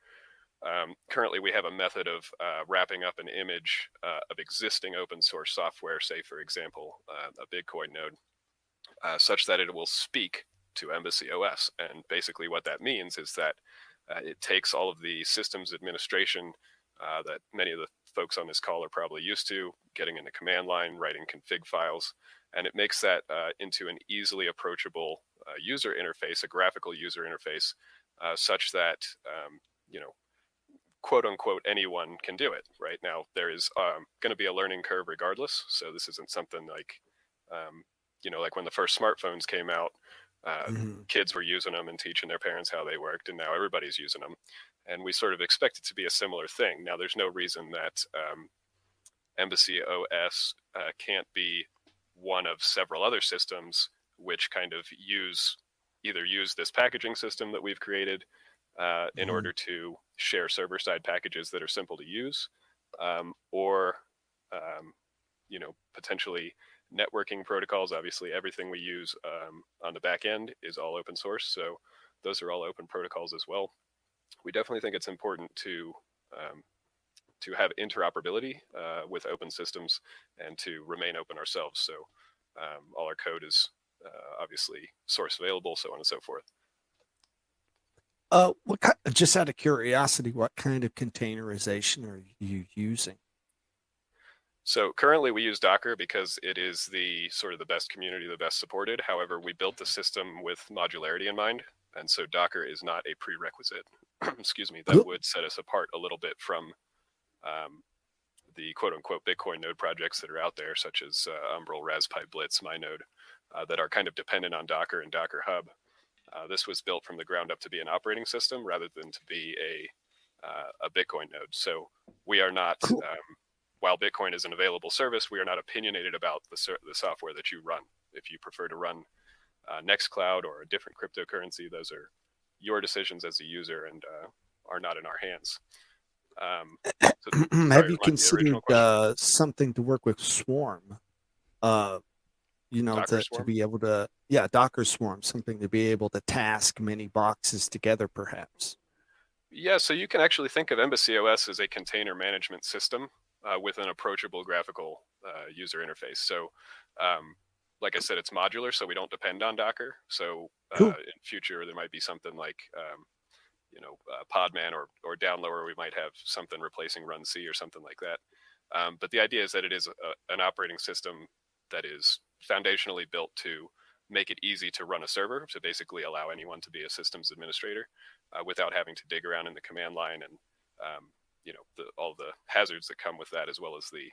[SPEAKER 17] currently we have a method of wrapping up an image of existing open source software, say for example, a Bitcoin node, such that it will speak to Embassy OS. And basically what that means is that it takes all of the systems administration that many of the folks on this call are probably used to, getting in the command line, writing config files, and it makes that into an easily approachable user interface, a graphical user interface, such that, quote unquote, anyone can do it. Right now, there is going to be a learning curve regardless. So this isn't something like, like when the first smartphones came out, kids were using them and teaching their parents how they worked, and now everybody's using them. And we sort of expect it to be a similar thing. Now, there's no reason that Embassy OS can't be one of several other systems which kind of use this packaging system that we've created in order to share server-side packages that are simple to use, or potentially networking protocols. Obviously, everything we use on the back end is all open source, so those are all open protocols as well. We definitely think it's important to have interoperability with open systems and to remain open ourselves. So all our code is obviously source available, so on and so forth.
[SPEAKER 16] Just out of curiosity, what kind of containerization are you using?
[SPEAKER 17] So currently we use Docker because it is the sort of the best community, the best supported. However, we built the system with modularity in mind. And so Docker is not a prerequisite, excuse me, that would set us apart a little bit from the quote unquote Bitcoin node projects that are out there, such as Umbrel, Raspberry Blitz, MyNode, that are kind of dependent on Docker and Docker Hub. This was built from the ground up to be an operating system rather than to be a Bitcoin node. So we are not, while Bitcoin is an available service, we are not opinionated about the software that you run. If you prefer to run Nextcloud or a different cryptocurrency, those are your decisions as a user and are not in our hands.
[SPEAKER 16] Have you considered something to work with Swarm? To be able to, Docker Swarm, something to be able to task many boxes together, perhaps.
[SPEAKER 17] Yeah, so you can actually think of Embassy OS as a container management system with an approachable graphical user interface. So, like I said, it's modular, so we don't depend on Docker. So in future, there might be something like, Podman or down lower, we might have something replacing Run C or something like that. But the idea is that it is an operating system that is foundationally built to make it easy to run a server, so basically allow anyone to be a systems administrator without having to dig around in the command line and all the hazards that come with that, as well as the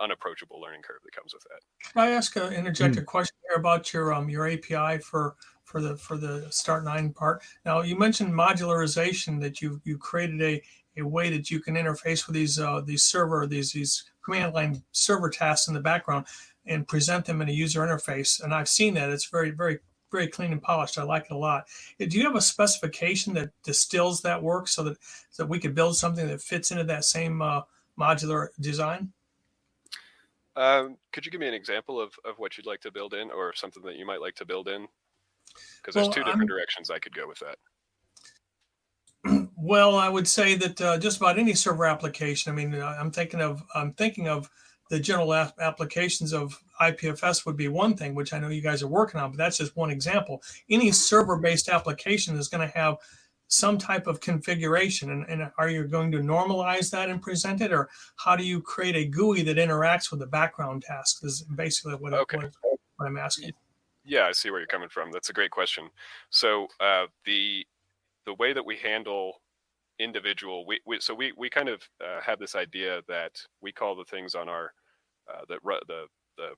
[SPEAKER 17] unapproachable learning curve that comes with that.
[SPEAKER 18] Can I ask interject a question here about your API for the Start 9 part? Now you mentioned modularization, that you created a way that you can interface with these command line server tasks in the background and present them in a user interface. And I've seen that. It's very, very, very clean and polished. I like it a lot. Do you have a specification that distills that work so that we could build something that fits into that same modular design?
[SPEAKER 17] Could you give me an example of what you'd like to build in, or something that you might like to build in? Because there's two different directions I could go with that.
[SPEAKER 18] Well, I would say that just about any server application. I mean, I'm thinking of the general applications of IPFS would be one thing, which I know you guys are working on, but that's just one example. Any server-based application is going to have some type of configuration, and are you going to normalize that and present it, or how do you create a GUI that interacts with the background tasks? Is basically what I'm asking.
[SPEAKER 17] Yeah, I see where you're coming from. That's a great question. So the way that we handle individual, we kind of have this idea that we call the things on our the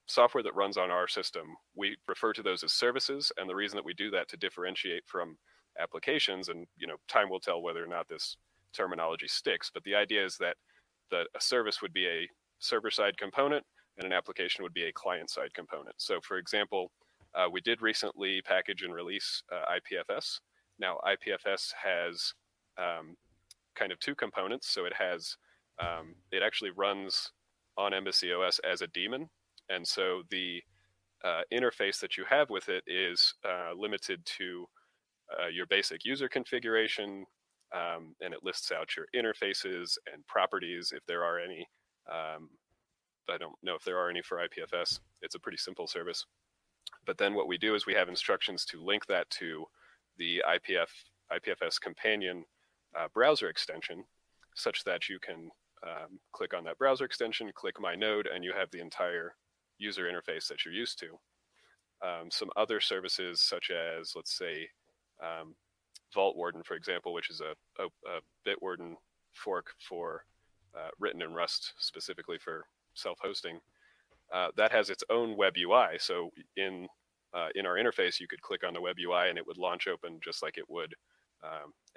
[SPEAKER 17] software that runs on our system, we refer to those as services, and the reason that we do that to differentiate from applications, and time will tell whether or not this terminology sticks, but the idea is that a service would be a server-side component and an application would be a client-side component. So for example, we did recently package and release IPFS. Now IPFS has kind of two components. So it has it actually runs on Embassy OS as a daemon, and so the interface that you have with it is limited to your basic user configuration, and it lists out your interfaces and properties if there are any. I don't know if there are any for IPFS. It's a pretty simple service. But then what we do is we have instructions to link that to the IPFS companion browser extension, such that you can click on that browser extension, click My Node, and you have the entire user interface that you're used to. Some other services, such as, let's say, Vault Warden, for example, which is a Bitwarden fork for written in Rust, specifically for self-hosting, that has its own web UI. So in our interface, you could click on the web UI and it would launch open just like it would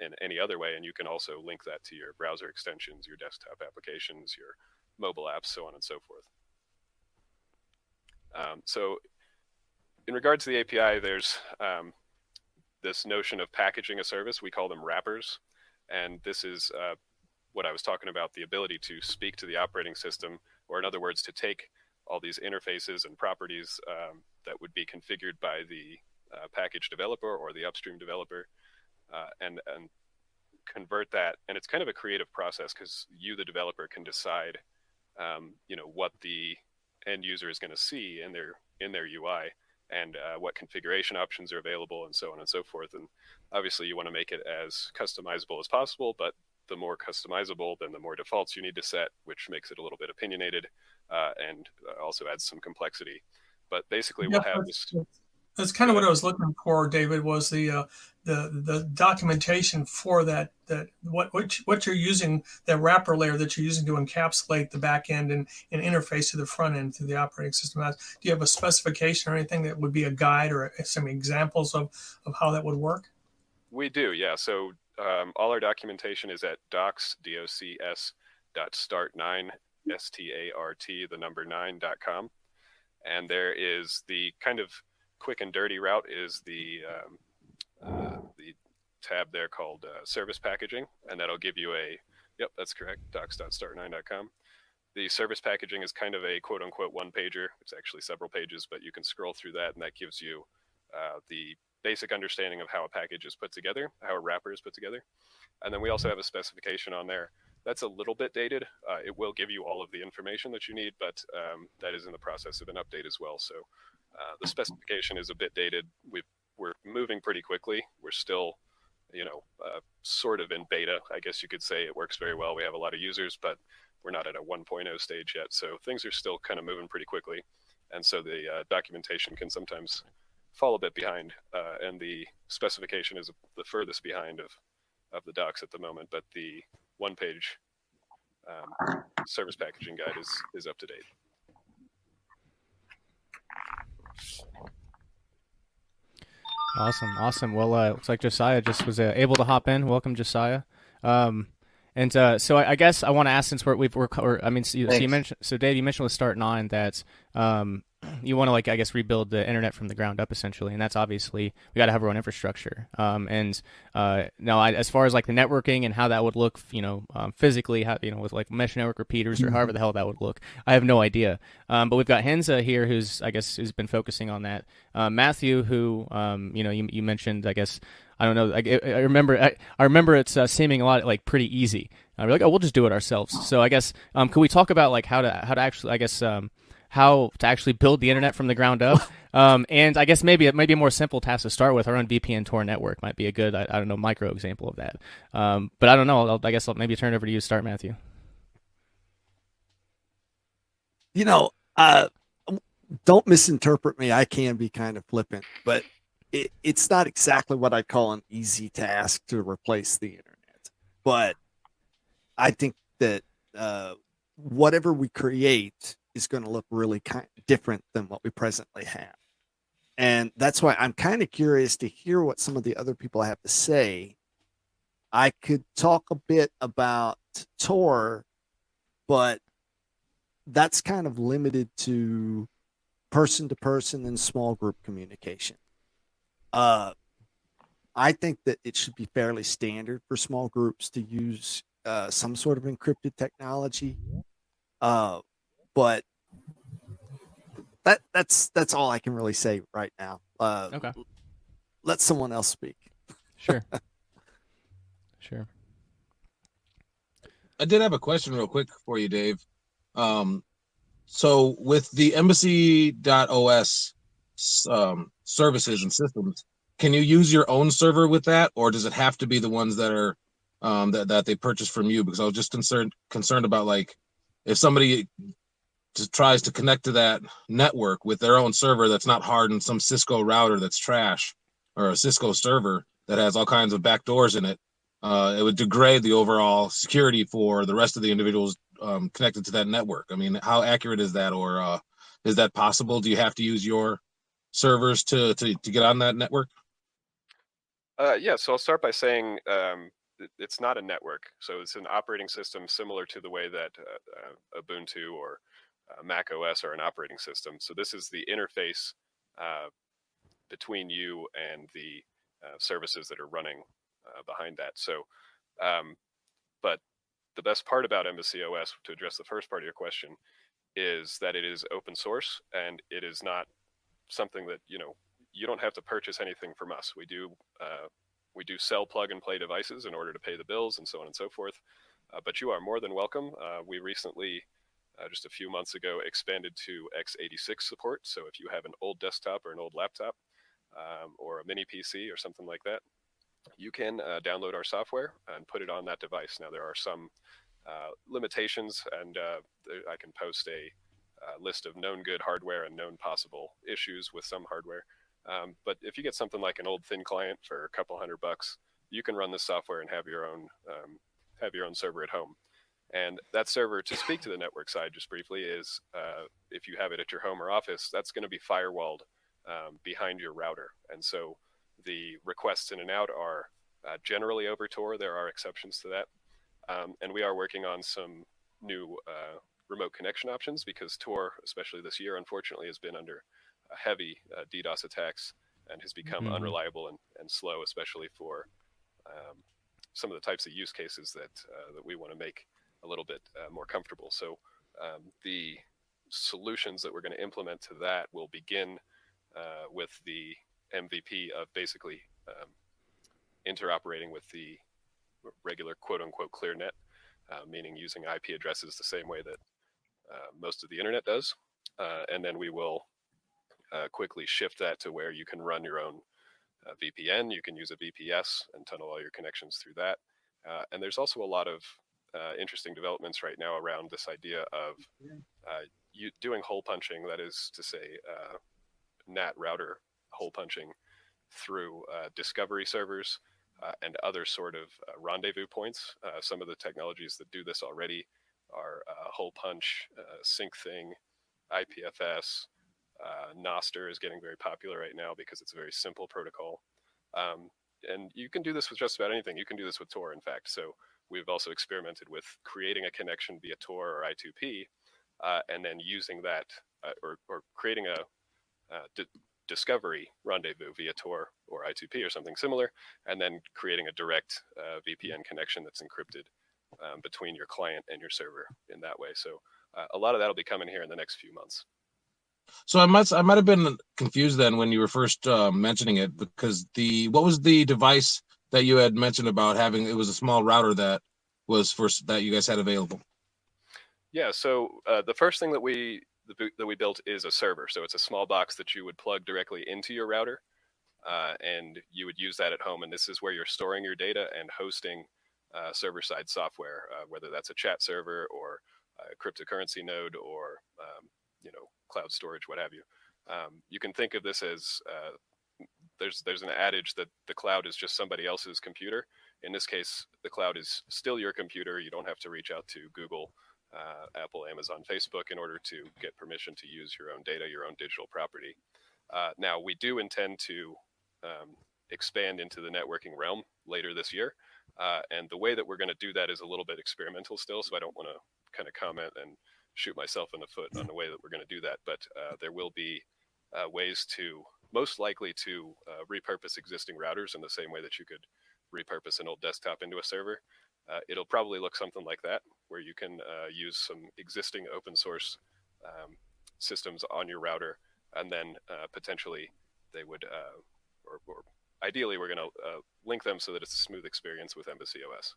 [SPEAKER 17] in any other way. And you can also link that to your browser extensions, your desktop applications, your mobile apps, so on and so forth. So in regards to the API, there's this notion of packaging a service. We call them wrappers. And this is what I was talking about, the ability to speak to the operating system, or in other words, to take all these interfaces and properties that would be configured by the package developer or the upstream developer, and convert that. And it's kind of a creative process, because you, the developer, can decide what the end user is going to see in their UI, and what configuration options are available, and so on and so forth. And obviously you want to make it as customizable as possible, but the more customizable, then the more defaults you need to set, which makes it a little bit opinionated, and also adds some complexity. But basically we'll have this.
[SPEAKER 18] That's kind of what I was looking for, David, was the documentation for that what you're using, that wrapper layer that you're using to encapsulate the back end and interface to the front end to the operating system. Do you have a specification or anything that would be a guide or some examples of how that would work?
[SPEAKER 17] We do, yeah. So all our documentation is at docs.start9, START, the number 9.com. And there is the kind of quick and dirty route is the tab there called service packaging, and that'll give you yep, that's correct, docs.start9.com. The service packaging is kind of a quote unquote one pager. It's actually several pages, but you can scroll through that, and that gives you the basic understanding of how a package is put together, how a wrapper is put together. And then we also have a specification on there. That's a little bit dated. It will give you all of the information that you need, but that is in the process of an update as well. So the specification is a bit dated. We're moving pretty quickly. We're still, sort of in beta, I guess you could say. It works very well. We have a lot of users, but we're not at a 1.0 stage yet. So things are still kind of moving pretty quickly. And so the documentation can sometimes fall a bit behind, and the specification is the furthest behind of the docs at the moment, but the one-page service packaging guide is up to date.
[SPEAKER 10] Awesome. Well, looks like Josiah just was able to hop in. Welcome, Josiah. So I guess I want to ask, since so you mentioned, so Dave, you mentioned with Start 9 that you want to, like, I guess, rebuild the internet from the ground up, essentially, and that's obviously we got to have our own infrastructure. Now, as far as like the networking and how that would look, physically, how, with like mesh network repeaters or however the hell that would look, I have no idea. But we've got Henza here, who's been focusing on that. Matthew, who you mentioned, I guess. I don't know. I remember it's seeming a lot like pretty easy. We're like, oh, we'll just do it ourselves. So I guess could we talk about like how to actually, I guess, how to actually build the internet from the ground up? And I guess maybe a more simple task to start with, our own VPN Tor network might be a good, I don't know, micro example of that. But I don't know. I guess I'll maybe turn it over to you to start, Matthew.
[SPEAKER 16] Don't misinterpret me. I can be kind of flippant, but it's not exactly what I call an easy task to replace the internet. But I think that whatever we create is going to look really different than what we presently have. And that's why I'm kind of curious to hear what some of the other people have to say. I could talk a bit about Tor, but that's kind of limited to person and small group communication. I think that it should be fairly standard for small groups to use some sort of encrypted technology. But that's all I can really say right now.
[SPEAKER 10] Okay.
[SPEAKER 16] Let someone else speak.
[SPEAKER 10] Sure.
[SPEAKER 19] I did have a question real quick for you, Dave. So with the embassy.os services and systems, can you use your own server with that, or does it have to be the ones that are that they purchased from you? Because I was just concerned about, like, if somebody just tries to connect to that network with their own server that's not hardened, some Cisco router that's trash, or a Cisco server that has all kinds of backdoors in it, it would degrade the overall security for the rest of the individuals connected to that network. I mean, how accurate is that, or is that possible? Do you have to use your servers to get on that network?
[SPEAKER 17] Yeah, so I'll start by saying it's not a network. So it's an operating system similar to the way that Ubuntu or Mac OS are an operating system. So this is the interface between you and the services that are running behind that. So, but the best part about Embassy OS, to address the first part of your question, is that it is open source, and it is not something that, you don't have to purchase anything from us. We do sell plug and play devices in order to pay the bills and so on and so forth. But you are more than welcome. We recently, just a few months ago, expanded to x86 support. So if you have an old desktop or an old laptop or a mini PC or something like that, you can download our software and put it on that device. Now, there are some limitations, and I can post a list of known good hardware and known possible issues with some hardware. But if you get something like an old thin client for a couple $100, you can run this software and have your own server at home. And that server, to speak to the network side just briefly, is if you have it at your home or office, that's going to be firewalled behind your router. And so the requests in and out are generally over Tor. There are exceptions to that. And we are working on some new remote connection options, because Tor, especially this year, unfortunately, has been under heavy DDoS attacks and has become unreliable and slow, especially for some of the types of use cases that we want to make a little bit more comfortable. So the solutions that we're going to implement to that will begin with the MVP of basically interoperating with the regular quote-unquote clear net, meaning using IP addresses the same way that most of the internet does. And then we will quickly shift that to where you can run your own VPN. You can use a VPS and tunnel all your connections through that. And there's also a lot of interesting developments right now around this idea of doing hole punching, that is to say, NAT router hole punching through discovery servers and other sort of rendezvous points. Some of the technologies that do this already are hole punch, SyncThing, IPFS. Noster is getting very popular right now because it's a very simple protocol. And you can do this with just about anything. You can do this with Tor, in fact. So we've also experimented with creating a connection via Tor or I2P, and then using that, or creating a discovery rendezvous via Tor or I2P or something similar, and then creating a direct VPN connection that's encrypted between your client and your server in that way. So a lot of that will be coming here in the next few months.
[SPEAKER 19] So I might have been confused then when you were first mentioning it, because what was the device that you had mentioned about having? It was a small router that was that you guys had available.
[SPEAKER 17] Yeah. So the first thing that we built is a server. So it's a small box that you would plug directly into your router, and you would use that at home. And this is where you're storing your data and hosting server-side software, whether that's a chat server or a cryptocurrency node or cloud storage, what have you. You can think of this as there's an adage that the cloud is just somebody else's computer. In this case, the cloud is still your computer. You don't have to reach out to Google, Apple, Amazon, Facebook in order to get permission to use your own data, your own digital property. Now, we do intend to expand into the networking realm later this year. And the way that we're going to do that is a little bit experimental still, so I don't want to kind of comment and shoot myself in the foot on the way that we're going to do that. But there will be ways to, most likely to repurpose existing routers in the same way that you could repurpose an old desktop into a server. It'll probably look something like that, where you can use some existing open source systems on your router, and then potentially they would, or ideally we're going to link them so that it's a smooth experience with Embassy OS.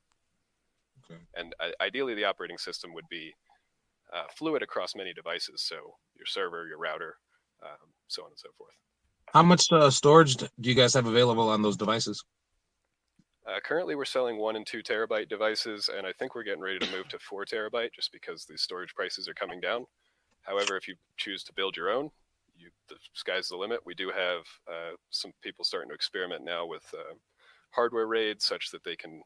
[SPEAKER 19] Okay.
[SPEAKER 17] And ideally the operating system would be fluid across many devices, so your server, your router, so on and so forth.
[SPEAKER 19] How much storage do you guys have available on those devices?
[SPEAKER 17] Currently, we're selling 1 and 2 terabyte devices, and I think we're getting ready to move to 4 terabyte just because the storage prices are coming down. However, if you choose to build your own, the sky's the limit. We do have some people starting to experiment now with hardware RAID such that they can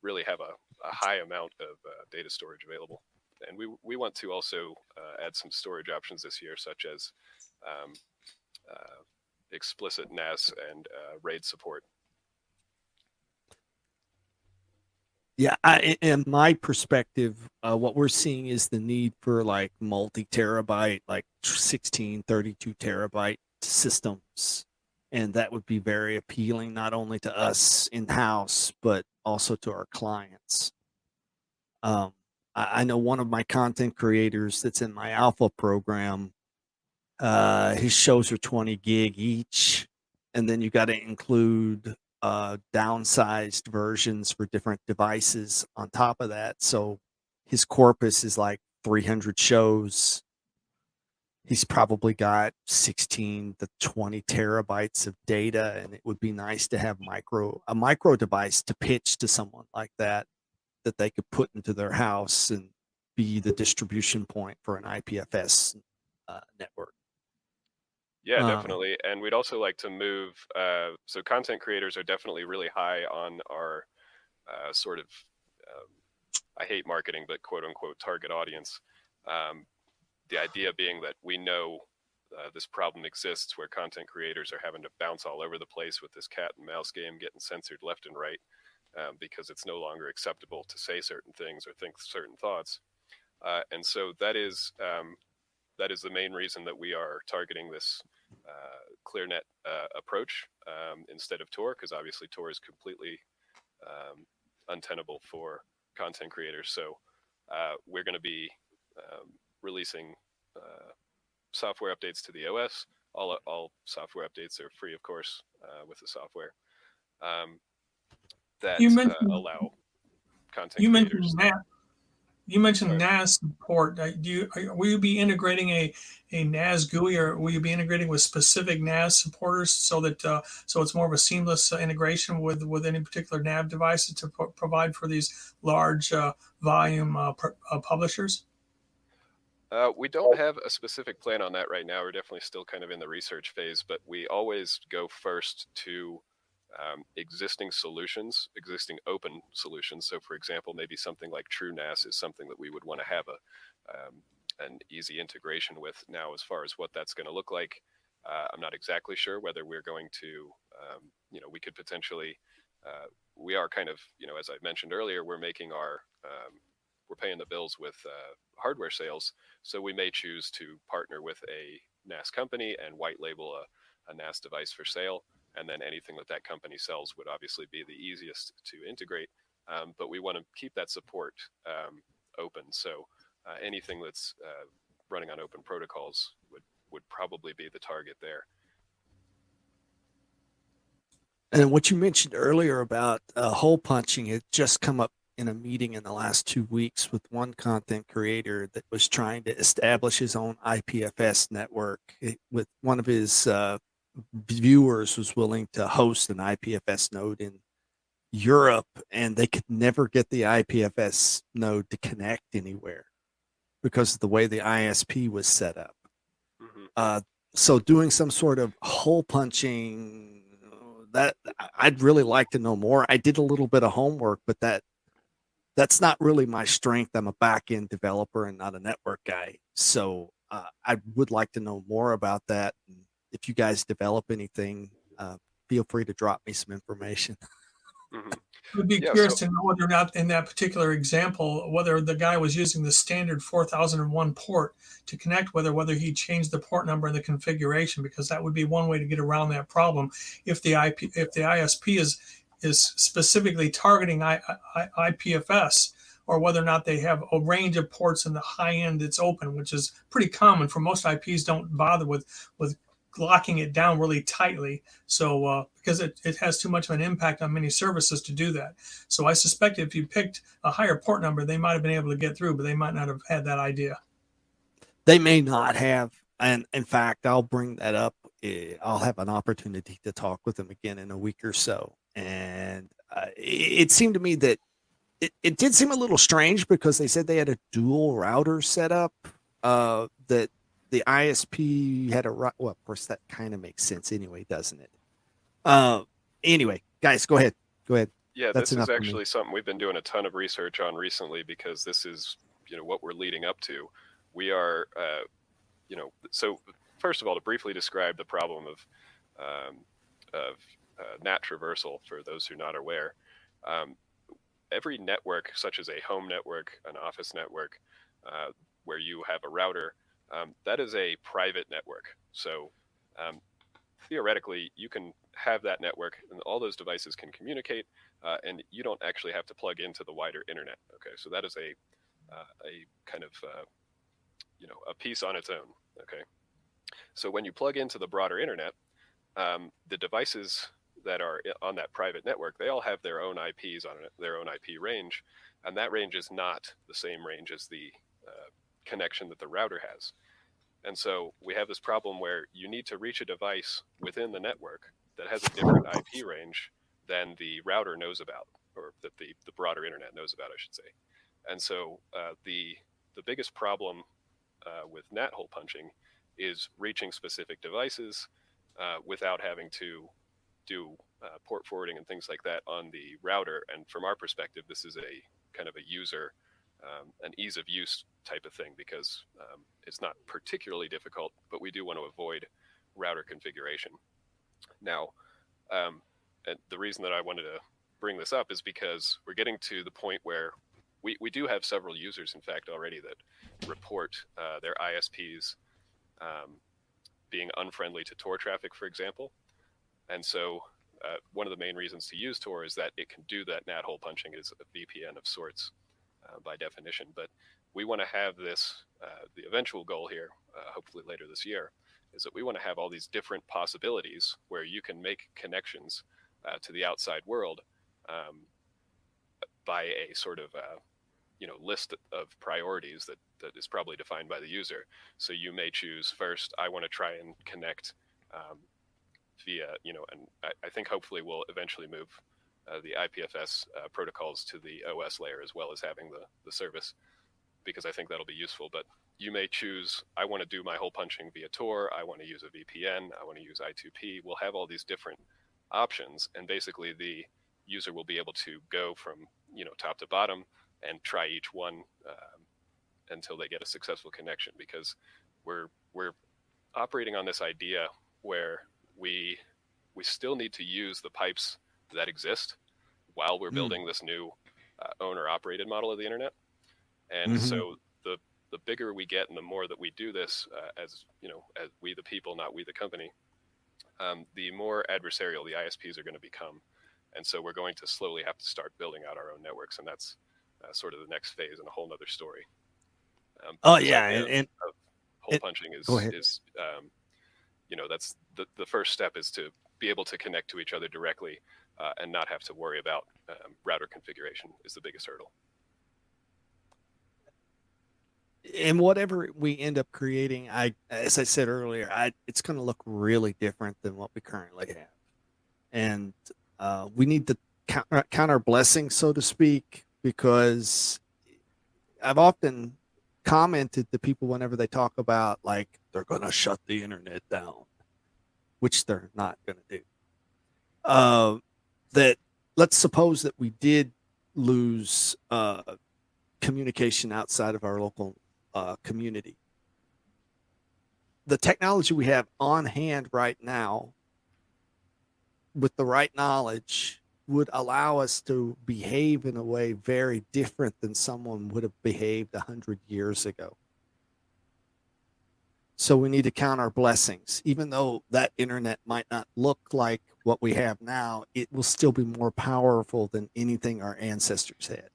[SPEAKER 17] really have a high amount of data storage available. And we want to also add some storage options this year, such as explicit NAS and RAID support.
[SPEAKER 16] Yeah, in my perspective, what we're seeing is the need for like multi-terabyte, like 16, 32 terabyte systems. And that would be very appealing, not only to us in-house, but also to our clients. I know one of my content creators that's in my alpha program, his shows are 20 gig each. And then you got to include downsized versions for different devices on top of that. So his corpus is like 300 shows. He's probably got 16 to 20 terabytes of data, and it would be nice to have a micro device to pitch to someone like that they could put into their house and be the distribution point for an IPFS network.
[SPEAKER 17] Yeah, definitely. And we'd also like to move, so content creators are definitely really high on our sort of, I hate marketing, but quote unquote target audience. The idea being that we know this problem exists where content creators are having to bounce all over the place with this cat and mouse game, getting censored left and right because it's no longer acceptable to say certain things or think certain thoughts. And so that is the main reason that we are targeting this ClearNet approach instead of Tor, because obviously Tor is completely untenable for content creators. So we're going to be releasing software updates to the OS. All software updates are free, of course, with the software that allow content creators.
[SPEAKER 18] You mentioned NAS support. Will you be integrating a NAS GUI, or will you be integrating with specific NAS supporters so that so it's more of a seamless integration with any particular NAV devices to provide for these large volume publishers?
[SPEAKER 17] We don't have a specific plan on that right now. We're definitely still kind of in the research phase, but we always go first to existing solutions, existing open solutions. So, for example, maybe something like TrueNAS is something that we would want to have an easy integration with. Now, as far as what that's going to look like, I'm not exactly sure whether we're going to, we could potentially, we are kind of, as I mentioned earlier, we're making we're paying the bills with hardware sales. So we may choose to partner with a NAS company and white label a NAS device for sale. And then anything that company sells would obviously be the easiest to integrate. But we want to keep that support open. So anything that's running on open protocols would probably be the target there.
[SPEAKER 16] And what you mentioned earlier about hole punching, it just come up in a meeting in the last 2 weeks with one content creator that was trying to establish his own IPFS network. With one of his viewers was willing to host an IPFS node in Europe, and they could never get the IPFS node to connect anywhere because of the way the ISP was set up. Mm-hmm. So doing some sort of hole punching, that I'd really like to know more. I did a little bit of homework, but that's not really my strength. I'm a back-end developer and not a network guy. So I would like to know more about that. If you guys develop anything, feel free to drop me some information.
[SPEAKER 17] Mm-hmm.
[SPEAKER 18] I would be curious to know whether or not in that particular example, whether the guy was using the standard 4001 port to connect, whether he changed the port number in the configuration, because that would be one way to get around that problem. If the ISP is specifically targeting IPFS, or whether or not they have a range of ports in the high end that's open, which is pretty common for most IPs. Don't bother with locking it down really tightly, so because it has too much of an impact on many services to do that. So I suspect if you picked a higher port number, they might have been able to get through, but they might not have had that idea.
[SPEAKER 16] They may not have, and in fact, I'll bring that up. I'll have an opportunity to talk with them again in a week or so. And it seemed to me that it did seem a little strange because they said they had a dual router set up, that the ISP had well, of course, that kind of makes sense anyway, doesn't it? Anyway, guys, go ahead.
[SPEAKER 17] Yeah,
[SPEAKER 16] That's
[SPEAKER 17] this is actually something we've been doing a ton of research on recently, because this is, what we're leading up to. We are, so first of all, to briefly describe the problem of NAT traversal for those who are not aware, every network, such as a home network, an office network, where you have a router, that is a private network. So theoretically, you can have that network and all those devices can communicate, and you don't actually have to plug into the wider internet. Okay, so that is a kind of, a piece on its own. Okay, so when you plug into the broader internet, the devices that are on that private network, they all have their own IPs on it, their own IP range, and that range is not the same range as the connection that the router has. And so we have this problem where you need to reach a device within the network that has a different IP range than the router knows about, or that the broader internet knows about, I should say. And so the biggest problem with NAT hole punching is reaching specific devices without having to do port forwarding and things like that on the router. And from our perspective, this is a kind of a user, an ease of use type of thing, because it's not particularly difficult, but we do want to avoid router configuration. Now, and the reason that I wanted to bring this up is because we're getting to the point where we do have several users, in fact, already that report their ISPs being unfriendly to Tor traffic, for example. And so one of the main reasons to use Tor is that it can do that NAT hole punching. Is a VPN of sorts by definition. But we want to have this, the eventual goal here, hopefully later this year, is that we want to have all these different possibilities where you can make connections to the outside world by a sort of list of priorities that is probably defined by the user. So you may choose first, I want to try and connect via, and I think hopefully we'll eventually move the IPFS protocols to the OS layer, as well as having the service, because I think that'll be useful. But you may choose, I want to do my hole punching via Tor, I want to use a VPN, I want to use I2P. We'll have all these different options, and basically the user will be able to go from top to bottom and try each one until they get a successful connection, because we're operating on this idea where we still need to use the pipes that exist while we're building this new owner-operated model of the internet. And so the bigger we get and the more that we do this, as we the people, not we the company, the more adversarial the ISPs are going to become. And so we're going to slowly have to start building out our own networks, and that's sort of the next phase and a whole nother story.
[SPEAKER 16] And
[SPEAKER 17] hole punching is that's the first step, is to be able to connect to each other directly and not have to worry about router configuration is the biggest hurdle.
[SPEAKER 16] And whatever we end up creating, as I said earlier, it's going to look really different than what we currently have. And we need to count our blessings, so to speak, because I've often commented to people whenever they talk about, like, they're going to shut the internet down, which they're not going to do. That let's suppose that we did lose communication outside of our local community. The technology we have on hand right now, with the right knowledge, would allow us to behave in a way very different than someone would have behaved 100 years ago. So we need to count our blessings. Even though that internet might not look like what we have now, it will still be more powerful than anything our ancestors had.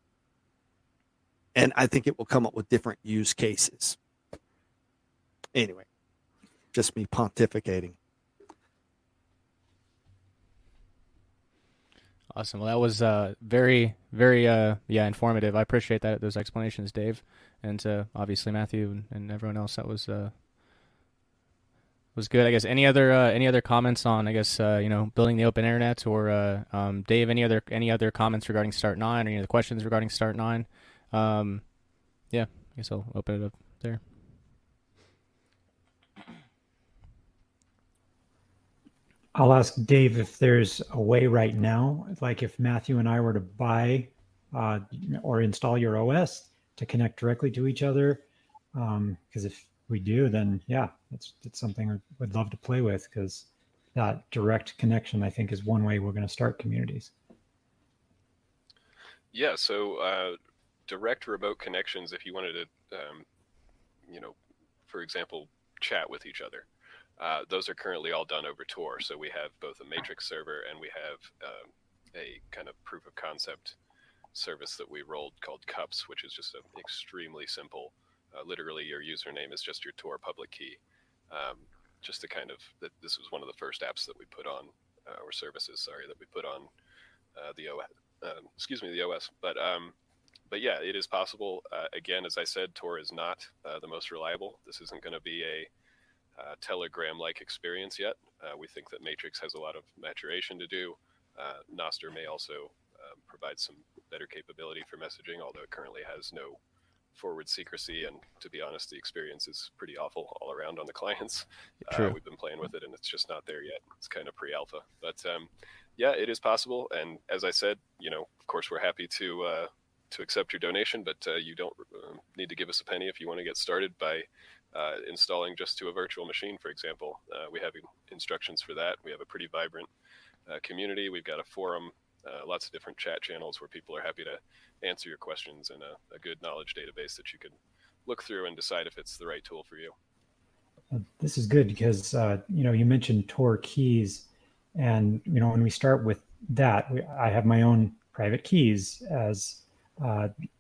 [SPEAKER 16] And I think it will come up with different use cases. Anyway, just me pontificating.
[SPEAKER 10] Awesome. Well, that was very, very informative. I appreciate those explanations, Dave, and obviously Matthew and everyone else. That was good. I guess any other comments on building the open internet, or Dave, any other comments regarding Start9, or any other questions regarding Start9? I guess I'll open it up there.
[SPEAKER 20] I'll ask Dave if there's a way right now, like if Matthew and I were to buy or install your OS to connect directly to each other, because if we do, then it's something I would love to play with, because that direct connection, I think, is one way we're going to start communities.
[SPEAKER 17] Yeah, so direct remote connections, if you wanted to, for example, chat with each other, those are currently all done over Tor. So we have both a matrix server and we have a kind of proof of concept service that we rolled called Cups, which is just an extremely simple, literally your username is just your Tor public key. Just to kind of, this was one of the first apps that we put on, or services, sorry, that we put on the OS. But yeah, it is possible. Again, as I said, Tor is not the most reliable. This isn't going to be a Telegram-like experience yet. We think that Matrix has a lot of maturation to do. Nostr may also provide some better capability for messaging, although it currently has no forward secrecy, and to be honest, the experience is pretty awful all around on the clients. We've been playing with it, and it's just not there yet. It's kind of pre-alpha, but yeah, it is possible. And as I said, of course, we're happy to accept your donation, but you don't need to give us a penny if you want to get started by installing just to a virtual machine, for example. We have instructions for that. We have a pretty vibrant community. We've got a forum, lots of different chat channels where people are happy to answer your questions, and a good knowledge database that you can look through and decide if it's the right tool for you.
[SPEAKER 20] This is good because, you mentioned Tor keys, and, when we start with that, I have my own private keys as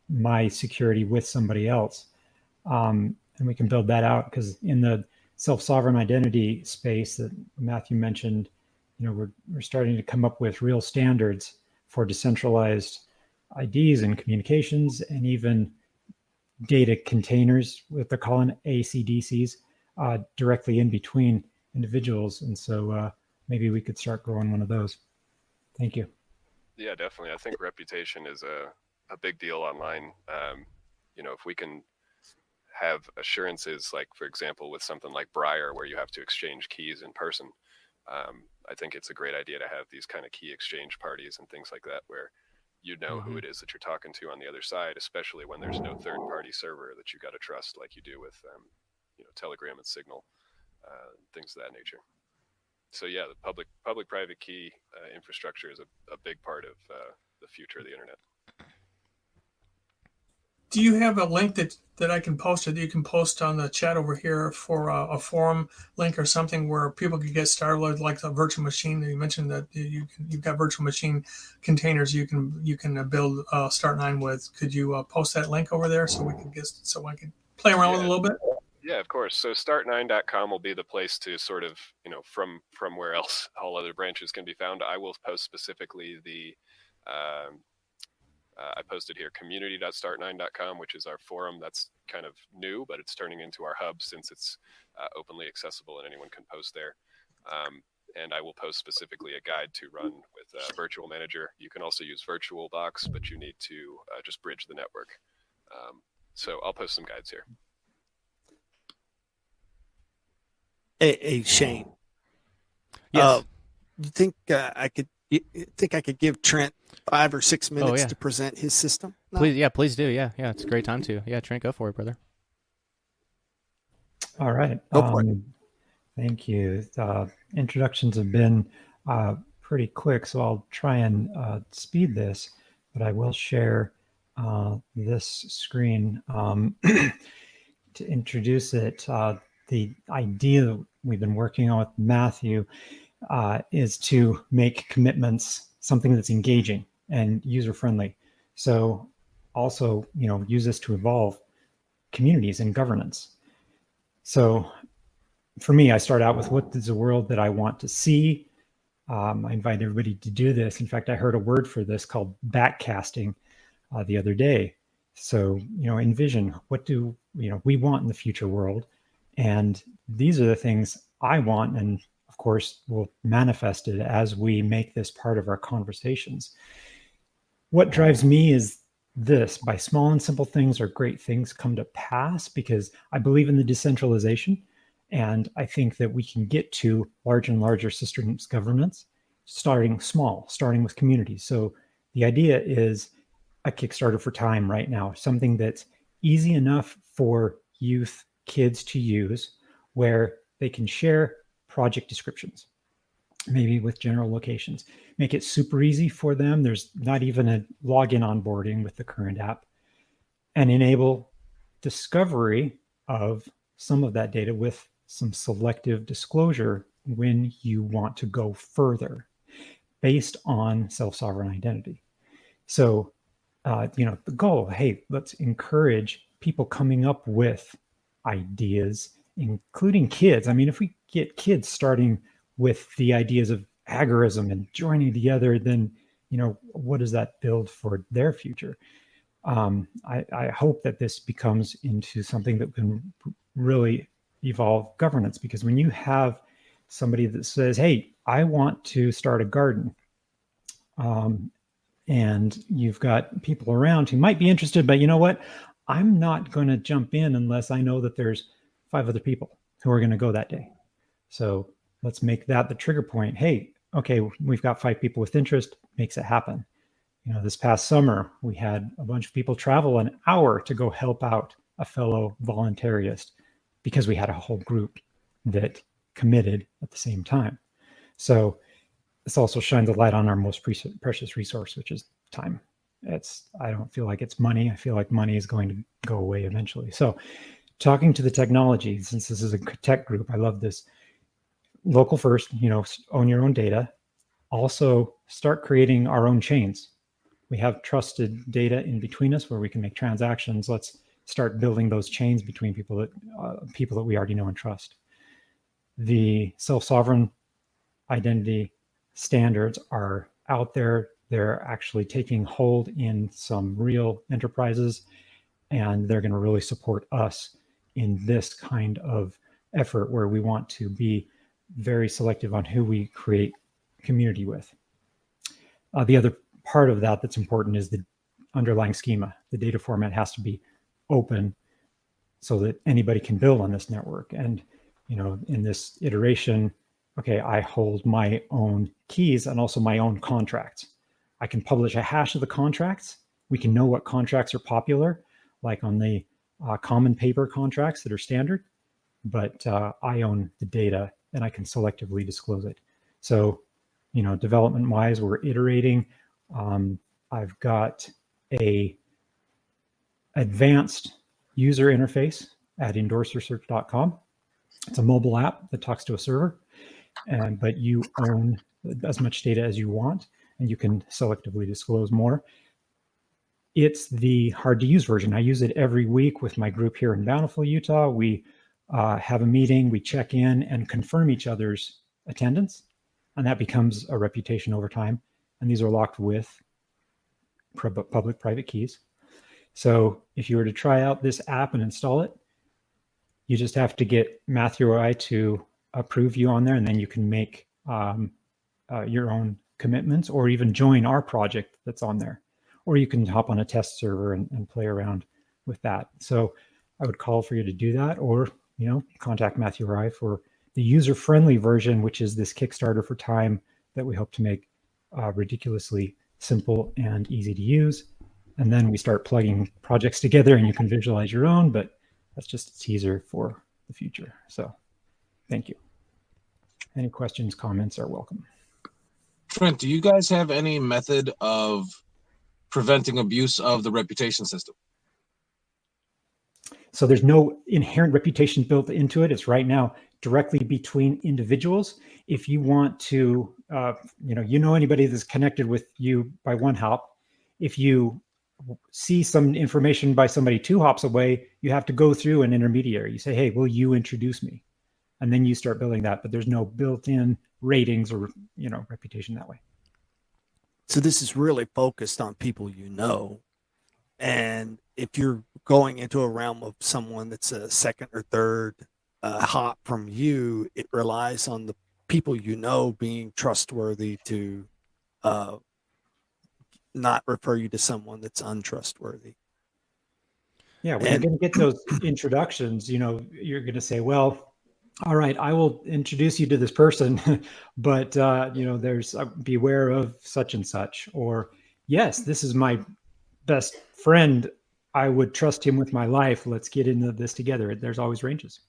[SPEAKER 20] my security with somebody else. And we can build that out, because in the self-sovereign identity space that Matthew mentioned, we're starting to come up with real standards for decentralized IDs and communications, and even data containers, what they're calling ACDCs, directly in between individuals. And so maybe we could start growing one of those. Thank you.
[SPEAKER 17] Yeah, definitely. I think reputation is a big deal online. If we can have assurances, like, for example, with something like Briar, where you have to exchange keys in person. I think it's a great idea to have these kind of key exchange parties and things like that, where you know who it is that you're talking to on the other side, especially when there's no third-party server that you got to trust, like you do with Telegram and Signal, things of that nature. So yeah, the public-private key infrastructure is a big part of the future of the internet.
[SPEAKER 18] Do you have a link that I can post, or that you can post on the chat over here for a forum link or something where people could get started, like the virtual machine? You mentioned that you've got virtual machine containers you can build Start9 with. Could you post that link over there so I can play around with it a little bit?
[SPEAKER 17] Yeah, of course. So start9.com will be the place to sort of, from where else all other branches can be found. I will post specifically I posted here community.start9.com, which is our forum. That's kind of new, but it's turning into our hub since it's openly accessible and anyone can post there. And I will post specifically a guide to run with Virtual Manager. You can also use VirtualBox, but you need to just bridge the network. So I'll post some guides here.
[SPEAKER 16] Hey Shane.
[SPEAKER 10] Yes.
[SPEAKER 16] You think I could give Trent 5 or 6 minutes to present his system? No?
[SPEAKER 10] Please do. Yeah, it's a great time to. Yeah, Trent, go for it, brother.
[SPEAKER 20] All right.
[SPEAKER 16] Go for it.
[SPEAKER 20] Thank you. Introductions have been pretty quick, so I'll try and speed this, but I will share this screen to introduce it. The idea that we've been working on with Matthew is to make commitments something that's engaging and user-friendly. So also, use this to evolve communities and governance. So for me, I start out with what is the world that I want to see. I invite everybody to do this. In fact, I heard a word for this called backcasting the other day. So, envision what do we want in the future world. And these are the things I want, and of course, we'll manifest it as we make this part of our conversations. What drives me is this: by small and simple things, our great things come to pass, because I believe in the decentralization. And I think that we can get to larger and larger systems governments, starting small, starting with communities. So the idea is a Kickstarter for time right now, something that's easy enough for youth, kids to use, where they can share project descriptions, maybe with general locations. Make it super easy for them. There's not even a login onboarding with the current app, and enable discovery of some of that data with some selective disclosure when you want to go further based on self-sovereign identity. So, the goal, hey, let's encourage people coming up with ideas, including kids. I mean, if we get kids starting with the ideas of agorism and joining together, then, what does that build for their future? I hope that this becomes into something that can really evolve governance, because when you have somebody that says, hey, I want to start a garden, and you've got people around who might be interested, but you know what? I'm not going to jump in unless I know that there's 5 other people who are going to go that day. So let's make that the trigger point. Hey, okay, we've got 5 people with interest, makes it happen. This past summer, we had a bunch of people travel an hour to go help out a fellow voluntarist because we had a whole group that committed at the same time. So this also shines a light on our most precious resource, which is time. I don't feel like it's money. I feel like money is going to go away eventually. So talking to the technology, since this is a tech group, I love this. Local first, own your own data. Also start creating our own chains. We have trusted data in between us where we can make transactions. Let's start building those chains between people that we already know and trust. The self-sovereign identity standards are out there. They're actually taking hold in some real enterprises, and they're going to really support us in this kind of effort where we want to be very selective on who we create community with. The other part of that that's important is the underlying schema. The data format has to be open so that anybody can build on this network. And, you know, in this iteration, okay, I hold my own keys and also my own contracts. I can publish a hash of the contracts. We can know what contracts are popular, like on the common paper contracts that are standard, but I own the data and I can selectively disclose it. So, you know, development-wise, we're iterating. I've got a advanced user interface at endorsersearch.com. It's a mobile app that talks to a server, but you own as much data as you want, and you can selectively disclose more. It's the hard to use version. I use it every week with my group here in Bountiful, Utah. We have a meeting, we check in and confirm each other's attendance, and that becomes a reputation over time. And these are locked with public-private keys. So if you were to try out this app and install it, you just have to get Matthew or I to approve you on there, and then you can make your own commitments or even join our project that's on there. Or you can hop on a test server and play around with that. So I would call for you to do that, or, you know, contact Matthew or I for the user-friendly version, which is this Kickstarter for time that we hope to make ridiculously simple and easy to use. And then we start plugging projects together and you can visualize your own, but that's just a teaser for the future. So thank you. Any questions, comments are welcome.
[SPEAKER 19] Trent, do you guys have any method of preventing abuse of the reputation system?
[SPEAKER 20] So there's no inherent reputation built into it. It's right now directly between individuals. If you want to, you know anybody that's connected with you by one hop, if you see some information by somebody 2 hops away, you have to go through an intermediary. You say, hey, will you introduce me? And then you start building that, but there's no built-in ratings or, you know, reputation that way.
[SPEAKER 16] So this is really focused on people you know. And if you're going into a realm of someone that's a second or third hop from you, it relies on the people you know being trustworthy to not refer you to someone that's untrustworthy.
[SPEAKER 20] Yeah, when you're going to get those introductions, you know, you're going to say, well, all right, I will introduce you to this person, but, you know, there's beware of such and such, or yes, this is my best friend. I would trust him with my life. Let's get into this together. There's always ranges.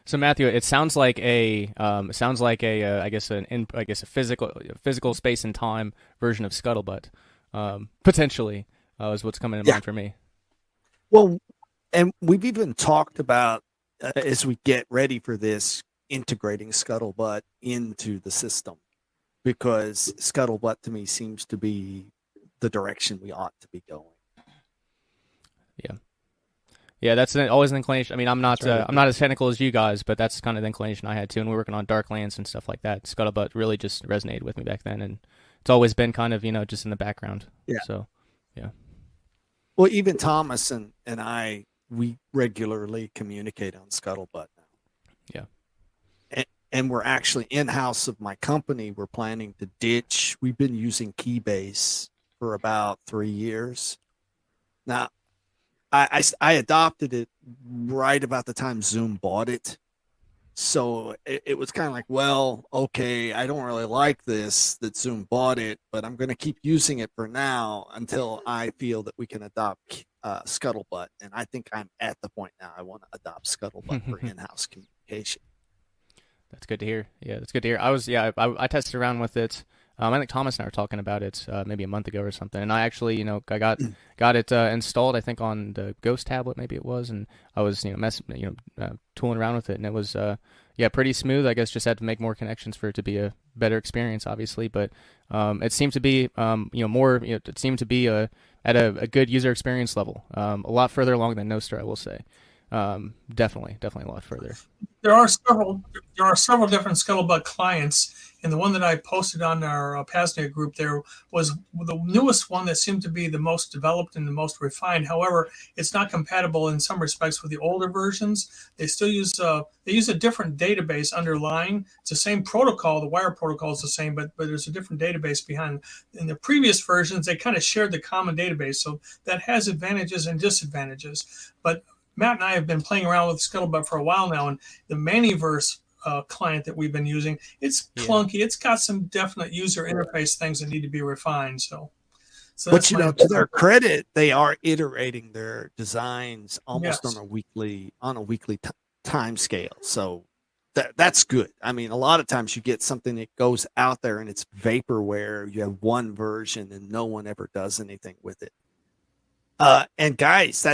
[SPEAKER 10] So Matthew, it sounds like a physical space and time version of Scuttlebutt, potentially is what's coming to mind for me.
[SPEAKER 16] Well, and we've even talked about as we get ready for this, integrating Scuttlebutt into the system, because Scuttlebutt to me seems to be the direction we ought to be going.
[SPEAKER 10] Yeah, that's always an inclination. I mean, I'm not as technical as you guys, but that's kind of the inclination I had too. And we're working on Darklands and stuff like that. Scuttlebutt really just resonated with me back then, and it's always been kind of, you know, just in the background.
[SPEAKER 16] Yeah.
[SPEAKER 10] So, yeah.
[SPEAKER 16] Well, even Thomas and I, we regularly communicate on Scuttlebutt now.
[SPEAKER 10] Yeah.
[SPEAKER 16] And we're actually in-house of my company. We're planning to ditch. We've been using Keybase for about 3 years. Now, I adopted it right about the time Zoom bought it. So it was kind of like, well, okay, I don't really like this that Zoom bought it, but I'm going to keep using it for now until I feel that we can adopt Scuttlebutt. And I think I'm at the point now I want to adopt Scuttlebutt for in-house communication.
[SPEAKER 10] That's good to hear. Yeah, that's good to hear. I tested around with it. I think Thomas and I were talking about it maybe a month ago or something, and I actually, you know, I got it installed. I think on the Ghost tablet maybe it was, and I was, you know, tooling around with it, and it was pretty smooth. I guess just had to make more connections for it to be a better experience, obviously, but it seemed to be it seemed to be at a good user experience level, a lot further along than Nostr, I will say. Definitely a lot further.
[SPEAKER 18] There are several different Scuttlebutt clients, and the one that I posted on our PAZNIA group there was the newest one that seemed to be the most developed and the most refined. However, it's not compatible in some respects with the older versions. They still use a different database underlying. It's the same protocol. The wire protocol is the same, but there's a different database behind. In the previous versions, they kind of shared the common database, so that has advantages and disadvantages. But Matt and I have been playing around with Scuttlebutt for a while now, and the Maniverse client that we've been using, it's clunky. It's got some definite user interface things that need to be refined. So
[SPEAKER 16] but
[SPEAKER 18] that's
[SPEAKER 16] you know, to their credit, they are iterating their designs almost on a weekly time scale. So that's good. I mean, a lot of times you get something that goes out there and it's vaporware. You have one version and no one ever does anything with it. And guys,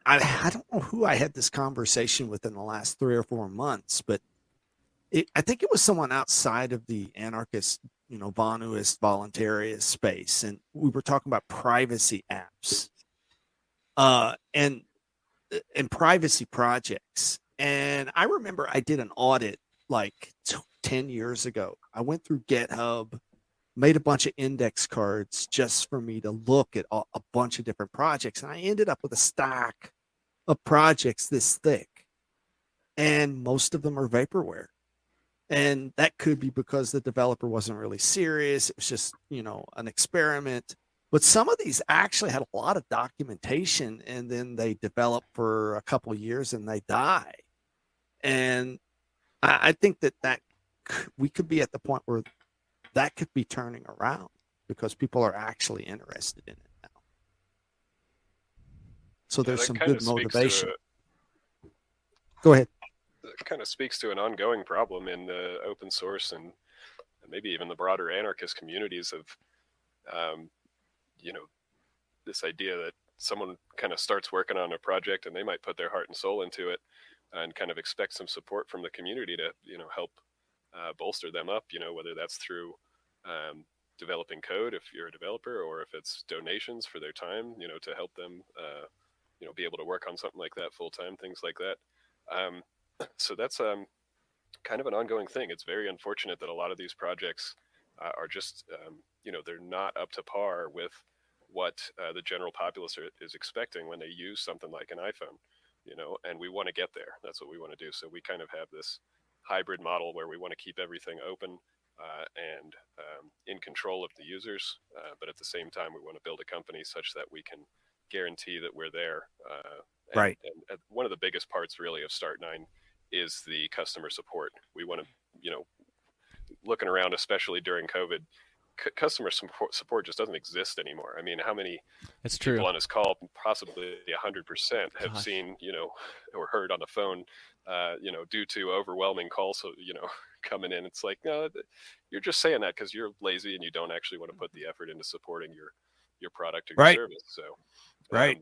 [SPEAKER 16] I don't know who I had this conversation with in the last 3 or 4 months, but I think it was someone outside of the anarchist, Vonuist, voluntarist space, and we were talking about privacy apps, and privacy projects. And I remember I did an audit like 10 years ago. I went through GitHub, made a bunch of index cards just for me to look at a bunch of different projects, and I ended up with a stack of projects this thick, and most of them are vaporware. And that could be because the developer wasn't really serious. It was just, an experiment. But some of these actually had a lot of documentation, and then they develop for a couple of years and they die. And I think that we could be at the point where that could be turning around because people are actually interested in it now. So there's some good motivation. Go ahead.
[SPEAKER 17] It kind of speaks to an ongoing problem in the open source and maybe even the broader anarchist communities of, this idea that someone kind of starts working on a project and they might put their heart and soul into it and kind of expect some support from the community to, help bolster them up, whether that's through developing code if you're a developer, or if it's donations for their time, to help them, be able to work on something like that full time, things like that. So that's kind of an ongoing thing. It's very unfortunate that a lot of these projects are just, they're not up to par with what the general populace is expecting when they use something like an iPhone, and we want to get there. That's what we want to do. So we kind of have this hybrid model where we want to keep everything open and in control of the users, but at the same time, we want to build a company such that we can guarantee that we're there.
[SPEAKER 16] Right.
[SPEAKER 17] And one of the biggest parts really of Start9 is the customer support. We want to, looking around, especially during COVID, customer support just doesn't exist anymore. I mean, how many people on this call, possibly 100%, have seen, or heard on the phone, due to overwhelming calls, coming in. It's like, no, you're just saying that because you're lazy and you don't actually want to put the effort into supporting your product or your service. So,
[SPEAKER 16] right.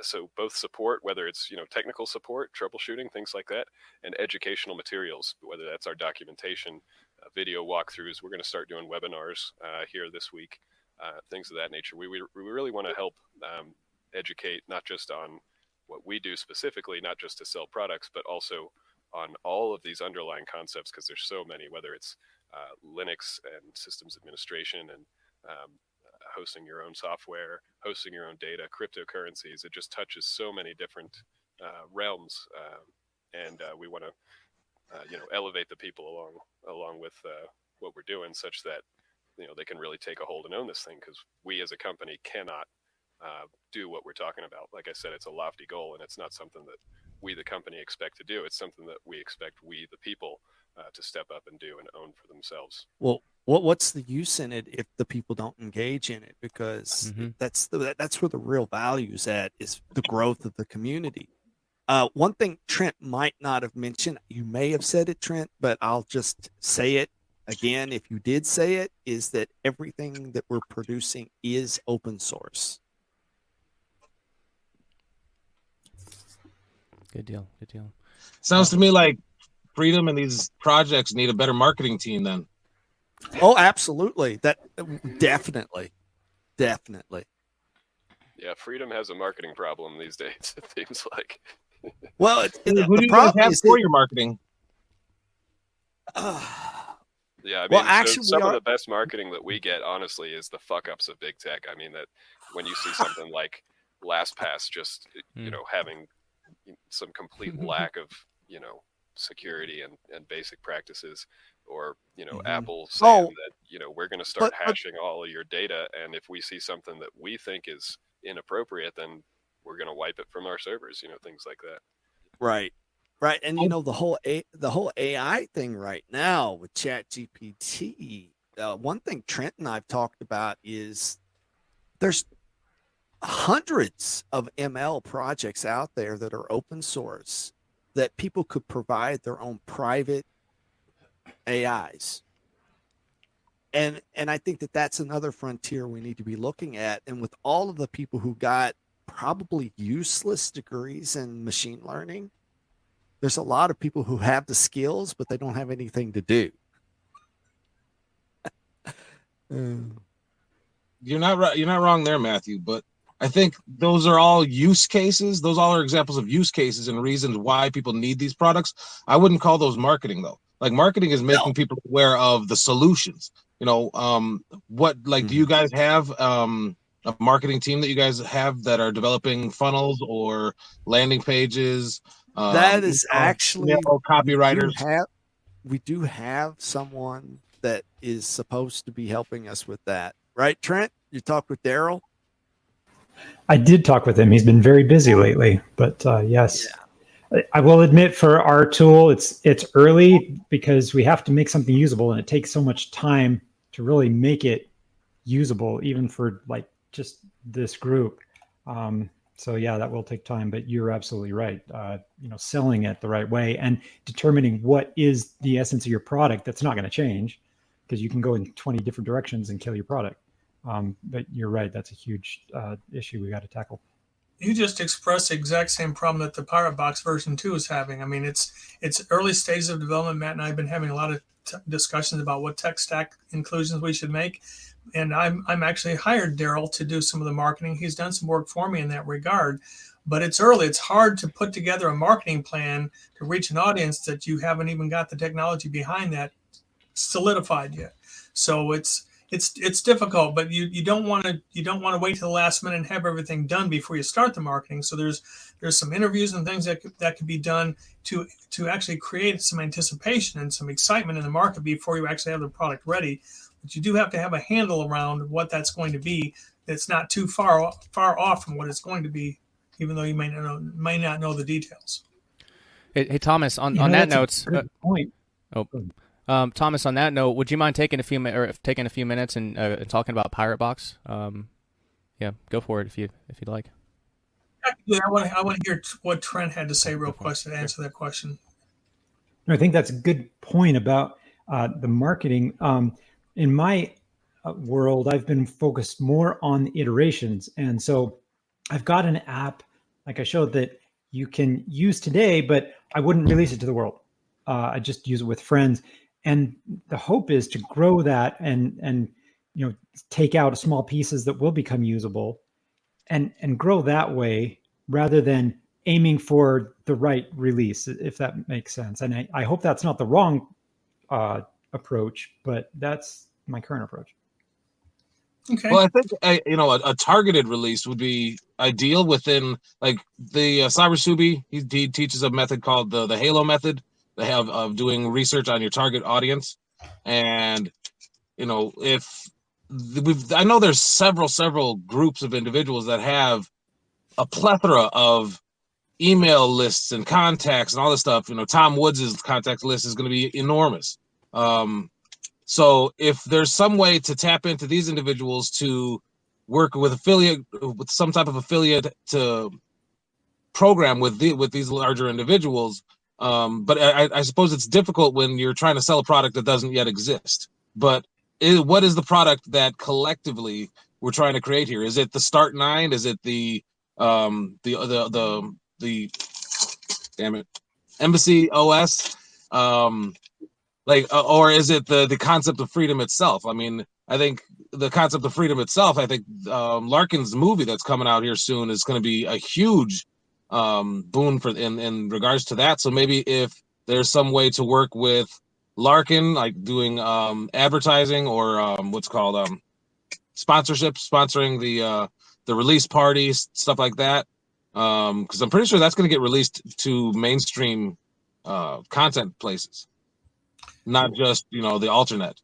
[SPEAKER 17] So both support, whether it's, technical support, troubleshooting, things like that, and educational materials, whether that's our documentation, video walkthroughs. We're going to start doing webinars here this week, things of that nature. We really want to help educate not just on what we do specifically, not just to sell products, but also on all of these underlying concepts, because there's so many, whether it's Linux and systems administration and hosting your own software, hosting your own data, cryptocurrencies. It just touches so many different realms, and we want to, elevate the people along with what we're doing, such that they can really take a hold and own this thing. Because we as a company cannot do what we're talking about. Like I said, it's a lofty goal, and it's not something that we, the company, expect to do. It's something that we expect we, the people, to step up and do and own for themselves.
[SPEAKER 16] Well, what's the use in it if the people don't engage in it? Because that's where the real value is at, is the growth of the community. One thing Trent might not have mentioned, you may have said it, Trent, but I'll just say it again. If you did say it, is that everything that we're producing is open source.
[SPEAKER 10] Good deal. Good deal.
[SPEAKER 19] Sounds to me like Freedom and these projects need a better marketing team then.
[SPEAKER 16] Oh, absolutely. That definitely.
[SPEAKER 17] Yeah, Freedom has a marketing problem these days, it seems like.
[SPEAKER 19] Well, who do you guys have for your marketing?
[SPEAKER 17] Yeah, I mean,
[SPEAKER 16] well, actually,
[SPEAKER 17] some of the best marketing that we get, honestly, is the fuck ups of big tech. I mean, that when you see something like LastPass just, having some complete lack of, security and basic practices, or, Apple saying that, we're going to start hashing all of your data. And if we see something that we think is inappropriate, then, we're going to wipe it from our servers, things like that.
[SPEAKER 16] Right. And the whole AI thing right now with ChatGPT, one thing Trent and I've talked about is there's hundreds of ML projects out there that are open source that people could provide their own private AIs. And I think that that's another frontier we need to be looking at. And with all of the people who got probably useless degrees in machine learning, there's a lot of people who have the skills, but they don't have anything to do.
[SPEAKER 19] You're not right. You're not wrong there, Matthew. But I think those are all use cases. Those all are examples of use cases and reasons why people need these products. I wouldn't call those marketing though. Like marketing is making people aware of the solutions. What do you guys have a marketing team that you guys have that are developing funnels or landing pages?
[SPEAKER 16] That is actually
[SPEAKER 19] copywriters.
[SPEAKER 16] We do have someone that is supposed to be helping us with that, right, Trent? You talked with Daryl.
[SPEAKER 20] I did talk with him. He's been very busy lately, but yes. Yeah. I will admit for our tool, it's early because we have to make something usable, and it takes so much time to really make it usable, even for like just this group. So yeah, that will take time, but you're absolutely right. Selling it the right way and determining what is the essence of your product, that's not going to change because you can go in 20 different directions and kill your product. But you're right, that's a huge issue we got to tackle.
[SPEAKER 18] You just expressed the exact same problem that the Pirate Box version 2 is having. I mean, it's early stages of development. Matt and I have been having a lot of discussions about what tech stack inclusions we should make. And I'm actually hired Daryl to do some of the marketing. He's done some work for me in that regard. But it's early. It's hard to put together a marketing plan to reach an audience that you haven't even got the technology behind that solidified yet. So it's difficult, but you don't want to wait till the last minute and have everything done before you start the marketing. So there's some interviews and things that could be done to actually create some anticipation and some excitement in the market before you actually have the product ready. But you do have to have a handle around what that's going to be. That's not too far off from what it's going to be, even though you may not know the details.
[SPEAKER 10] Hey Thomas, on that note,
[SPEAKER 20] point.
[SPEAKER 10] Thomas, on that note, would you mind taking a few minutes and talking about Pirate Box? Yeah, go for it if you'd like.
[SPEAKER 18] Yeah, I want to hear what Trent had to say real quick to answer that question.
[SPEAKER 20] I think that's a good point about the marketing. In my world, I've been focused more on iterations, and so I've got an app, like I showed, that you can use today, but I wouldn't release it to the world. I just use it with friends. And the hope is to grow that and take out small pieces that will become usable and grow that way rather than aiming for the right release, if that makes sense. And I hope that's not the wrong approach, but that's my current approach.
[SPEAKER 18] Okay.
[SPEAKER 19] Well, I think a targeted release would be ideal within, like the Cybersubi. He teaches a method called the Halo method. They have of doing research on your target audience, and I know there's several groups of individuals that have a plethora of email lists and contacts and all this stuff. Tom Woods' contact list is going to be enormous. So if there's some way to tap into these individuals to work with some type of affiliate to program with these larger individuals. But I suppose it's difficult when you're trying to sell a product that doesn't yet exist. But what is the product that collectively we're trying to create here? Is it the Start 9? Is it the Embassy OS? Or is it the concept of freedom itself? I mean, I think the concept of freedom itself, I think Larkin's movie that's coming out here soon is going to be a huge boon for in regards to that. So maybe if there's some way to work with Larkin, like doing advertising or what's called sponsorship, sponsoring the release parties, stuff like that, because I'm pretty sure that's going to get released to mainstream content places, not just the alternate.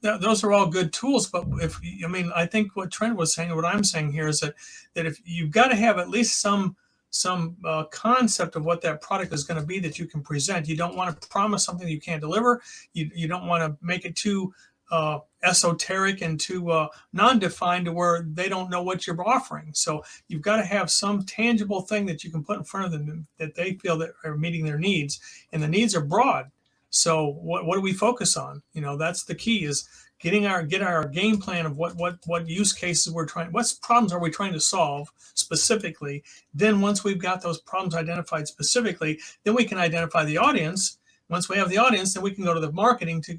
[SPEAKER 18] those are all good tools, but I think what Trent was saying, what I'm saying here is that if you've got to have at least some concept of what that product is going to be that you can present. You don't want to promise something you can't deliver. You don't want to make it too esoteric and too non-defined to where they don't know what you're offering. So you've got to have some tangible thing that you can put in front of them that they feel that are meeting their needs, and the needs are broad. So what do we focus on? That's the key, is get our game plan of what use cases what problems are we trying to solve specifically. Then once we've got those problems identified specifically, then we can identify the audience. Once we have the audience, then we can go to the marketing to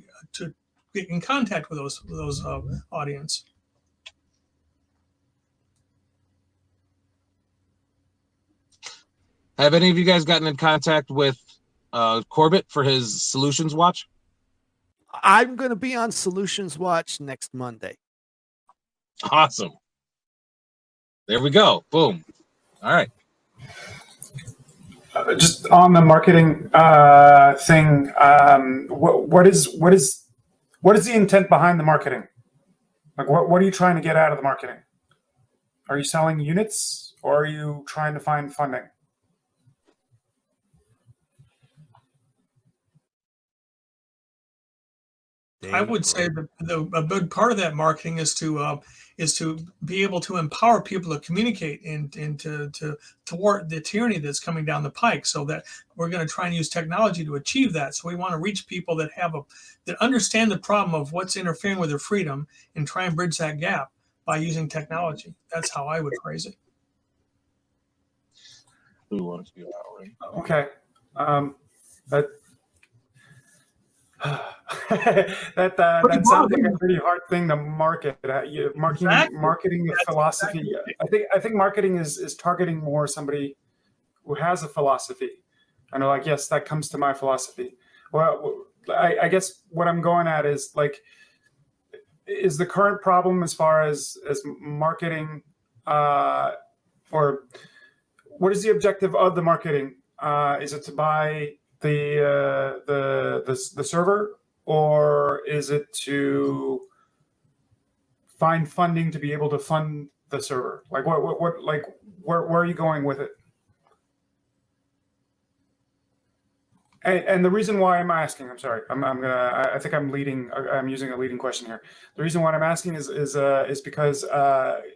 [SPEAKER 18] get in contact with those audience.
[SPEAKER 19] Have any of you guys gotten in contact with Corbett for his Solutions Watch?
[SPEAKER 16] I'm going to be on Solutions Watch next Monday.
[SPEAKER 19] Awesome. There we go. Boom. All right.
[SPEAKER 21] Just on the marketing thing, what is the intent behind the marketing? Like, what are you trying to get out of the marketing? Are you selling units, or are you trying to find funding?
[SPEAKER 18] I would say that a big part of that marketing is to be able to empower people to communicate and to thwart the tyranny that's coming down the pike. So that we're going to try and use technology to achieve that. So we want to reach people that that understand the problem of what's interfering with their freedom and try and bridge that gap by using technology. That's how I would phrase it.
[SPEAKER 19] Who wants to be outright?
[SPEAKER 21] Okay. That sounds like a pretty hard thing to market. Marketing the philosophy. I think marketing is targeting more somebody who has a philosophy. I know, like, yes, that comes to my philosophy. Well, I guess what I'm going at is, like, is the current problem as far as marketing, or what is the objective of the marketing? Is it to buy the server, or is it to find funding to be able to fund the server? Like, where are you going with it? And the reason why I'm asking, I'm sorry, I think I'm using a leading question here. The reason why I'm asking is because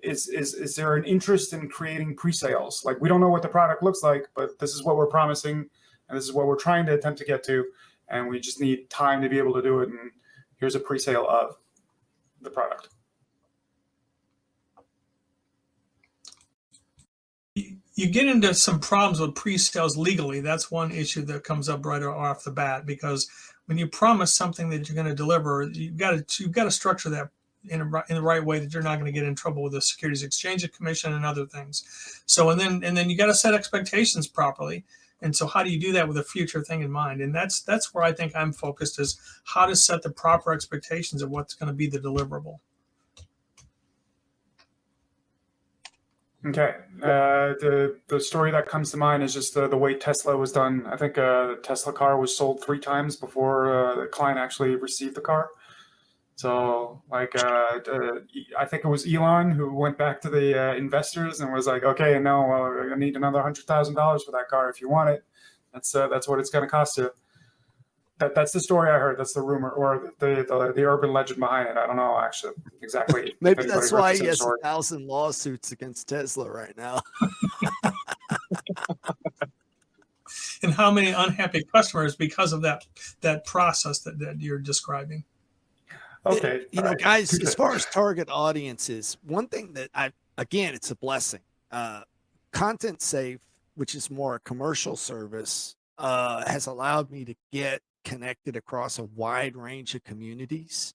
[SPEAKER 21] is there an interest in creating pre-sales? Like, we don't know what the product looks like, but this is what we're promising, and this is what we're trying to attempt to get to, and we just need time to be able to do it. And here's a pre-sale of the product.
[SPEAKER 18] You get into some problems with pre-sales legally. That's one issue that comes up right off the bat, because when you promise something that you're going to deliver, you've got to structure that in the right way, that you're not going to get in trouble with the Securities Exchange Commission and other things. So and then you got to set expectations properly. And so how do you do that with a future thing in mind? And that's where I think I'm focused, is how to set the proper expectations of what's going to be the deliverable.
[SPEAKER 21] Okay. The story that comes to mind is just the way Tesla was done. I think the Tesla car was sold 3 times before the client actually received the car. So, like, I think it was Elon who went back to the investors and was like, okay, no, I need another $100,000 for that car if you want it. That's what it's going to cost you. That's the story I heard. That's the rumor, or the urban legend behind it. I don't know actually exactly.
[SPEAKER 16] Maybe that's why he has 1,000 lawsuits against Tesla right now.
[SPEAKER 18] And how many unhappy customers because of that process that you're describing?
[SPEAKER 21] Okay,
[SPEAKER 16] guys, as far as target audiences, one thing that again, it's a blessing. Content Safe, which is more a commercial service, has allowed me to get connected across a wide range of communities.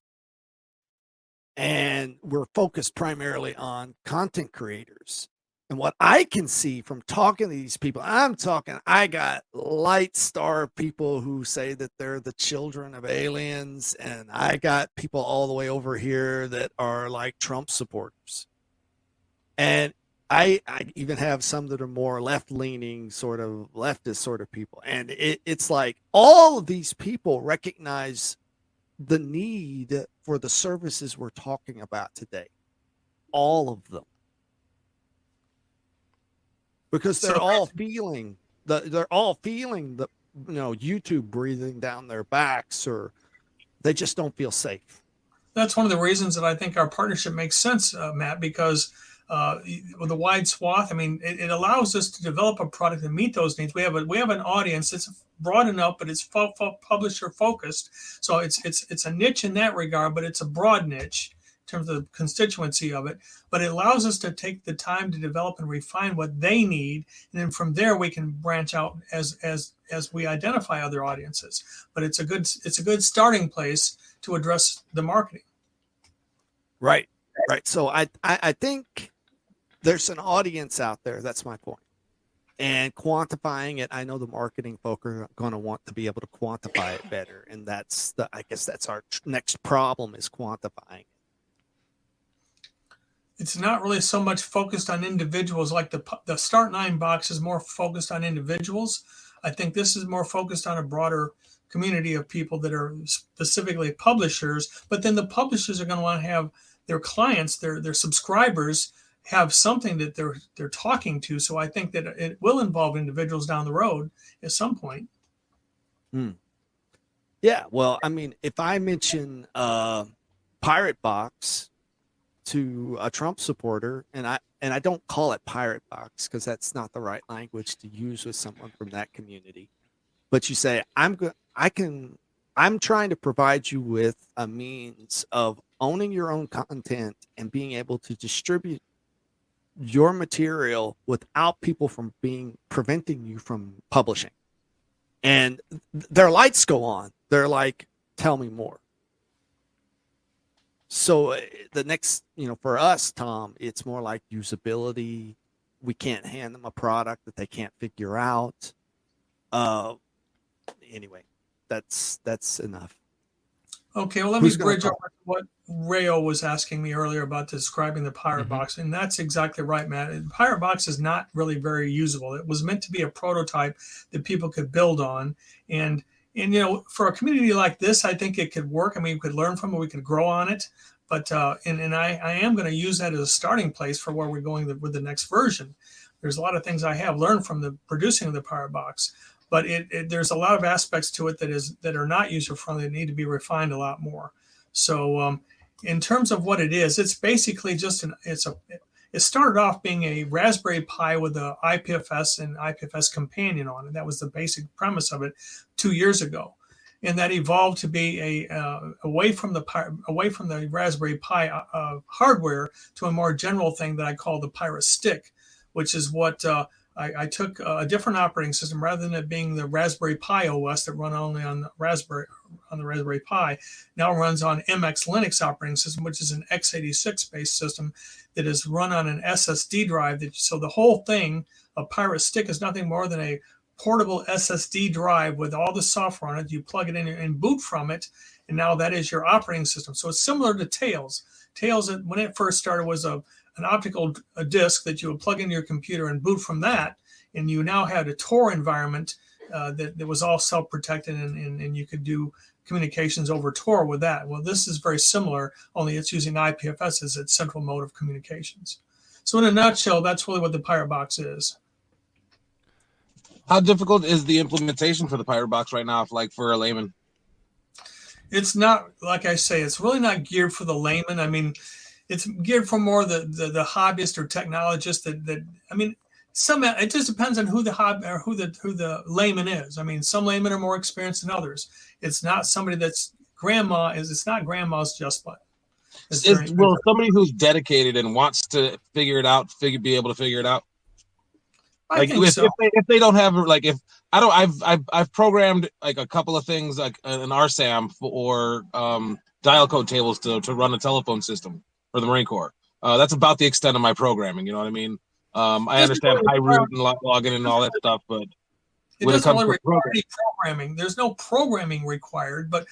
[SPEAKER 16] And we're focused primarily on content creators. And what I can see from talking to these people, I got light star people who say that they're the children of aliens. And I got people all the way over here that are like Trump supporters. And I even have some that are more left-leaning, sort of leftist sort of people. And it's like all of these people recognize the need for the services we're talking about today. All of them. Because they're all feeling the YouTube breathing down their backs, or they just don't feel safe.
[SPEAKER 18] That's one of the reasons that I think our partnership makes sense, Matt, because with a wide swath, I mean, it allows us to develop a product and meet those needs. We have an audience that's broad enough, but it's publisher focused. So it's a niche in that regard, but it's a broad niche in terms of the constituency of it. But it allows us to take the time to develop and refine what they need, and then from there we can branch out as we identify other audiences. But it's a good starting place to address the marketing.
[SPEAKER 16] Right. So I think there's an audience out there. That's my point. And quantifying it, I know the marketing folk are going to want to be able to quantify it better. And I guess that's our next problem, is quantifying it.
[SPEAKER 18] It's not really so much focused on individuals. Like the Start 9 box is more focused on individuals. I think this is more focused on a broader community of people that are specifically publishers. But then the publishers are going to want to have their clients, their subscribers, have something that they're talking to. So I think that it will involve individuals down the road at some point.
[SPEAKER 16] Yeah, well, I mean, if I mention Pirate Box to a Trump supporter, and I don't call it Pirate Box because that's not the right language to use with someone from that community, but you say, I'm trying to provide you with a means of owning your own content and being able to distribute your material without people from preventing you from publishing. And their lights go on. They're like, tell me more. So the next, for us, Tom, it's more like usability. We can't hand them a product that they can't figure out. Anyway, that's enough.
[SPEAKER 18] Okay, well, let me bridge over to what Rayo was asking me earlier about describing the Pirate Box, and that's exactly right, Matt. The Pirate Box is not really very usable. It was meant to be a prototype that people could build on, and for a community like this, I think it could work. I mean, we could learn from it, we could grow on it, but and I am going to use that as a starting place for where we're going with the next version. There's a lot of things I have learned from the producing of the Pirate Box. But there's a lot of aspects to it that are not user-friendly, that need to be refined a lot more. So in terms of what it is, it's basically just it started off being a Raspberry Pi with a IPFS and IPFS companion on it. That was the basic premise of it 2 years ago. And that evolved to be away from the Raspberry Pi hardware to a more general thing that I call the Pirate Stick, which is what I took a different operating system. Rather than it being the Raspberry Pi OS that run only on the Raspberry Pi, now runs on MX Linux operating system, which is an x86 based system that is run on an SSD drive. So the whole thing, a Pirate Stick, is nothing more than a portable SSD drive with all the software on it. You plug it in and boot from it, and now that is your operating system. So it's similar to Tails. Tails, when it first started, was an optical disk that you would plug into your computer and boot from that, and you now had a Tor environment that was all self-protected, and you could do communications over Tor with that. Well, this is very similar, only it's using IPFS as its central mode of communications. So in a nutshell, that's really what the Pirate Box is.
[SPEAKER 19] How difficult is the implementation for the Pirate Box right now, for a layman?
[SPEAKER 18] It's not, like I say, it's really not geared for the layman. I mean, it's geared for more the hobbyist or technologist that I mean, it just depends on who the layman is. I mean, some laymen are more experienced than others. It's not somebody that's it's not grandma's just butt.
[SPEAKER 19] Well, somebody who's dedicated and wants to figure it out, be able to figure it out.
[SPEAKER 18] I think so.
[SPEAKER 19] If they don't have I've programmed like a couple of things like an RSAM or dial code tables to run a telephone system for the Marine Corps. That's about the extent of my programming. You know what I mean? I understand high root and login and all that stuff, but
[SPEAKER 18] it doesn't really require any programming. There's no programming required, but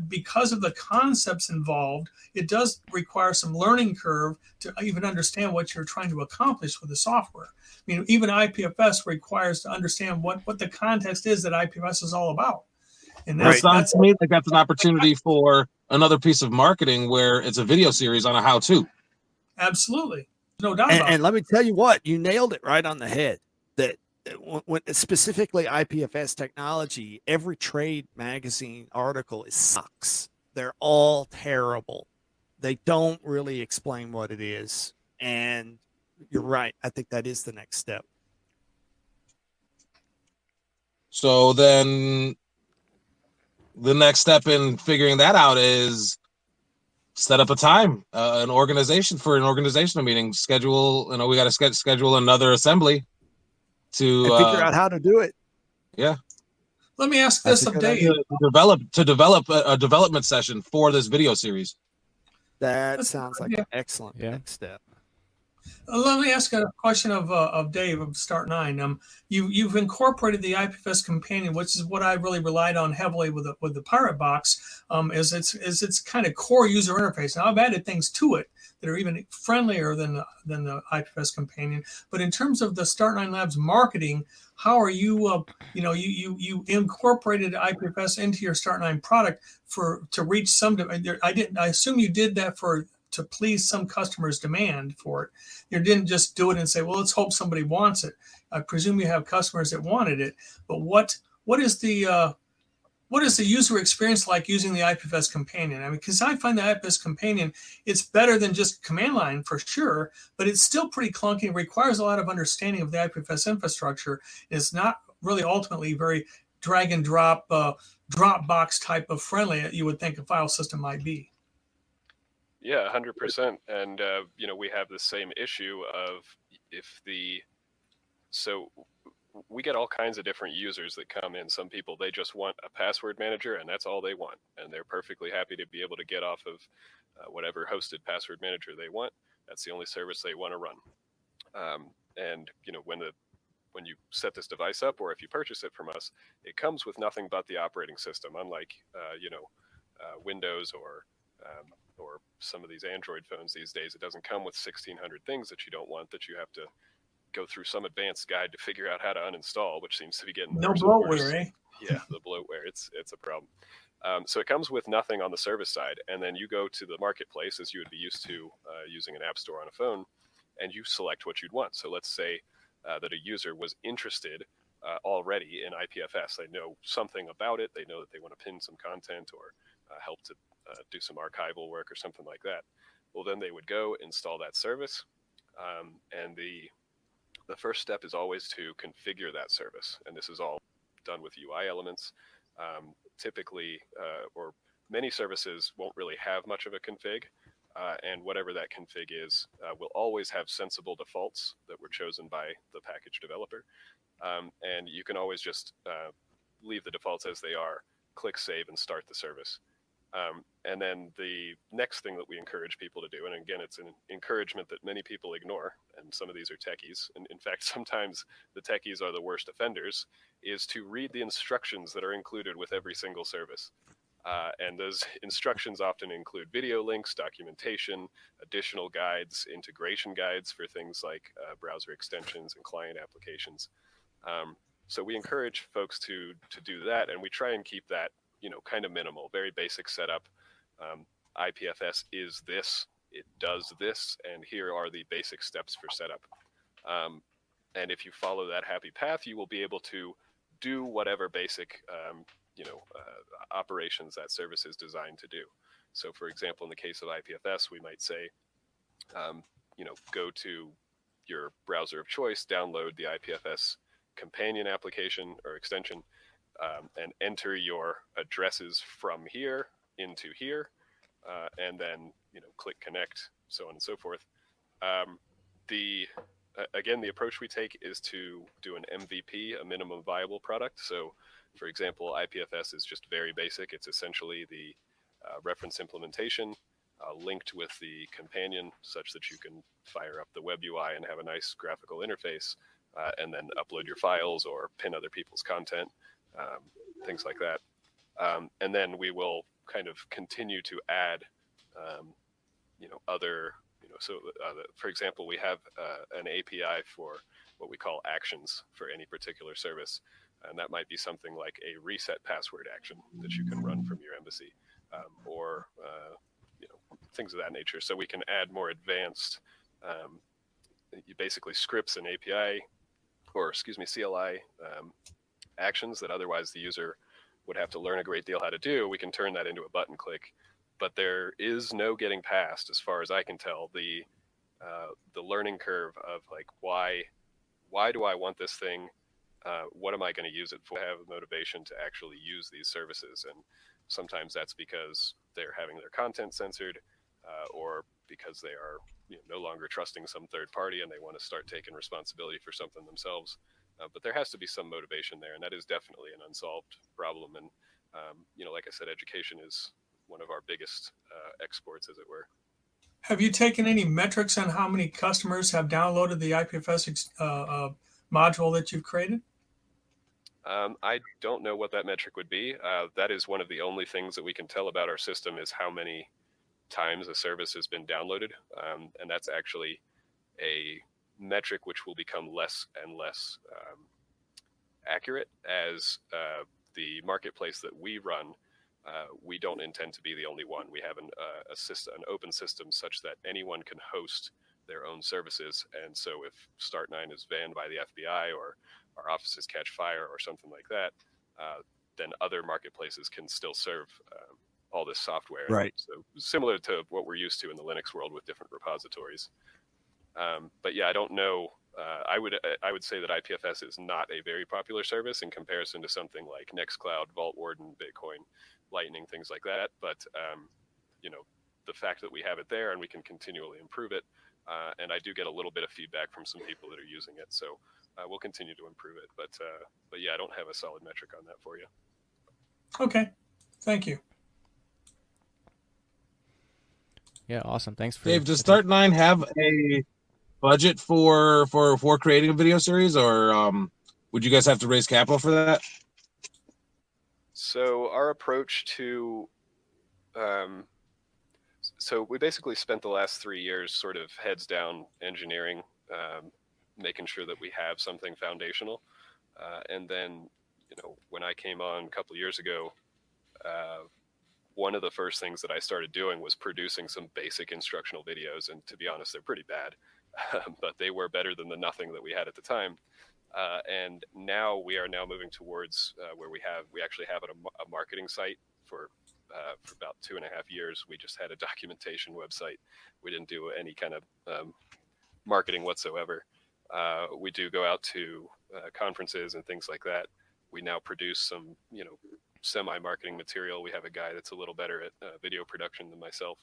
[SPEAKER 18] because of the concepts involved, it does require some learning curve to even understand what you're trying to accomplish with the software. I mean, even IPFS requires to understand what the context is that IPFS is all about. And
[SPEAKER 19] that sounds to me like that's an opportunity for another piece of marketing where it's a video series on a how-to.
[SPEAKER 18] Absolutely. No doubt about it.
[SPEAKER 16] And let me tell you what, you nailed it right on the head. That when specifically IPFS technology, every trade magazine article sucks. They're all terrible. They don't really explain what it is. And you're right. I think that is the next step.
[SPEAKER 19] So then the next step in figuring that out is set up a time, an organizational meeting, schedule, we got to schedule another assembly to
[SPEAKER 16] and figure out how to do it.
[SPEAKER 19] Yeah.
[SPEAKER 18] Let me ask this of Dave.
[SPEAKER 19] To develop a development session for this video series.
[SPEAKER 16] That sounds like an excellent next step.
[SPEAKER 18] Let me ask a question of Dave of Start 9. You've incorporated the IPFS companion, which is what I really relied on heavily with the Pirate Box, is its kind of core user interface. Now I've added things to it that are even friendlier than the IPFS companion. But in terms of the Start 9 Labs marketing, how are you? You incorporated IPFS into your Start 9 product to reach some. I assume you did that to please some customers' demand for it. You didn't just do it and say, well, let's hope somebody wants it. I presume you have customers that wanted it, but what is the user experience like using the IPFS companion? I mean, because I find the IPFS companion, it's better than just command line for sure, but it's still pretty clunky. It requires a lot of understanding of the IPFS infrastructure. It's not really ultimately very drag and drop, Dropbox type of friendly that you would think a file system might be.
[SPEAKER 17] Yeah, 100%. And, we have the same issue of so we get all kinds of different users that come in. Some people, they just want a password manager and that's all they want. And they're perfectly happy to be able to get off of whatever hosted password manager they want. That's the only service they want to run. And, when you set this device up, or if you purchase it from us, it comes with nothing but the operating system, unlike, Windows or some of these Android phones these days. It doesn't come with 1,600 things that you don't want, that you have to go through some advanced guide to figure out how to uninstall, which seems to be getting
[SPEAKER 18] no
[SPEAKER 17] worse and worse.
[SPEAKER 18] bloatware, eh?
[SPEAKER 17] Yeah, the bloatware. It's a problem. So it comes with nothing on the service side, and then you go to the marketplace as you would be used to using an app store on a phone, and you select what you'd want. So let's say that a user was interested already in IPFS. They know something about it. They know that they want to pin some content or help to do some archival work or something like that. Well, then they would go install that service, and the first step is always to configure that service, and this is all done with UI elements. Typically, or many services won't really have much of a config, and whatever that config is will always have sensible defaults that were chosen by the package developer, and you can always just leave the defaults as they are, click save, and start the service. And then the next thing that we encourage people to do, and again, it's an encouragement that many people ignore, and some of these are techies, and in fact, sometimes the techies are the worst offenders, is to read the instructions that are included with every single service. And those instructions often include video links, documentation, additional guides, integration guides for things like browser extensions and client applications. So we encourage folks to do that, and we try and keep that kind of minimal, very basic setup. IPFS is this, it does this, and here are the basic steps for setup. And if you follow that happy path, you will be able to do whatever basic, operations that service is designed to do. So for example, in the case of IPFS, we might say, go to your browser of choice, download the IPFS companion application or extension, and enter your addresses from here into here, and then click connect, so on and so forth. Again, the approach we take is to do an MVP, a minimum viable product. So, for example, IPFS is just very basic. It's essentially the reference implementation linked with the companion, such that you can fire up the web UI and have a nice graphical interface, and then upload your files or pin other people's content. Things like that. And then we will kind of continue to add, other, for example, we have an API for what we call actions for any particular service. And that might be something like a reset password action that you can run from your embassy. or things of that nature. So we can add more advanced, basically scripts and API, or excuse me, CLI actions that otherwise the user would have to learn a great deal how to do. We can turn that into a button click, but there is no getting past, as far as I can tell, the learning curve of like, why do I want this thing? What am I going to use it for? I have motivation to actually use these services, and sometimes that's because they're having their content censored, or because they are no longer trusting some third party and they want to start taking responsibility for something themselves. But there has to be some motivation there, and that is definitely an unsolved problem. And like I said, education is one of our biggest exports, as it were.
[SPEAKER 18] Have you taken any metrics on how many customers have downloaded the IPFS module that you've created?
[SPEAKER 17] I don't know what that metric would be. That is one of the only things that we can tell about our system, is how many times a service has been downloaded. And that's actually a metric which will become less and less accurate as the marketplace that we run. We don't intend to be the only one. We have an open system such that anyone can host their own services. And so if Start9 is banned by the FBI, or our offices catch fire or something like that, then other marketplaces can still serve all this software.
[SPEAKER 15] Right.
[SPEAKER 17] So similar to what we're used to in the Linux world with different repositories. But yeah, I don't know. I would say that IPFS is not a very popular service in comparison to something like Nextcloud, Vault Warden, Bitcoin, Lightning, things like that. But the fact that we have it there and we can continually improve it, and I do get a little bit of feedback from some people that are using it, so we'll continue to improve it. But yeah, I don't have a solid metric on that for you.
[SPEAKER 18] Okay, thank you.
[SPEAKER 10] Yeah, awesome. Thanks for
[SPEAKER 19] Dave. Does Start9 have a budget for creating a video series, or would you guys have to raise capital for that?
[SPEAKER 17] So our approach to so we basically spent the last 3 years sort of heads down engineering, making sure that we have something foundational. And then, when I came on a couple of years ago, one of the first things that I started doing was producing some basic instructional videos. And to be honest, they're pretty bad, but they were better than the nothing that we had at the time. And now we are moving towards where we actually have a marketing site for about 2.5 years. We just had a documentation website. We didn't do any kind of marketing whatsoever. We do go out to conferences and things like that. We now produce some, semi-marketing material. We have a guy that's a little better at video production than myself.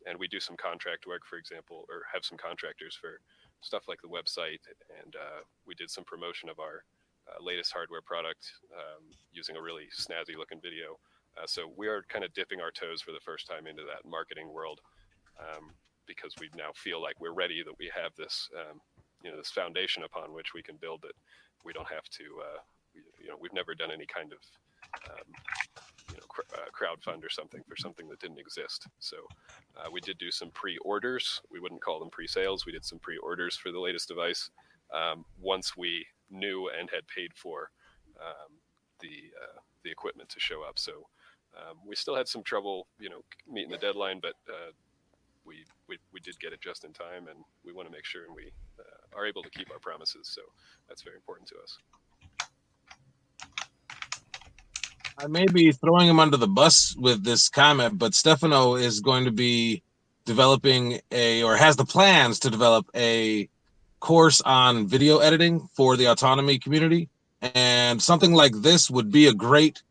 [SPEAKER 17] And we do some contract work, for example, or have some contractors for stuff like the website. And we did some promotion of our latest hardware product using a really snazzy looking video. So we are kind of dipping our toes for the first time into that marketing world, because we now feel like we're ready, that we have this, this foundation upon which we can build it. We don't have to, we've never done any kind of, crowdfund or something for something that didn't exist. So we did do some pre-orders. We wouldn't call them pre-sales. We did some pre-orders for the latest device once we knew and had paid for the equipment to show up. So we still had some trouble, meeting the deadline, but we did get it just in time, and we want to make sure and we are able to keep our promises. So that's very important to us.
[SPEAKER 19] I may be throwing him under the bus with this comment, but Stefano is going to be developing or has the plans to develop a course on video editing for the autonomy community. And something like this would be a great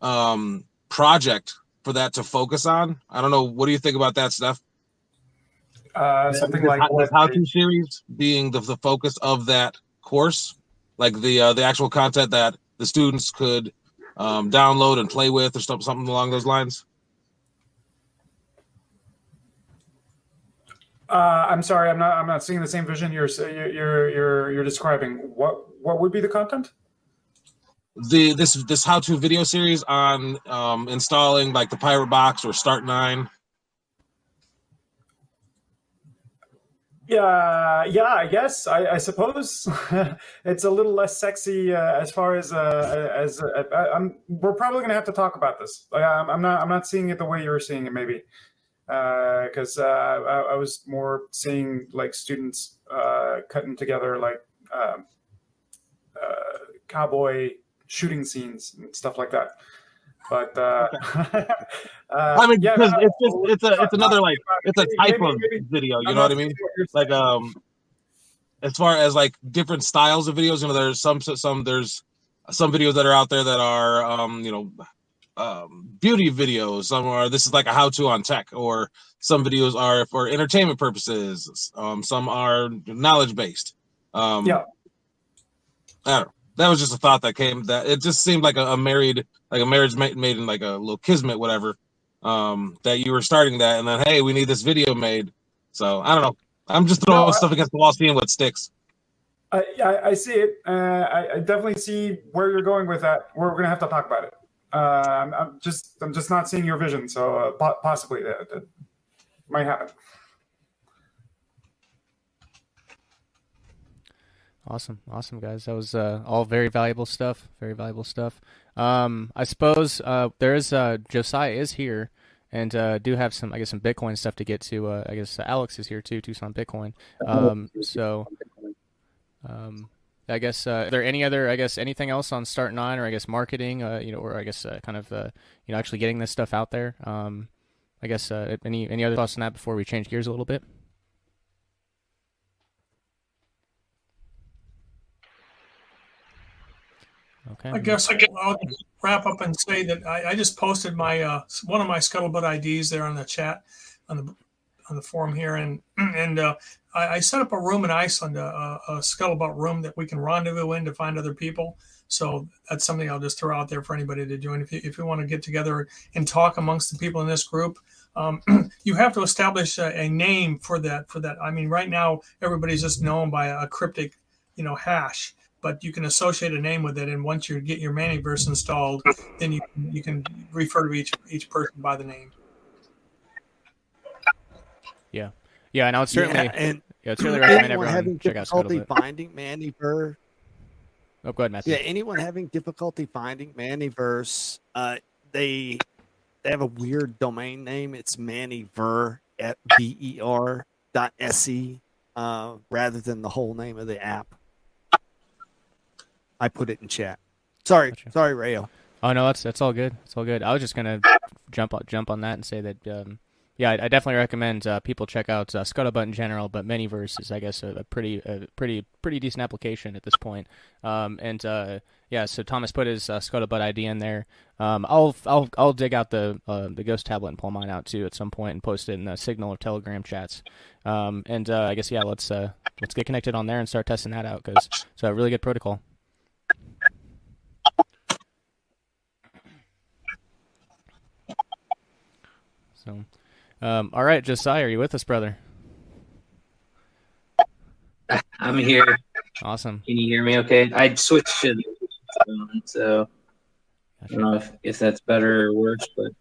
[SPEAKER 19] project for that to focus on. I don't know. What do you think about that, Steph?
[SPEAKER 21] Something like
[SPEAKER 19] the how-to series being the focus of that course, like the actual content that the students could download and play with, or something along those lines.
[SPEAKER 21] I'm sorry, I'm not seeing the same vision you're describing. What would be the content?
[SPEAKER 19] This how-to video series on installing like the Pirate Box or Start9.
[SPEAKER 21] Yeah, I guess. I suppose it's a little less sexy as far as we're probably gonna have to talk about this. Like, I'm not seeing it the way you're seeing it, maybe, because I was more seeing like students cutting together like cowboy shooting scenes and stuff like that. But
[SPEAKER 19] I mean,
[SPEAKER 21] yeah,
[SPEAKER 19] because it's just
[SPEAKER 21] no,
[SPEAKER 19] it's another like it's a type of
[SPEAKER 21] maybe
[SPEAKER 19] video. You
[SPEAKER 21] I'm
[SPEAKER 19] know what
[SPEAKER 21] not
[SPEAKER 19] I
[SPEAKER 21] seeing
[SPEAKER 19] mean?
[SPEAKER 21] what you're
[SPEAKER 19] Like
[SPEAKER 21] saying.
[SPEAKER 19] as far as like different styles of videos, you know, there's there's some videos that are out there that are beauty videos. Some are this is like a how-to on tech, or some videos are for entertainment purposes. Some are knowledge based.
[SPEAKER 21] Yeah.
[SPEAKER 19] I don't know. That was just a thought that came. That it just seemed like a married, like a marriage made in like a little kismet, whatever. That you were starting that, and then hey, we need this video made. So I don't know. I'm just
[SPEAKER 21] No,
[SPEAKER 19] throwing stuff against the wall, seeing what sticks.
[SPEAKER 21] I see it. I definitely see where you're going with that. We're gonna have to talk about it. I'm just not seeing your vision. So possibly that might happen.
[SPEAKER 10] Awesome, guys. That was all very valuable stuff. Very valuable stuff. I suppose there is Josiah is here, and do have some, I guess, some Bitcoin stuff to get to. I guess Alex is here too, Tucson Bitcoin. I guess are there any other, I guess, anything else on Start 9, or I guess marketing, or I guess kind of actually getting this stuff out there. I guess any other thoughts on that before we change gears a little bit? Okay.
[SPEAKER 18] I guess I'll just wrap up and say that I just posted my one of my scuttlebutt IDs there on the chat on the forum here, and I set up a room in Iceland, a scuttlebutt room that we can rendezvous in to find other people. So that's something I'll just throw out there for anybody to join. If you want to get together and talk amongst the people in this group, you have to establish a name for that. I mean, right now everybody's just known by a cryptic, hash. But you can associate a name with it, and once you get your Maniverse installed, then you can refer to each person by the name.
[SPEAKER 10] Yeah, and I would certainly
[SPEAKER 16] it's
[SPEAKER 10] certainly recommend
[SPEAKER 16] anyone
[SPEAKER 10] everyone
[SPEAKER 16] having
[SPEAKER 10] check out
[SPEAKER 16] difficulty
[SPEAKER 10] Scuttlebutt.
[SPEAKER 16] finding Maniverse.
[SPEAKER 10] Oh, go ahead, Matthew.
[SPEAKER 16] Yeah, anyone having difficulty finding Maniverse, they have a weird domain name. It's Maniver at ver.se rather than the whole name of the app. I put it in chat. Sorry, Rayo.
[SPEAKER 10] Oh no, that's all good. It's all good. I was just gonna jump on that and say that I definitely recommend people check out Scuttlebutt in general, but Manyverse is, I guess, a pretty decent application at this point. So Thomas put his Scuttlebutt ID in there. I'll dig out the Ghost tablet and pull mine out too at some point and post it in the Signal or Telegram chats. I guess let's get connected on there and start testing that out, because it's a really good protocol. So, all right, Josiah, are you with us, brother?
[SPEAKER 2] I'm here.
[SPEAKER 10] Awesome.
[SPEAKER 2] Can you hear me okay? I switched to the phone, so I don't know if that's better or worse, but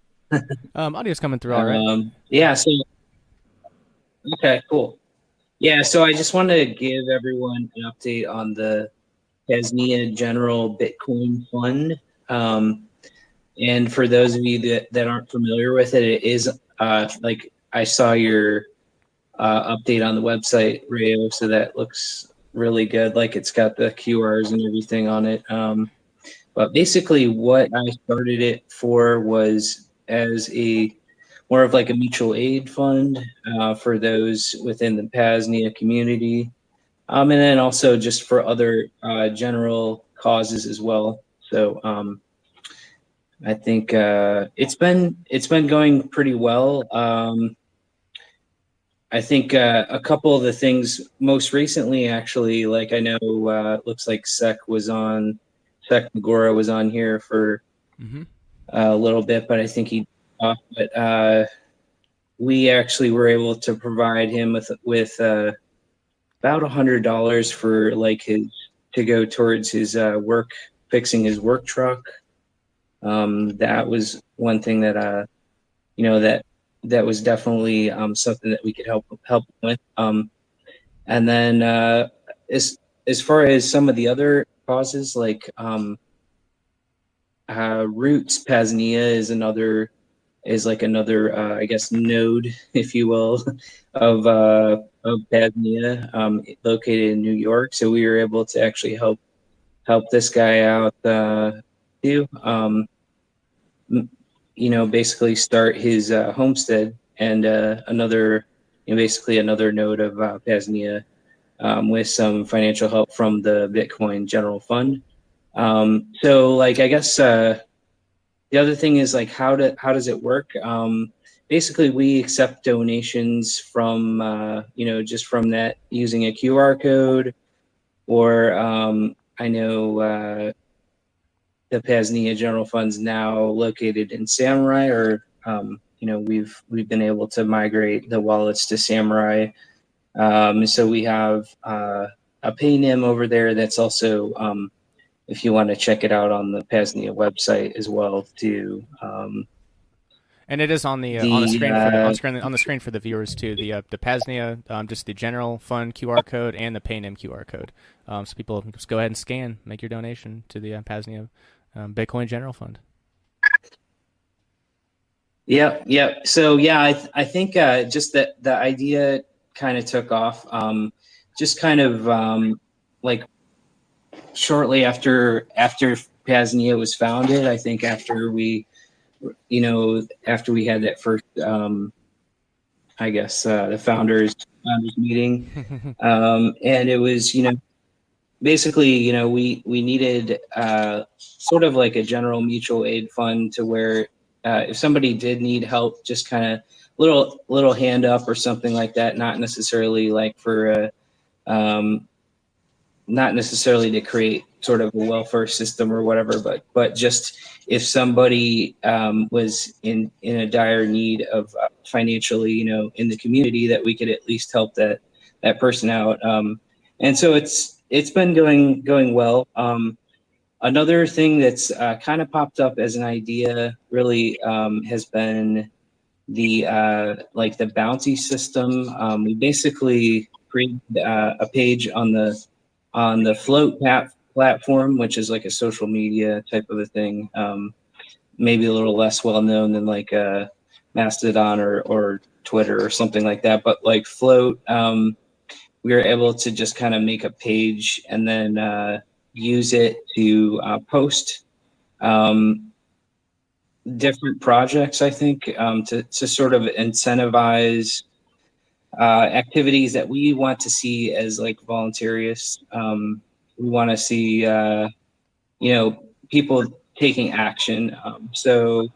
[SPEAKER 10] audio's coming through all right.
[SPEAKER 2] Yeah, so okay, cool. Yeah, so I just wanted to give everyone an update on the PAZNIA General Bitcoin Fund. And for those of you that aren't familiar with it, it is like I saw your update on the website, Rayo, so that looks really good. Like it's got the QRs and everything on it. But basically what I started it for was as more of like a mutual aid fund for those within the PAZNIA community. And then also just for other general causes as well. So I think it's been going pretty well. I think a couple of the things most recently, actually, like I know it looks like Sec Magora was on here for a little bit, but I think he off. But we actually were able to provide him with about $100 for like to go towards his fixing his work truck. That was one thing that that was definitely something that we could help with. And then as far as some of the other causes, like Roots PAZNIA is like another I guess node, if you will, of PAZNIA, located in New York. So we were able to actually help this guy out too. Basically start his homestead, and another, basically another node of PAZNIA, with some financial help from the Bitcoin General Fund. So, like, I guess the other thing is, like, how does it work? Basically, we accept donations from just from that, using a QR code, or I know the PAZNIA General Fund's now located in Samurai, or we've been able to migrate the wallets to Samurai. So we have a PayNim over there. That's also, if you want to check it out on the PAZNIA website as well too.
[SPEAKER 10] And it is on the screen for the screen for the viewers too. The PAZNIA, just the General Fund QR code and the PayNim QR code. So people just go ahead and scan, make your donation to the PAZNIA Bitcoin General Fund.
[SPEAKER 2] Yeah. So yeah, I think just that the idea kind of took off. Just kind of like shortly after PAZNIA was founded. I think after we had that first, I guess the founders meeting, and it was basically we needed sort of like a general mutual aid fund, to where if somebody did need help, just kind of little hand up or something like that, not necessarily like for not necessarily to create sort of a welfare system or whatever, but just if somebody was in a dire need of financially, in the community, that we could at least help that person out. And so it's been going well. Another thing that's kind of popped up as an idea really has been the like the bounty system. We basically created a page on the Float platform, which is like a social media type of a thing. Maybe a little less well known than like Mastodon or Twitter or something like that. But like Float, we were able to just kind of make a page and then use it to post different projects, I think, to sort of incentivize activities that we want to see as like voluntarious. We want to see, people taking action. So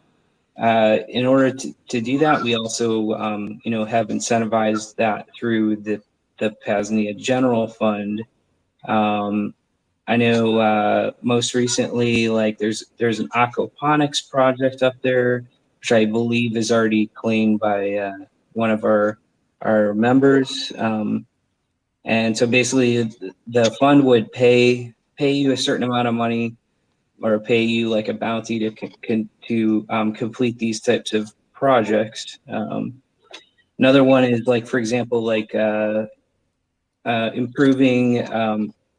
[SPEAKER 2] in order to do that, we also, have incentivized that through the PAZNIA General Fund. I know most recently, like there's an aquaponics project up there, which I believe is already claimed by one of our members. And so basically the fund would pay you a certain amount of money, or pay you like a bounty to complete these types of projects. Another one is like, for example, like improving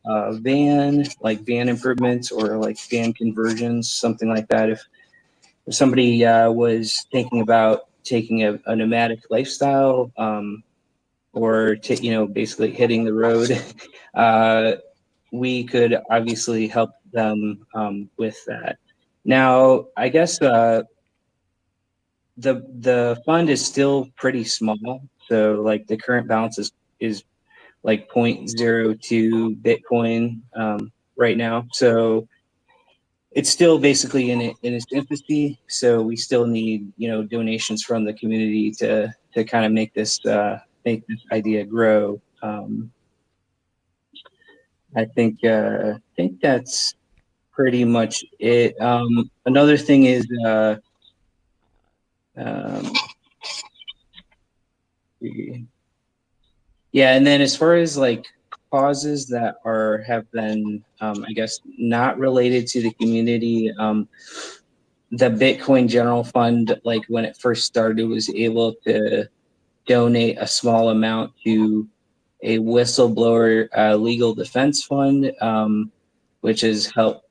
[SPEAKER 2] van improvements, or like van conversions, something like that. If somebody was thinking about taking a nomadic lifestyle, or basically hitting the road, we could obviously help them with that. Now, I guess the fund is still pretty small. So like the current balance is like 0.02 Bitcoin right now. So it's still basically in its infancy. So we still need donations from the community to kind of make this idea grow. I think that's pretty much it. Another thing is yeah, and then as far as like causes that have been I guess not related to the community, the Bitcoin General Fund, like when it first started, was able to donate a small amount to a whistleblower legal defense fund, which has helped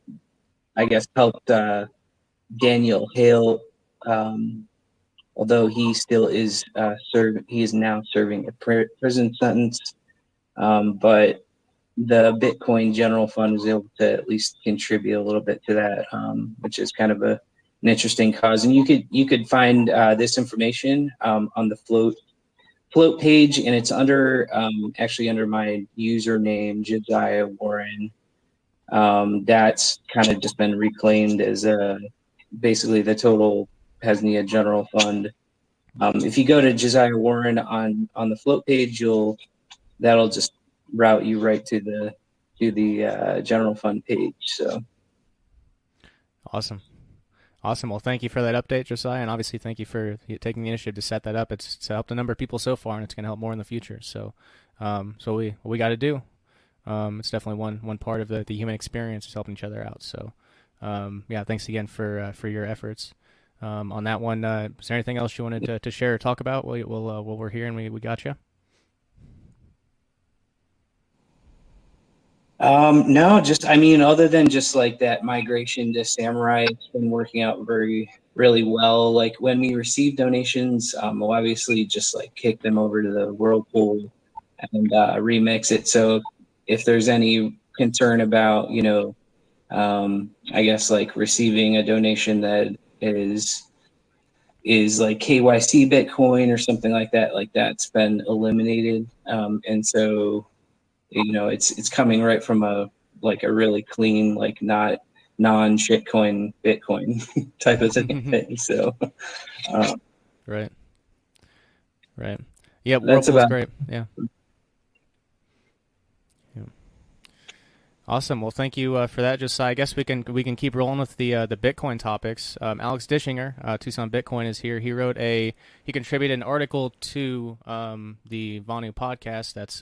[SPEAKER 2] Daniel Hale, although he still is he is now serving a prison sentence. But the Bitcoin General Fund was able to at least contribute a little bit to that, which is kind of an interesting cause. And you could find this information on the float page, and it's under actually under my username Josiah Warren. That's kind of just been reclaimed as basically the total PAZNIA General Fund. If you go to Josiah Warren on the float page, that'll just route you right to the general fund page. So
[SPEAKER 10] awesome. Well, thank you for that update, Josiah, and obviously thank you for taking the initiative to set that up. It's helped a number of people so far, and it's going to help more in the future. So, what we got to do. It's definitely one part of the human experience is helping each other out. So, yeah, thanks again for your efforts on that one. Is there anything else you wanted to share or talk about while we're here and we got you?
[SPEAKER 2] No, other than just like that migration to Samurai, it's been working out really well. Like when we receive donations, we'll obviously just like kick them over to the Whirlpool and remix it. So if there's any concern about, I guess like receiving a donation that is like KYC Bitcoin or something like that's been eliminated. And so it's coming right from a really clean, like not non-shitcoin Bitcoin type of thing. So,
[SPEAKER 10] right. Yeah,
[SPEAKER 2] that's
[SPEAKER 10] Whirlpool's great. Yeah. Awesome. Well, thank you for that, Josiah. I guess we can keep rolling with the Bitcoin topics. Alex Dishinger, Tucson Bitcoin, is here. He contributed an article to the Vonu podcast that's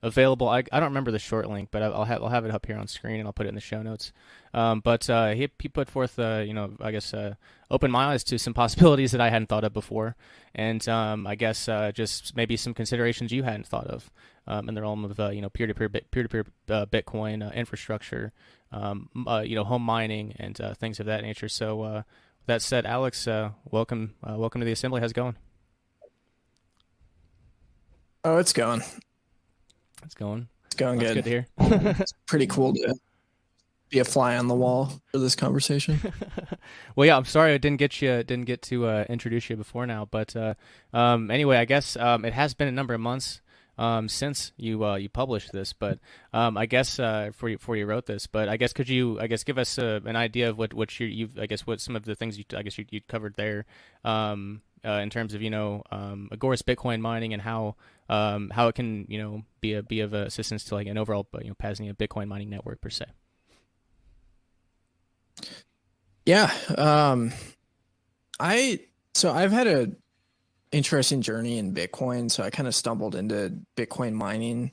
[SPEAKER 10] available. I don't remember the short link, but I'll have it up here on screen and I'll put it in the show notes. But he put forth opened my eyes to some possibilities that I hadn't thought of before, and I guess just maybe some considerations you hadn't thought of in the realm of peer-to-peer Bitcoin infrastructure, home mining and things of that nature. So with that said, Alex, welcome to the assembly. How's it going?
[SPEAKER 3] Oh, it's going.
[SPEAKER 10] It's going
[SPEAKER 3] good.
[SPEAKER 10] Good to hear.
[SPEAKER 3] It's pretty cool to be a fly on the wall for this conversation.
[SPEAKER 10] Well, yeah, I'm sorry I didn't get to introduce you before now, but anyway, I guess it has been a number of months since you published this, but I guess before you wrote this, but I guess could you give us an idea of what what some of the things you covered there in terms of Agorist Bitcoin mining and how it can be of assistance to like an overall PAZNIA Bitcoin mining network per se.
[SPEAKER 3] Yeah, I've had a interesting journey in Bitcoin. So I kind of stumbled into Bitcoin mining.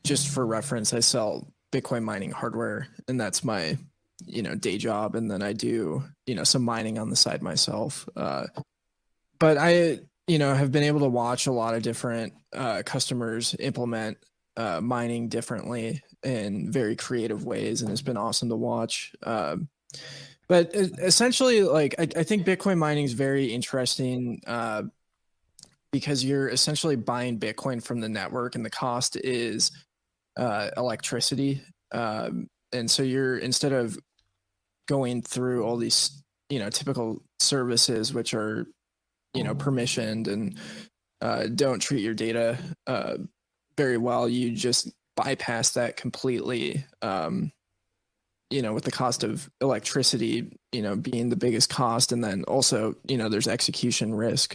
[SPEAKER 3] Just for reference, I sell Bitcoin mining hardware, and that's my day job, and then I do some mining on the side myself. But I have been able to watch a lot of different customers implement mining differently in very creative ways, and it's been awesome to watch. But essentially, like I think Bitcoin mining is very interesting because you're essentially buying Bitcoin from the network, and the cost is electricity. And so you're, instead of going through all these typical services which are permissioned and don't treat your data very well, you just bypass that completely. With the cost of electricity being the biggest cost, and then also there's execution risk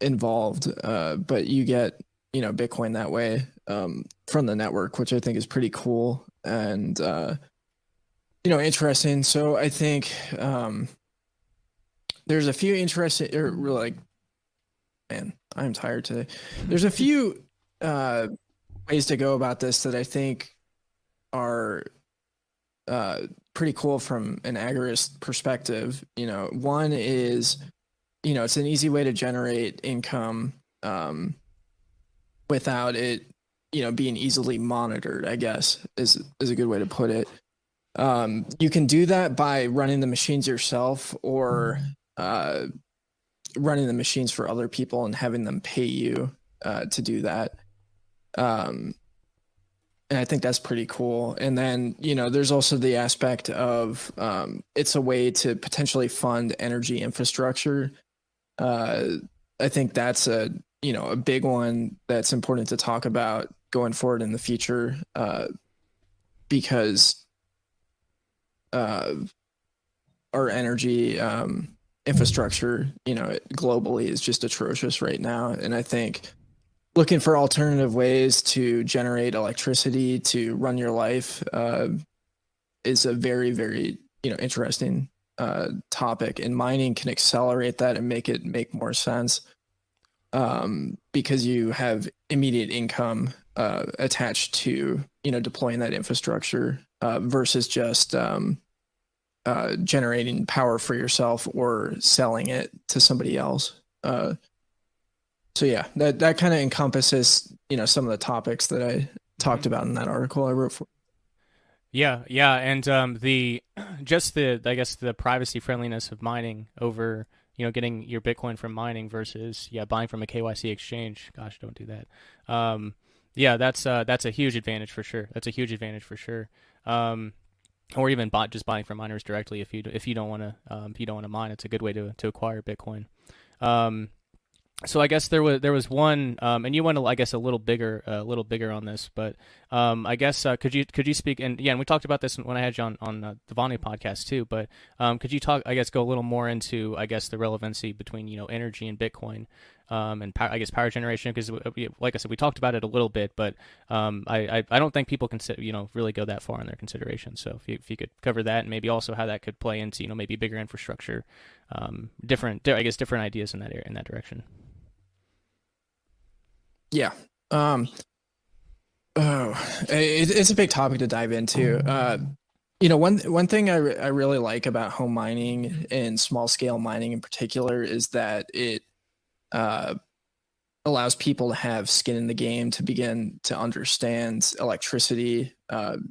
[SPEAKER 3] involved, but you get Bitcoin that way from the network, which I think is pretty cool and interesting. So I think there's a few interesting, or like, man, I'm tired today. There's a few ways to go about this that I think are pretty cool from an agorist perspective. One is, it's an easy way to generate income without it, being easily monitored, I guess is a good way to put it. You can do that by running the machines yourself, or running the machines for other people and having them pay you to do that. And I think that's pretty cool. And then, there's also the aspect of it's a way to potentially fund energy infrastructure. I think that's a big one that's important to talk about going forward in the future, because our energy infrastructure, globally is just atrocious right now. And I think looking for alternative ways to generate electricity to run your life is a very, very, interesting topic. And mining can accelerate that and make it make more sense, because you have immediate income attached to, deploying that infrastructure versus just generating power for yourself or selling it to somebody else. So yeah, that kind of encompasses, some of the topics that I talked about in that article I wrote for.
[SPEAKER 10] Yeah, and I guess the privacy friendliness of mining over, getting your Bitcoin from mining versus buying from a KYC exchange. Gosh, don't do that. That's a huge advantage for sure. Or even just buying from miners directly if you don't want to mine. It's a good way to acquire Bitcoin. So I guess there was one, and you went, I guess, a little bigger on this, but I guess could you speak, and we talked about this when I had you on the Vonu podcast too, but could you go a little more into, I guess, the relevancy between energy and Bitcoin, and power generation, because like I said, we talked about it a little bit, but I don't think people can really go that far in their consideration. So if you could cover that, and maybe also how that could play into maybe bigger infrastructure, different ideas in that direction.
[SPEAKER 3] Yeah. It's a big topic to dive into. One thing I really like about home mining and small scale mining in particular is that it allows people to have skin in the game, to begin to understand electricity,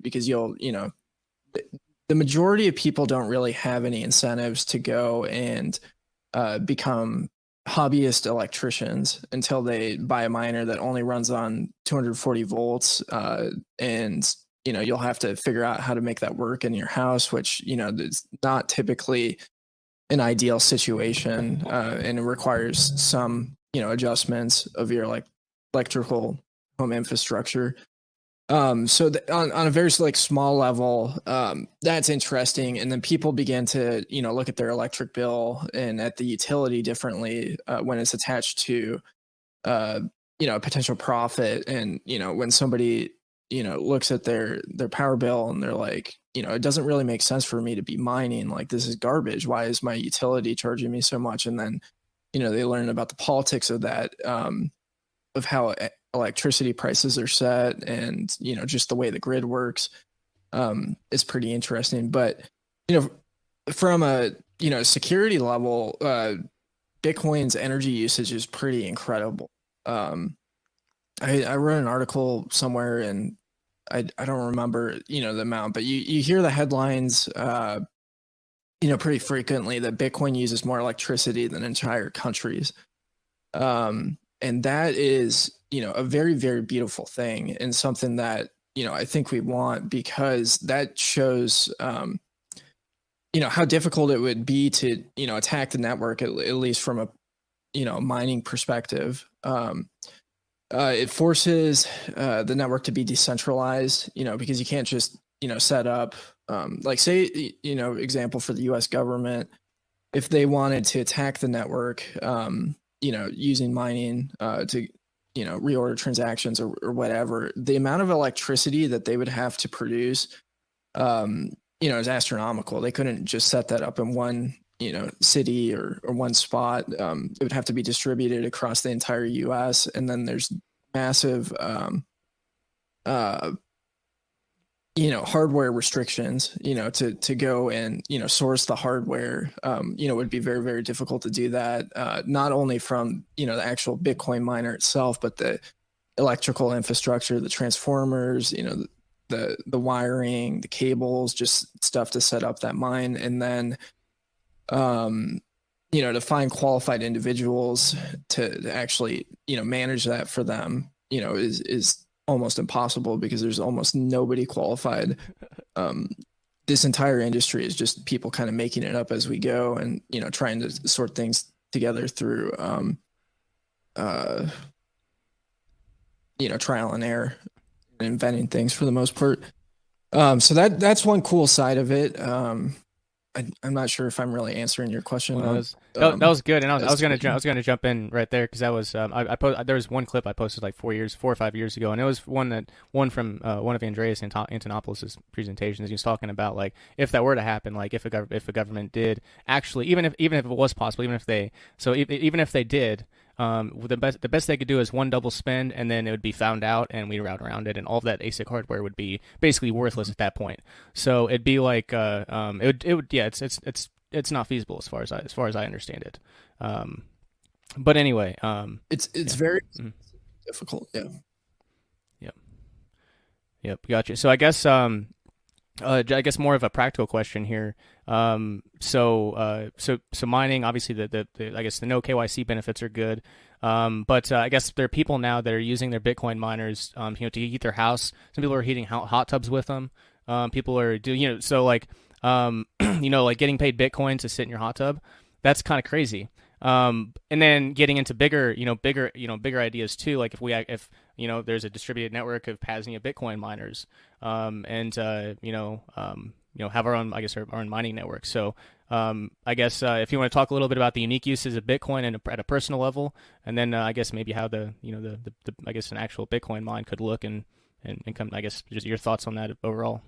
[SPEAKER 3] because the majority of people don't really have any incentives to go and become hobbyist electricians until they buy a miner that only runs on 240 volts, and you'll have to figure out how to make that work in your house, which is not typically an ideal situation, and it requires some adjustments of your electrical home infrastructure. So on a very small level, that's interesting. And then people begin to, look at their electric bill and at the utility differently, when it's attached to, a potential profit. And, when somebody, looks at their power bill and they're like, it doesn't really make sense for me to be mining. Like, this is garbage. Why is my utility charging me so much? And then, they learn about the politics of that, of how electricity prices are set, and just the way the grid works. Is pretty interesting. But from a security level, Bitcoin's energy usage is pretty incredible. I wrote an article somewhere, and I don't remember the amount, but you hear the headlines pretty frequently that Bitcoin uses more electricity than entire countries. And that is, a very, very beautiful thing, and something that, I think we want, because that shows, how difficult it would be to, attack the network, at least from a, mining perspective. It forces the network to be decentralized, because you can't just, set up, say, example for the US government, if they wanted to attack the network, using mining to, reorder transactions or whatever, the amount of electricity that they would have to produce, is astronomical. They couldn't just set that up in one, city or one spot. It would have to be distributed across the entire US. And then there's massive hardware restrictions, to go and, source the hardware, would be very, very difficult to do that. Not only from, the actual Bitcoin miner itself, but the electrical infrastructure, the transformers, the wiring, the cables, just stuff to set up that mine. And then, to find qualified individuals to actually, manage that for them, is almost impossible because there's almost nobody qualified. This entire industry is just people kind of making it up as we go and, trying to sort things together through, trial and error and inventing things for the most part. So that's one cool side of it. I'm not sure if I'm really answering your question.
[SPEAKER 10] Well, that was good, and I was gonna jump in right there because that was there was one clip I posted like 4 or 5 years ago, and it was one from one of Andreas Antonopoulos' presentations. He was talking about like if that were to happen, like if a government did actually, even if it was possible, even if they did. The best they could do is one double spend, and then it would be found out, and we route around it, and all of that ASIC hardware would be basically worthless at that point. So it'd be like it's not feasible as far as I understand it. But anyway,
[SPEAKER 3] it's very difficult. Yeah.
[SPEAKER 10] Yep. Gotcha. So I guess more of a practical question here. So mining, obviously the I guess the no KYC benefits are good. But I guess there are people now that are using their Bitcoin miners, to heat their house. Some people are heating hot tubs with them. People are doing, so like, like getting paid Bitcoin to sit in your hot tub. That's kind of crazy. And then getting into bigger ideas too. Like if there's a distributed network of PAZNIA Bitcoin miners, have our own, I guess, our own mining network. So, I guess, if you want to talk a little bit about the unique uses of Bitcoin and at a personal level, and then, I guess maybe how the I guess an actual Bitcoin mine could look and come, I guess, just your thoughts on that overall.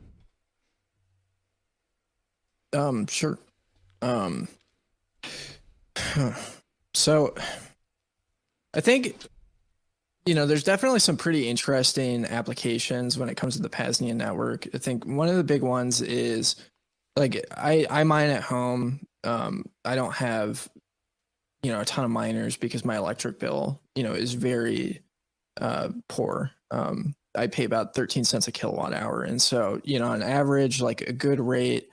[SPEAKER 3] Sure. So I think, there's definitely some pretty interesting applications when it comes to the PAZNIA network. I think one of the big ones is like I mine at home. I don't have, a ton of miners because my electric bill, is very poor. I pay about 13 cents a kilowatt hour. And so, on average, like a good rate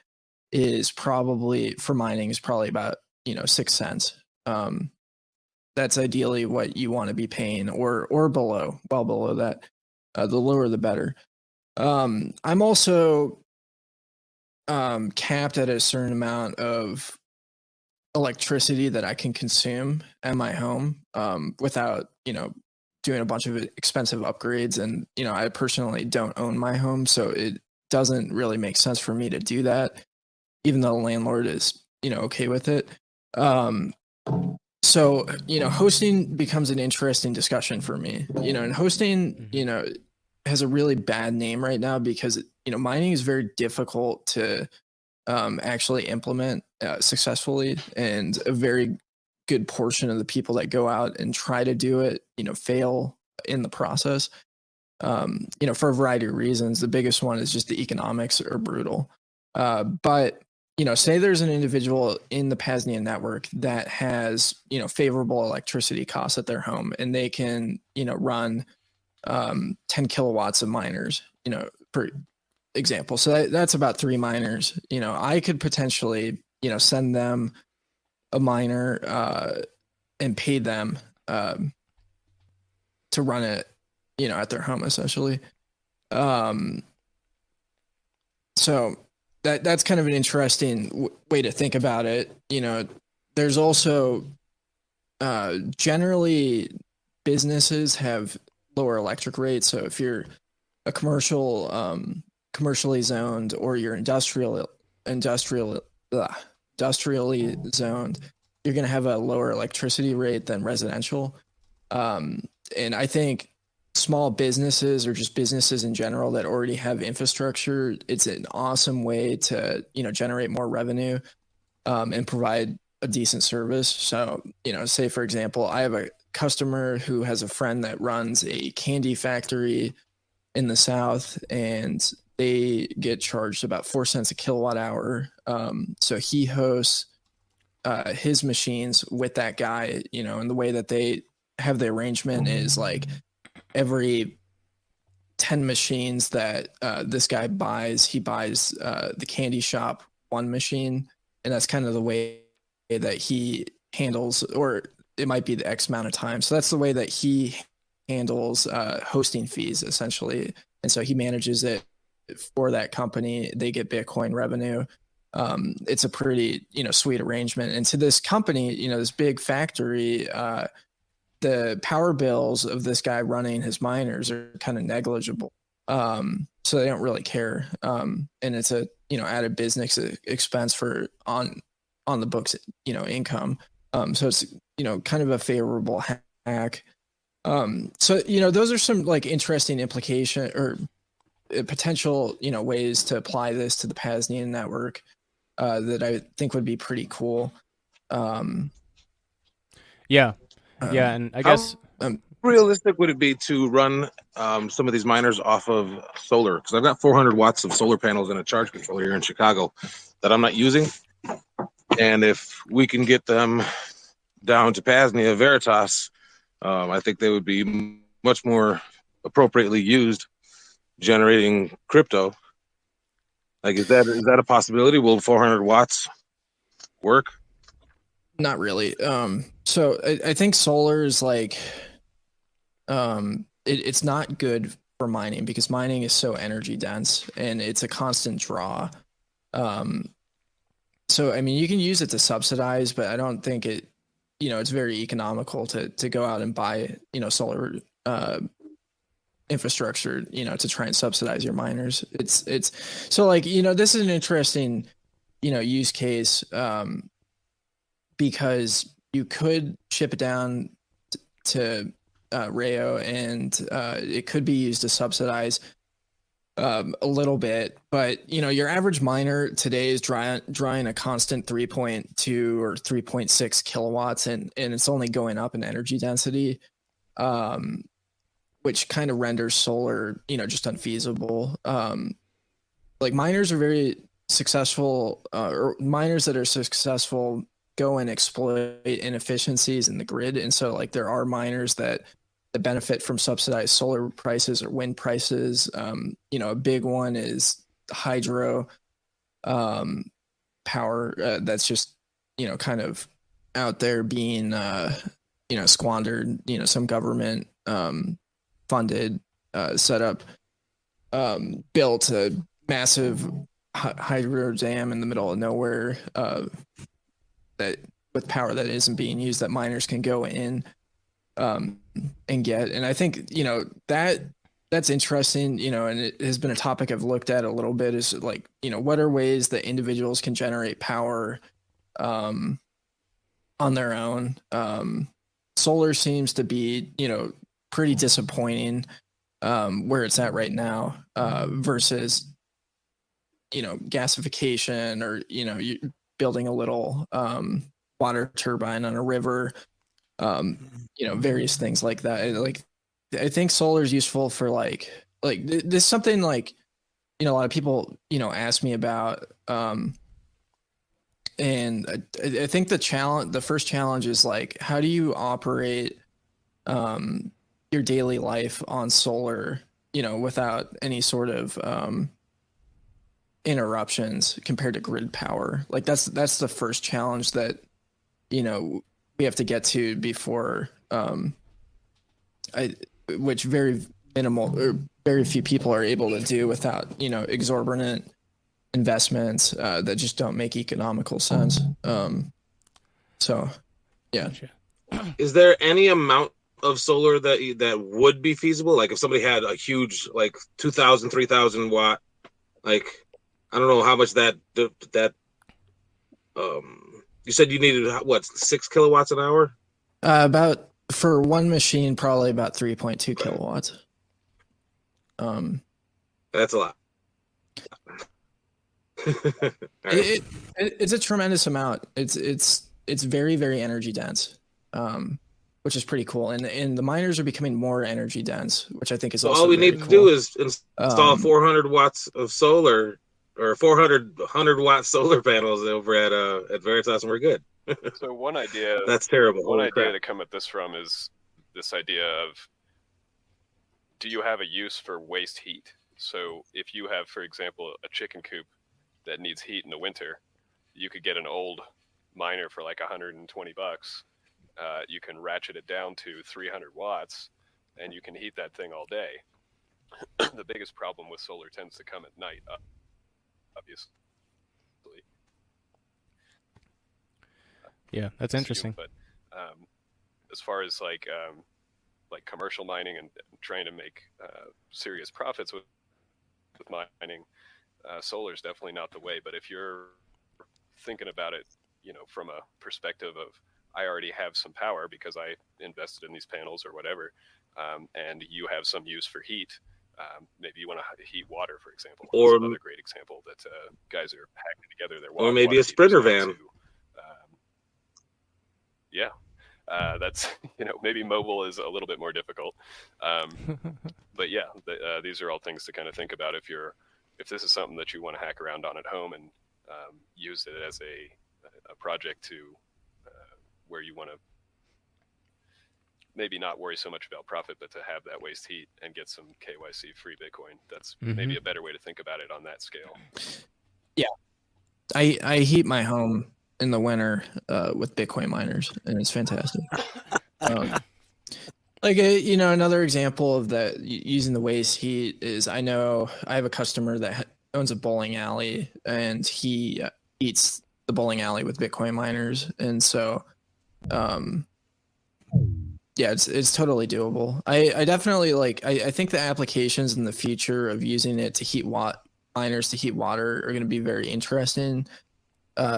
[SPEAKER 3] is probably for mining is probably about, 6 cents. That's ideally what you want to be paying or below, well below that. The lower, the better. I'm also capped at a certain amount of electricity that I can consume at my home without, doing a bunch of expensive upgrades. And, I personally don't own my home, so it doesn't really make sense for me to do that, even though the landlord is, okay with it. So, hosting becomes an interesting discussion for me, and hosting, has a really bad name right now because, mining is very difficult to actually implement successfully. And a very good portion of the people that go out and try to do it, fail in the process, for a variety of reasons. The biggest one is just the economics are brutal. But say there's an individual in the PAZNIA network that has, favorable electricity costs at their home, and they can, run 10 kilowatts of miners, per example. So that's about 3 miners. I could potentially, send them a miner and pay them to run it, at their home essentially. So that's kind of an interesting way to think about it. There's also generally businesses have lower electric rates. So if you're a commercially zoned or you're industrially zoned, you're going to have a lower electricity rate than residential. And I think small businesses or just businesses in general that already have infrastructure, it's an awesome way to, generate more revenue and provide a decent service. So, say for example, I have a customer who has a friend that runs a candy factory in the South, and they get charged about 4 cents a kilowatt hour. So he hosts his machines with that guy, and the way that they have the arrangement is like every 10 machines that this guy buys, he buys the candy shop one machine, and that's kind of the way that he handles, or it might be the X amount of time. So that's the way that he handles hosting fees, essentially. And so he manages it for that company. They get Bitcoin revenue. It's a pretty, sweet arrangement. And to this company, this big factory, the power bills of this guy running his miners are kind of negligible. So they don't really care. And it's a, added business expense for on the books, income. So it's, kind of a favorable hack. So, those are some like interesting implication or potential, ways to apply this to the PAZNIA network that I think would be pretty cool.
[SPEAKER 10] Yeah. And I guess
[SPEAKER 19] how realistic would it be to run some of these miners off of solar? Because I've got 400 watts of solar panels and a charge controller here in Chicago that I'm not using. And if we can get them down to PAZNIA Veritas, I think they would be much more appropriately used generating crypto. Like, is that a possibility? Will 400 watts work?
[SPEAKER 3] Not really. So I think solar is like, it's not good for mining because mining is so energy dense and it's a constant draw. So, I mean, you can use it to subsidize, but I don't think it, it's very economical to go out and buy, solar infrastructure, to try and subsidize your miners. It's so like, this is an interesting, use case, because you could ship it down to Rayo and it could be used to subsidize a little bit, but your average miner today is drawing a constant 3.2 or 3.6 kilowatts, and it's only going up in energy density, which kind of renders solar, just unfeasible. Like miners are very successful, or miners that are successful go and exploit inefficiencies in the grid, and so like there are miners that benefit from subsidized solar prices or wind prices. A big one is hydro power that's just, kind of out there being, squandered, some government funded setup built a massive hydro dam in the middle of nowhere that with power that isn't being used that miners can go in and get. And I think, that's interesting, and it has been a topic I've looked at a little bit is like, what are ways that individuals can generate power on their own? Solar seems to be, pretty disappointing where it's at right now versus, gasification or, you building a little water turbine on a river. Various things like that. Like, I think solar is useful for like there's something like, a lot of people, ask me about, and I think the first challenge is like, how do you operate, your daily life on solar, without any sort of, interruptions compared to grid power? Like that's the first challenge that, we have to get to before, which very minimal or very few people are able to do without, exorbitant investments that just don't make economical sense. So, yeah.
[SPEAKER 19] Is there any amount of solar that would be feasible? Like if somebody had a huge, like 2,000, 3,000 watt, like, I don't know how much that you said you needed what, 6 kilowatts an hour?
[SPEAKER 3] About for one machine, probably about 3.2 kilowatts.
[SPEAKER 19] That's a lot.
[SPEAKER 3] It's a tremendous amount. It's very, very energy dense. which is pretty cool. And the miners are becoming more energy dense, which I think is
[SPEAKER 19] So
[SPEAKER 3] also
[SPEAKER 19] all we
[SPEAKER 3] very
[SPEAKER 19] need to
[SPEAKER 3] cool.
[SPEAKER 19] do is install 400 watts of solar, or 400 watt solar panels over at Veritas, and we're good.
[SPEAKER 17] So one idea,
[SPEAKER 19] That's terrible.
[SPEAKER 17] One
[SPEAKER 19] Holy
[SPEAKER 17] idea
[SPEAKER 19] crap.
[SPEAKER 17] to come at this from is this idea of, do you have a use for waste heat? So if you have, for example, a chicken coop that needs heat in the winter, you could get an old miner for like $120. You can ratchet it down to 300 watts, and you can heat that thing all day. The biggest problem with solar tends to come at night, obviously.
[SPEAKER 10] Yeah, that's interesting.
[SPEAKER 17] But as far as like commercial mining and trying to make serious profits with mining, solar is definitely not the way. But if you're thinking about it, from a perspective of, I already have some power because I invested in these panels or whatever, and you have some use for heat. Maybe you want to heat water, for example.
[SPEAKER 19] Or
[SPEAKER 17] that's another great example that guys are hacking together their water.
[SPEAKER 19] Or maybe
[SPEAKER 17] water
[SPEAKER 19] a Sprinter
[SPEAKER 17] heaters
[SPEAKER 19] van.
[SPEAKER 17] Yeah, that's maybe mobile is a little bit more difficult, but yeah, these are all things to kind of think about if this is something that you want to hack around on at home and use it as a project to where you want to maybe not worry so much about profit, but to have that waste heat and get some KYC free Bitcoin. That's maybe a better way to think about it on that scale.
[SPEAKER 3] Yeah, I heat my home in the winter with Bitcoin miners, and it's fantastic. Another example of that using the waste heat is, I know I have a customer that owns a bowling alley, and he eats the bowling alley with Bitcoin miners, and so yeah, it's totally doable. I definitely I think the applications in the future of using it to heat miners to heat water are going to be very interesting.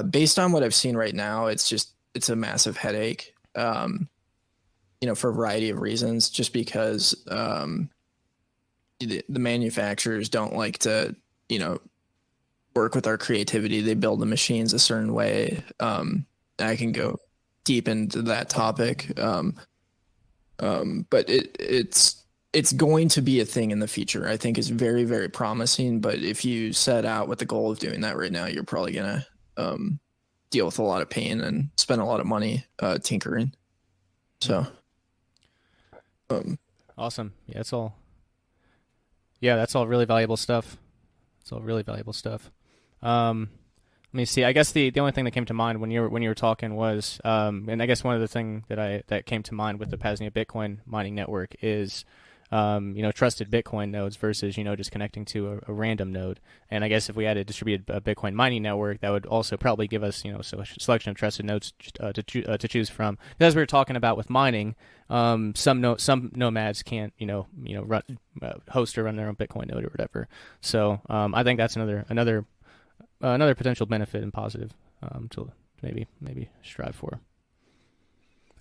[SPEAKER 3] Based on what I've seen right now, it's a massive headache, for a variety of reasons, just because the manufacturers don't like to, work with our creativity. They build the machines a certain way. I can go deep into that topic. But it's going to be a thing in the future. I think is very, very promising. But if you set out with the goal of doing that right now, you're probably going to deal with a lot of pain and spend a lot of money tinkering. So
[SPEAKER 10] awesome. Yeah, that's all really valuable stuff. It's all really valuable stuff. Let me see. I guess the only thing that came to mind when you were talking was, and I guess one of the thing that came to mind with the PAZNIA Bitcoin mining network is, trusted Bitcoin nodes versus, just connecting to a random node. And I guess if we had a distributed Bitcoin mining network, that would also probably give us, a selection of trusted nodes to choose from. As we were talking about with mining, some nomads can't, run host or run their own Bitcoin node or whatever. So I think that's another potential benefit and positive to maybe strive for.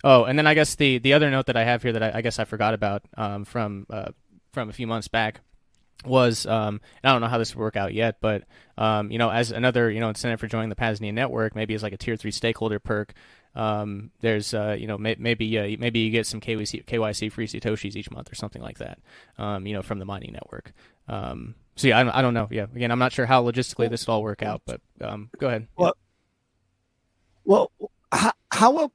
[SPEAKER 10] Oh, and then I guess the other note that I have here that I guess I forgot about from a few months back was, and I don't know how this will work out yet, but as another incentive for joining the PAZNIA network, maybe as like a tier 3 stakeholder perk, there's maybe you get some KYC free Satoshis each month or something like that, from the mining network. So yeah, I don't know. Yeah, again, I'm not sure how logistically this will all work out, but go ahead.
[SPEAKER 16] Well, how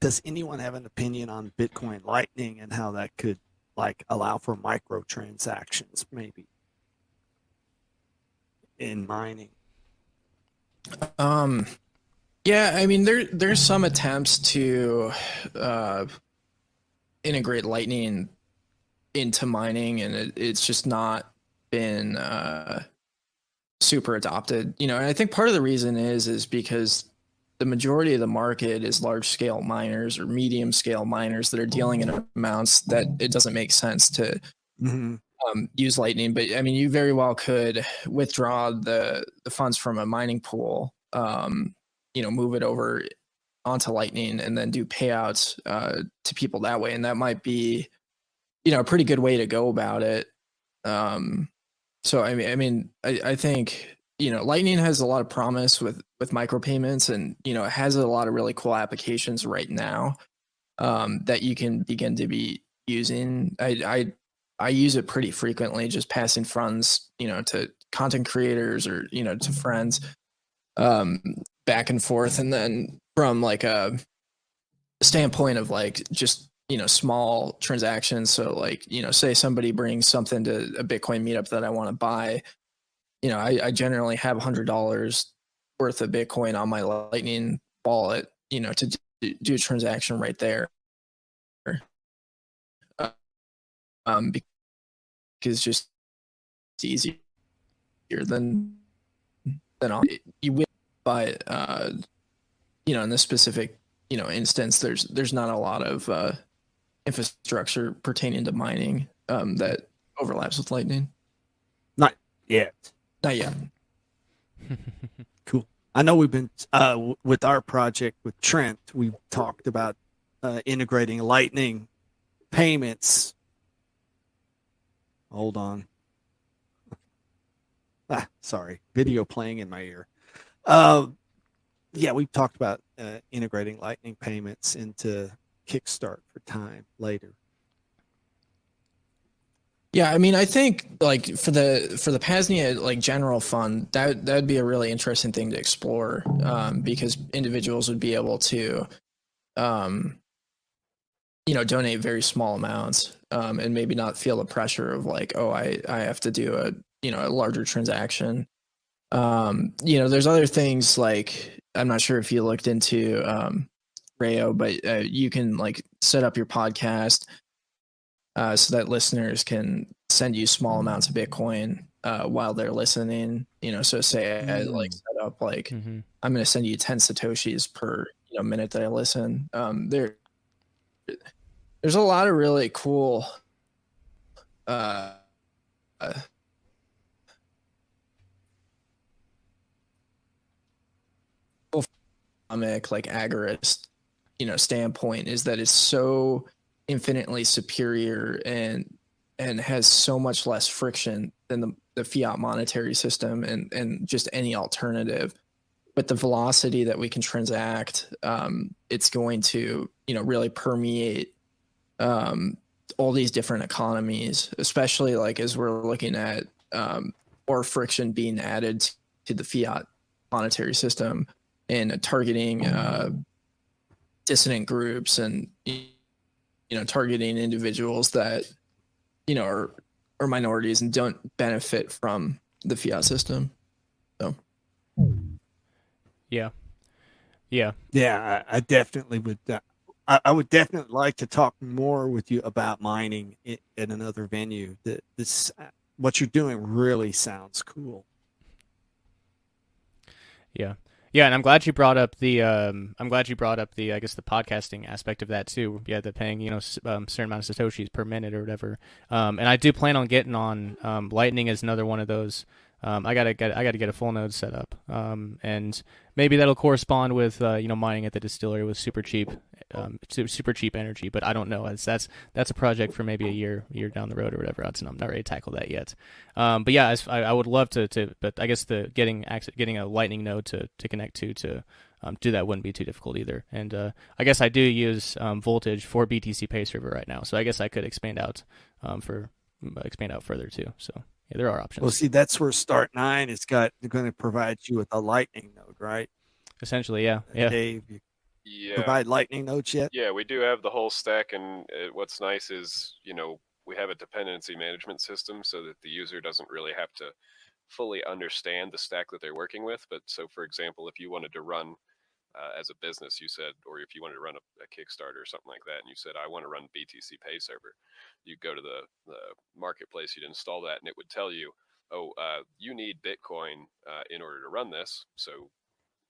[SPEAKER 16] does anyone have an opinion on Bitcoin Lightning and how that could allow for microtransactions maybe in mining?
[SPEAKER 3] Yeah, I mean there's some attempts to integrate Lightning into mining, and it's just not been super adopted. And I think part of the reason is because the majority of the market is large scale miners or medium scale miners that are dealing in amounts that it doesn't make sense to use Lightning. But I mean, you very well could withdraw the funds from a mining pool, move it over onto Lightning and then do payouts to people that way. And that might be, a pretty good way to go about it. So I think Lightning has a lot of promise with micropayments, and it has a lot of really cool applications right now. that you can begin to be using. I use it pretty frequently, just passing funds, to content creators or, to friends, back and forth. And then from like a standpoint of like just, small transactions. So like, say somebody brings something to a Bitcoin meetup that I want to buy, I generally have $100 worth of Bitcoin on my Lightning wallet, to do a transaction right there. Because just it's easier than you will, but in this specific instance, there's not a lot of infrastructure pertaining to mining that overlaps with Lightning.
[SPEAKER 16] Not yet.
[SPEAKER 3] Not yet.
[SPEAKER 16] Cool. I know we've been with our project with Trent. We've talked about integrating Lightning payments. Hold on. Sorry, video playing in my ear. Yeah, we've talked about integrating Lightning payments into Kickstart for time later.
[SPEAKER 3] Yeah, I mean, I think like for the PAZNIA like general fund, that'd be a really interesting thing to explore, because individuals would be able to, donate very small amounts, and maybe not feel the pressure of like, oh, I have to do a larger transaction. There's other things like, I'm not sure if you looked into Rayo, but you can like set up your podcast so that listeners can send you small amounts of Bitcoin while they're listening. So say I like set up like I'm going to send you 10 Satoshis per minute that I listen. There's a lot of really cool like agorist standpoint is that it's so infinitely superior and has so much less friction than the fiat monetary system and just any alternative. But the velocity that we can transact, it's going to really permeate all these different economies, especially like as we're looking at more friction being added to the fiat monetary system and targeting dissident groups and targeting individuals that are minorities and don't benefit from the fiat system. So
[SPEAKER 10] yeah,
[SPEAKER 16] I definitely would. I would definitely like to talk more with you about mining in another venue. This what you're doing really sounds cool.
[SPEAKER 10] Yeah, and I'm glad you brought up the I guess the podcasting aspect of that too. Yeah, the paying certain amount of Satoshis per minute or whatever. And I do plan on getting on Lightning as another one of those. I gotta get a full node set up, and maybe that'll correspond with mining at the distillery with super cheap energy. But I don't know. That's a project for maybe a year down the road or whatever. I'm not ready to tackle that yet. But yeah, I would love to. But I guess getting a Lightning node to connect to do that wouldn't be too difficult either. And I guess I do use Voltage for BTC Pay server right now, so I guess I could expand out further too. So. Yeah, there are options.
[SPEAKER 16] Well, see, that's where Start 9 they're going to provide you with a Lightning node, right?
[SPEAKER 10] Essentially, yeah.
[SPEAKER 16] Dave, provide Lightning nodes yet?
[SPEAKER 17] Yeah, we do have the whole stack, and what's nice is, we have a dependency management system so that the user doesn't really have to fully understand the stack that they're working with. But so, for example, if you wanted to run as a business, you said, or if you wanted to run a Kickstarter or something like that, and you said, I want to run BTC Pay server, you go to the marketplace, you'd install that, and it would tell you, you need Bitcoin in order to run this. So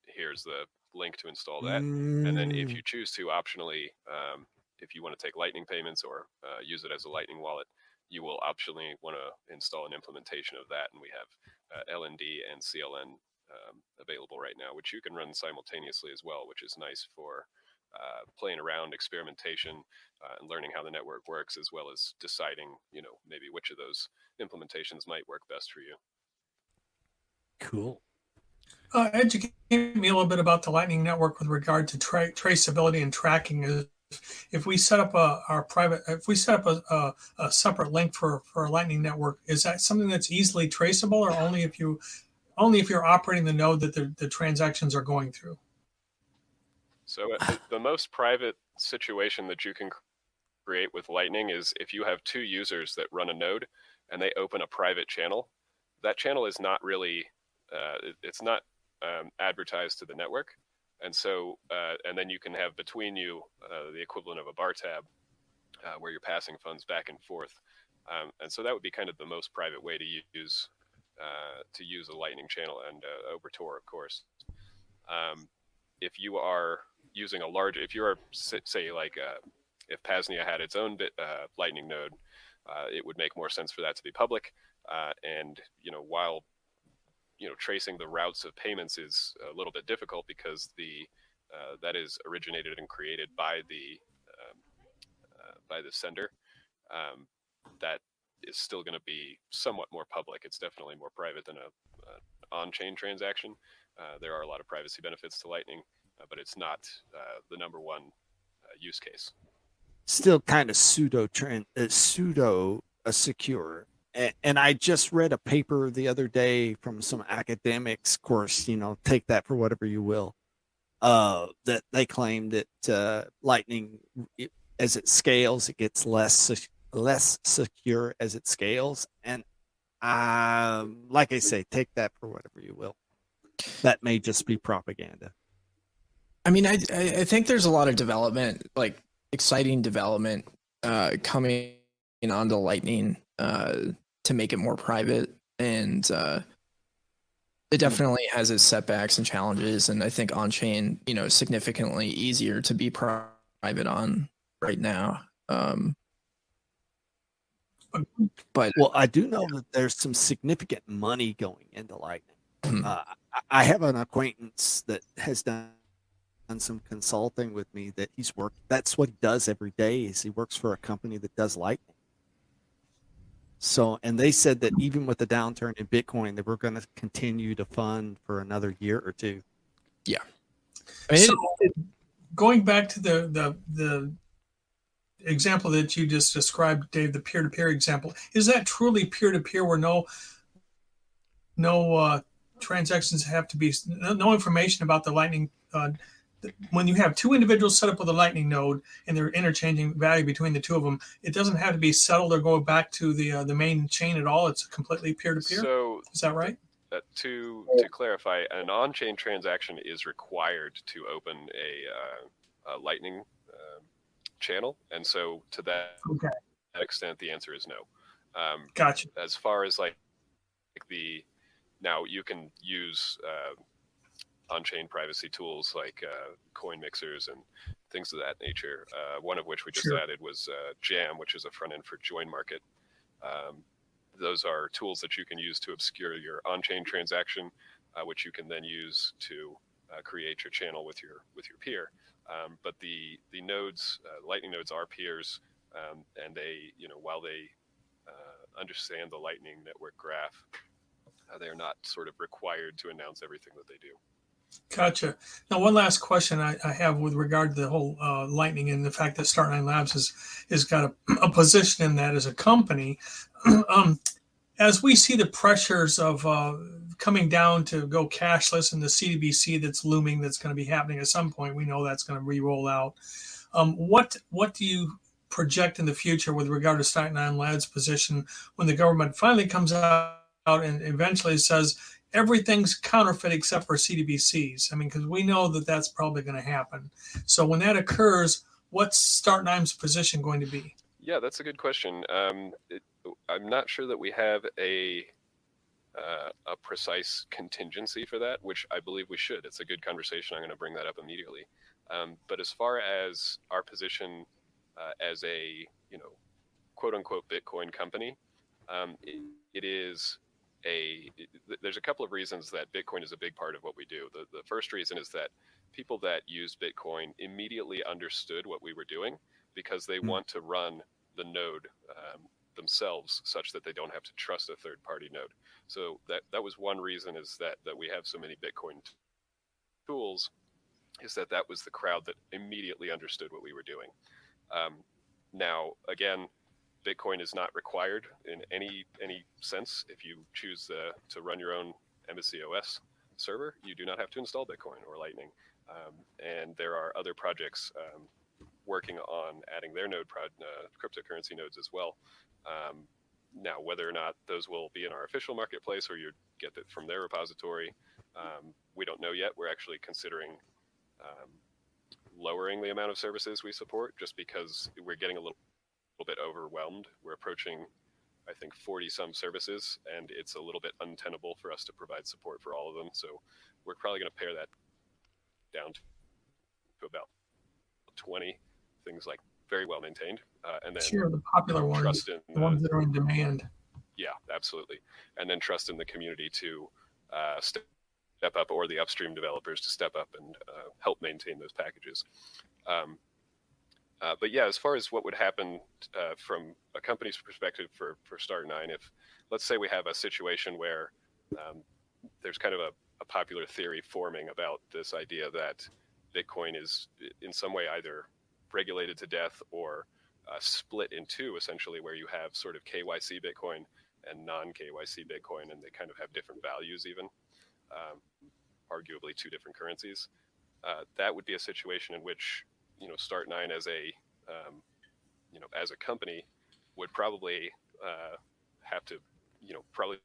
[SPEAKER 17] here's the link to install that. And then if you choose to optionally, if you want to take Lightning payments or use it as a Lightning wallet, you will optionally want to install an implementation of that. And we have LND and CLN available right now, which you can run simultaneously as well, which is nice for playing around, experimentation, and learning how the network works, as well as deciding, maybe which of those implementations might work best for you.
[SPEAKER 16] Cool.
[SPEAKER 18] Educate me a little bit about the Lightning Network with regard to traceability and tracking if we set up if we set up a separate link for a Lightning network, is that something that's easily traceable, or only if you're operating the node that the transactions are going through?
[SPEAKER 17] So the most private situation that you can create with Lightning is if you have two users that run a node and they open a private channel. That channel is not really, it's not advertised to the network. And so, and then you can have between you the equivalent of a bar tab where you're passing funds back and forth. And so that would be kind of the most private way to use a Lightning channel, and over Tor, of course. If you are using if you are, say, like if PAZNIA had its own Lightning node, it would make more sense for that to be public. And, while, tracing the routes of payments is a little bit difficult because that is originated and created by the sender, that is still going to be somewhat more public. It's definitely more private than a on-chain transaction. There are a lot of privacy benefits to Lightning, but it's not the number one use case.
[SPEAKER 16] Still kind of pseudo secure. And I just read a paper the other day from some academics, of course, take that for whatever you will, that they claim that Lightning, as it scales, it gets less secure as it scales. And like I say, take that for whatever you will. That may just be propaganda.
[SPEAKER 3] I mean, I think there's a lot of development, like exciting development coming onto Lightning to make it more private, and it definitely has its setbacks and challenges, and I think on-chain, significantly easier to be private on right now. But
[SPEAKER 16] I do know that there's some significant money going into Lightning. I have an acquaintance that has done some consulting with me that that's what he does every day, is he works for a company that does Lightning. So, and they said that even with the downturn in Bitcoin, they were going to continue to fund for another year or two.
[SPEAKER 3] Yeah.
[SPEAKER 18] So, going back to the example that you just described, Dave, the peer-to-peer example, is that truly peer-to-peer where no transactions have to be, no information about the Lightning? When you have two individuals set up with a Lightning node and they're interchanging value between the two of them, it doesn't have to be settled or go back to the main chain at all. It's completely peer-to-peer.
[SPEAKER 17] So
[SPEAKER 18] is that right?
[SPEAKER 17] To clarify, an on-chain transaction is required to open a Lightning channel, and so to that extent, the answer is no.
[SPEAKER 18] Gotcha.
[SPEAKER 17] As far as now you can use on-chain privacy tools like coin mixers and things of that nature. One of which we just added was Jam, which is a front end for Join Market. Those are tools that you can use to obscure your on-chain transaction, which you can then use to create your channel with your peer. But the nodes, Lightning nodes, are peers, and they, while they understand the Lightning network graph, they are not sort of required to announce everything that they do.
[SPEAKER 18] Gotcha. Now, one last question I have with regard to the whole Lightning and the fact that Start9 Labs has got a position in that as a company. As we see the pressures of coming down to go cashless and the CBDC that's looming, that's going to be happening at some point, we know that's going to re-roll out. What do you project in the future with regard to Start9 Labs' position when the government finally comes out and eventually says, everything's counterfeit except for CBDCs? I mean, because we know that that's probably going to happen. So when that occurs, what's Start9's position going to be?
[SPEAKER 17] Yeah, that's a good question. I'm not sure that we have a precise contingency for that, which I believe we should. It's a good conversation. I'm going to bring that up immediately. But as far as our position as a, quote unquote Bitcoin company, there's a couple of reasons that Bitcoin is a big part of what we do. The first reason is that people that use Bitcoin immediately understood what we were doing because they want to run the node themselves such that they don't have to trust a third-party node. So that was one reason, is that we have so many Bitcoin tools is that that was the crowd that immediately understood what we were doing. Now, again, Bitcoin is not required in any sense. If you choose to run your own Embassy OS server, you do not have to install Bitcoin or Lightning. And there are other projects working on adding their node cryptocurrency nodes as well. Now, whether or not those will be in our official marketplace or you get it from their repository, we don't know yet. We're actually considering lowering the amount of services we support just because we're getting a little bit overwhelmed. We're approaching, I think, 40 some services, and it's a little bit untenable for us to provide support for all of them. So we're probably going to pare that down to about 20 things, like very well maintained, and then
[SPEAKER 18] Sure, the popular ones,
[SPEAKER 17] trust in
[SPEAKER 18] the ones that are in demand.
[SPEAKER 17] Yeah, absolutely. And then trust in the community to step up, or the upstream developers to step up and help maintain those packages. But yeah, as far as what would happen from a company's perspective for Start9, if let's say we have a situation where there's kind of a popular theory forming about this idea that Bitcoin is in some way either regulated to death or split in two, essentially, where you have sort of KYC Bitcoin and non-KYC Bitcoin, and they kind of have different values even, arguably two different currencies. That would be a situation in which, you know, Start9 as a, you know, as a company would probably have to, you know, probably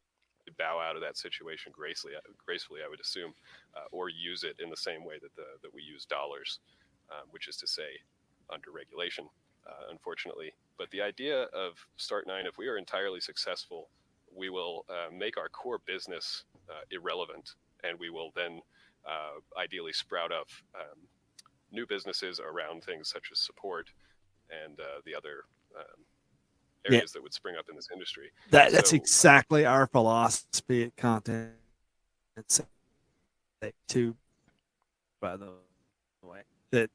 [SPEAKER 17] bow out of that situation gracefully, I would assume, or use it in the same way that we use dollars, which is to say, under regulation, unfortunately. But the idea of Start9, if we are entirely successful, we will make our core business irrelevant, and we will then ideally sprout up new businesses around things such as support and the other areas that would spring up in this industry.
[SPEAKER 16] That's exactly our philosophy at Content too, by the way, that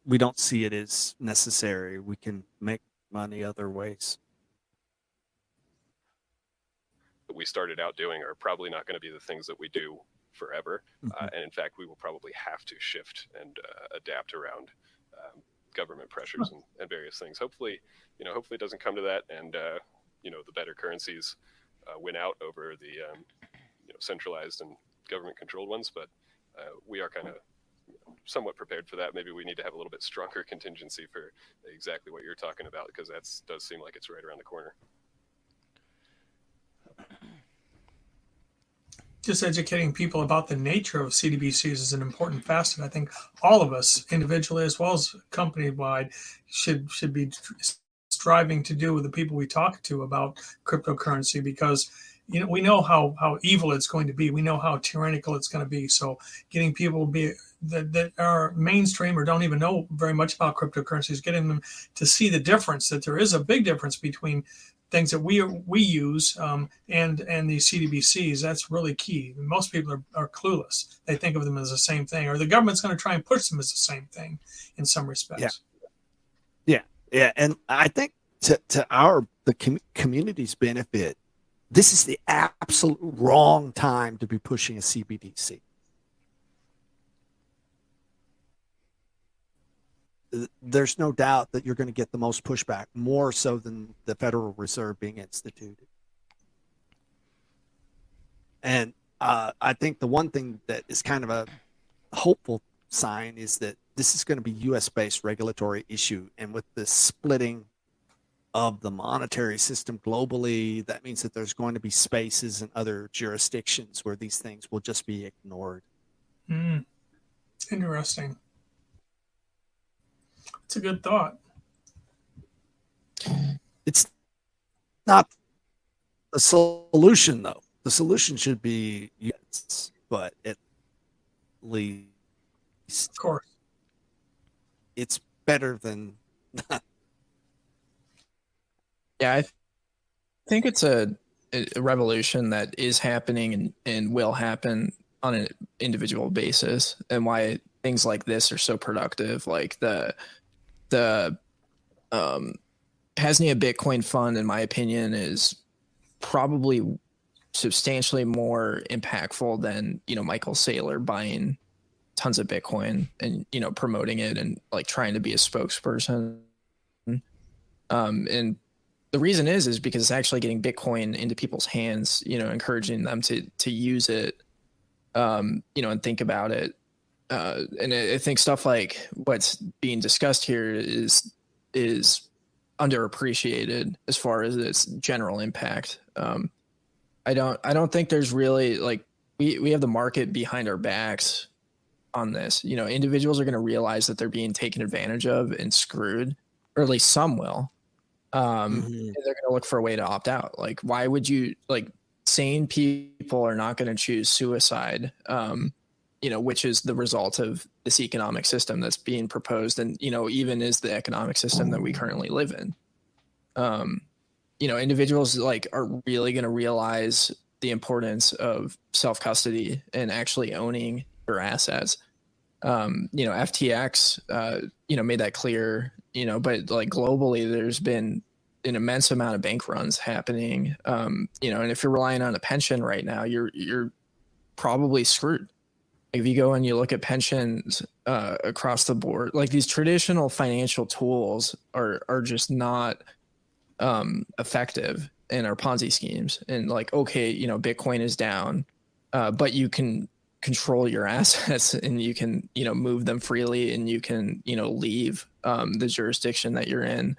[SPEAKER 16] we don't see it as necessary. We can make money other ways.
[SPEAKER 17] That we started out doing are probably not going to be the things that we do forever. And in fact, we will probably have to shift and adapt around government pressures and various things. Hopefully, you know, hopefully it doesn't come to that, and you know, the better currencies win out over the you know, centralized and government-controlled ones. But we are kind of somewhat prepared for that. Maybe we need to have a little bit stronger contingency for exactly what you're talking about, because that does seem like it's right around the corner.
[SPEAKER 18] Just educating people about the nature of CDBCs is an important facet. I think all of us, individually as well as company-wide, should be striving to do with the people we talk to about cryptocurrency, because, you know, we know how evil it's going to be. We know how tyrannical it's going to be. So getting people that are mainstream or don't even know very much about cryptocurrencies, getting them to see the difference, that there is a big difference between things that we use and these CDBCs. That's really key. Most people are clueless. They think of them as the same thing, or the government's going to try and push them as the same thing in some respects.
[SPEAKER 16] Yeah. And I think to the community's benefit, this is the absolute wrong time to be pushing a CBDC. There's no doubt that you're going to get the most pushback, more so than the Federal Reserve being instituted. And I think the one thing that is kind of a hopeful sign is that this is going to be U.S.-based regulatory issue. And with the splitting of the monetary system globally, that means that there's going to be spaces in other jurisdictions where these things will just be ignored.
[SPEAKER 18] Interesting. It's a good thought.
[SPEAKER 16] It's not the solution, though. The solution should be yes, but at least,
[SPEAKER 18] of course,
[SPEAKER 16] it's better than not.
[SPEAKER 3] Yeah, I think it's a revolution that is happening and will happen on an individual basis, and why things like this are so productive. Like the PAZNIA Bitcoin Fund, in my opinion, is probably substantially more impactful than, you know, Michael Saylor buying tons of Bitcoin and, you know, promoting it and like trying to be a spokesperson. And the reason is because it's actually getting Bitcoin into people's hands, you know, encouraging them to use it, you know, and think about it. And I think stuff like what's being discussed here is underappreciated as far as its general impact. I don't think there's really like we have the market behind our backs on this. You know, individuals are going to realize that they're being taken advantage of and screwed, or at least some will. And they're going to look for a way to opt out. Like, why would you, like, sane people are not going to choose suicide, you know, which is the result of this economic system that's being proposed and, you know, even is the economic system that we currently live in. You know, individuals like are really going to realize the importance of self-custody and actually owning your assets. You know, FTX, you know, made that clear, you know, but like globally, there's been an immense amount of bank runs happening. You know, and if you're relying on a pension right now, you're probably screwed. If you go and you look at pensions across the board, like these traditional financial tools are just not effective in our Ponzi schemes. And like, okay, you know, Bitcoin is down, but you can control your assets and you can, you know, move them freely and you can, you know, leave the jurisdiction that you're in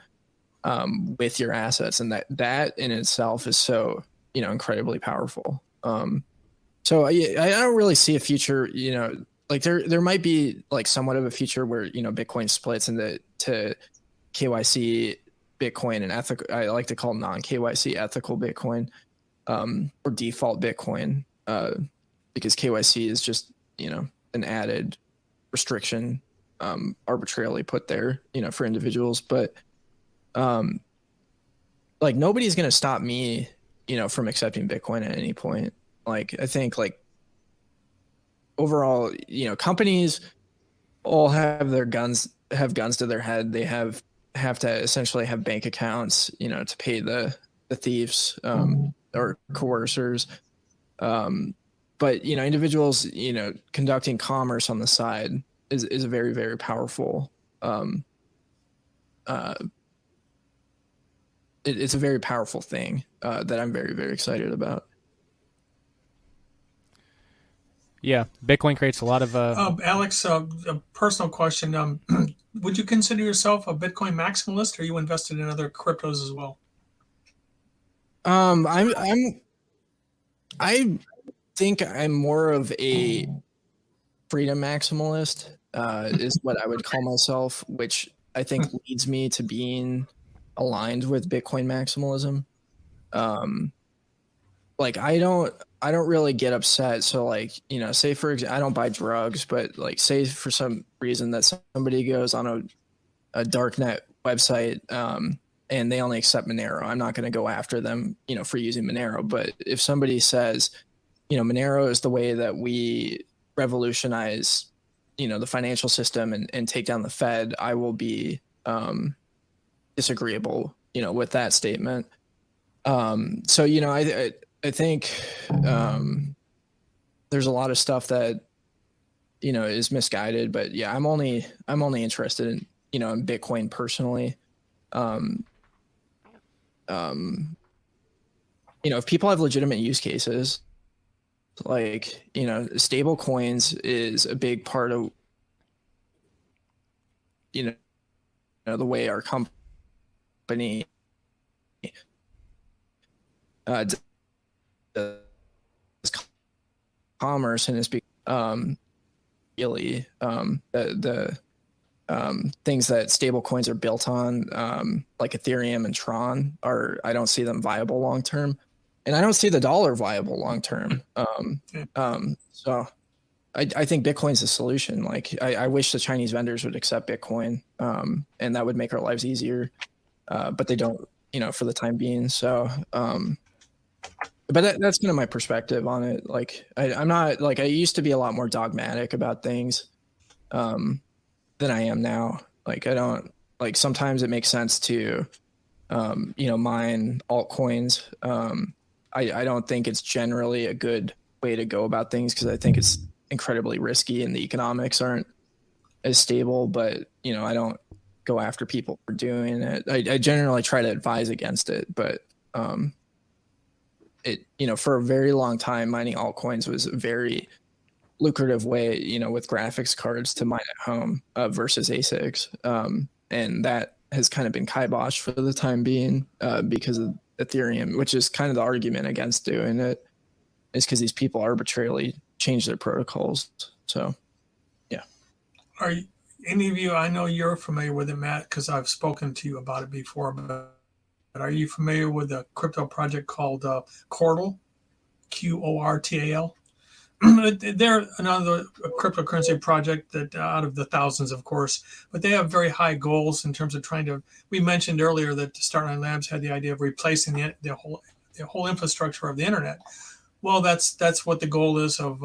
[SPEAKER 3] with your assets. And that in itself is so, you know, incredibly powerful. So I don't really see a future, you know, like there might be like somewhat of a future where, you know, Bitcoin splits into KYC Bitcoin and ethical, I like to call non-KYC ethical Bitcoin, or default Bitcoin, because KYC is just, you know, an added restriction, arbitrarily put there, you know, for individuals. But like nobody's going to stop me, you know, from accepting Bitcoin at any point. Like, I think like overall, you know, companies all have guns to their head. They have to essentially have bank accounts, you know, to pay the thieves or coercers. But, you know, individuals, you know, conducting commerce on the side is a very, very powerful, it's a very powerful thing that I'm very, very excited about.
[SPEAKER 10] Yeah, Bitcoin creates a lot of.
[SPEAKER 18] Alex, a personal question: would you consider yourself a Bitcoin maximalist, or are you invested in other cryptos as well?
[SPEAKER 3] I think I'm more of a freedom maximalist, is what I would call myself, which I think leads me to being aligned with Bitcoin maximalism. Like I don't really get upset. So like, you know, say for example, I don't buy drugs, but like say for some reason that somebody goes on a darknet website, and they only accept Monero. I'm not going to go after them, you know, for using Monero. But if somebody says, you know, Monero is the way that we revolutionize, you know, the financial system and take down the Fed, I will be disagreeable, you know, with that statement. So, you know, I think there's a lot of stuff that, you know, is misguided, but yeah, I'm only interested in, you know, in Bitcoin personally. You know, if people have legitimate use cases, like, you know, stable coins is a big part of, you know, the way our company does commerce, and it's really the things that stable coins are built on, like Ethereum and Tron, I don't see them viable long term, and I don't see the dollar viable long term. So I think Bitcoin's the solution. Like I wish the Chinese vendors would accept Bitcoin, and that would make our lives easier, but they don't, you know, for the time being. So but that's kind of my perspective on it. Like I'm not, like, I used to be a lot more dogmatic about things than I am now. Like I don't, like, sometimes it makes sense to you know, mine altcoins. I don't think it's generally a good way to go about things, because I think it's incredibly risky and the economics aren't as stable, but I don't go after people for doing it. I generally try to advise against it, but for a very long time, mining altcoins was a very lucrative way, with graphics cards to mine at home versus ASICs. And that has kind of been kiboshed for the time being because of Ethereum, which is kind of the argument against doing it, is because these people arbitrarily change their protocols. So, yeah.
[SPEAKER 18] Are any of you, I know you're familiar with it, Matt, because I've spoken to you about it before, but are you familiar with a crypto project called Qortal? Qortal? They're another cryptocurrency project that out of the thousands, of course, but they have very high goals in terms of trying to, we mentioned earlier that Start9 Labs had the idea of replacing the whole infrastructure of the internet. Well, that's what the goal is of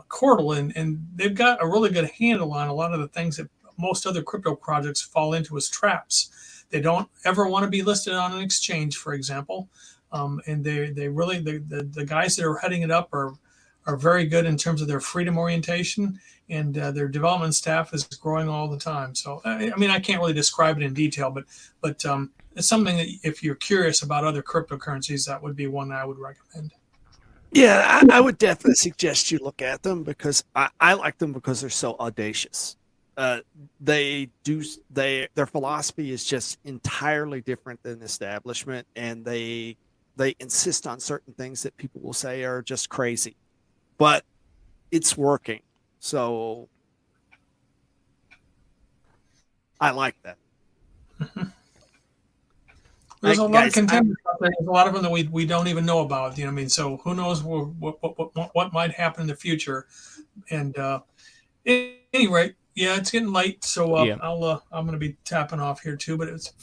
[SPEAKER 18] Qortal, and they've got a really good handle on a lot of the things that most other crypto projects fall into as traps. They don't ever want to be listed on an exchange, for example, and they really, the guys that are heading it up are very good in terms of their freedom orientation, and their development staff is growing all the time. So, I mean, I can't really describe it in detail, but it's something that if you're curious about other cryptocurrencies, that would be one that I would recommend.
[SPEAKER 16] Yeah, I would definitely suggest you look at them because I like them because they're so audacious. Their philosophy is just entirely different than the establishment, and they insist on certain things that people will say are just crazy, but it's working. So I like that.
[SPEAKER 18] There's a lot of contenders out there. There's a lot of them that we don't even know about. I mean, so who knows what might happen in the future? And at any rate, yeah, it's getting late, so I'm going to be tapping off here too. But it's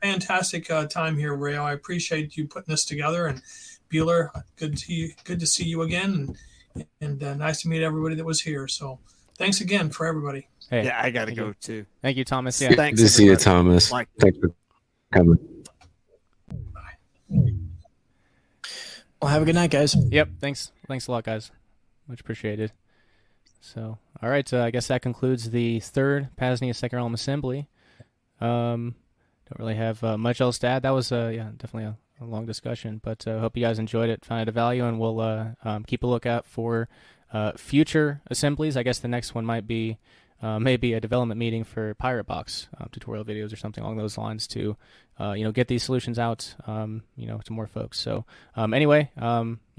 [SPEAKER 18] fantastic time here, Ray. I appreciate you putting this together, and Bueller, good to see you again, and nice to meet everybody that was here. So thanks again for everybody.
[SPEAKER 10] Hey,
[SPEAKER 16] yeah, I got to go too.
[SPEAKER 10] Thank you, Thomas.
[SPEAKER 16] Yeah,
[SPEAKER 10] Thanks.
[SPEAKER 4] Good to see you, Thomas. Thanks for coming.
[SPEAKER 3] Well, have a good night, guys.
[SPEAKER 10] Yep. Thanks a lot, guys. Much appreciated. So, all right. I guess that concludes the third PAZNIA Second Realm Assembly. Don't really have much else to add. That was definitely a long discussion, but hope you guys enjoyed it, found it of value, and we'll keep a lookout for future assemblies. I guess the next one might be maybe a development meeting for Pirate Box tutorial videos or something along those lines to get these solutions out to more folks. So anyway,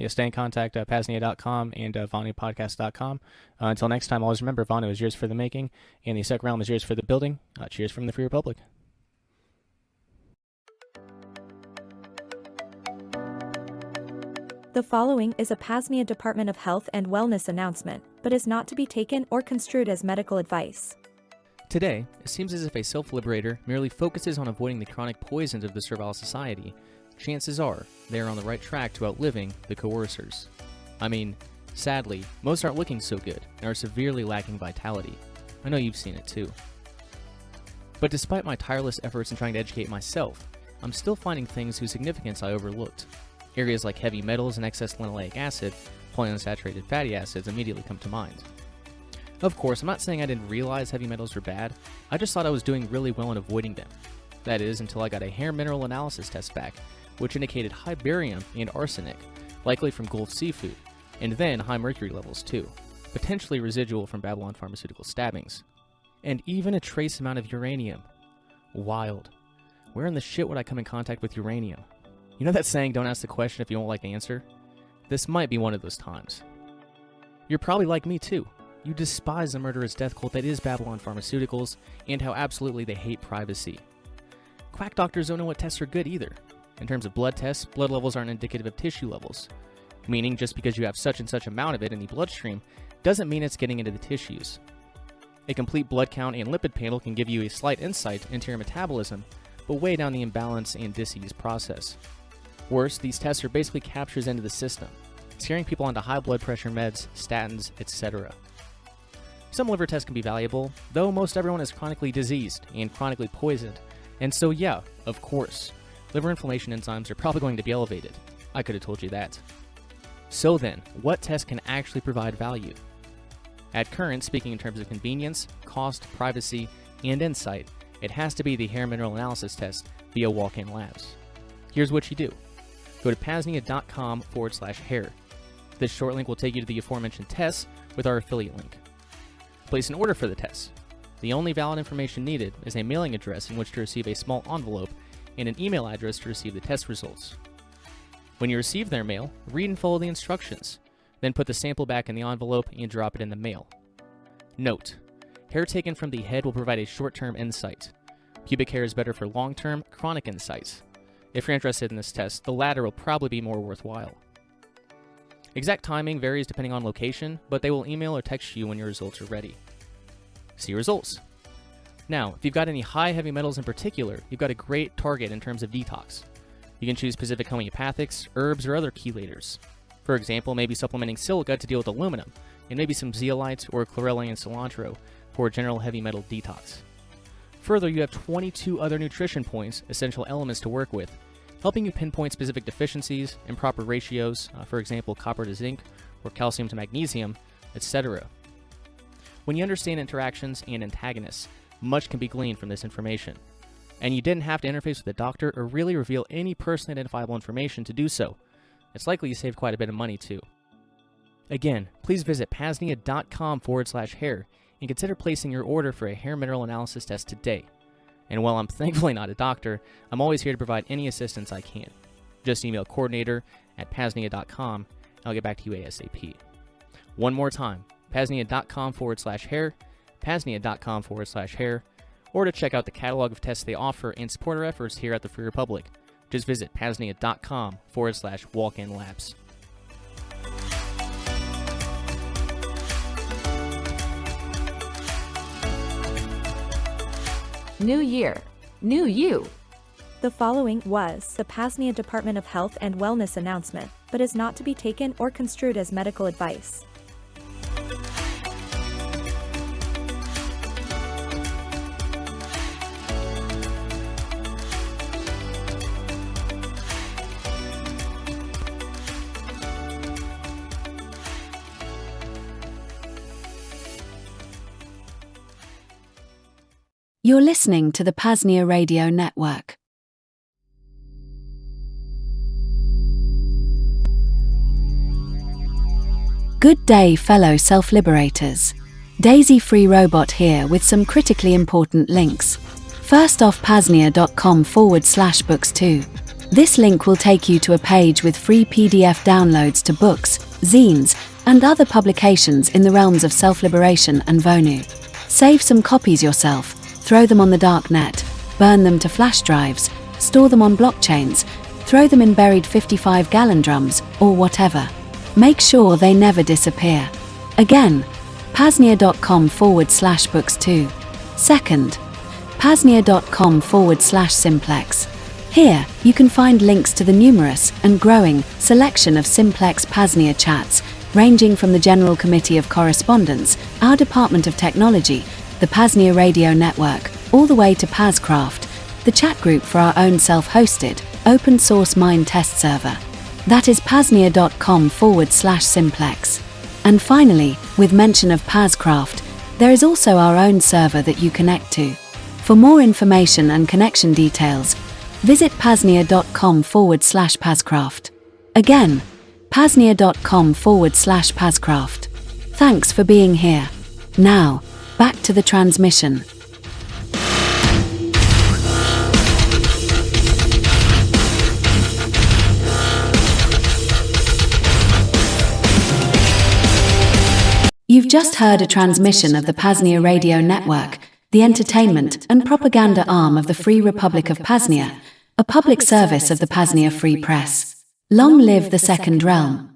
[SPEAKER 10] stay in contact at PAZNIA.com and VonuPodcast.com. Until next time, always remember, Vonu is yours for the making, and the Second Realm is yours for the building. Cheers from the Free Republic.
[SPEAKER 22] The following is a PAZNIA Department of Health and Wellness announcement, but is not to be taken or construed as medical advice.
[SPEAKER 10] Today, it seems as if a self-liberator merely focuses on avoiding the chronic poisons of the servile society. Chances are, they are on the right track to outliving the coercers. I mean, sadly, most aren't looking so good and are severely lacking vitality. I know you've seen it too. But despite my tireless efforts in trying to educate myself, I'm still finding things whose significance I overlooked. Areas like heavy metals and excess linoleic acid, polyunsaturated fatty acids immediately come to mind. Of course, I'm not saying I didn't realize heavy metals were bad, I just thought I was doing really well in avoiding them. That is, until I got a hair mineral analysis test back, which indicated high barium and arsenic, likely from Gulf seafood, and then high mercury levels too, potentially residual from Babylon Pharmaceutical stabbings. And even a trace amount of uranium. Wild. Where in the shit would I come in contact with uranium? You know that saying, don't ask the question if you won't like the answer? This might be one of those times. You're probably like me too. You despise the murderous death cult that is Babylon Pharmaceuticals, and how absolutely they hate privacy. Quack doctors don't know what tests are good either. In terms of blood tests, blood levels aren't indicative of tissue levels. Meaning just because you have such and such amount of it in the bloodstream, doesn't mean it's getting into the tissues. A complete blood count and lipid panel can give you a slight insight into your metabolism, but way down the imbalance and disease process. Worse, these tests are basically captures into the system, scaring people onto high blood pressure meds, statins, etc. Some liver tests can be valuable, though most everyone is chronically diseased and chronically poisoned, and so yeah, of course, liver inflammation enzymes are probably going to be elevated. I could have told you that. So then, what test can actually provide value? At current, speaking in terms of convenience, cost, privacy, and insight, it has to be the hair mineral analysis test via Walk-In Labs. Here's what you do. Go to PAZNIA.com/hair. This short link will take you to the aforementioned tests with our affiliate link. Place an order for the test. The only valid information needed is a mailing address in which to receive a small envelope and an email address to receive the test results. When you receive their mail, read and follow the instructions. Then put the sample back in the envelope and drop it in the mail. Note: hair taken from the head will provide a short-term insight. Pubic hair is better for long-term, chronic insights. If you're interested in this test, the latter will probably be more worthwhile. Exact timing varies depending on location, but they will email or text you when your results are ready. See results. Now, if you've got any high heavy metals in particular, you've got a great target in terms of detox. You can choose specific homeopathics, herbs, or other chelators. For example, maybe supplementing silica to deal with aluminum, and maybe some zeolite or chlorella and cilantro for a general heavy metal detox. Further, you have 22 other nutrition points, essential elements to work with, helping you pinpoint specific deficiencies, improper ratios, for example, copper to zinc or calcium to magnesium, etc. When you understand interactions and antagonists, much can be gleaned from this information. And you didn't have to interface with a doctor or really reveal any personally identifiable information to do so. It's likely you saved quite a bit of money too. Again, please visit PAZNIA.com/hair and consider placing your order for a hair mineral analysis test today. And while I'm thankfully not a doctor, I'm always here to provide any assistance I can. Just email coordinator@PAZNIA.com and I'll get back to you ASAP. One more time, PAZNIA.com/hair, PAZNIA.com/hair, or to check out the catalog of tests they offer and support our efforts here at the Free Republic, just visit PAZNIA.com/walk-in labs.
[SPEAKER 22] New year, new you. The following was the P.A.Z.NIA Department of Health and Wellness announcement, but is not to be taken or construed as medical advice.
[SPEAKER 1] You're listening to the PAZNIA Radio Network. Good day, fellow self-liberators. Daisy Free Robot here with some critically important links. First off, PAZNIA.com/books2. This link will take you to a page with free PDF downloads to books, zines, and other publications in the realms of self-liberation and Vonu. Save some copies yourself. Throw them on the dark net, burn them to flash drives, store them on blockchains, throw them in buried 55-gallon drums, or whatever. Make sure they never disappear. Again, PAZNIA.com/books2. Second, PAZNIA.com/simplex. Here, you can find links to the numerous and growing selection of simplex PAZNIA chats, ranging from the General Committee of Correspondence, our Department of Technology, the PAZNIA Radio Network, all the way to PAZcraft, the chat group for our own self-hosted, open-source mine test server. That is PAZNIA.com/simplex. And finally, with mention of PAZcraft, there is also our own server that you connect to. For more information and connection details, visit PAZNIA.com/PAZcraft. Again, PAZNIA.com/PAZcraft. Thanks for being here. Now, back to the transmission. You've just heard a transmission of the PAZNIA Radio Network, the entertainment and propaganda arm of the Free Republic of PAZNIA, a public service of the PAZNIA Free Press. Long live the Second Realm.